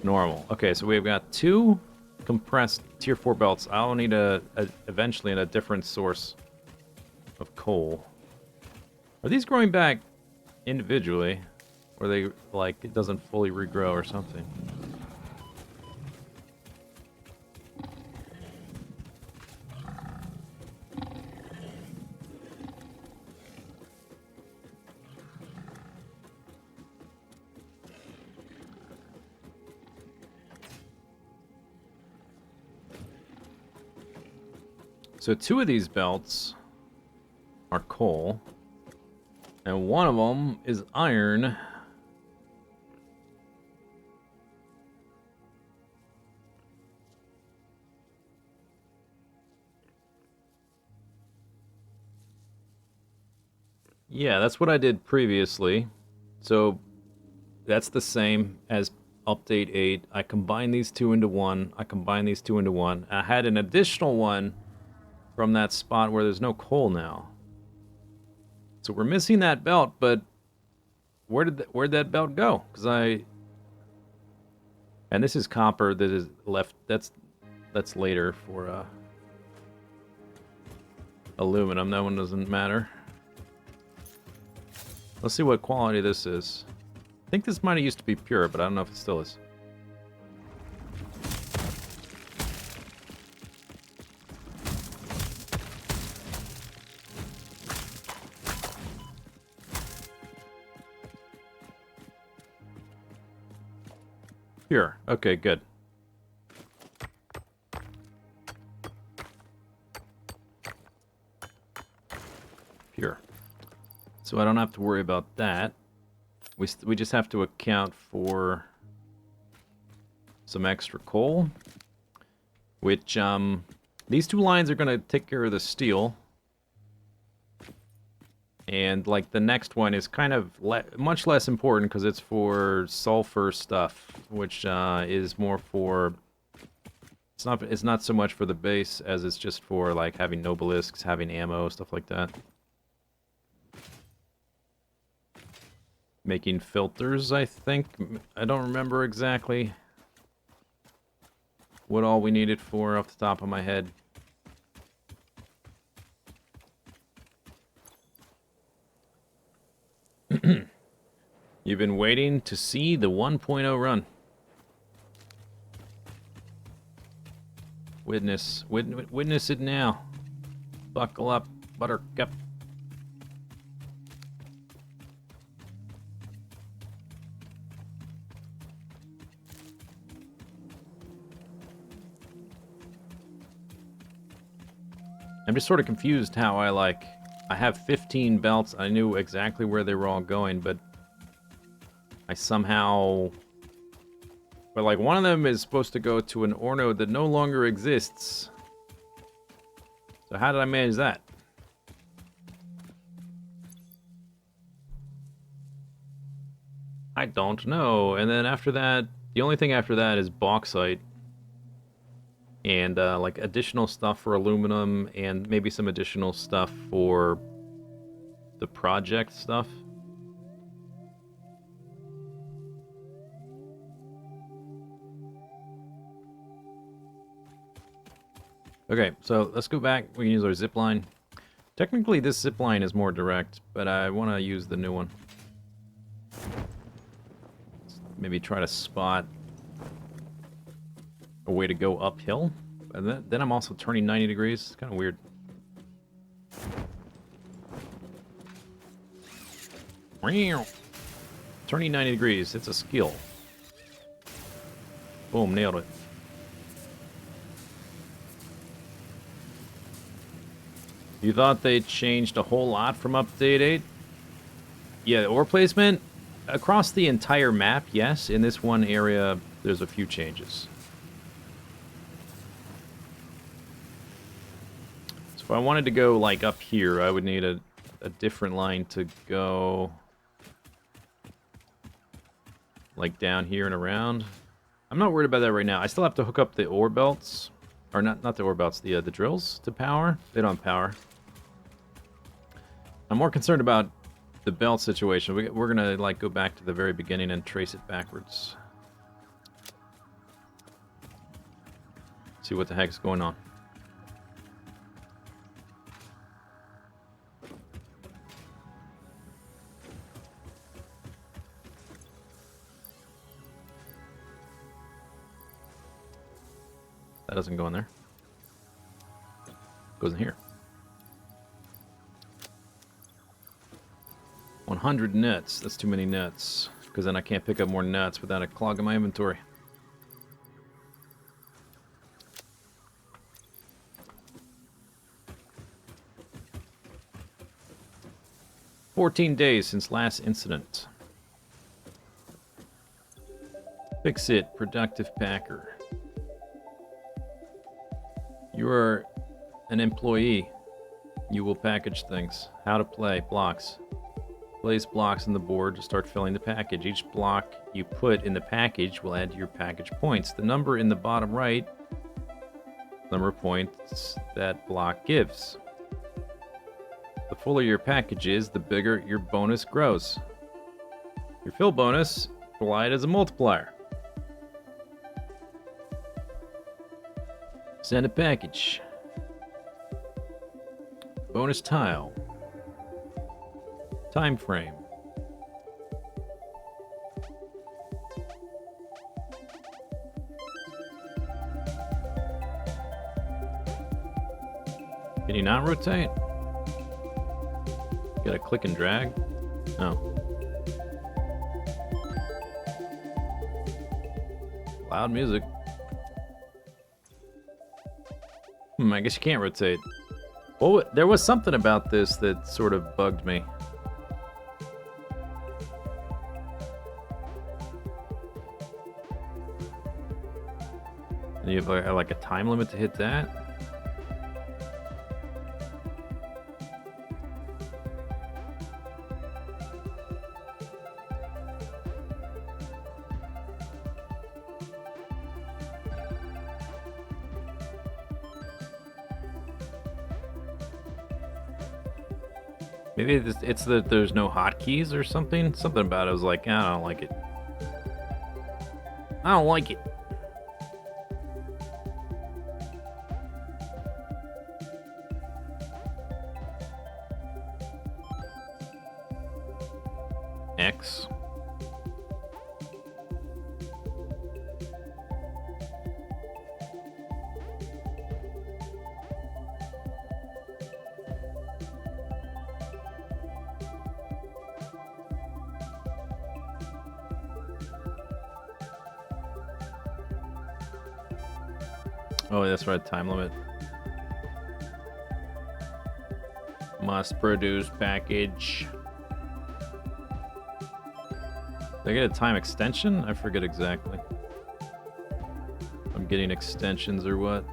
Normal. Okay, so we've got 2 compressed tier 4 belts. I'll need eventually a different source of coal. Are these growing back individually? Or they, like, it doesn't fully regrow or something? So 2 of these belts are coal, and 1 of them is iron. Yeah, that's what I did previously. So that's the same as update 8. I combined these 2 into 1. I combined these 2 into 1. I had an additional one from that spot where there's no coal now. So we're missing that belt, but where'd that belt go? Because and this is copper that is left. That's later for aluminum. That one doesn't matter. Let's see what quality this is. I think this might have used to be pure, but I don't know if it still is. Pure. Okay, good. Pure. So I don't have to worry about that. We just have to account for some extra coal, which these 2 lines are going to take care of the steel. And like the next one is kind of much less important because it's for sulfur stuff, which is more for it's not so much for the base as it's just for like having nobelisks, having ammo, stuff like that. Making filters, I think. I don't remember exactly what all we needed for off the top of my head. You've been waiting to see the 1.0 run. Witness it now. Buckle up, Buttercup. I'm just sort of confused how I have 15 belts. I knew exactly where they were all going, but I somehow... But like one of them is supposed to go to an ore node that no longer exists. So how did I manage that? I don't know. And then after that, the only thing after that is bauxite. And like additional stuff for aluminum and maybe some additional stuff for the project stuff. Okay, so let's go back. We can use our zip line. Technically, this zip line is more direct, but I want to use the new one. Maybe try to spot a way to go uphill. And then I'm also turning 90 degrees. It's kind of weird. Turning 90 degrees. It's a skill. Boom, nailed it. You thought they changed a whole lot from update 8? Yeah, ore placement across the entire map, yes. In this one area, there's a few changes. So if I wanted to go, like, up here, I would need a different line to go, like, down here and around. I'm not worried about that right now. I still have to hook up the ore belts. Or not the ore belts, the drills to power. They don't have power. I'm more concerned about the belt situation. We're gonna, like, go back to the very beginning and trace it backwards. See what the heck's going on. That doesn't go in there. Goes in here. 100 nuts. That's too many nuts. Because then I can't pick up more nuts without it clogging my inventory. "14 days since last incident. Fix it, productive packer. You are an employee. You will package things. How to play. Blocks. Place blocks on the board to start filling the package. Each block you put in the package will add to your package points. The number in the bottom right, number of points that block gives. The fuller your package is, the bigger your bonus grows. Your fill bonus applied as a multiplier. Send a package. Bonus tile. Time frame. Can you not rotate? Gotta click and drag? No. Loud music. I guess you can't rotate. Oh, there was something about this that sort of bugged me. And you have like a time limit to hit that? Maybe it's that there's no hotkeys or something. Something about it was like, I don't like it. I don't like it. X. Oh, that's right, time limit. Must produce package. Did I get a time extension? I forget exactly. I'm getting extensions or what.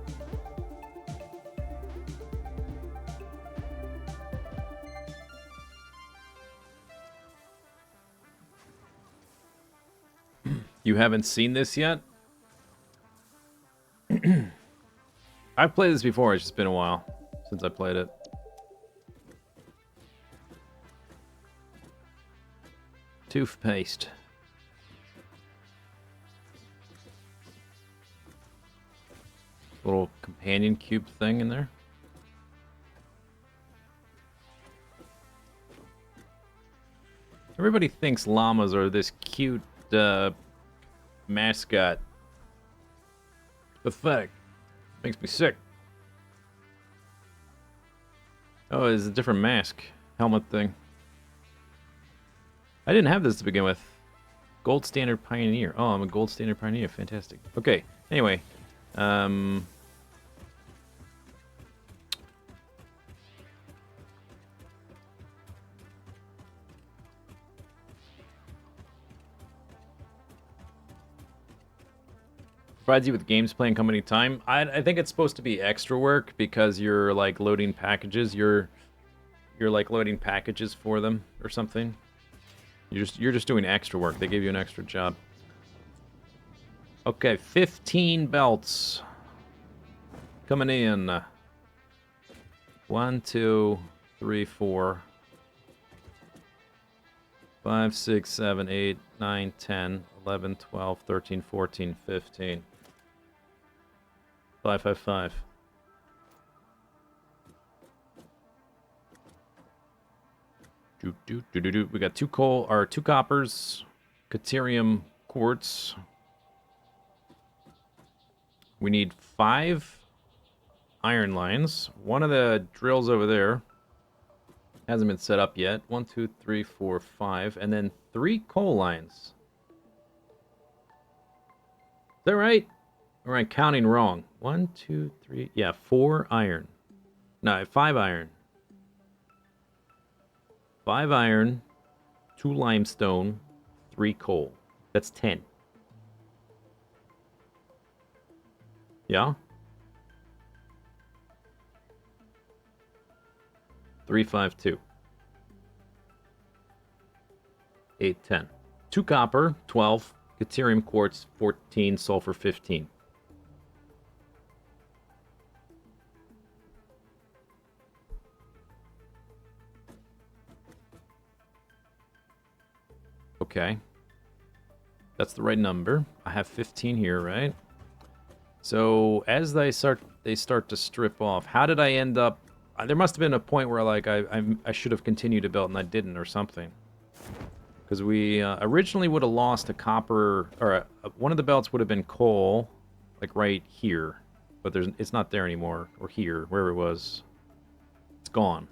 You haven't seen this yet? I've played this before, it's just been a while since I played it. Toothpaste. Little companion cube thing in there. Everybody thinks llamas are this cute mascot. Pathetic. Makes me sick. Oh, it's a different mask. Helmet thing. I didn't have this to begin with. Gold Standard Pioneer. Oh, I'm a Gold Standard Pioneer. Fantastic. Okay. Anyway. Provides you with games playing company time. I think it's supposed to be extra work because you're like loading packages. You're like loading packages for them or something. You're just doing extra work. They give you an extra job. Okay, 15 belts coming in. 1, 2, 3, 4, 5, 6, 7, 8, 9, 10, 11, 12, 13, 14, 15. 5, 5, 5. We got 2 coal or 2 coppers, Caterium quartz. We need 5 iron lines. One of the drills over there hasn't been set up yet. 1, 2, 3, 4, 5, and then 3 coal lines. Is that right? Or am I counting wrong? 1, 2, 3. Yeah, 4 iron. No, 5 iron. 5 iron, 2 limestone, 3 coal. That's 10. Yeah? 3, 5, 2. 8, 10. 2 copper, 12. Caterium quartz, 14. Sulfur, 15. Okay. That's the right number. I have 15 here, right? So as they start to strip off. How did I end up? There must have been a point where like I should have continued to build and I didn't or something. Because we originally would have lost a copper or one of the belts would have been coal, like right here, but it's not there anymore, or here, wherever it was. It's gone.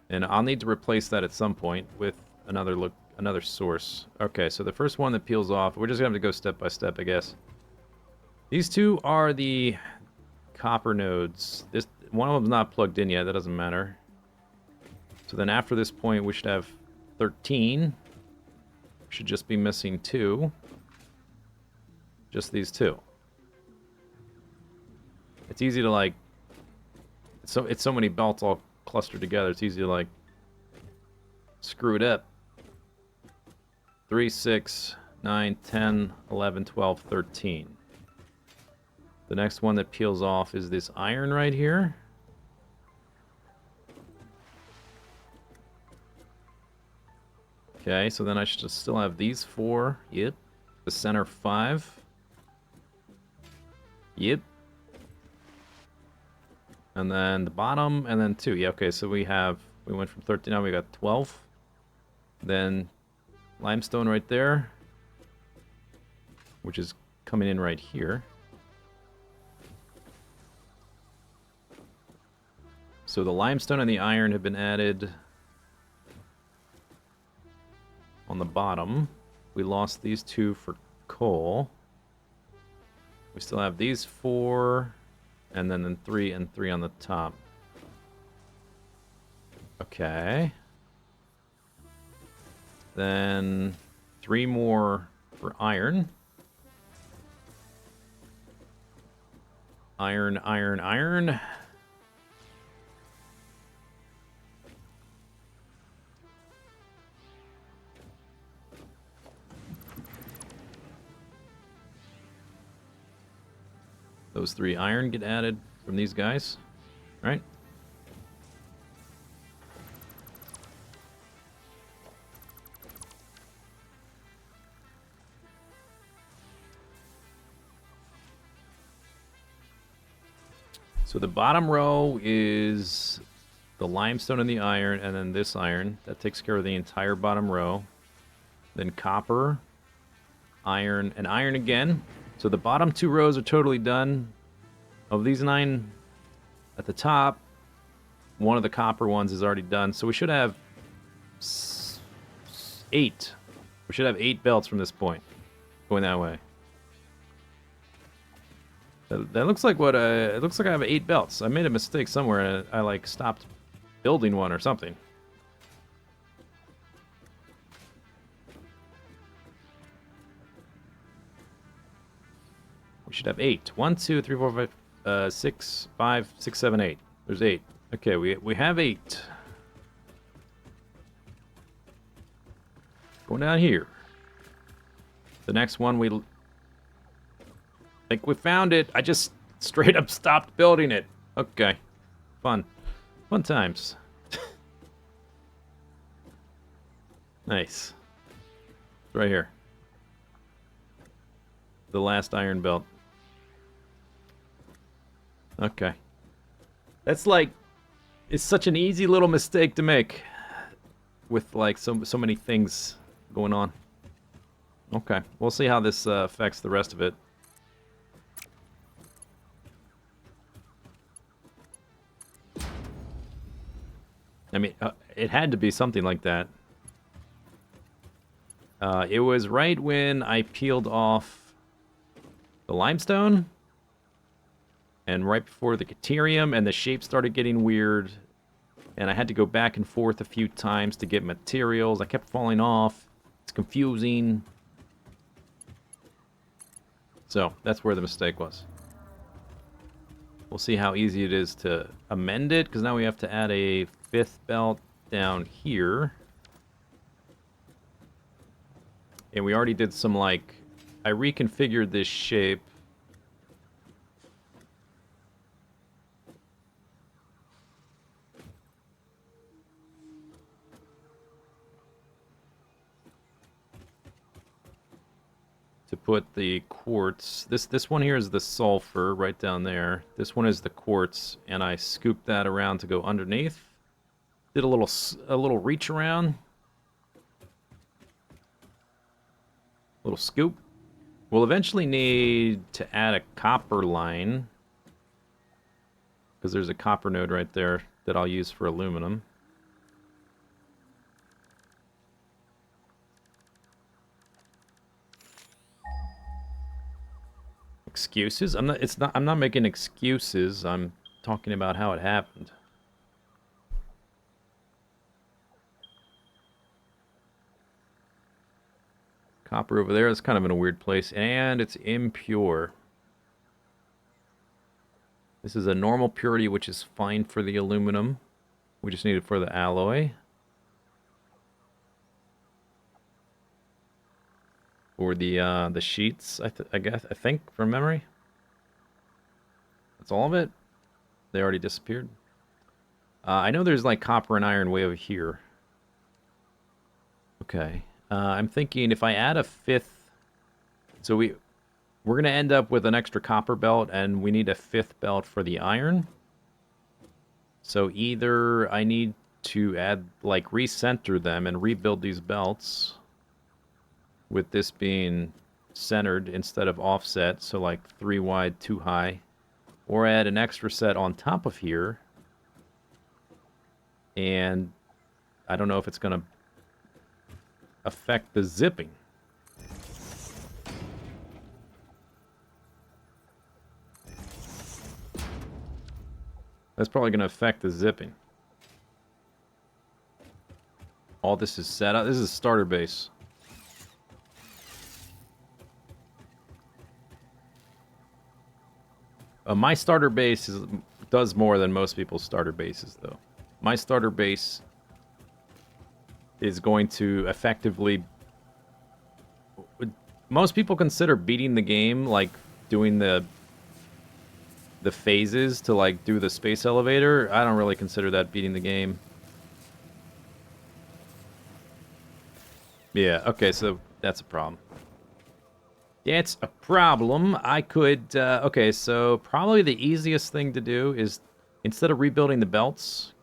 And I'll need to replace that at some point with another source. Okay, so the first one that peels off, we're just gonna have to go step by step, I guess. These 2 are the copper nodes. This one of them's not plugged in yet. That doesn't matter. So then after this point, we should have 13. Should just be missing 2. Just these 2. It's easy to like. It's so many belts all clustered together. It's easy to like screw it up. 3, 6, 9, 10, 11, 12, 13. The next one that peels off is this iron right here. Okay, so then I should still have these 4. Yep. The center 5. Yep. And then the bottom, and then 2. Yeah, okay, so we went from 13, now we got 12. Then limestone right there, which is coming in right here. So the limestone and the iron have been added on the bottom. We lost these 2 for coal. We still have these 4, and then 3 and 3 on the top. Okay. Then 3 more for iron. Iron, iron, iron. Those 3 iron get added from these guys, right? So the bottom row is the limestone and the iron, and then this iron. That takes care of the entire bottom row. Then copper, iron, and iron again. So the bottom 2 rows are totally done. Of these 9 at the top, one of the copper ones is already done. So we should have 8. We should have 8 belts from this point, going that way. That looks like what it looks like I have 8 belts. I made a mistake somewhere and I like stopped building one or something. We should have 8. 1, 2, 3, 4, 5, 6, 5, 6, 7, 8. There's 8. Okay, we have 8. Going down here. The next one we think we found it. I just straight up stopped building it. Okay. Fun. Fun times. Nice. It's right here. The last iron belt. Okay. That's like, it's such an easy little mistake to make with like so many things going on. Okay, we'll see how this affects the rest of it. I mean, it had to be something like that. It was right when I peeled off the limestone, and right before the Caterium, and the shape started getting weird, and I had to go back and forth a few times to get materials. I kept falling off. It's confusing. So, that's where the mistake was. We'll see how easy it is to amend it, because now we have to add a 5th belt down here. And we already did some, like, I reconfigured this shape. To put the quartz. This one here is the sulfur right down there. This one is the quartz, and I scooped that around to go underneath. Did a little reach around. Little scoop. We'll eventually need to add a copper line, because there's a copper node right there that I'll use for aluminum. Excuses? I'm not making excuses. I'm talking about how it happened. Copper over there is kind of in a weird place, and it's impure. This is a normal purity, which is fine for the aluminum. We just need it for the alloy. Or the sheets, I think, from memory. That's all of it. They already disappeared. I know there's like copper and iron way over here. Okay. I'm thinking if I add a 5th, so we're gonna end up with an extra copper belt, and we need a 5th belt for the iron. So either I need to add, like, recenter them and rebuild these belts, with this being centered instead of offset, so like 3 wide, 2 high, or add an extra set on top of here, and I don't know if it's gonna affect the zipping. That's probably going to affect the zipping. All this is set up. This is starter base. My starter base does more than most people's starter bases, though. My starter base is going to effectively... Most people consider beating the game, like, doing the phases to, like, do the space elevator. I don't really consider that beating the game. Yeah, okay, so that's a problem. It's a problem. I could... okay, so probably the easiest thing to do is, instead of rebuilding the belts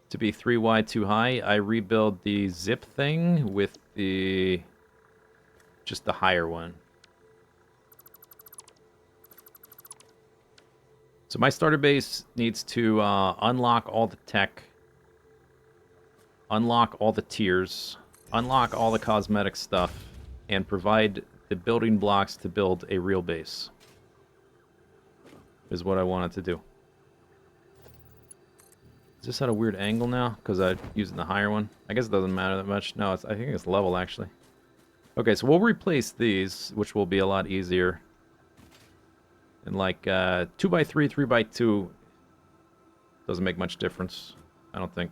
to be 3 wide, 2 high, I rebuild the zip thing with the... just the higher one. So my starter base needs to unlock all the tech, unlock all the tiers, unlock all the cosmetic stuff, and provide the building blocks to build a real base. Is what I wanted to do. Is this at a weird angle now? Because I'm using the higher one? I guess it doesn't matter that much. No, I think it's level, actually. Okay, so we'll replace these, which will be a lot easier. And like 2x3, 3x2 doesn't make much difference, I don't think.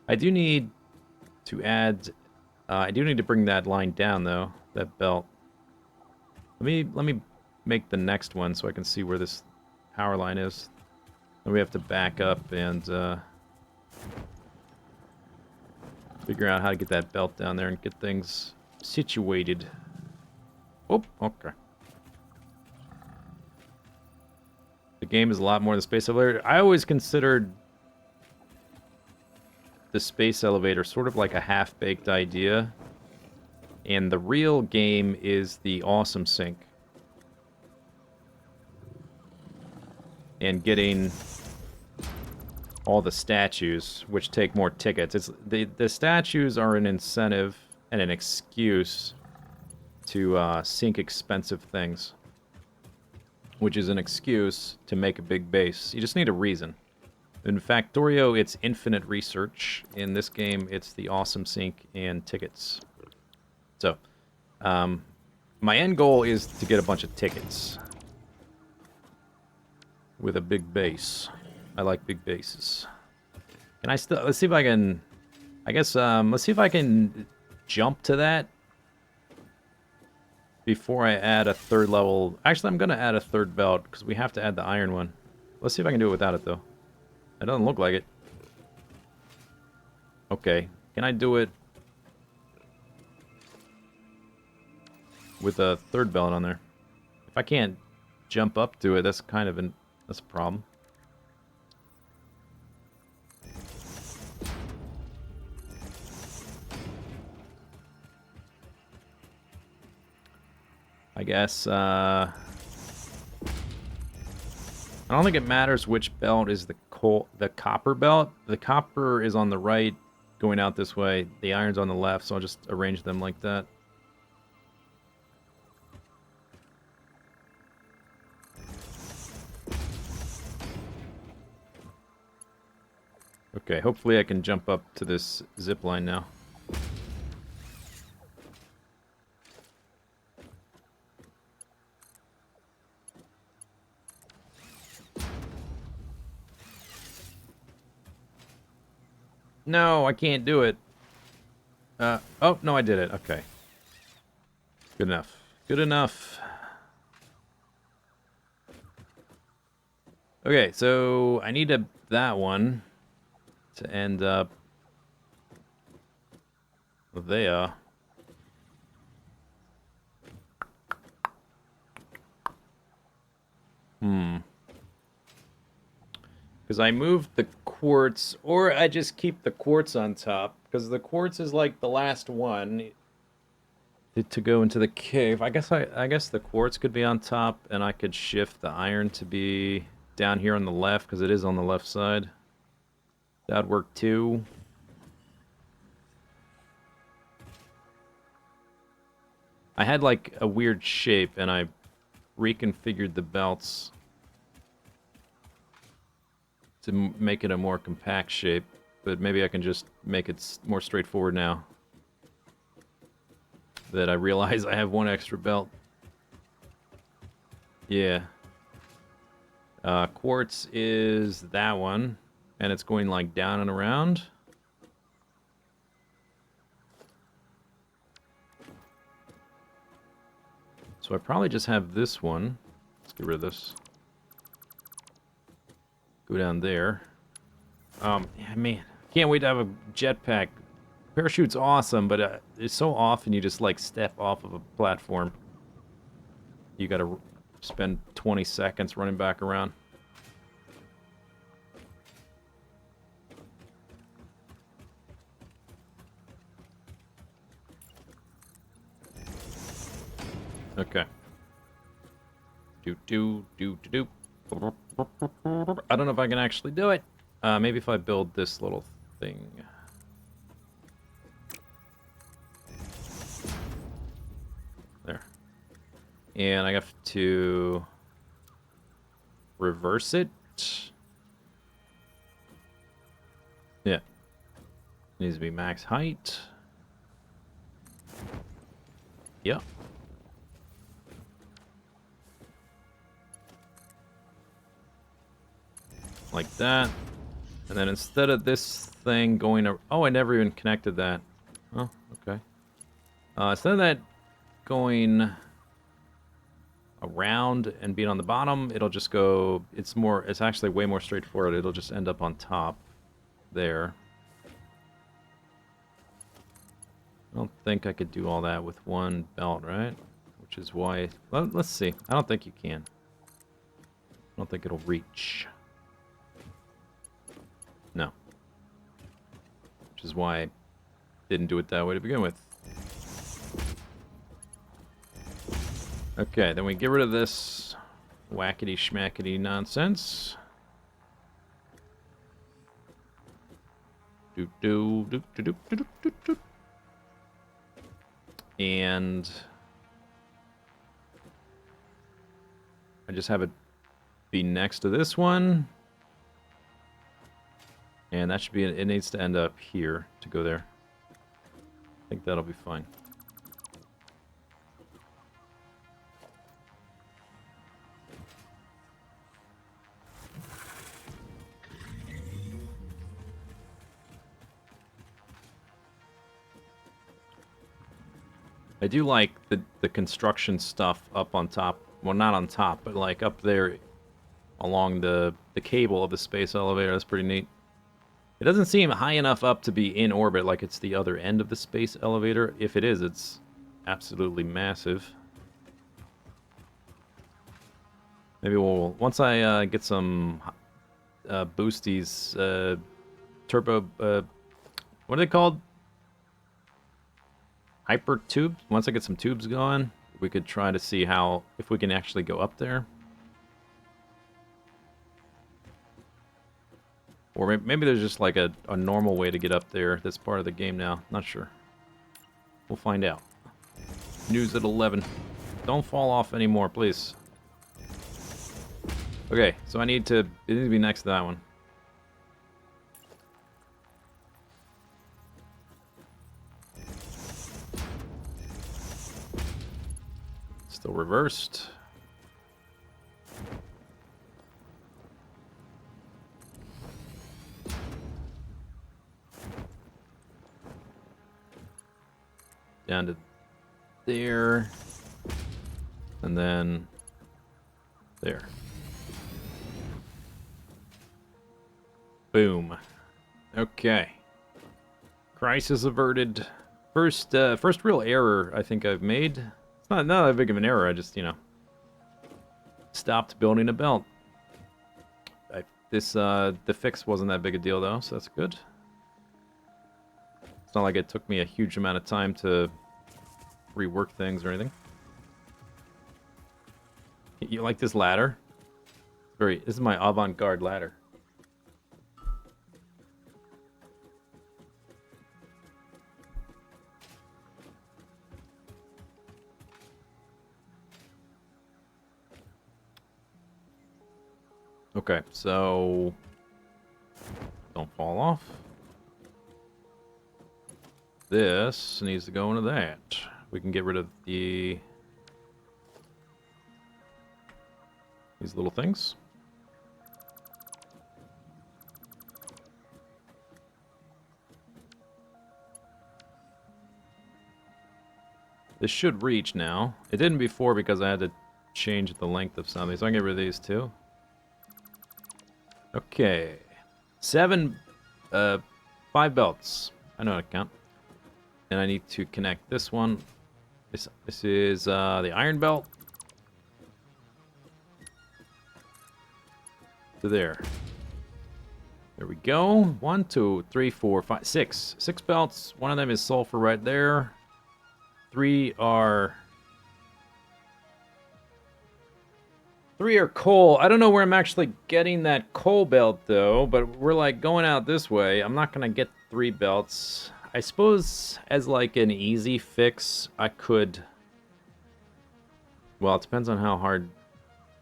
I do need to add. I do need to bring that line down though. That belt. Let me make the next one so I can see where this power line is. Then we have to back up and figure out how to get that belt down there and get things situated. Oh, okay. The game is a lot more than space elevator. I always considered the space elevator sort of like a half-baked idea, and the real game is the awesome sink. And getting all the statues, which take more tickets. It's the statues are an incentive and an excuse to sink expensive things, which is an excuse to make a big base. You just need a reason. In Factorio, it's infinite research. In this game, it's the awesome sink and tickets. So, my end goal is to get a bunch of tickets with a big base. I like big bases. Can I still... Let's see if I can... I guess, let's see if I can jump to that before I add a third level. Actually, I'm going to add a third belt, because we have to add the iron one. Let's see if I can do it without it, though. It doesn't look like it. Okay. Can I do it with a third belt on there? If I can't jump up to it, that's kind of that's a problem. I guess, I don't think it matters which belt is the copper belt. The copper is on the right, going out this way. The iron's on the left, so I'll just arrange them like that. Okay, hopefully I can jump up to this zip line now. No, I can't do it. Oh, no, I did it. Okay. Good enough. Good enough. Okay, so I need that one to end up there. Because I moved the quartz, or I just keep the quartz on top, because the quartz is like the last one to go into the cave. I guess the quartz could be on top, and I could shift the iron to be down here on the left, because it is on the left side. That'd work too. I had like a weird shape, and I reconfigured the belts to make it a more compact shape, but maybe I can just make it more straightforward now that I realize I have one extra belt. Yeah. Quartz is that one, and it's going like down and around. So I probably just have this one. Let's get rid of this. Go down there. Yeah, man, can't wait to have a jetpack. Parachute's awesome, but it's so often you just like step off of a platform. You gotta spend 20 seconds running back around. Okay. Do. I don't know if I can actually do it. Maybe if I build this little thing. There. And I have to reverse it. Yeah. Needs to be max height. Yeah. like that. And then instead of this thing going... Oh, I never even connected that. Oh, okay. Instead of that going around and being on the bottom, it'll just go... It's actually way more straightforward. It'll just end up on top there. I don't think I could do all that with one belt, right? Which is why... Well, let's see. I don't think you can. I don't think it'll reach. No. Which is why I didn't do it that way to begin with. Okay, then we get rid of this whackety schmackety nonsense. Doop doo doop doop doop doop doop doop. And I just have it be next to this one. And that should be, it needs to end up here to go there. I think that'll be fine. I do like the construction stuff up on top. Well, not on top, but like up there along the cable of the space elevator. That's pretty neat. It doesn't seem high enough up to be in orbit like it's the other end of the space elevator. If it is, it's absolutely massive. Maybe we'll... Once I get some boosties, turbo... what are they called? Hyper tubes? Once I get some tubes going, we could try to see how... if we can actually go up there. Or maybe there's just like a normal way to get up there that's part of the game now. Not sure. We'll find out. News at 11. Don't fall off anymore, please. Okay, so it needs to be next to that one. Still reversed. Down to there. And then there. Boom. Okay. Crisis averted. First real error I think I've made. It's not that big of an error. I just, stopped building a belt. The fix wasn't that big a deal though, so that's good. It's not like it took me a huge amount of time to rework things or anything. You like this ladder? This is my avant-garde ladder. Okay, so don't fall off. This needs to go into that. We can get rid of these little things. This should reach now. It didn't before because I had to change the length of something, so I can get rid of these too. Okay. 5 belts. I know how to count. And I need to connect this one. This is the iron belt. To there. There we go. 1, 2, 3, 4, 5, 6. 6 belts. One of them is sulfur right there. 3 are coal. I don't know where I'm actually getting that coal belt though, but we're like going out this way. I'm not gonna get 3 belts. I suppose as like an easy fix, I could... Well, it depends on how hard...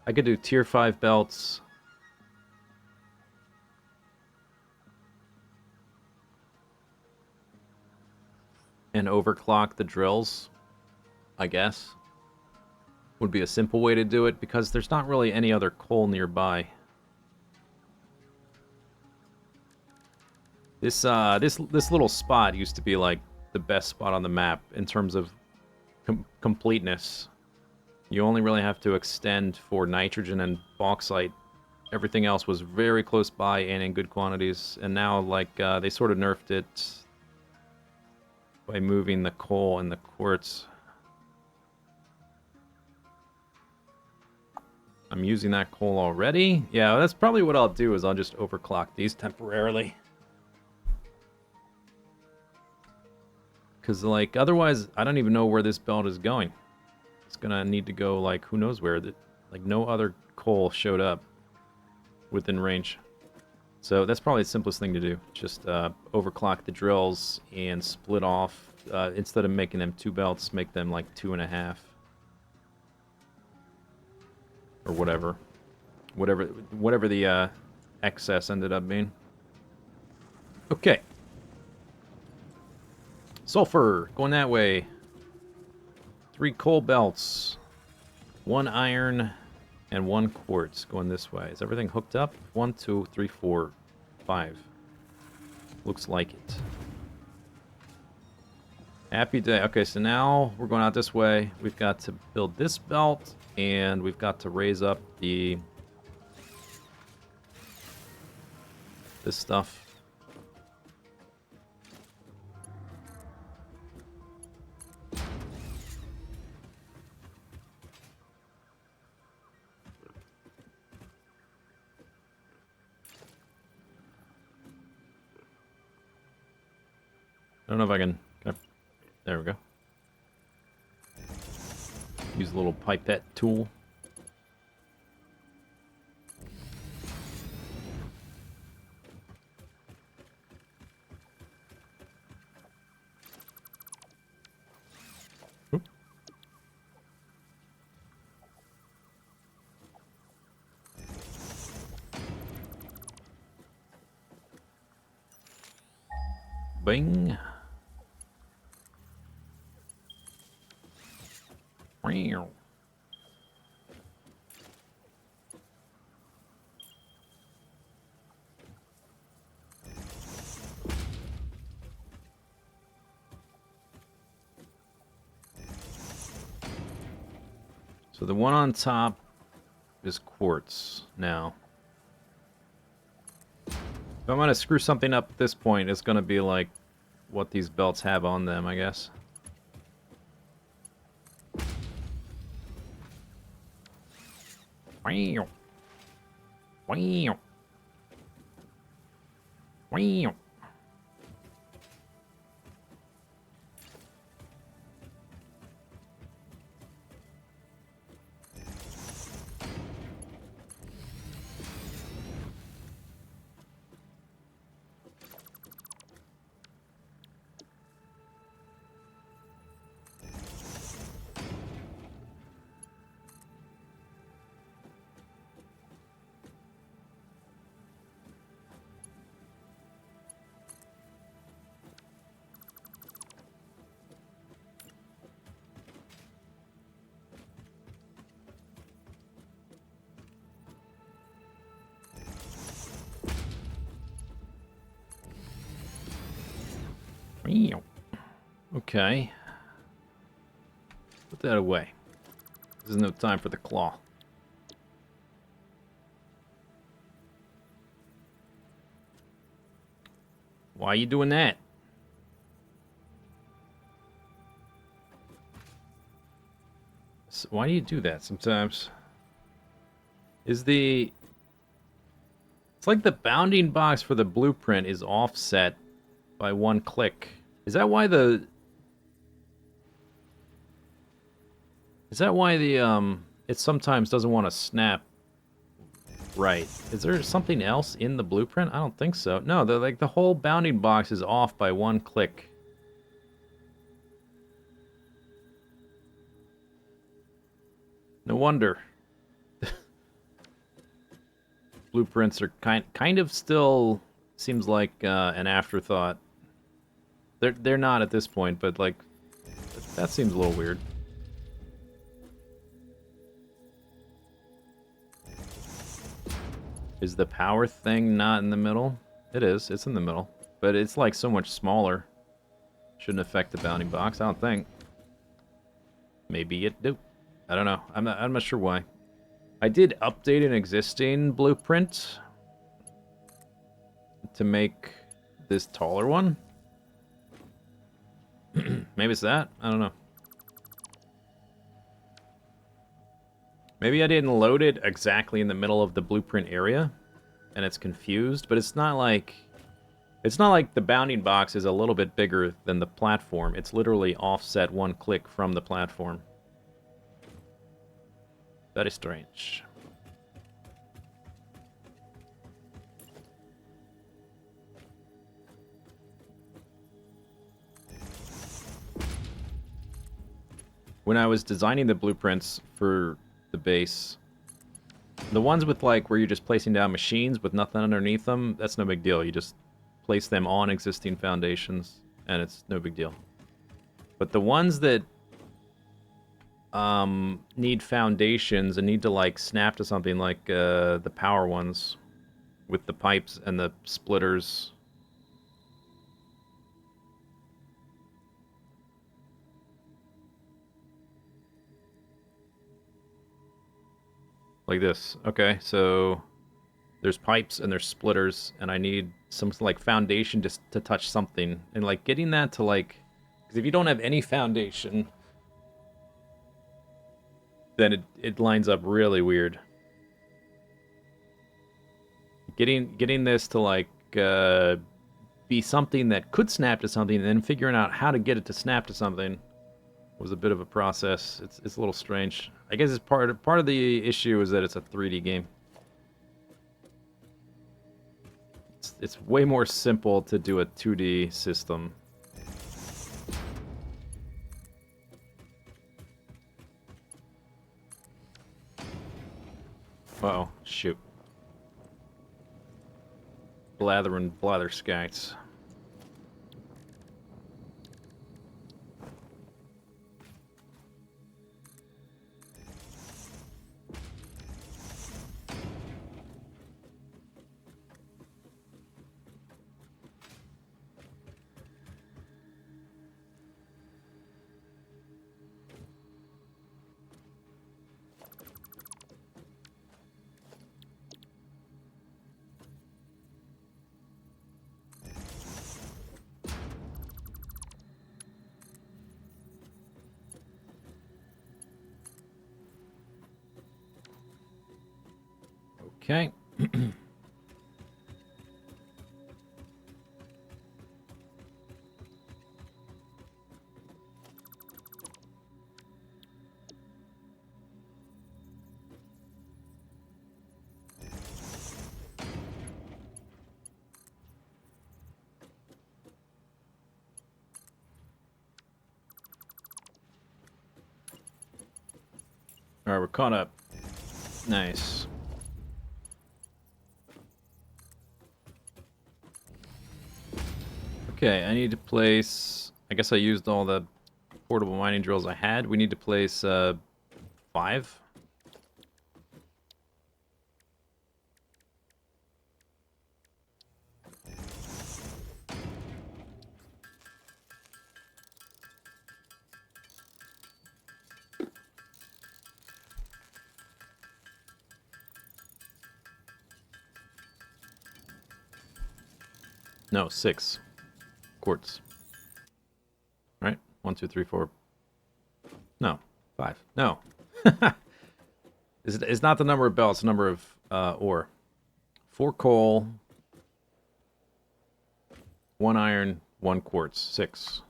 I could do tier 5 belts. And overclock the drills, I guess. Would be a simple way to do it, because there's not really any other coal nearby. This little spot used to be like the best spot on the map in terms of completeness. You only really have to extend for nitrogen and bauxite. Everything else was very close by and in good quantities. And now, like, they sort of nerfed it by moving the coal and the quartz. I'm using that coal already. Yeah, that's probably what I'll do, is I'll just overclock these temporarily. Because, like, otherwise, I don't even know where this belt is going. It's gonna need to go, like, who knows where. Like, no other coal showed up within range. So that's probably the simplest thing to do. Just overclock the drills and split off. Instead of making them 2 belts, make them, like, 2.5. Or whatever. Whatever the excess ended up being. Okay. Sulfur, going that way. 3 coal belts. 1 iron, and 1 quartz going this way. Is everything hooked up? 1, 2, 3, 4, 5. Looks like it. Happy day. Okay, so now we're going out this way. We've got to build this belt, and we've got to raise up this stuff. I don't know if I can... There we go. Use a little pipette tool. Oop. Bing. Meow. So the one on top is quartz now. If I'm going to screw something up at this point, it's going to be like what these belts have on them, I guess. Wow. Wow. Wow. Okay. Put that away. There's no time for the claw. Why are you doing that? So why do you do that sometimes? It's like the bounding box for the blueprint is offset by 1 click. Is that why the it sometimes doesn't want to snap right? Is there something else in the blueprint? I don't think so. No, the whole bounding box is off by 1 click. No wonder. Blueprints are kind of still seems like an afterthought. They're not at this point, but like that seems a little weird. Is the power thing not in the middle? It is. It's in the middle. but it's like so much smaller. Shouldn't affect the bounding box, I don't think. Maybe it do. I don't know. I'm not sure why. I did update an existing blueprint to make this taller one. Maybe it's that? I don't know. Maybe I didn't load it exactly in the middle of the blueprint area, and it's confused, but it's not like the bounding box is a little bit bigger than the platform. It's literally offset 1 click from the platform. That is strange. When I was designing the blueprints for the base, the ones with like where you're just placing down machines with nothing underneath them, that's no big deal. You just place them on existing foundations and it's no big deal. But the ones that need foundations and need to like snap to something, like the power ones with the pipes and the splitters, like this. Okay, so there's pipes and there's splitters, and I need some like foundation just to touch something, and like getting that to like, because if you don't have any foundation, then it lines up really weird. Getting this to like be something that could snap to something, and then figuring out how to get it to snap to something was a bit of a process. It's a little strange. I guess it's part of the issue is that it's a 3D game. It's way more simple to do a 2D system. Uh-oh, shoot. Blather and blatherskites. Okay. Alright, we're caught up. Nice. Okay, I need to place... I guess I used all the portable mining drills I had. We need to place 5. No, 6 quartz. Right? 1, 2, 3, 4. No, 5. No. It's not the number of belts, the number of ore. 4 coal, 1 iron, 1 quartz. 6.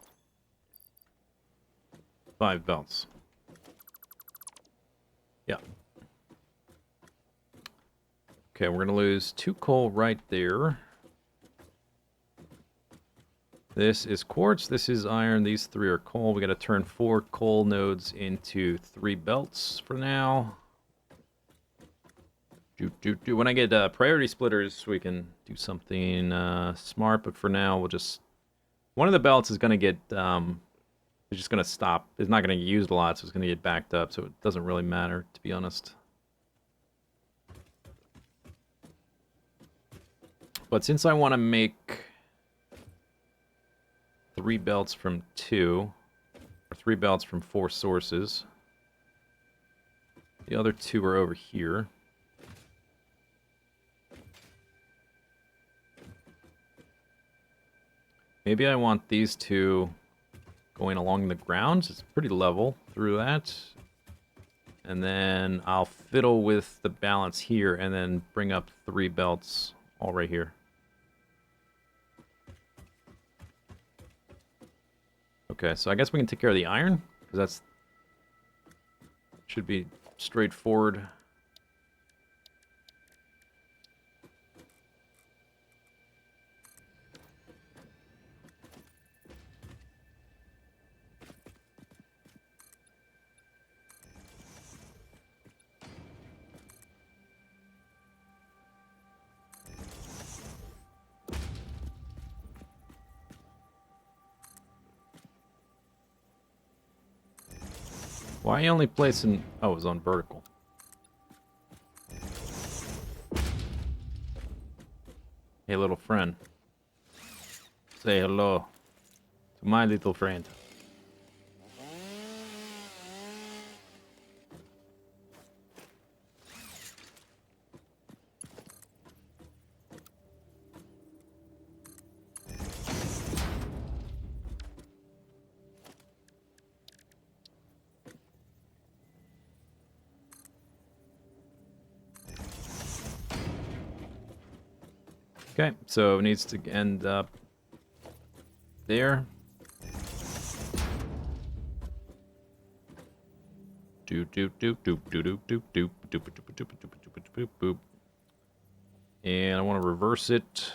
5 belts. Yeah. Okay, we're gonna lose 2 coal right there. This is quartz, this is iron, these 3 are coal. We gotta turn 4 coal nodes into 3 belts for now. When I get priority splitters, we can do something smart, but for now, we'll just... One of the belts is gonna get, it's just gonna stop. It's not gonna get used a lot, so it's gonna get backed up, so it doesn't really matter, to be honest. But since I want to make 3 belts from 2, or 3 belts from 4 sources. The other 2 are over here. Maybe I want these 2 going along the ground. It's pretty level through that. And then I'll fiddle with the balance here and then bring up 3 belts all right here. Okay, so I guess we can take care of the iron, because that's should be straightforward. Why only placing... Oh, it was on vertical. Hey, little friend. Say hello to my little friend. Okay, so it needs to end up there. Doop doop doop doop doop doop doop doop doop doop doop doop doop doop. And I want to reverse it.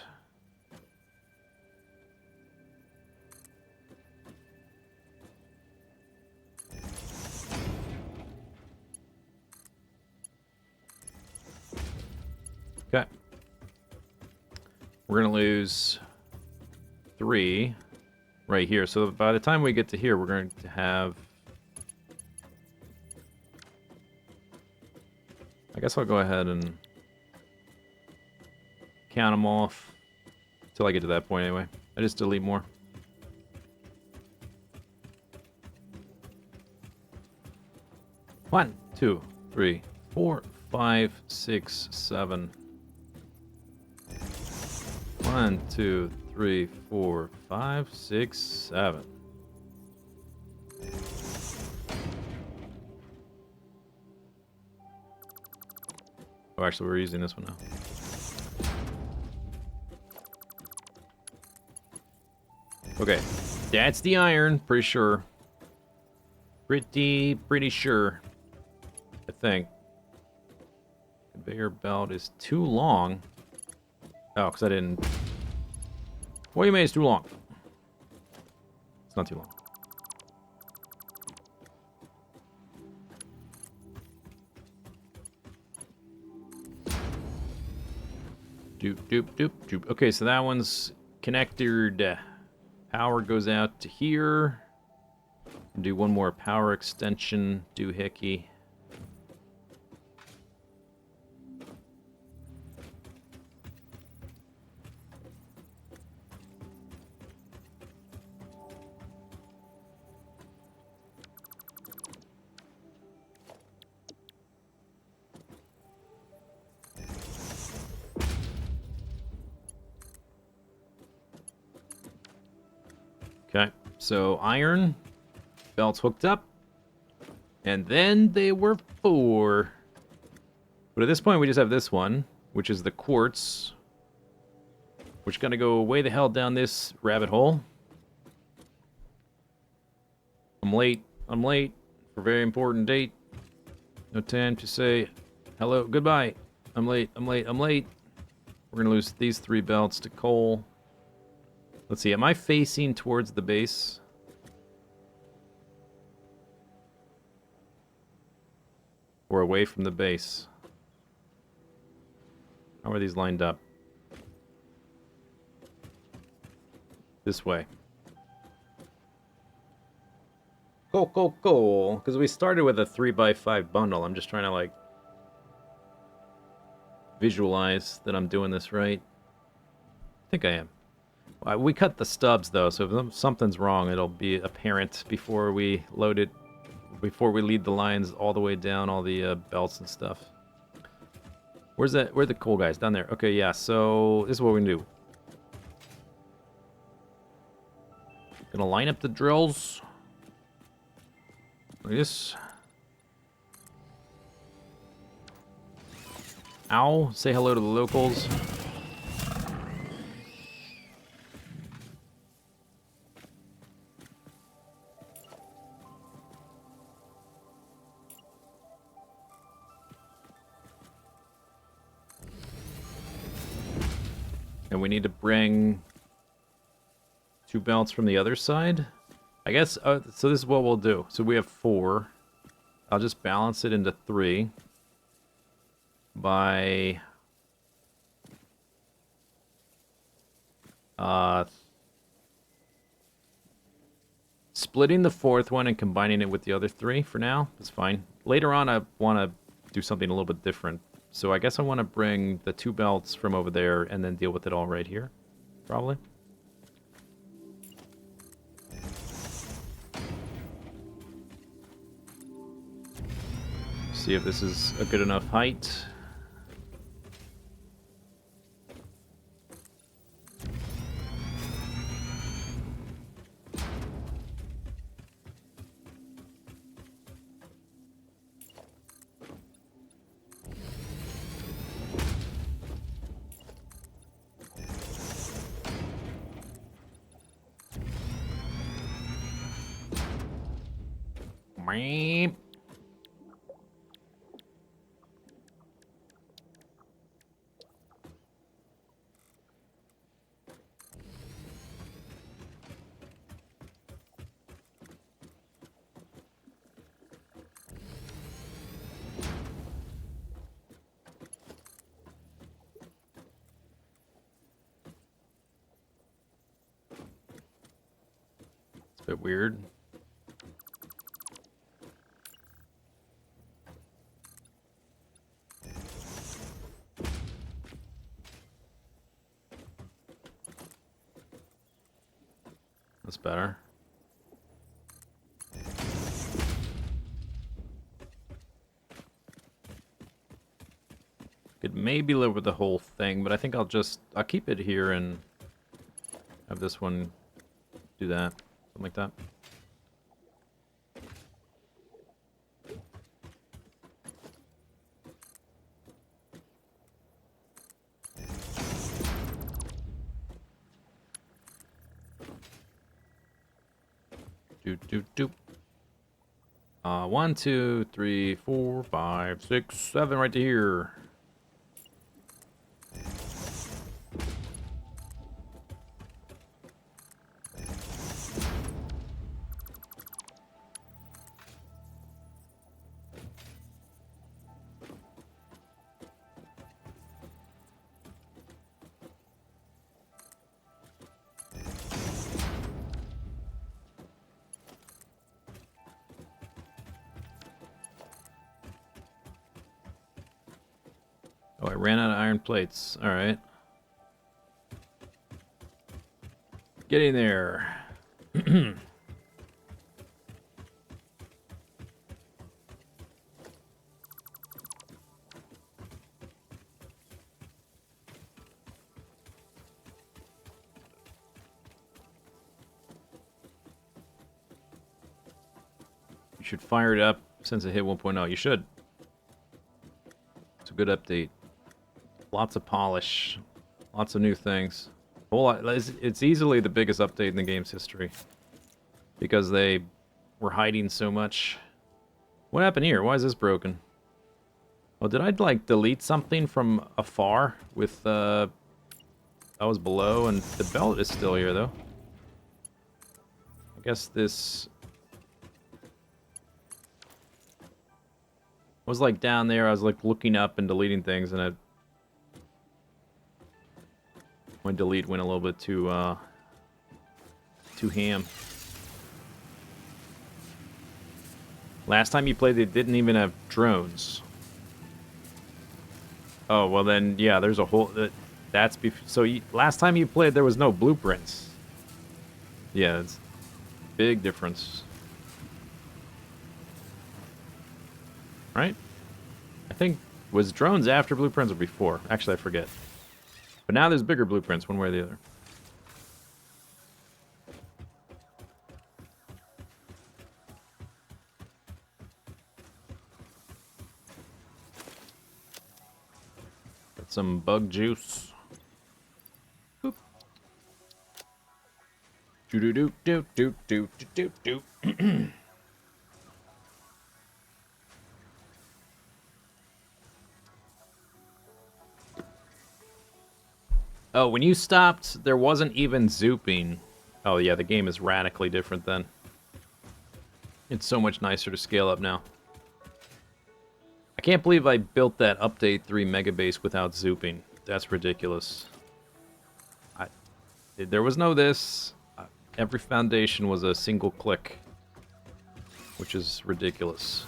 Okay. We're going to lose 3 right here. So by the time we get to here, we're going to have... I guess I'll go ahead and count them off until I get to that point anyway. I just delete more. One, 2, 3, 4, 5, 6, 7. 1, 2, 3, 4, 5, 6, 7. Oh, actually, we're using this one now. Okay, that's the iron, pretty sure. Pretty sure. I think. Conveyor belt is too long. Oh, because I didn't... What do you mean it's too long? It's not too long. Doop, doop, doop, doop. Okay, so that one's connected. Power goes out to here. Do one more power extension doohickey. Okay, so iron, belts hooked up, and then they were 4. But at this point, we just have this one, which is the quartz, which gonna go way the hell down this rabbit hole. I'm late for a very important date. No time to say hello, goodbye. I'm late. We're gonna lose these 3 belts to coal. Let's see, am I facing towards the base? Or away from the base? How are these lined up? This way. Cool. Because we started with a 3x5 bundle. I'm just trying to, like, visualize that I'm doing this right. I think I am. We cut the stubs though, so if something's wrong, it'll be apparent before we load it, before we lead the lines all the way down all the belts and stuff. Where's that? Where are the coal guys? Down there. Okay, yeah. So this is what we're gonna do. Gonna line up the drills. Like this. Ow! Say hello to the locals. And we need to bring 2 belts from the other side. I guess, so this is what we'll do. So we have 4. I'll just balance it into 3 by splitting the 4th one and combining it with the other 3 for now. That's fine. Later on, I want to do something a little bit different. So I guess I want to bring the 2 belts from over there and then deal with it all right here. Probably. See if this is a good enough height. Meep. It's a bit weird. That's better. Could maybe live with the whole thing, but I think I'll keep it here and have this one do that. Something like that. Doop. 1, 2, 3, 4, 5, 6, 7 right to here. Oh, I ran out of iron plates. All right. Getting there. You should fire it up since it hit 1.0. You should. It's a good update. Lots of polish. Lots of new things. Whole lot, it's easily the biggest update in the game's history. Because they were hiding so much. What happened here? Why is this broken? Oh, did I, like, delete something from afar with, that was below, and the belt is still here, though. I guess this was, like, down there. I was, like, looking up and deleting things, and my delete went a little bit too ham. Last time you played, they didn't even have drones. Oh, well then, yeah, there's a whole... That's so last time you played, there was no blueprints. Yeah, it's big difference. Right? I think, was drones after blueprints or before? Actually, I forget. But now there's bigger blueprints, one way or the other. Got some bug juice. Boop. Do do do do do do do do do. Oh, when you stopped, there wasn't even zooping. Oh yeah, the game is radically different then. It's so much nicer to scale up now. I can't believe I built that update 3 megabase without zooping. That's ridiculous. There was no this. Every foundation was a single click, which is ridiculous.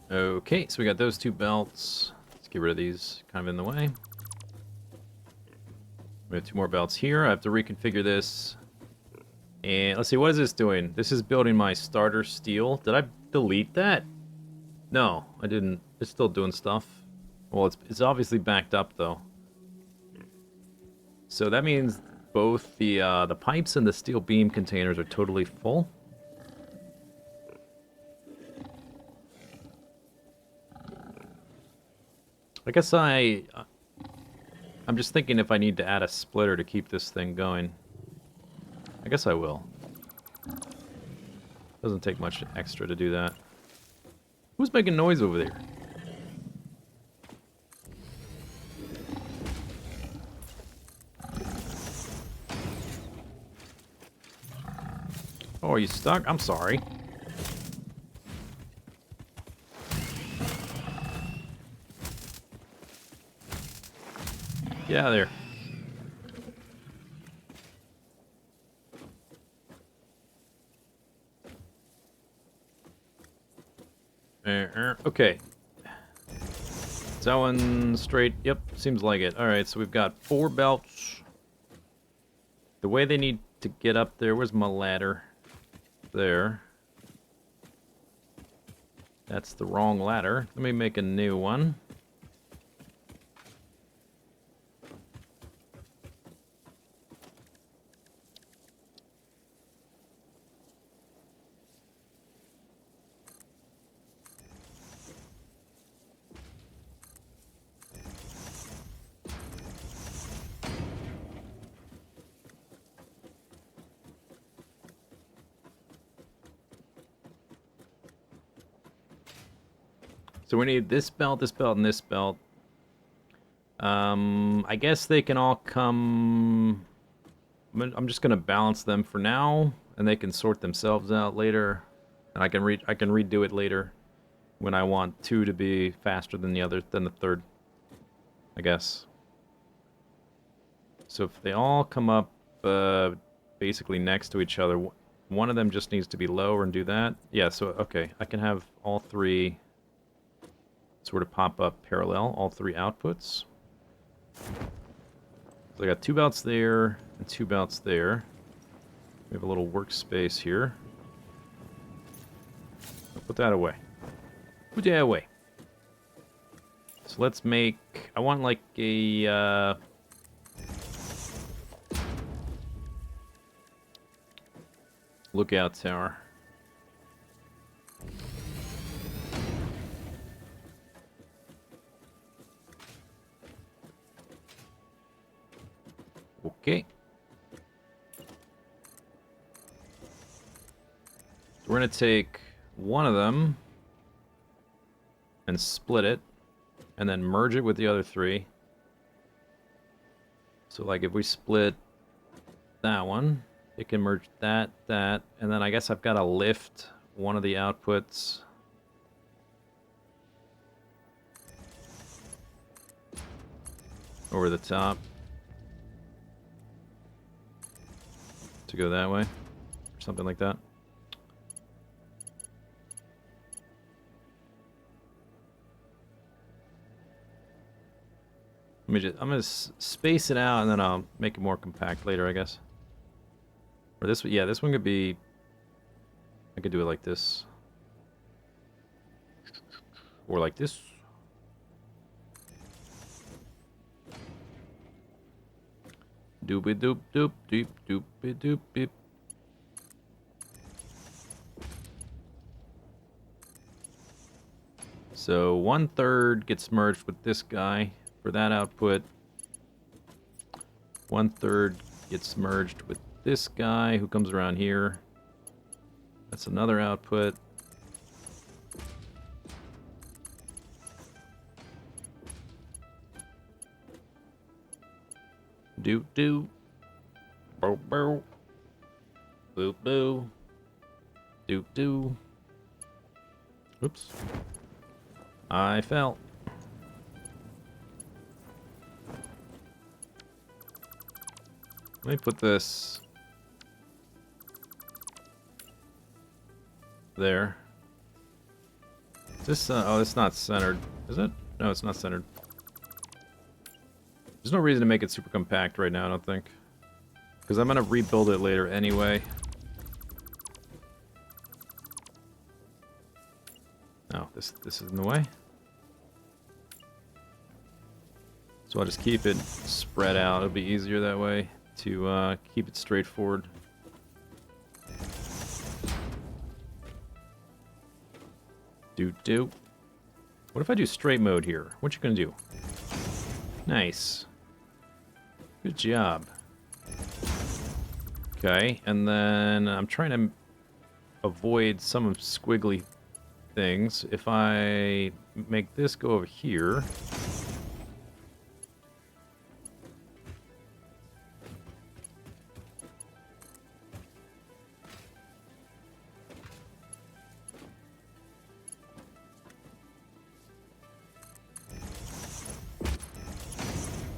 Okay, so we got those 2 belts. Let's get rid of these kind of in the way. We have 2 more belts here. I have to reconfigure this. And let's see, what is this doing? This is building my starter steel. Did I delete that? No, I didn't. It's still doing stuff. Well, it's obviously backed up though. So that means both the pipes and the steel beam containers are totally full. I guess I'm just thinking if I need to add a splitter to keep this thing going. I guess I will. Doesn't take much extra to do that. Who's making noise over there? Oh, are you stuck? I'm sorry. Get out of there. Okay. Is that one straight? Yep, seems like it. Alright, so we've got 4 belts. The way they need to get up there, where's my ladder? There. That's the wrong ladder. Let me make a new one. So we need this belt, and this belt. I guess they can all come... I'm just gonna balance them for now, and they can sort themselves out later. And I can redo it later when I want 2 to be faster than the third, I guess. So if they all come up basically next to each other, one of them just needs to be lower and do that. Yeah, so okay, I can have all 3 sort of pop up parallel, all 3 outputs. So I got 2 belts there and 2 belts there. We have a little workspace here. I'll put that away. Put it away. So let's make... I want like a... lookout tower. Okay. We're going to take one of them and split it, and then merge it with the other three. So, like, if we split that one, it can merge that, and then I guess I've got to lift one of the outputs. Over the top. To go that way. Or something like that. I'm gonna space it out and then I'll make it more compact later, I guess. Or this, yeah, this one could be. I could do it like this, or like this. Doopy doop doop doop doopy doop beep. So 1/3 gets merged with this guy. For that output, 1/3 gets merged with this guy who comes around here. That's another output. Doo doo. Bow bow. Boo boo. Doo doo. Oops. I fell. Let me put this there. Is this, oh, it's not centered, is it? No, it's not centered. There's no reason to make it super compact right now, I don't think. Because I'm going to rebuild it later anyway. Oh, this is in the way. So I'll just keep it spread out. It'll be easier that way to keep it straightforward. Do. What if I do straight mode here? What you gonna do? Nice. Good job. Okay, and then I'm trying to avoid some of squiggly things. If I make this go over here.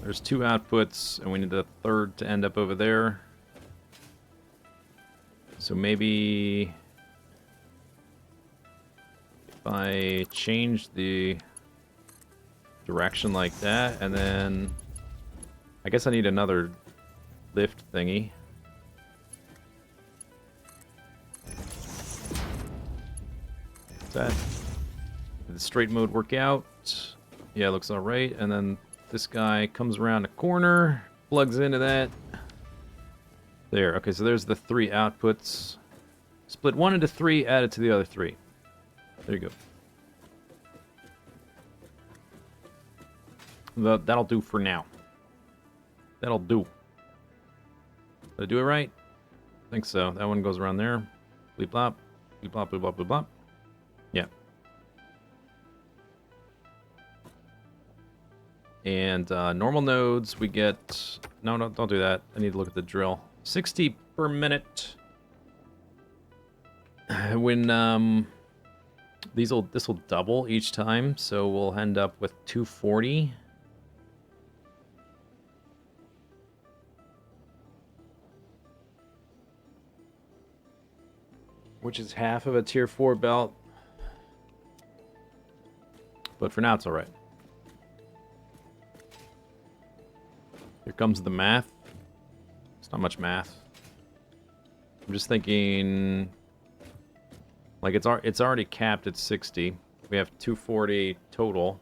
There's 2 outputs, and we need the third to end up over there. So maybe if I change the direction like that, and then I guess I need another lift thingy. Is that, did the straight mode work out? Yeah, it looks alright. And then this guy comes around the corner, plugs into that. There, okay, so there's the 3 outputs. Split 1 into 3, add it to the other 3. There you go. That'll do for now. That'll do. Did I do it right? I think so. That one goes around there. Bleep blop. Bleep blop, bleep blop, bleep blop. Yeah. And normal nodes, we get... No, don't do that. I need to look at the drill. 60 per minute. When this will double each time, so we'll end up with 240. Which is half of a tier 4 belt. But for now, it's alright. Here comes the math. It's not much math. I'm just thinking... Like, it's already capped at 60. We have 240 total.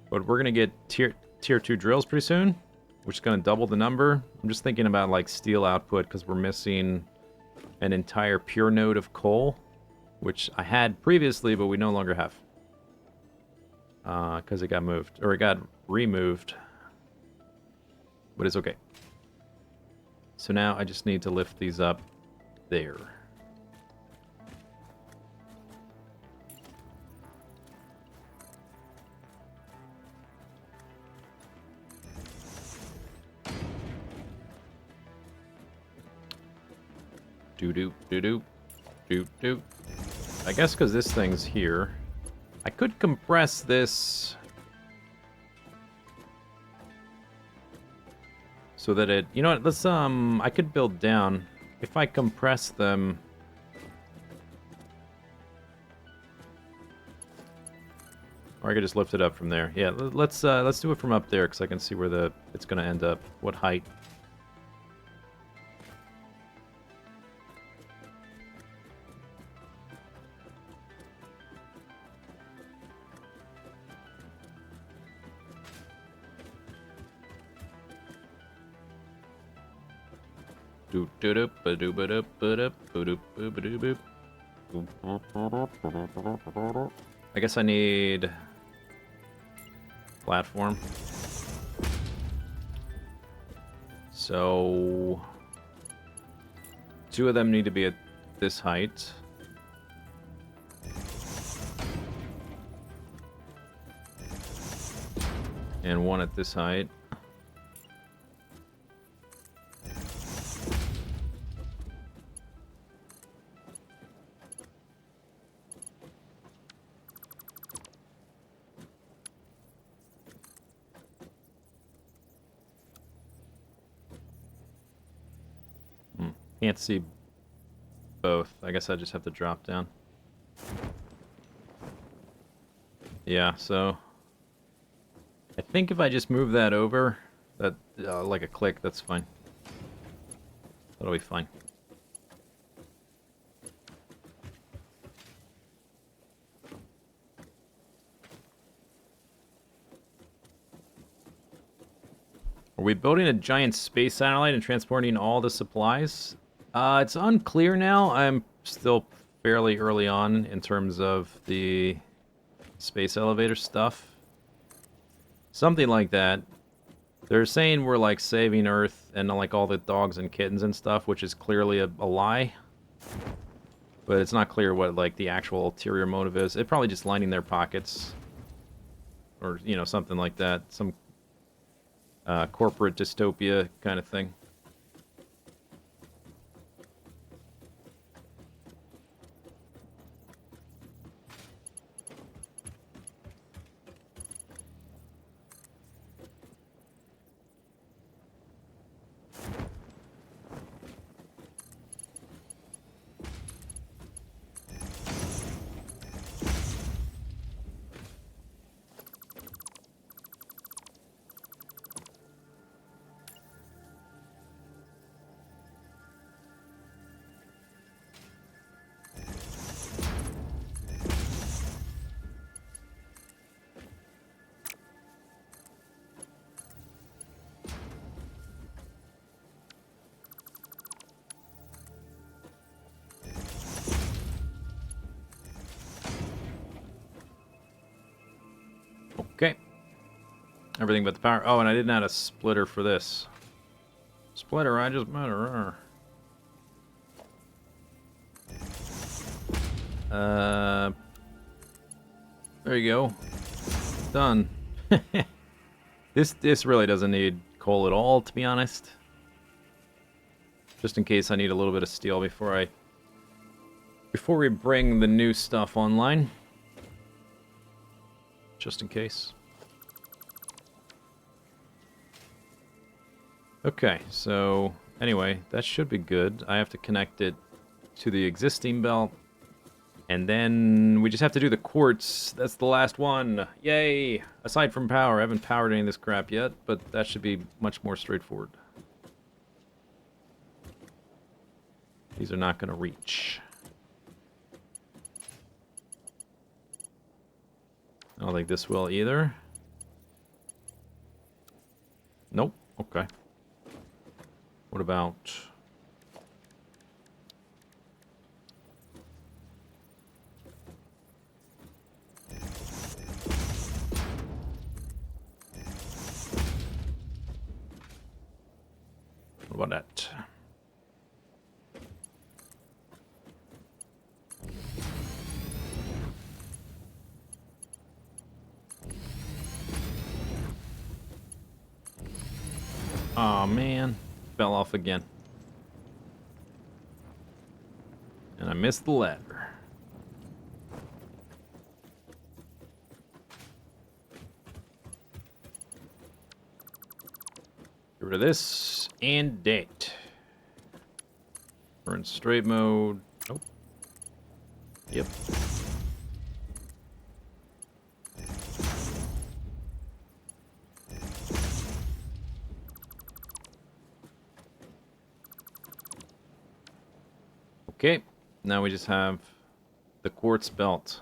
But we're going to get tier 2 drills pretty soon, which is going to double the number. I'm just thinking about like steel output because we're missing an entire pure node of coal, which I had previously, but we no longer have. Because it got moved, or it got removed. But it's okay. So now I just need to lift these up there. Doo-doo, doo-doo, doo-doo. I guess because this thing's here, I could compress this so that it... You know what, let's, I could build down. If I compress them... Or I could just lift it up from there. Yeah, let's do it from up there, because I can see where it's going to end up. What height. I guess I need platform. So 2 of them need to be at this height. And 1 at this height. Can't see both. I guess I just have to drop down. Yeah, so I think if I just move that over, that like a click, that's fine. That'll be fine. Are we building a giant space satellite and transporting all the supplies? It's unclear now. I'm still fairly early on in terms of the space elevator stuff. Something like that. They're saying we're like saving Earth and like all the dogs and kittens and stuff, which is clearly a lie. But it's not clear what like the actual ulterior motive is. It probably just lining their pockets. Or, you know, something like that. Some corporate dystopia kind of thing. Okay. Everything but the power. Oh, and I didn't add a splitter for this. Splitter, I just matter. There you go. Done. This really doesn't need coal at all, to be honest. Just in case I need a little bit of steel before we bring the new stuff online. Just in case. Okay, so anyway, that should be good. I have to connect it to the existing belt. And then we just have to do the quartz. That's the last one. Yay! Aside from power, I haven't powered any of this crap yet, but that should be much more straightforward. These are not going to reach. I don't think this will either. Nope. Okay. What about... What about that? Oh man, fell off again. And I missed the ladder. Get rid of this and date. We're in straight mode. Nope. Yep. Okay, now we just have the quartz belt.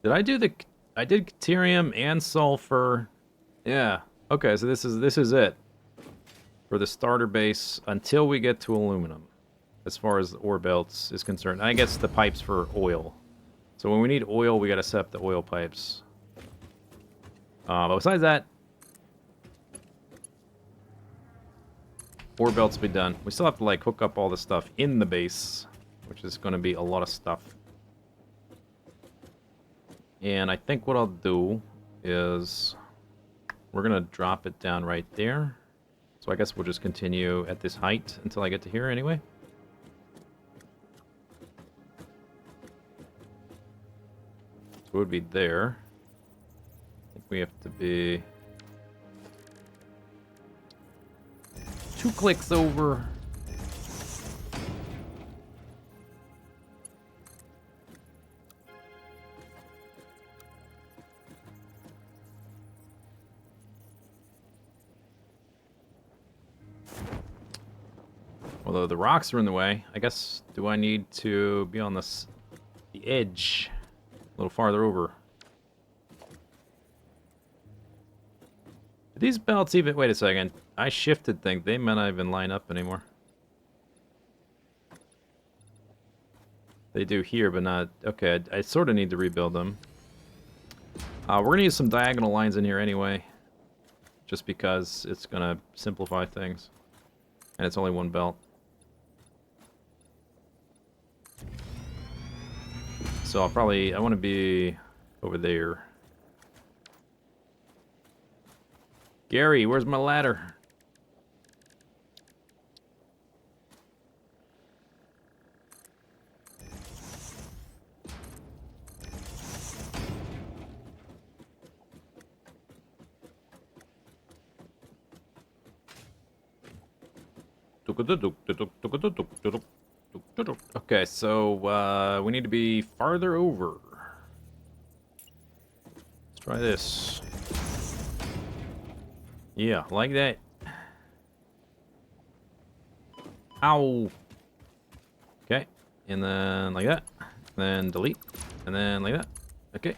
Did I do the... I did deuterium and sulfur. Yeah. Okay, so this is it. For the starter base until we get to aluminum. As far as the ore belts is concerned. I guess the pipes for oil. So when we need oil, we gotta set up the oil pipes. But besides that, ore belts be done. We still have to like hook up all the stuff in the base, which is going to be a lot of stuff. And I think what I'll do is we're going to drop it down right there. So I guess we'll just continue at this height until I get to here anyway. So it would be there. I think we have to be 2 clicks over. Although the rocks are in the way, I guess, do I need to be on the edge a little farther over? These belts even... Wait a second. I shifted things. They may not even line up anymore. They do here, but not... Okay, I sort of need to rebuild them. We're going to use some diagonal lines in here anyway. Just because it's going to simplify things. And it's only one belt. So I'll probably... I want to be over there. Gary, where's my ladder? Okay, so we need to be farther over. Let's try this. Yeah, like that. Ow. Okay, and then like that. Then delete. And then like that. Okay.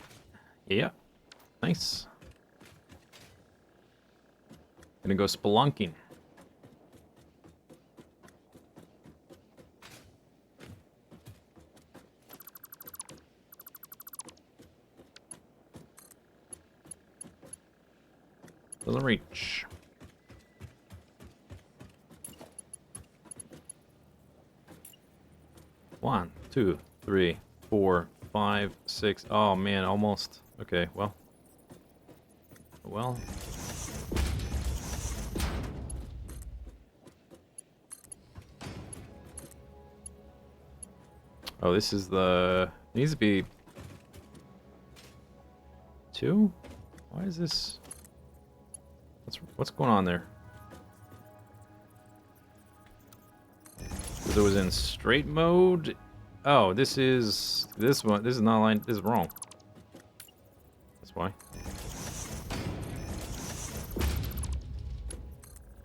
Yeah. Nice. Gonna go spelunking. Doesn't reach. One, two, three, 4, 5, 6. Oh man, almost. Okay, well. Well. Oh, this is the... It needs to be... 2? Why is this... What's going on there? Because it was in straight mode. Oh, this is this one. This is not line. This is wrong. That's why.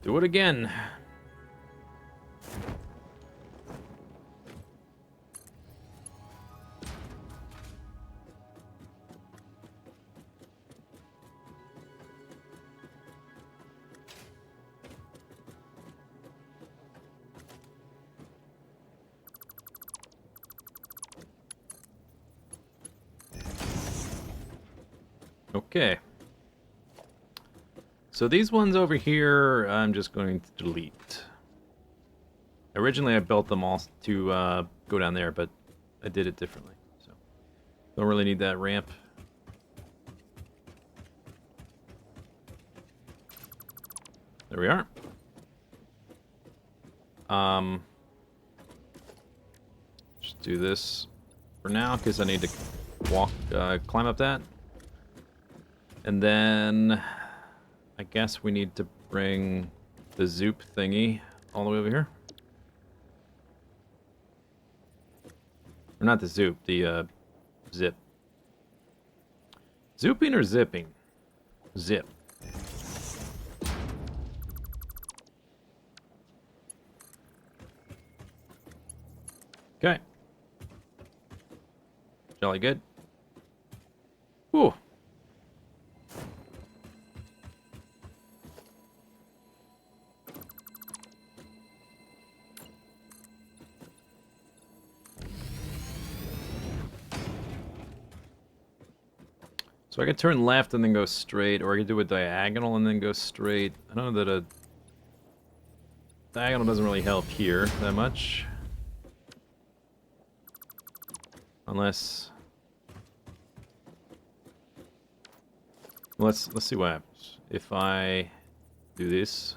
Do it again. Okay. So these ones over here, I'm just going to delete. Originally, I built them all to go down there, but I did it differently. So don't really need that ramp. There we are. Just do this for now, because I need to climb up that. And then I guess we need to bring the zoop thingy all the way over here. Or not the zoop, the zip. Zooping or zipping? Zip. Okay. Jolly good. Whew. So I could turn left and then go straight, or I could do a diagonal and then go straight. I don't know that a diagonal doesn't really help here that much. Unless... Let's see what happens. If I do this...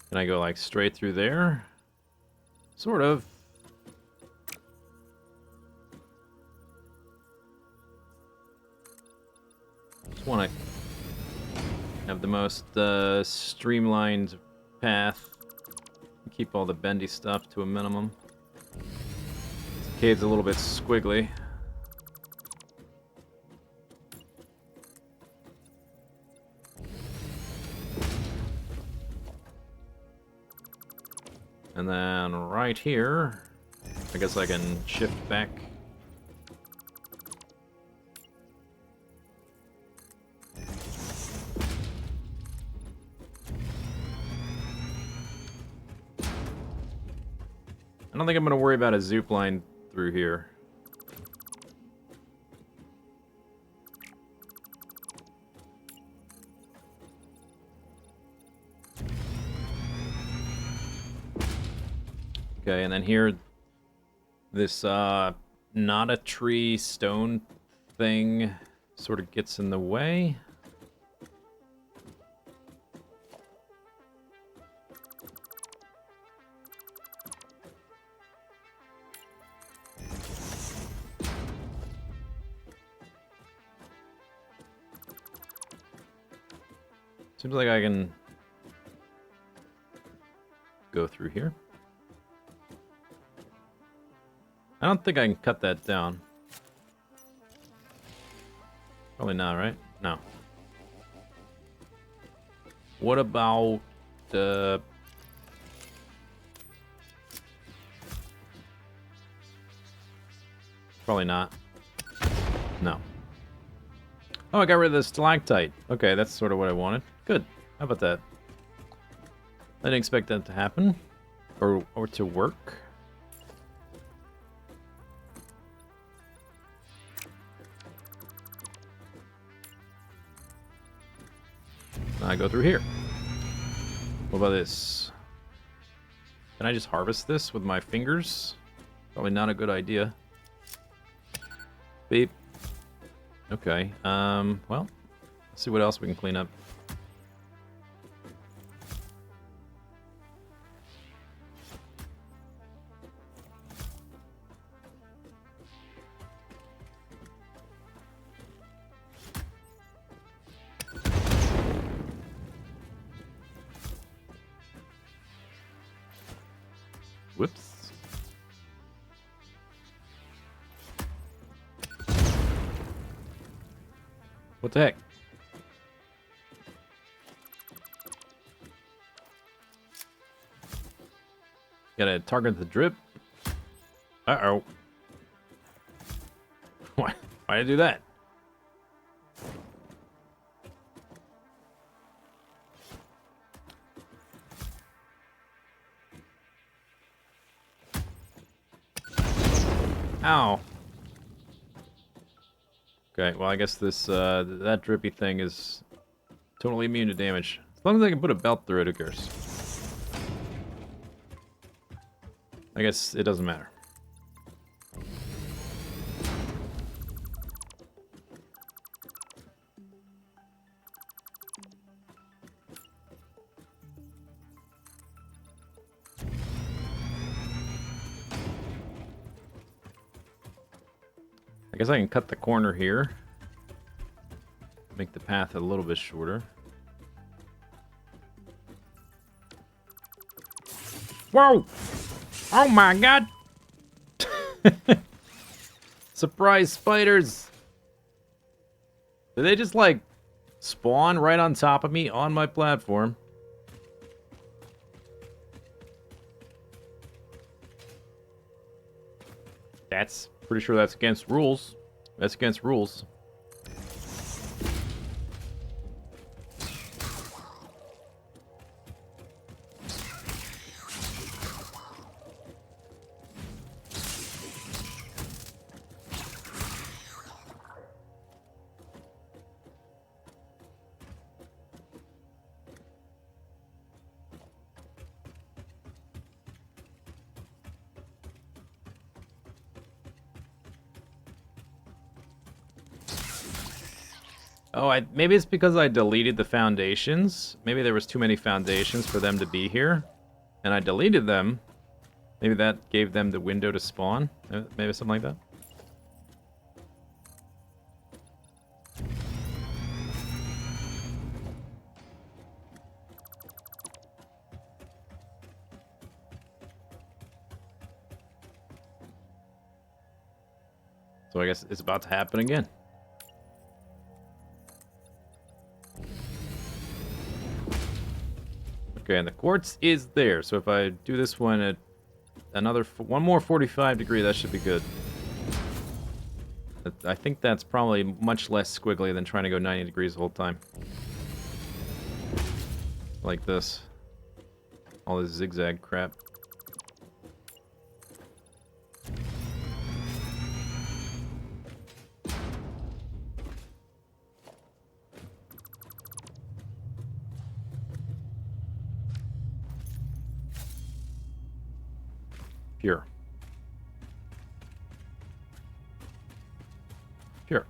Can I go like straight through there? Sort of. Just want to have the most streamlined path. Keep all the bendy stuff to a minimum. This cave's a little bit squiggly. And then right here, I guess I can shift back. I don't think I'm going to worry about a zoop line through here. Okay, and then here, this not a tree stone thing sort of gets in the way. Seems like I can go through here. I don't think I can cut that down. Probably not, right? No. What about... Probably not. No. Oh, I got rid of the stalactite. Okay, that's sort of what I wanted. Good. How about that? I didn't expect that to happen. Or to work. I go through here. What about this? Can I just harvest this with my fingers? Probably not a good idea. Beep. Okay, well, let's see what else we can clean up. Whoops. What the heck? Gotta target the drip. Uh-oh. Why did I do that? Ow. Okay, well I guess this that drippy thing is totally immune to damage. As long as I can put a belt through it, who cares? I guess it doesn't matter. I guess I can cut the corner here. Make the path a little bit shorter. Whoa! Oh my god! Surprise spiders! Did they just, like, spawn right on top of me on my platform? That's... pretty sure that's against rules. That's against rules. Oh, maybe it's because I deleted the foundations. Maybe there was too many foundations for them to be here. And I deleted them. Maybe that gave them the window to spawn. Maybe something like that. So I guess it's about to happen again. Okay, and the quartz is there. So if I do this one at one more 45 degree, that should be good. I think that's probably much less squiggly than trying to go 90 degrees the whole time. Like this. All this zigzag crap. Pure. Pure.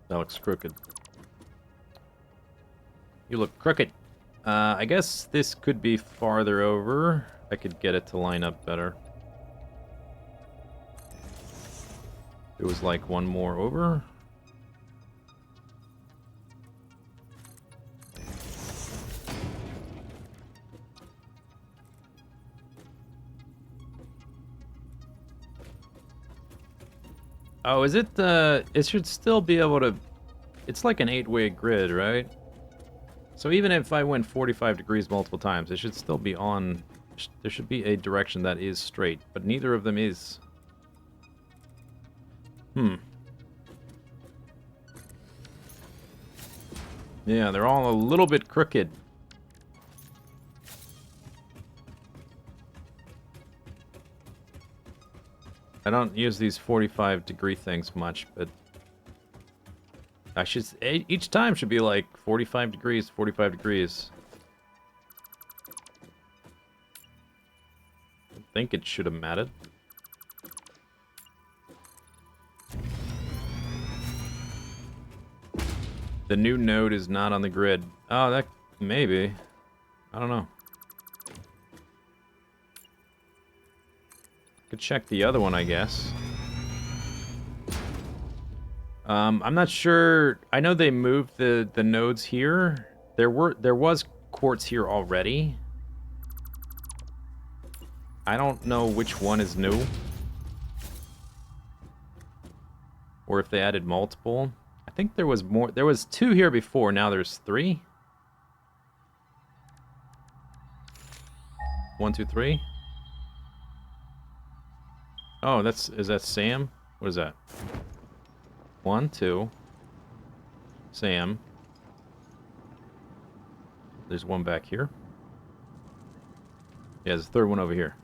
That looks crooked. You look crooked. I guess this could be farther over. I could get it to line up better. It was like one more over. Oh, is it it should still be able to... It's like an 8-way grid, right? So even if I went 45 degrees multiple times, it should still be on... There should be a direction that is straight, but neither of them is. Yeah, they're all a little bit crooked. I don't use these 45 degree things much, but I should... Each time should be like 45 degrees, 45 degrees. I think it should have mattered. The new node is not on the grid. Oh, that... maybe. I don't know. Could check the other one, I guess. I'm not sure. I know they moved the nodes here. There was quartz here already. I don't know which one is new. Or if they added multiple. I think there was more. There was 2 here before. Now there's 3. 1, 2, 3. Oh, is that Sam? What is that? 1, 2. Sam. There's one back here. Yeah, there's a third one over here.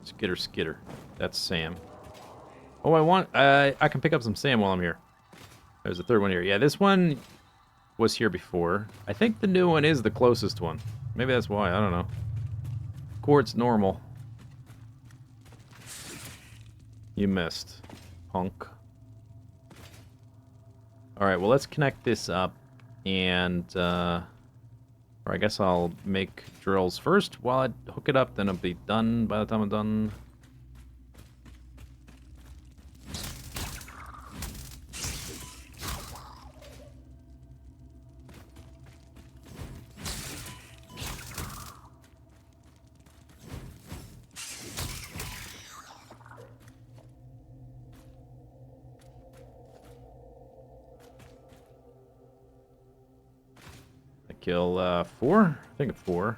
Skitter. That's Sam. Oh, I can pick up some Sam while I'm here. There's a third one here. Yeah, this one was here before. I think the new one is the closest one. Maybe that's why. I don't know. Quartz normal. You missed, punk. Alright, well, let's connect this up. And, or I guess I'll make drills first while I hook it up. Then it'll be done by the time I'm done. Kill 4? I think it's 4.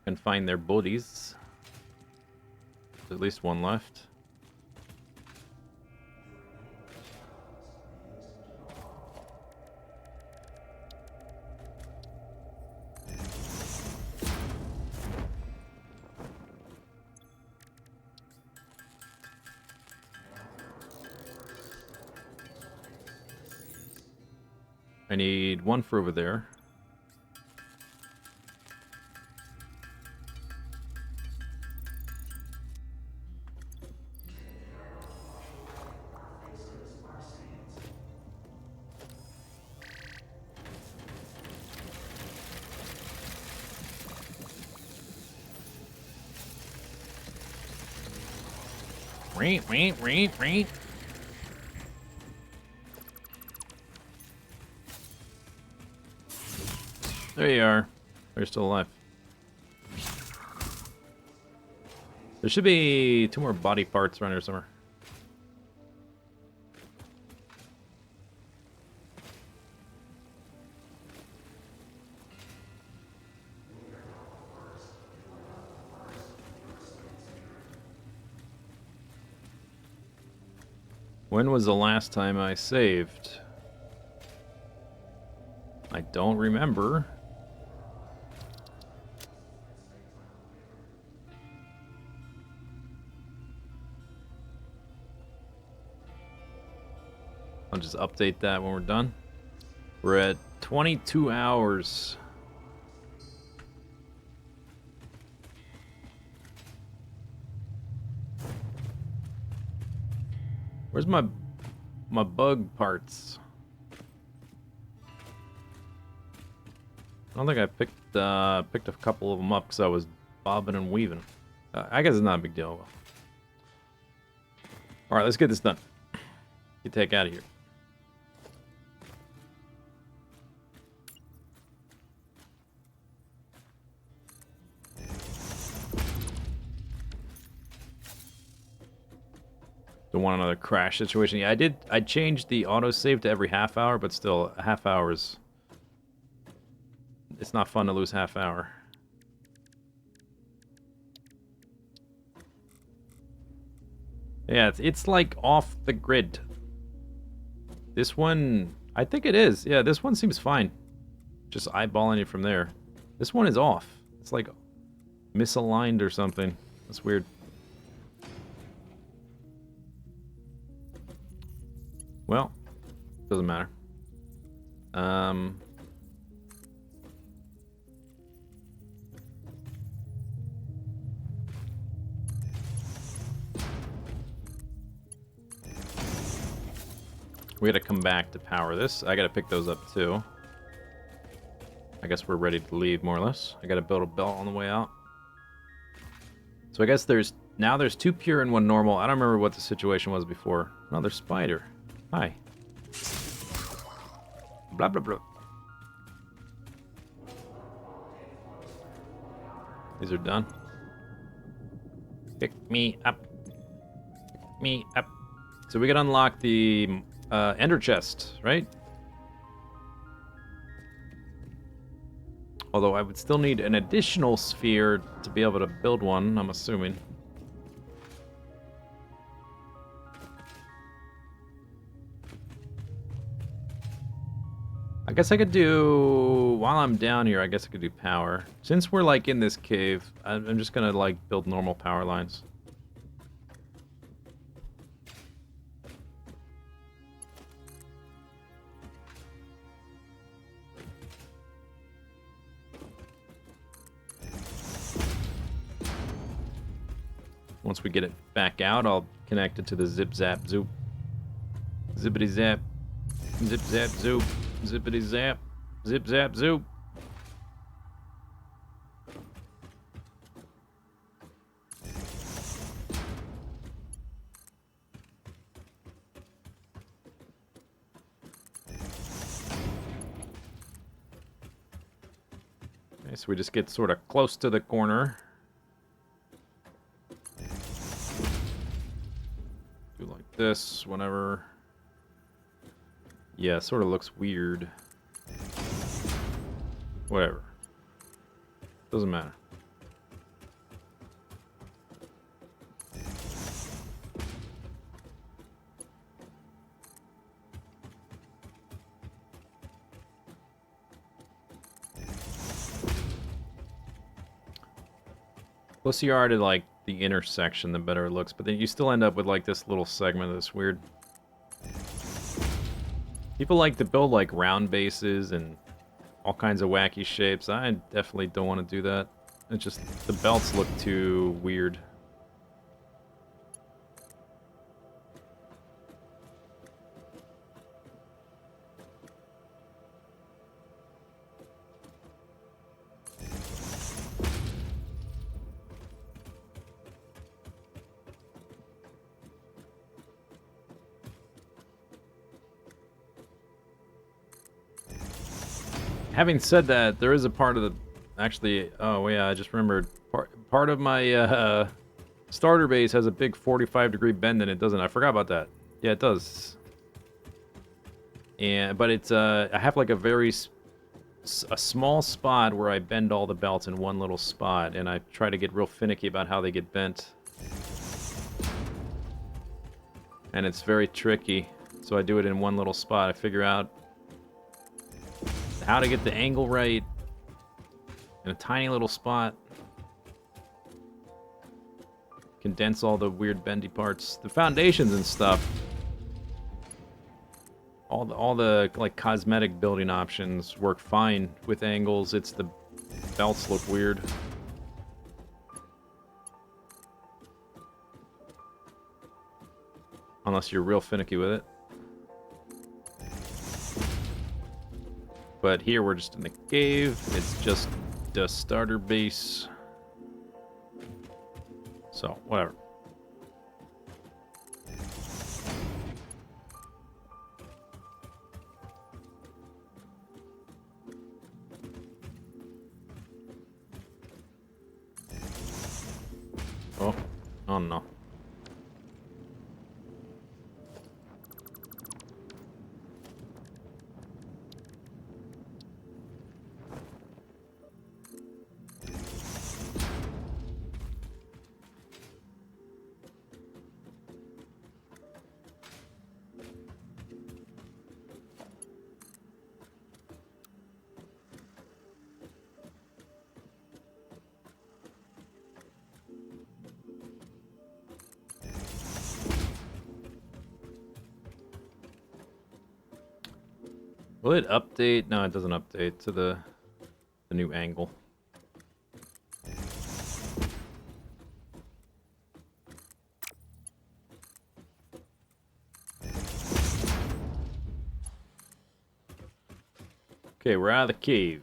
Can find their bodies. There's at least one left. I need 1 for over there. Reet. There you are. They're still alive. There should be 2 more body parts around here somewhere. When was the last time I saved? I don't remember. I'll just update that when we're done. We're at 22 hours. Where's my bug parts? I don't think I picked a couple of them up because I was bobbing and weaving. I guess it's not a big deal. All right, let's get this done. Get the heck out of here. Don't want another crash situation. Yeah, I changed the autosave to every half hour, but still, a half hour is... It's not fun to lose half hour. Yeah, it's like off the grid. This one, I think it is. Yeah, this one seems fine. Just eyeballing it from there. This one is off. It's like misaligned or something. That's weird. Well, doesn't matter. We gotta come back to power this. I gotta pick those up too. I guess we're ready to leave, more or less. I gotta build a belt on the way out. So I guess there's 2 pure and 1 normal. I don't remember what the situation was before. Another spider. Hi. Blah, blah, blah. These are done. Pick me up. Pick me up. So we can unlock the ender chest, right? Although I would still need an additional sphere to be able to build one, I'm assuming. I guess I could do, while I'm down here, I guess I could do power. Since we're like in this cave, I'm just gonna like build normal power lines. Once we get it back out, I'll connect it to the zip zap zoop. Zippity zap. Zip zap zoop. Zippity zap. Zip zap zoop. Okay, so we just get sort of close to the corner. Do like this whenever. Yeah, sort of looks weird. Whatever. Doesn't matter. Closer you are to like the intersection, the better it looks. But then you still end up with like this little segment that's weird. People like to build like round bases and all kinds of wacky shapes. I definitely don't want to do that. It just, the belts look too weird. Having said that, there is a part of the... Actually, oh yeah, I just remembered. Part of my starter base has a big 45-degree bend in it, doesn't it? I forgot about that. Yeah, it does. But it's... I have like a very... a small spot where I bend all the belts in one little spot, and I try to get real finicky about how they get bent. And it's very tricky. So I do it in one little spot. I figure out how to get the angle right in a tiny little spot. Condense all the weird bendy parts. The foundations and stuff. All the like cosmetic building options work fine with angles. It's the belts look weird. Unless you're real finicky with it. But here we're just in the cave. It's just the starter base. So, whatever. Oh no. Will it update? No, it doesn't update to the new angle. Okay, we're out of the cave.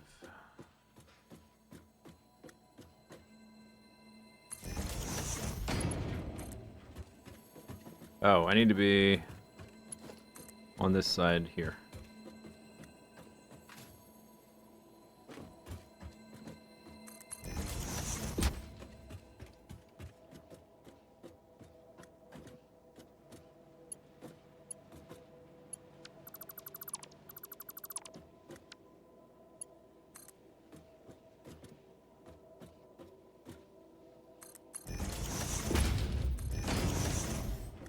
Oh, I need to be... on this side here.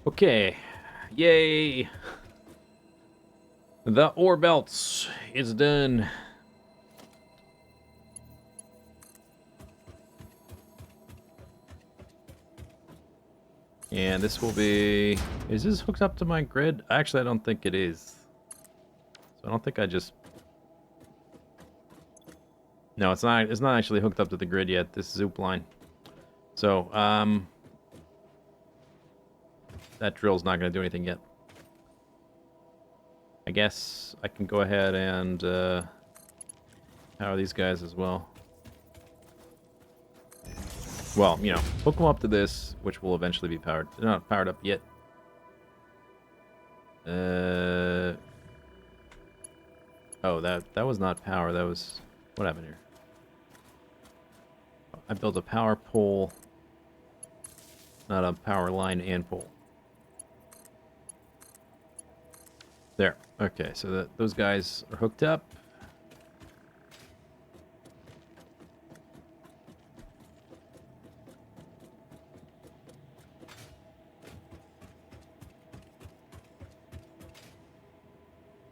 Okay, yay! The ore belts is done. And this will be... Is this hooked up to my grid? Actually, I don't think it is. So I don't think I just... No, it's not. It's not actually hooked up to the grid yet. This zoop line. So, that drill's not going to do anything yet. I guess I can go ahead and power these guys as well. Well, you know, hook them up to this, which will eventually be powered. They're not powered up yet. Oh, that was not power. That was... What happened here? I built a power pole, not a power line and pole. There. Okay, so those guys are hooked up.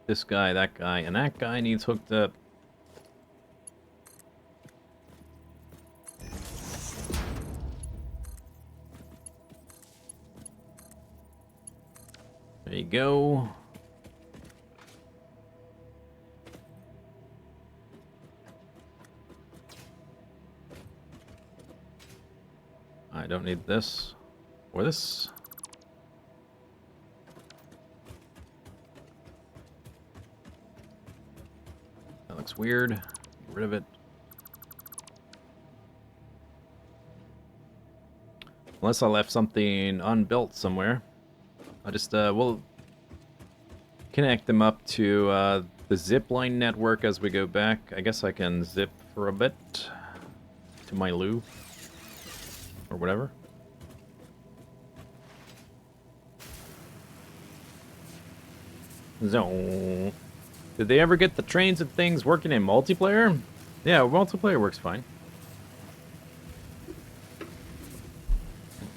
This guy, that guy, and that guy needs hooked up. There you go. I don't need this or this. That looks weird. Get rid of it. Unless I left something unbuilt somewhere. I'll just, we'll connect them up to the zipline network as we go back. I guess I can zip for a bit to my loo. Or whatever. So, did they ever get the trains and things working in multiplayer? Yeah, multiplayer works fine.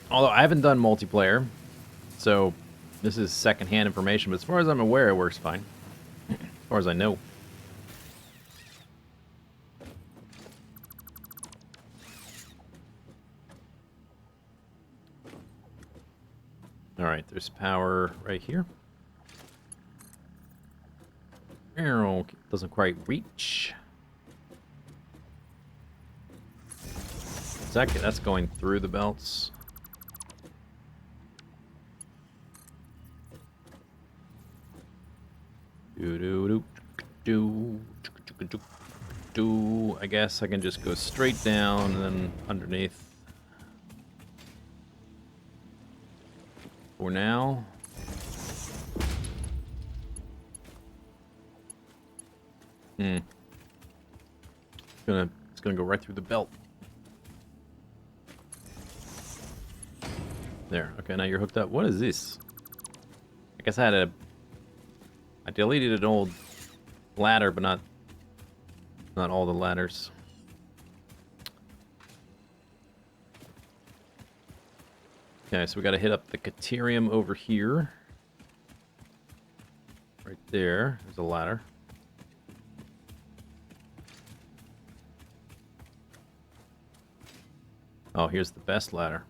Although I haven't done multiplayer, so this is secondhand information, but as far as I'm aware, it works fine. As far as I know. Alright, there's power right here. Arrow doesn't quite reach. Exactly, that's going through the belts. I guess I can just go straight down and then underneath. For now. It's gonna go right through the belt. There. Okay, now you're hooked up. What is this? I guess I deleted an old ladder, but not all the ladders. Okay, so we got to hit up the Caterium over here. Right there. There's a ladder. Oh, here's the best ladder.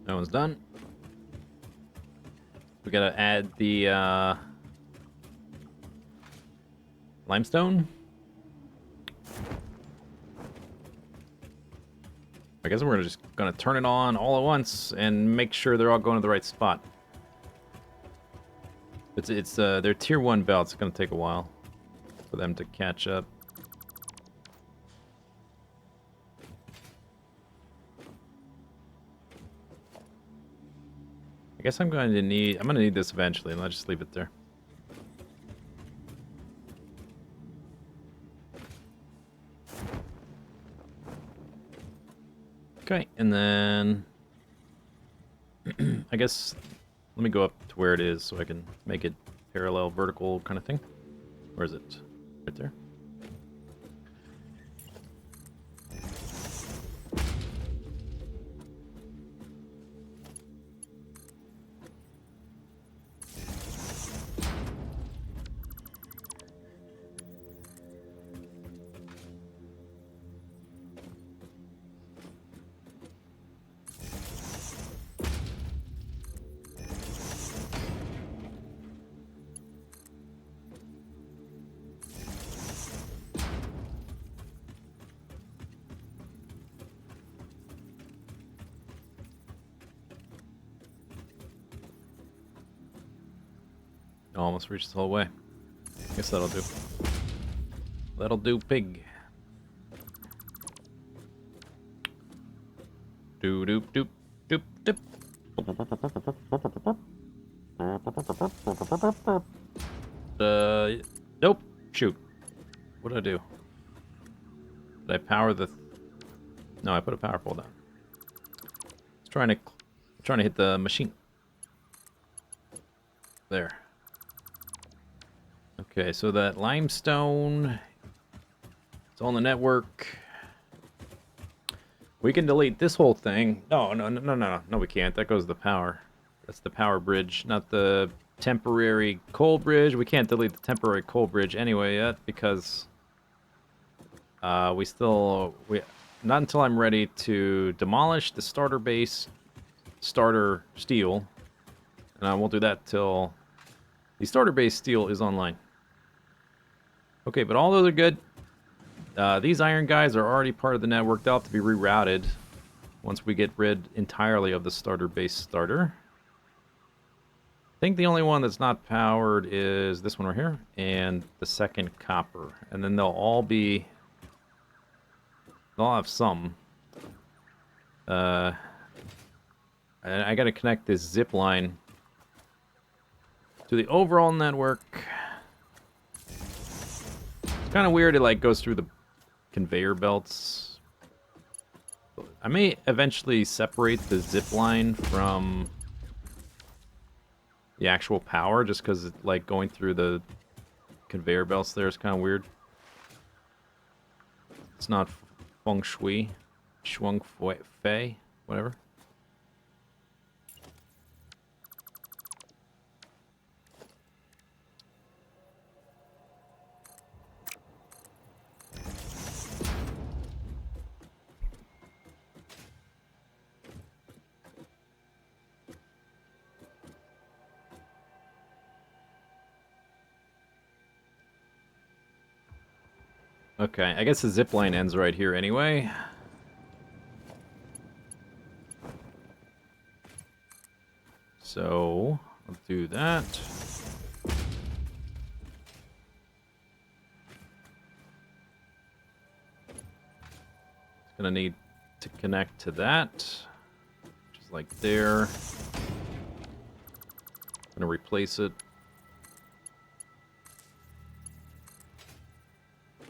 That one's done. We gotta add the limestone. I guess we're just gonna turn it on all at once and make sure they're all going to the right spot. It's they're tier 1 belts. It's gonna take a while for them to catch up. I guess I'm gonna need this eventually, and I'll just leave it there. Okay, and then I guess let me go up to where it is so I can make it parallel, vertical kind of thing. Where is it? Right there. Almost reached the whole way. Guess that'll do. That'll do, pig. Doop doop doop doop doop. Nope. Shoot. What did I do? Did I power the? No, I put a power pole down. Trying to hit the machine. There. Okay, so that limestone, it's on the network. We can delete this whole thing. No, we can't. That goes to the power. That's the power bridge, not the temporary coal bridge. We can't delete the temporary coal bridge anyway yet because not until I'm ready to demolish the starter base, starter steel, and I won't do that till the starter base steel is online. Okay, but all those are good. These iron guys are already part of the network. They'll have to be rerouted once we get rid entirely of the starter base starter. I think the only one that's not powered is this one right here, and the second copper. And then they'll all have some. And I gotta connect this zip line to the overall network. It's kind of weird. It like goes through the conveyor belts. I may eventually separate the zip line from the actual power, just because like going through the conveyor belts there is kind of weird. It's not feng shui, shuang fei, whatever. Okay, I guess the zip line ends right here anyway. So, I'll do that. It's gonna need to connect to that, which is like there. I'm gonna replace it.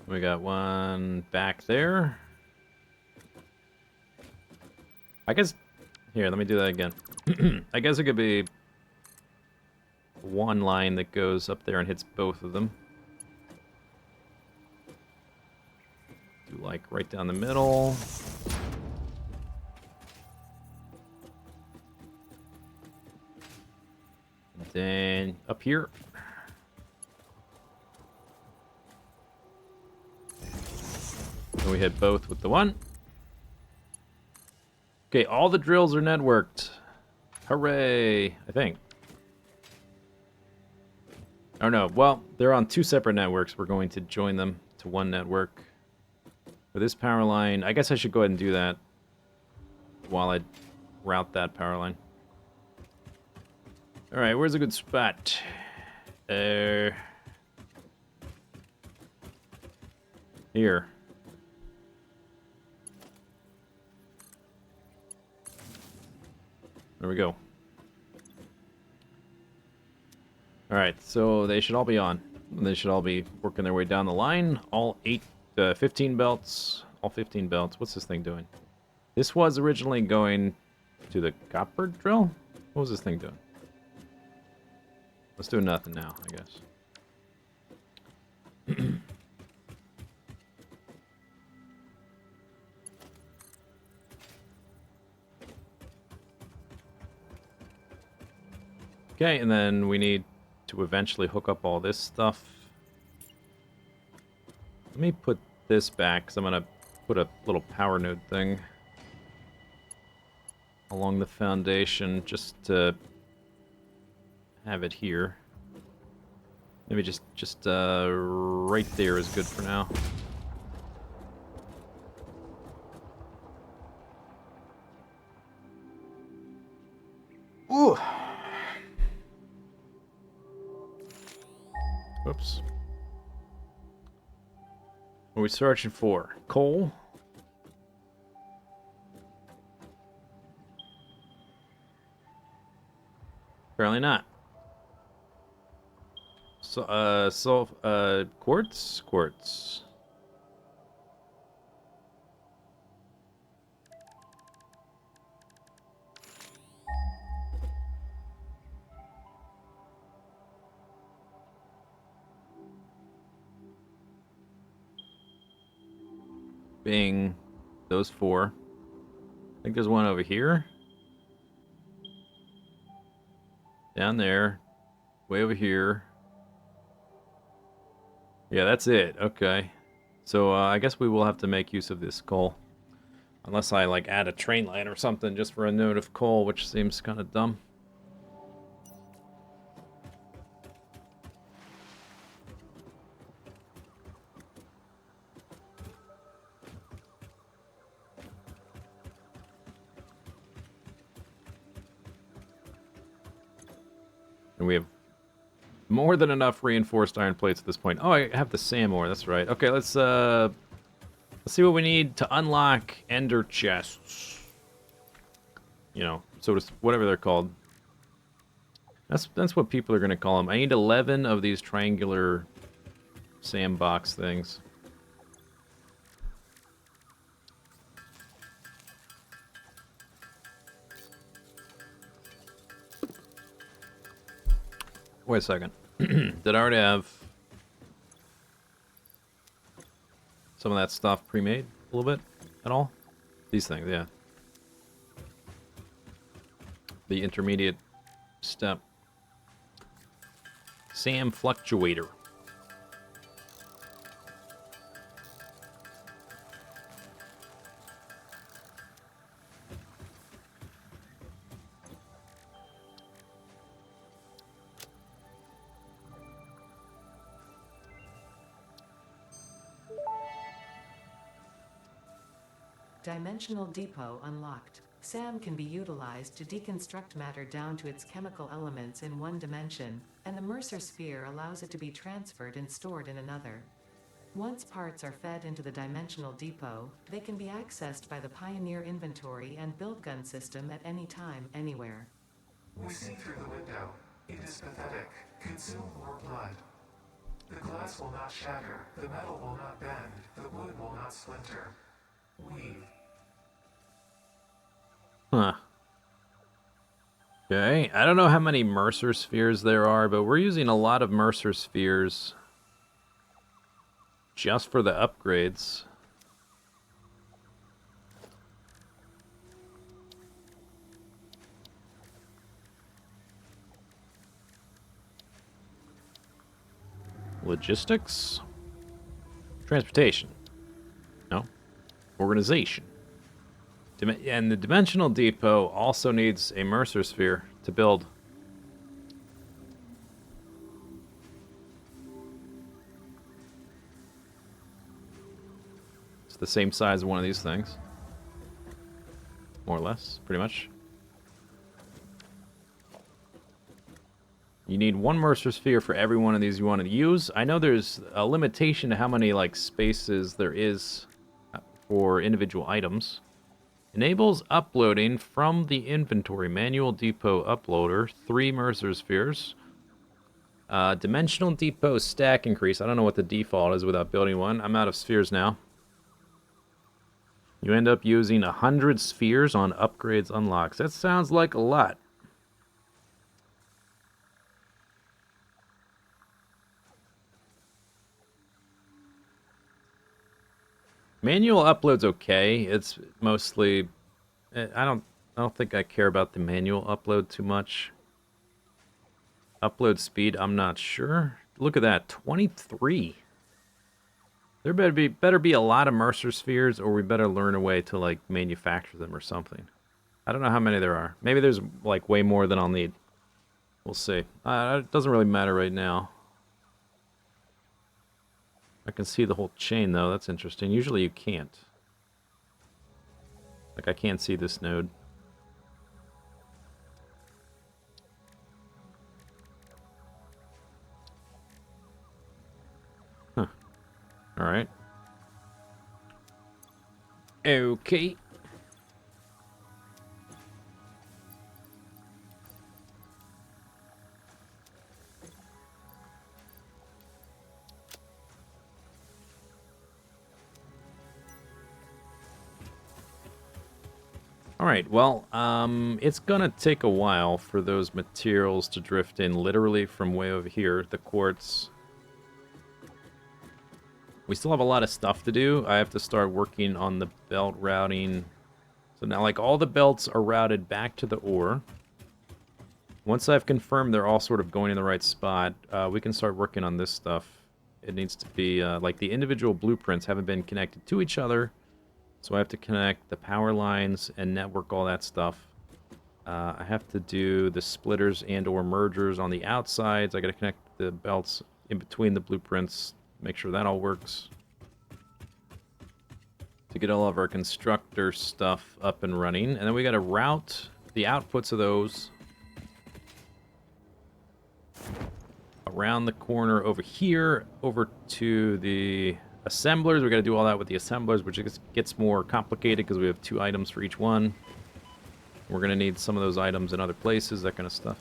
We got one back there. I guess... Here, let me do that again. I guess it could be one line that goes up there and hits both of them. Do like right down the middle. And then up here. And we hit both with the one. Okay, all the drills are networked. Hooray! I think. Oh no, well, they're on two separate networks. We're going to join them to one network. For this power line, I guess I should go ahead and do that while I route that power line. Alright, where's a good spot? Here. There we go. Alright, so they should all be on. They should all be working their way down the line. All 15 belts. All 15 belts. What's this thing doing? This was originally going to the copper drill? What was this thing doing? Let's do nothing now, I guess. Okay, and then we need to eventually hook up all this stuff. Let me put this back, because I'm going to put a little power node thing along the foundation just to have it here. Maybe just right there is good for now. Ooh. Oops. What are we searching for? Coal? Apparently not. So, quartz? Quartz. Being those four. I think there's one over here. Down there. Way over here. Yeah, that's it. Okay. So, I guess we will have to make use of this coal. Unless I, like, add a train line or something just for a node of coal, which seems kind of dumb. And we have more than enough reinforced iron plates at this point. Oh, I have the sand ore. That's right. Okay, let's see what we need to unlock ender chests. You know, whatever they're called. That's what people are gonna call them. I need 11 of these triangular sandbox things. Wait a second. Did I already have some of that stuff pre-made a little bit at all? These things, yeah. The intermediate step. Sam Fluctuator. Dimensional Depot unlocked. SAM can be utilized to deconstruct matter down to its chemical elements in one dimension, and the Mercer sphere allows it to be transferred and stored in another. Once parts are fed into the Dimensional Depot, they can be accessed by the Pioneer inventory and build gun system at any time, anywhere. We see through the window. It is pathetic. Consume more blood. The glass will not shatter, the metal will not bend, the wood will not splinter. Weave. Huh. Okay, I don't know how many Mercer spheres there are, but we're using a lot of Mercer spheres just for the upgrades. Logistics? Transportation. No. Organization. And the Dimensional Depot also needs a Mercer Sphere to build. It's the same size as one of these things. More or less, pretty much. You need one Mercer Sphere for every one of these you want to use. I know there's a limitation to how many, like, spaces there is for individual items. Enables uploading from the inventory. Manual Depot Uploader. 3 Mercer Spheres. Dimensional Depot stack increase. I don't know what the default is without building one. I'm out of spheres now. You end up using 100 spheres on upgrades unlocks. That sounds like a lot. Manual upload's okay. It's mostly I don't think I care about the manual upload too much. Upload speed, I'm not sure. Look at that, 23. There better be a lot of Mercer Spheres, or we better learn a way to, like, manufacture them or something. I don't know how many there are. Maybe there's, like, way more than I'll need. We'll see. It doesn't really matter right now. I can see the whole chain, though. That's interesting. Usually you can't. Like, I can't see this node. Huh. Alright. Okay. Alright, well, it's gonna take a while for those materials to drift in literally from way over here, the quartz. We still have a lot of stuff to do. I have to start working on the belt routing. So now, like, all the belts are routed back to the ore. Once I've confirmed they're all sort of going in the right spot, we can start working on this stuff. It needs to be, like, the individual blueprints haven't been connected to each other. So I have to connect the power lines and network all that stuff. I have to do the splitters and or mergers on the outsides. I got to connect the belts in between the blueprints. Make sure that all works. To get all of our constructor stuff up and running. And then we got to route the outputs of those around the corner over here, over to the assemblers. We got to do all that with the assemblers, which gets more complicated because we have 2 items for each one. We're going to need some of those items in other places, that kind of stuff.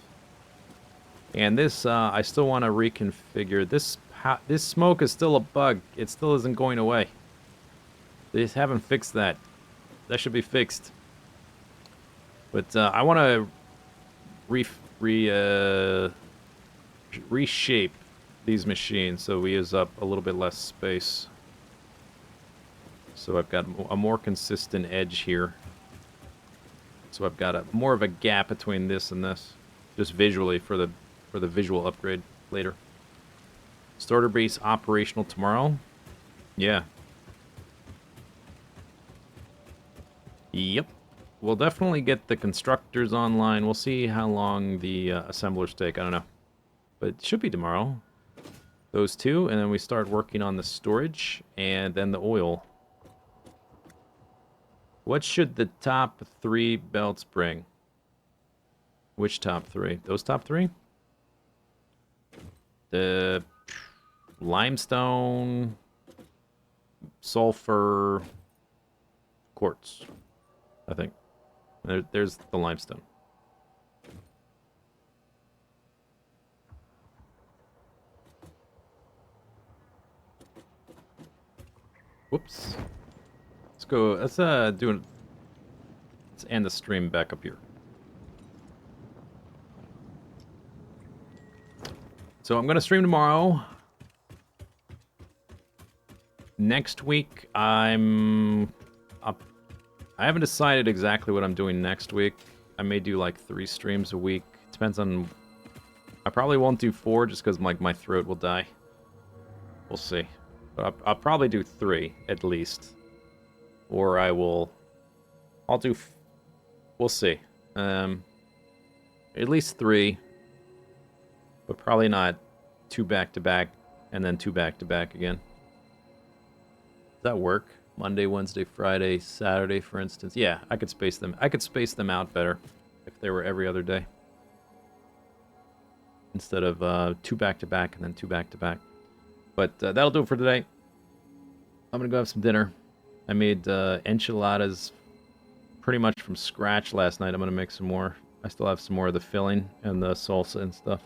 And this, I still want to reconfigure. This smoke is still a bug. It still isn't going away. They just haven't fixed that. That should be fixed. But I want to reshape these machines so we use up a little bit less space. So I've got a more consistent edge here. So I've got more of a gap between this and this, just visually for the visual upgrade later. Starter base operational tomorrow. Yeah. Yep. We'll definitely get the constructors online. We'll see how long the assemblers take. I don't know, but it should be tomorrow. Those 2, and then we start working on the storage and then the oil. What should the top 3 belts bring? Which top 3? Those top 3? The limestone, sulfur, quartz, I think. There's the limestone. Whoops. Let's go. Let's let's end the stream back up here. So I'm gonna stream tomorrow. Next week, I'm up. I haven't decided exactly what I'm doing next week. I may do like 3 streams a week. Depends on. I probably won't do 4 just because like my throat will die. We'll see. But I'll probably do 3 at least, or I will I'll do. We'll see. At least 3, but probably not 2 back to back and then 2 back to back again. Does that work? Monday, Wednesday, Friday, Saturday, for instance. Yeah, I could space them. I could space them out better if they were every other day instead of 2 back to back and then 2 back to back. But that'll do it for today. I'm gonna go have some dinner. I made enchiladas pretty much from scratch last night. I'm gonna make some more. I still have some more of the filling and the salsa and stuff.